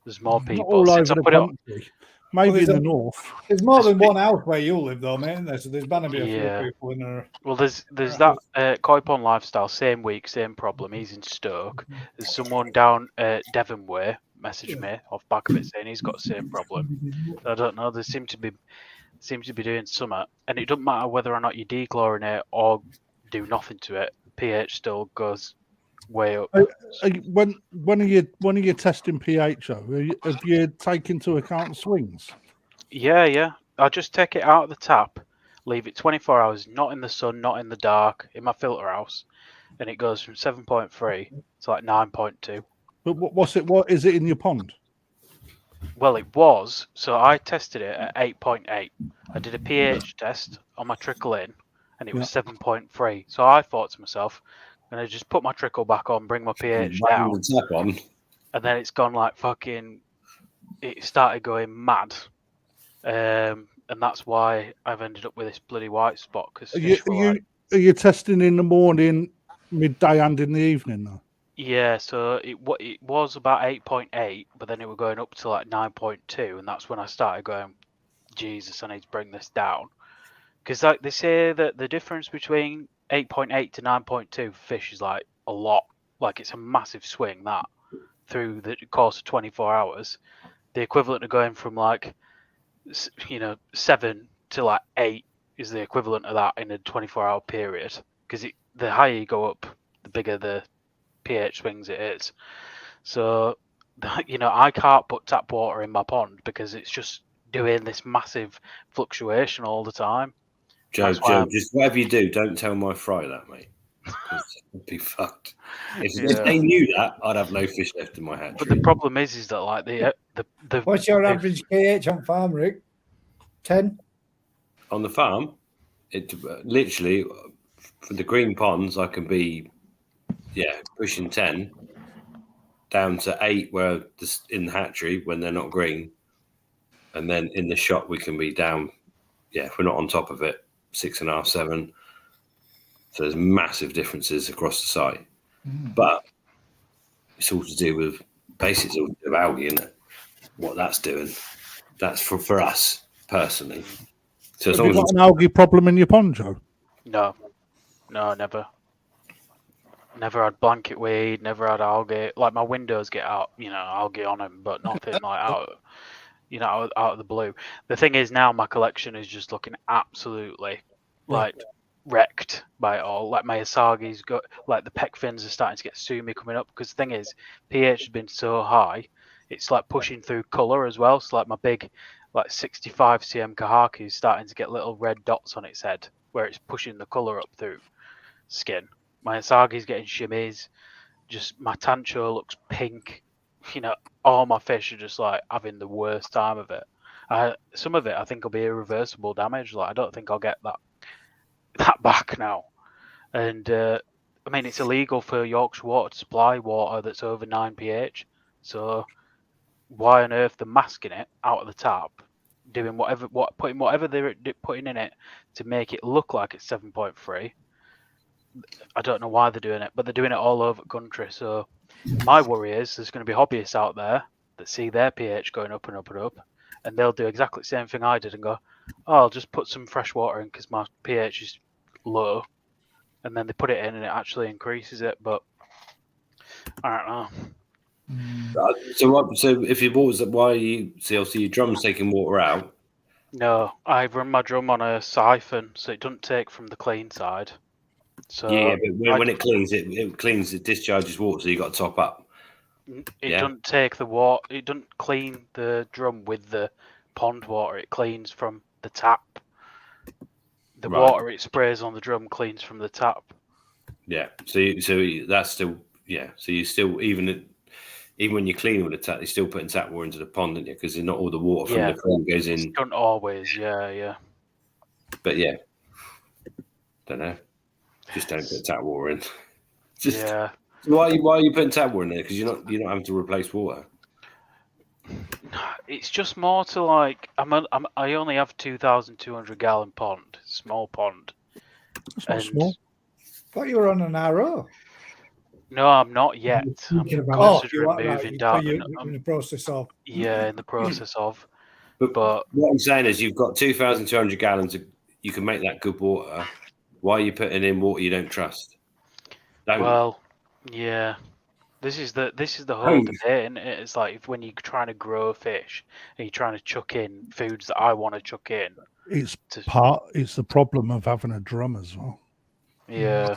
There's more people. Not all Since over I the put it on, country. Maybe Well, in the north. There's more than one house where you live, though, mate, isn't there? So there's bound to be a Yeah. few people in there. well, there's that Koi Pond Lifestyle, same week, same problem. He's in Stoke. There's someone down Devon way messaged me off back of it saying he's got the same problem. I don't know. They seem to be doing something, and it doesn't matter whether or not you dechlorinate or do nothing to it. pH still goes way up. When are you testing pH? Though? Have you taken into account swings? Yeah. I just take it out of the tap, leave it 24 hours, not in the sun, not in the dark, in my filter house, and it goes from 7.3 to like 9.2. But what is it in your pond? Well, it was. So I tested it at 8.8. I did a pH test on my trickle in, and it was 7.3. So I thought to myself, I'm going to just put my trickle back on, bring my pH down. The tap on. And then it's gone like fucking... It started going mad. And that's why I've ended up with this bloody white spot. Cause Are you testing in the morning, midday, and in the evening, though? Yeah, so it was about 8.8, but then it was going up to like 9.2, and that's when I started going, Jesus, I need to bring this down. Because like they say that the difference between 8.8 to 9.2 fish is like a lot. Like it's a massive swing that through the course of 24 hours. The equivalent of going from like, 7 to like 8 is the equivalent of that in a 24-hour period. Because the higher you go up, the bigger the pH swings it is. So, I can't put tap water in my pond because it's just doing this massive fluctuation all the time. Joe, just whatever you do, don't tell my fry that, mate. It'd be fucked. If they knew that, I'd have no fish left in my hatchery. But the problem is that like the What's your average pH on farm, Rick? 10? On the farm, it literally for the green ponds, I can be pushing 10 down to 8 where in the hatchery when they're not green, and then in the shop we can be down if we're not on top of it 6.5, 7. So there's massive differences across the site, but it's all to do with basically all to do with algae, isn't it? What that's doing, that's for us personally. So as Have long you as got an algae problem in your pond, Joe? No, never. Never had blanket weed, never had algae. Like my windows get out, algae on them, but nothing like out of the blue. The thing is now my collection is just looking absolutely like wrecked by it all. Like my Asagi's got, like the peck fins are starting to get sumi coming up because the thing is pH has been so high, it's like pushing through colour as well. So like my big, like 65 cm kahaki is starting to get little red dots on its head where it's pushing the colour up through skin. My Asagi's getting shimmies. Just my tancho looks pink. All my fish are just like having the worst time of it. Some of it I think will be irreversible damage. Like I don't think I'll get that back now. And it's illegal for Yorkshire Water to supply water that's over 9 pH. So why on earth they're masking it out of the tap, doing putting whatever they're putting in it to make it look like it's 7.3. I don't know why they're doing it, but they're doing it all over the country. So my worry is there's going to be hobbyists out there that see their pH going up and up and up, and they'll do exactly the same thing I did and go, oh, I'll just put some fresh water in because my pH is low, and then they put it in and it actually increases it. But I don't know. So if your water's why are you see obviously your drum's taking water out? No, I run my drum on a siphon, so it doesn't take from the clean side. So Yeah, but when it cleans, it discharges water, so you got to top up. it doesn't take the water. It doesn't clean the drum with the pond water. It cleans from the tap. The water it sprays on the drum cleans from the tap. Yeah. So that's still So you still even when you're cleaning with the tap, you're still putting tap water into the pond, aren't you? Because not all the water from the pond goes in. It don't always. Yeah. But don't know. Just don't put tap water in. Yeah. Why are you putting tap water in there? Because you're not having to replace water. It's just more to like I only have 2,200 gallon pond, small pond. That's not small. Thought you were on an RO. No, I'm not yet. I'm you considering are moving right. down. You're in the process of. Yeah, in the process of. But But what I'm saying is, you've got 2,200 gallons. You can make that good water. Why are you putting in water you don't trust? well, yeah. This is the whole debate, isn't it? It's like when you're trying to grow fish and you're trying to chuck in foods that I want to chuck in. It's the problem of having a drum as well. Yeah.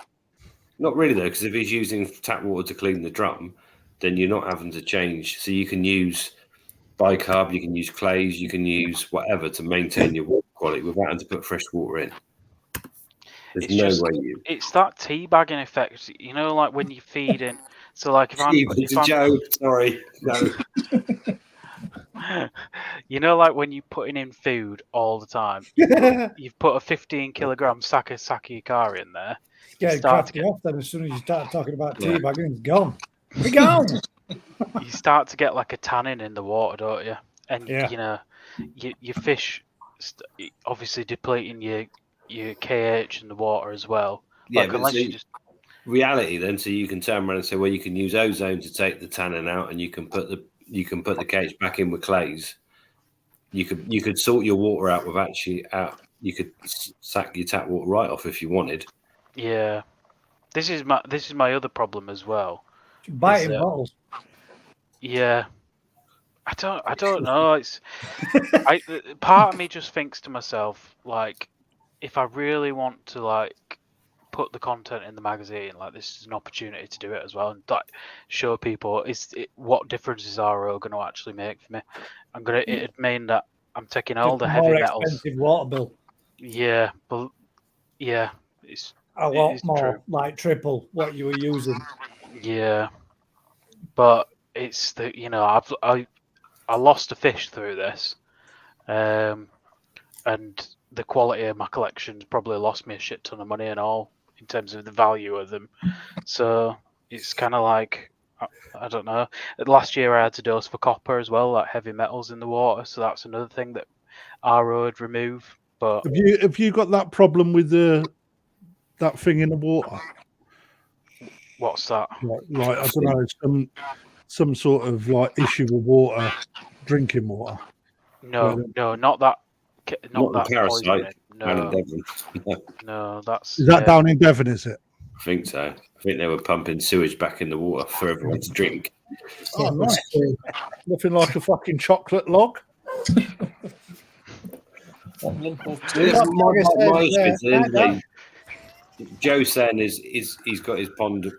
Not really though, because if he's using tap water to clean the drum, then you're not having to change. So you can use bicarb, you can use clays, you can use whatever to maintain your water quality without having to put fresh water in. There's no way you. It's that teabagging effect, you know, like when you're feeding. So, like if I'm Joe, sorry, no. You know, like when you're putting in food all the time, you've put a 15 kilogram sack of sakikari in there. Yeah, crap you off then as soon as you start talking about teabagging, it's gone. It's gone. You start to get like a tannin in the water, don't you? And you know, your fish obviously depleting your KH in the water as well. Yeah, like, but unless you just reality then, so you can turn around and say, well, you can use ozone to take the tannin out, and you can put the KH back in with clays. You could sort your water out with you could sack your tap water right off if you wanted. Yeah, this is my other problem as well. Biting bottles. Yeah, I don't know. It's part of me just thinks to myself, like, if I really want to like put the content in the magazine, like this is an opportunity to do it as well, and like show people what difference is RO going to actually make for me. It'd mean that I'm taking all the heavy metals. Expensive water bill. Yeah, but it's a lot more, like triple what you were using. Yeah, but it's I lost a fish through this, and the quality of my collections probably lost me a shit ton of money and all in terms of the value of them. So it's kind of like I don't know. Last year I had to dose for copper as well, like heavy metals in the water. So that's another thing that RO would remove. But have you got that problem with that thing in the water? What's that? Like I don't know, some sort of like issue with water, drinking water. No, not that. Not that parasite. No, that's. Is that down in Devon? Is it? I think so. I think they were pumping sewage back in the water for everyone to drink. Oh, nice. Nothing like a fucking chocolate log. Joe's saying he's got his pond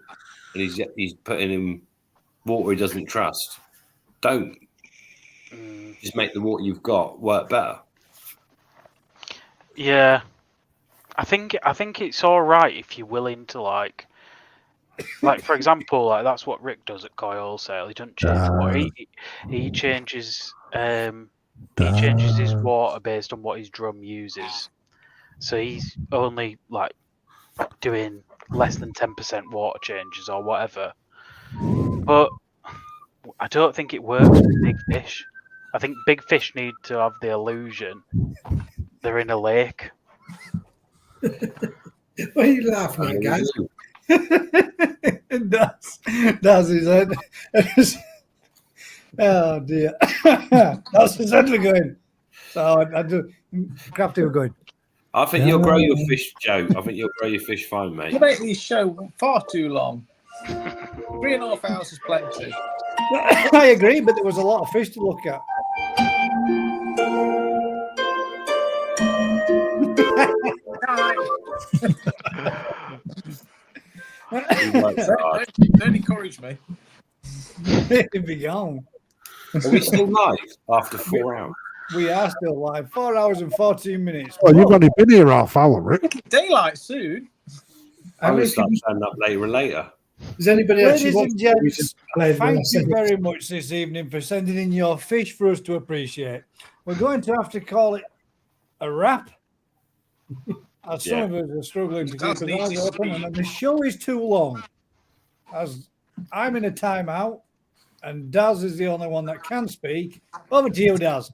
and he's putting in water he doesn't trust. Don't just make the water you've got work better. Yeah, I think it's all right if you're willing to like for example, like that's what Rick does at Koi Wholesale. He doesn't change water. He changes his water based on what his drum uses. So he's only like doing less than 10% water changes or whatever. But I don't think it works with big fish. I think big fish need to have the illusion they're in a lake. What are you laughing at, guys? That's his head. Oh dear. That's his head we're going. So I do. Crafty we're going. I think you'll grow your fish, Joe. I think you'll grow your fish fine, mate. You make these show far too long. 3.5 hours is plenty. I agree, but there was a lot of fish to look at. Don't encourage me. It'd be gone. Are we still live after 4 hours? We are still live. 4 hours and 14 minutes. Well, you've only been here half hour, Rick. Daylight soon. I'm going to start standing up later and later. Does anybody actually Ladies want and to gents, play the thank last you second? very much this evening for sending in your fish for us to appreciate. We're going to have to call it a wrap, as some of us are struggling to keep That's our an eyes easy open, speed. and the show is too long. As I'm in a timeout, and Daz is the only one that can speak. Over to you, Daz.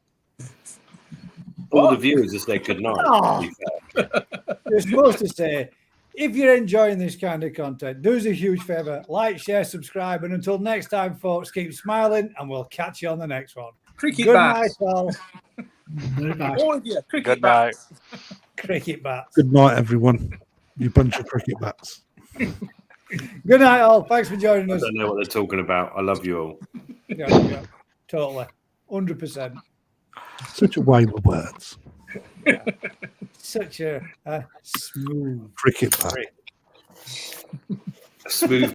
All the viewers have said good night. Oh. To be fair. You're supposed to say, if you're enjoying this kind of content, do us a huge favor, like, share, subscribe, and until next time, folks, keep smiling, and we'll catch you on the next one. Cricket Good night, bats. all. All of you. Cricket Good night. bats. Cricket bats. Good night, everyone. You bunch of cricket bats. Good night, all. Thanks for joining I us. don't know what they're talking about. I love you all. Yeah, totally. 100%. Such a wave of words. Such a smooth Cricket bat. Smooth